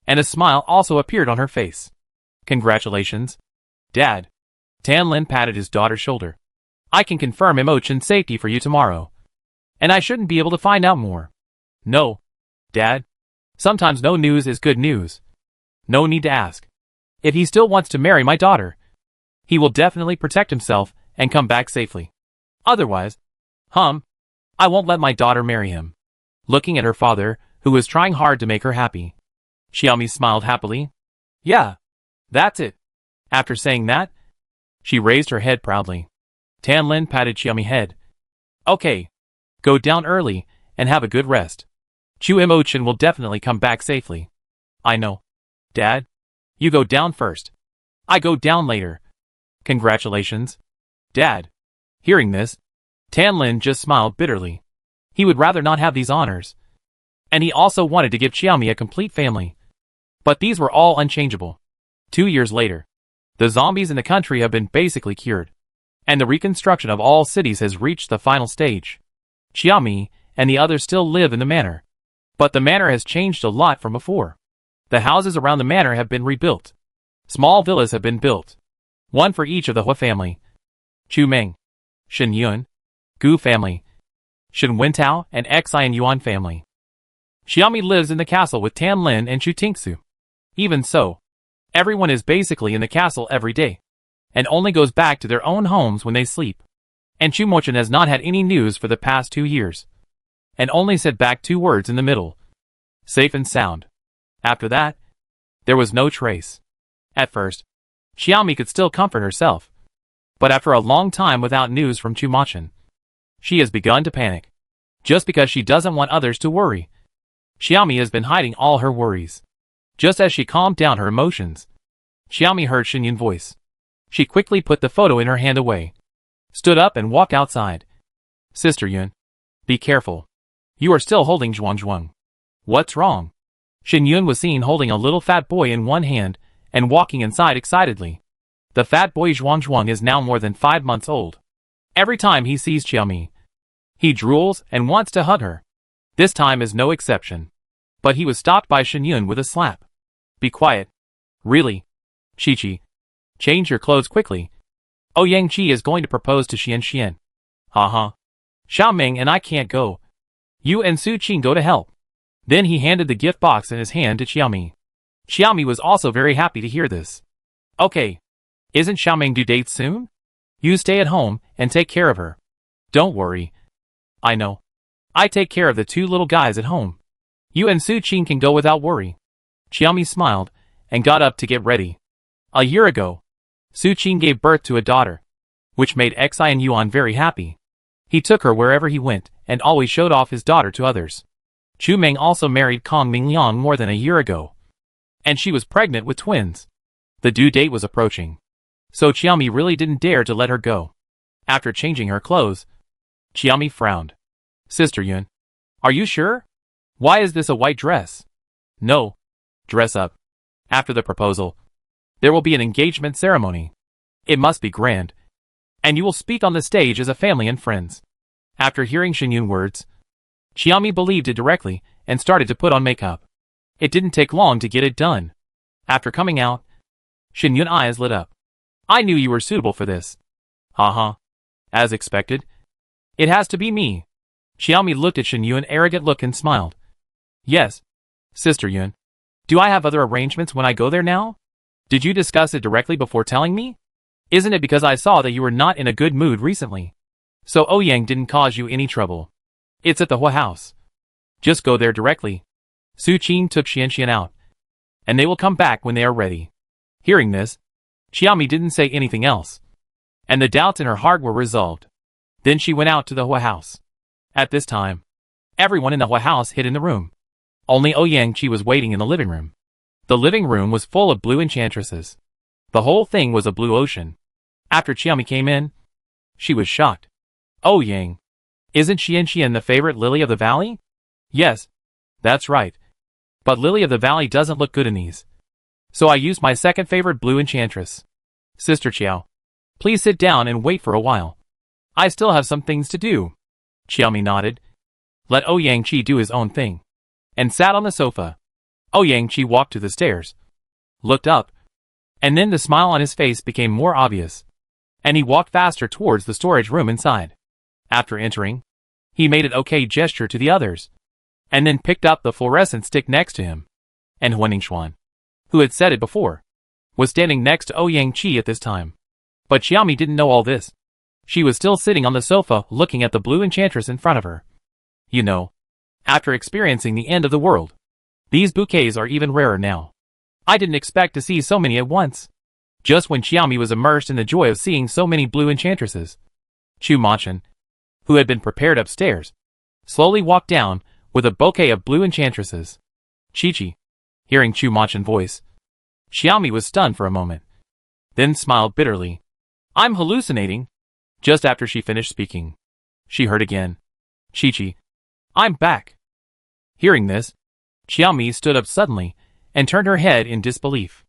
and a smile also appeared on her face. "Congratulations, Dad." Tanlin patted his daughter's shoulder. "I can confirm Emochin's safety for you tomorrow, and I shouldn't be able to find out more." "No, Dad. Sometimes no news is good news. No need to ask. If he still wants to marry my daughter, he will definitely protect himself and come back safely. Otherwise, I won't let my daughter marry him." Looking at her father, who was trying hard to make her happy, Xiaomi smiled happily. "Yeah, that's it." After saying that, she raised her head proudly. Tanlin patted Xiaomi's head. "Okay, go down early and have a good rest. Chu Emochin will definitely come back safely." "I know. Dad, you go down first. I go down later." "Congratulations, Dad." Hearing this, Tanlin just smiled bitterly. He would rather not have these honors, and he also wanted to give Xiaomi a complete family. But these were all unchangeable. 2 years later, the zombies in the country have been basically cured, and the reconstruction of all cities has reached the final stage. Xiaomi and the others still live in the manor, but the manor has changed a lot from before. The houses around the manor have been rebuilt. Small villas have been built, one for each of the Hua family: Chu Meng, Shen Yun, Gu family, Shen Wentao, and Xian Yuan family. Xiaomi lives in the castle with Tan Lin and Chu Tingsu. Even so, everyone is basically in the castle every day, and only goes back to their own homes when they sleep. And Chumachin has not had any news for the past 2 years, and only said back 2 words in the middle: safe and sound. After that, there was no trace. At first, Xiaomi could still comfort herself. But after a long time without news from Chu Machin, she has begun to panic. Just because she doesn't want others to worry. Xiaomi has been hiding all her worries. Just as she calmed down her emotions, Xiaomi heard Xinyun's voice. She quickly put the photo in her hand away, stood up and walked outside. Sister Yun, be careful. You are still holding Zhuang. What's wrong? Xinyun was seen holding a little fat boy in one hand and walking inside excitedly. The fat boy Zhuang is now more than 5 months old. Every time he sees Xiaomi, he drools and wants to hug her. This time is no exception. But he was stopped by Xinyun with a slap. Be quiet. Really? Chi-Chi. Change your clothes quickly. Yang-Chi is going to propose to Xian. Haha. Xiaoming and I can't go. You and Su-Qing go to help. Then he handed the gift box in his hand to Xiaomi. Xiaomi was also very happy to hear this. Okay. Isn't Xiaoming due date soon? You stay at home and take care of her. Don't worry. I know. I take care of the 2 little guys at home. You and Su-Qing can go without worry. Xiaomi smiled and got up to get ready. A year ago, Su-Qing gave birth to a daughter, which made Xi and Yuan very happy. He took her wherever he went and always showed off his daughter to others. Chu Meng also married Kong Mingliang more than a year ago, and she was pregnant with twins. The due date was approaching, so Xiaomi really didn't dare to let her go. After changing her clothes, Xiaomi frowned. Sister Yun, are you sure? Why is this a white dress? No. Dress up. After the proposal, there will be an engagement ceremony. It must be grand. And you will speak on the stage as a family and friends. After hearing Xinyun's words, Xiaomi believed it directly and started to put on makeup. It didn't take long to get it done. After coming out, Xinyun's eyes lit up. I knew you were suitable for this. Haha. As expected. It has to be me. Xiaomi looked at Xinyun's arrogant look and smiled. Yes. Sister Yun. Do I have other arrangements when I go there now? Did you discuss it directly before telling me? Isn't it because I saw that you were not in a good mood recently? So Ouyang didn't cause you any trouble. It's at the Hua house. Just go there directly. Su-Qing took Xian out, and they will come back when they are ready. Hearing this, Xiaomi didn't say anything else, and the doubts in her heart were resolved. Then she went out to the Hua house. At this time, everyone in the Hua house hid in the room. Only Ouyang-Chi was waiting in the living room. The living room was full of blue enchantresses. The whole thing was a blue ocean. After Xiaomi came in, she was shocked. Ouyang, isn't Xian the favorite lily of the valley? Yes, that's right. But lily of the valley doesn't look good in these. So I used my second favorite blue enchantress. Sister Qiao, please sit down and wait for a while. I still have some things to do. Xiaomi nodded. Let Ouyang-Chi do his own thing. And sat on the sofa. Ouyang-Chi walked to the stairs, looked up, and then the smile on his face became more obvious, and he walked faster towards the storage room inside. After entering, he made an okay gesture to the others, and then picked up the fluorescent stick next to him. And Huaningshuan, who had said it before, was standing next to Ouyang-Chi at this time. But Xiaomi didn't know all this. She was still sitting on the sofa looking at the blue enchantress in front of her. You know, after experiencing the end of the world, these bouquets are even rarer now. I didn't expect to see so many at once. Just when Xiaomi was immersed in the joy of seeing so many blue enchantresses, Chu Machin, who had been prepared upstairs, slowly walked down with a bouquet of blue enchantresses. Chi-Chi, hearing Chu Machin's voice, Xiaomi was stunned for a moment, then smiled bitterly. I'm hallucinating. Just after she finished speaking, she heard again. Chi-Chi, I'm back. Hearing this, Xiaomi stood up suddenly and turned her head in disbelief,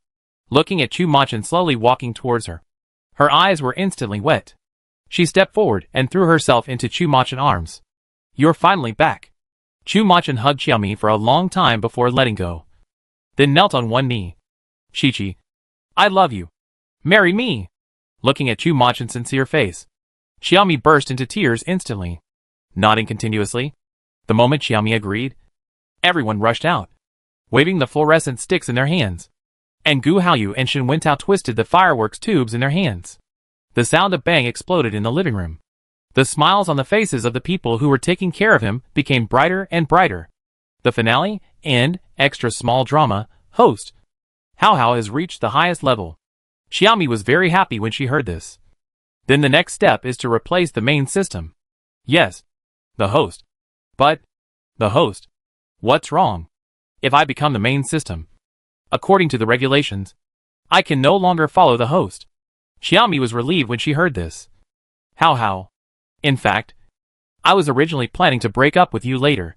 looking at Chu Machin slowly walking towards her. Her eyes were instantly wet. She stepped forward and threw herself into Chu Machin's arms. You're finally back. Chu Machin hugged Xiaomi for a long time before letting go, then knelt on one knee. Chi-Chi, I love you. Marry me. Looking at Chu Machin's sincere face, Xiaomi burst into tears instantly, nodding continuously. The moment Xiaomi agreed, everyone rushed out, waving the fluorescent sticks in their hands. And Gu Haoyu and Shen Wentao twisted the fireworks tubes in their hands. The sound of bang exploded in the living room. The smiles on the faces of the people who were taking care of him became brighter and brighter. The finale, end, extra small drama, host. Hao Hao has reached the highest level. Xiaomi was very happy when she heard this. Then the next step is to replace the main system. Yes, the host. But, the host. What's wrong? If I become the main system, according to the regulations, I can no longer follow the host. Xiaomi was relieved when she heard this. How? In fact, I was originally planning to break up with you later.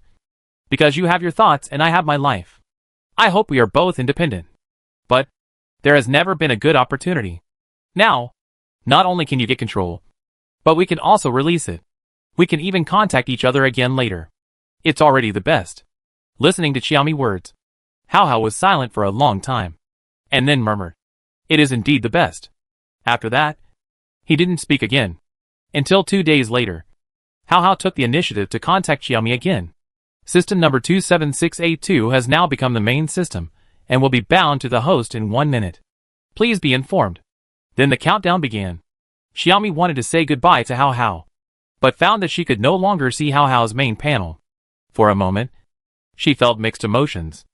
Because you have your thoughts and I have my life. I hope we are both independent. But, there has never been a good opportunity. Now, not only can you get control, but we can also release it. We can even contact each other again later. It's already the best. Listening to Xiaomi's words, Hao was silent for a long time, and then murmured, "It is indeed the best." After that, he didn't speak again. Until 2 days later, Hao took the initiative to contact Xiaomi again. System number 27682 has now become the main system, and will be bound to the host in 1 minute. Please be informed. Then the countdown began. Xiaomi wanted to say goodbye to Hao, but found that she could no longer see Hao's main panel. For a moment, she felt mixed emotions.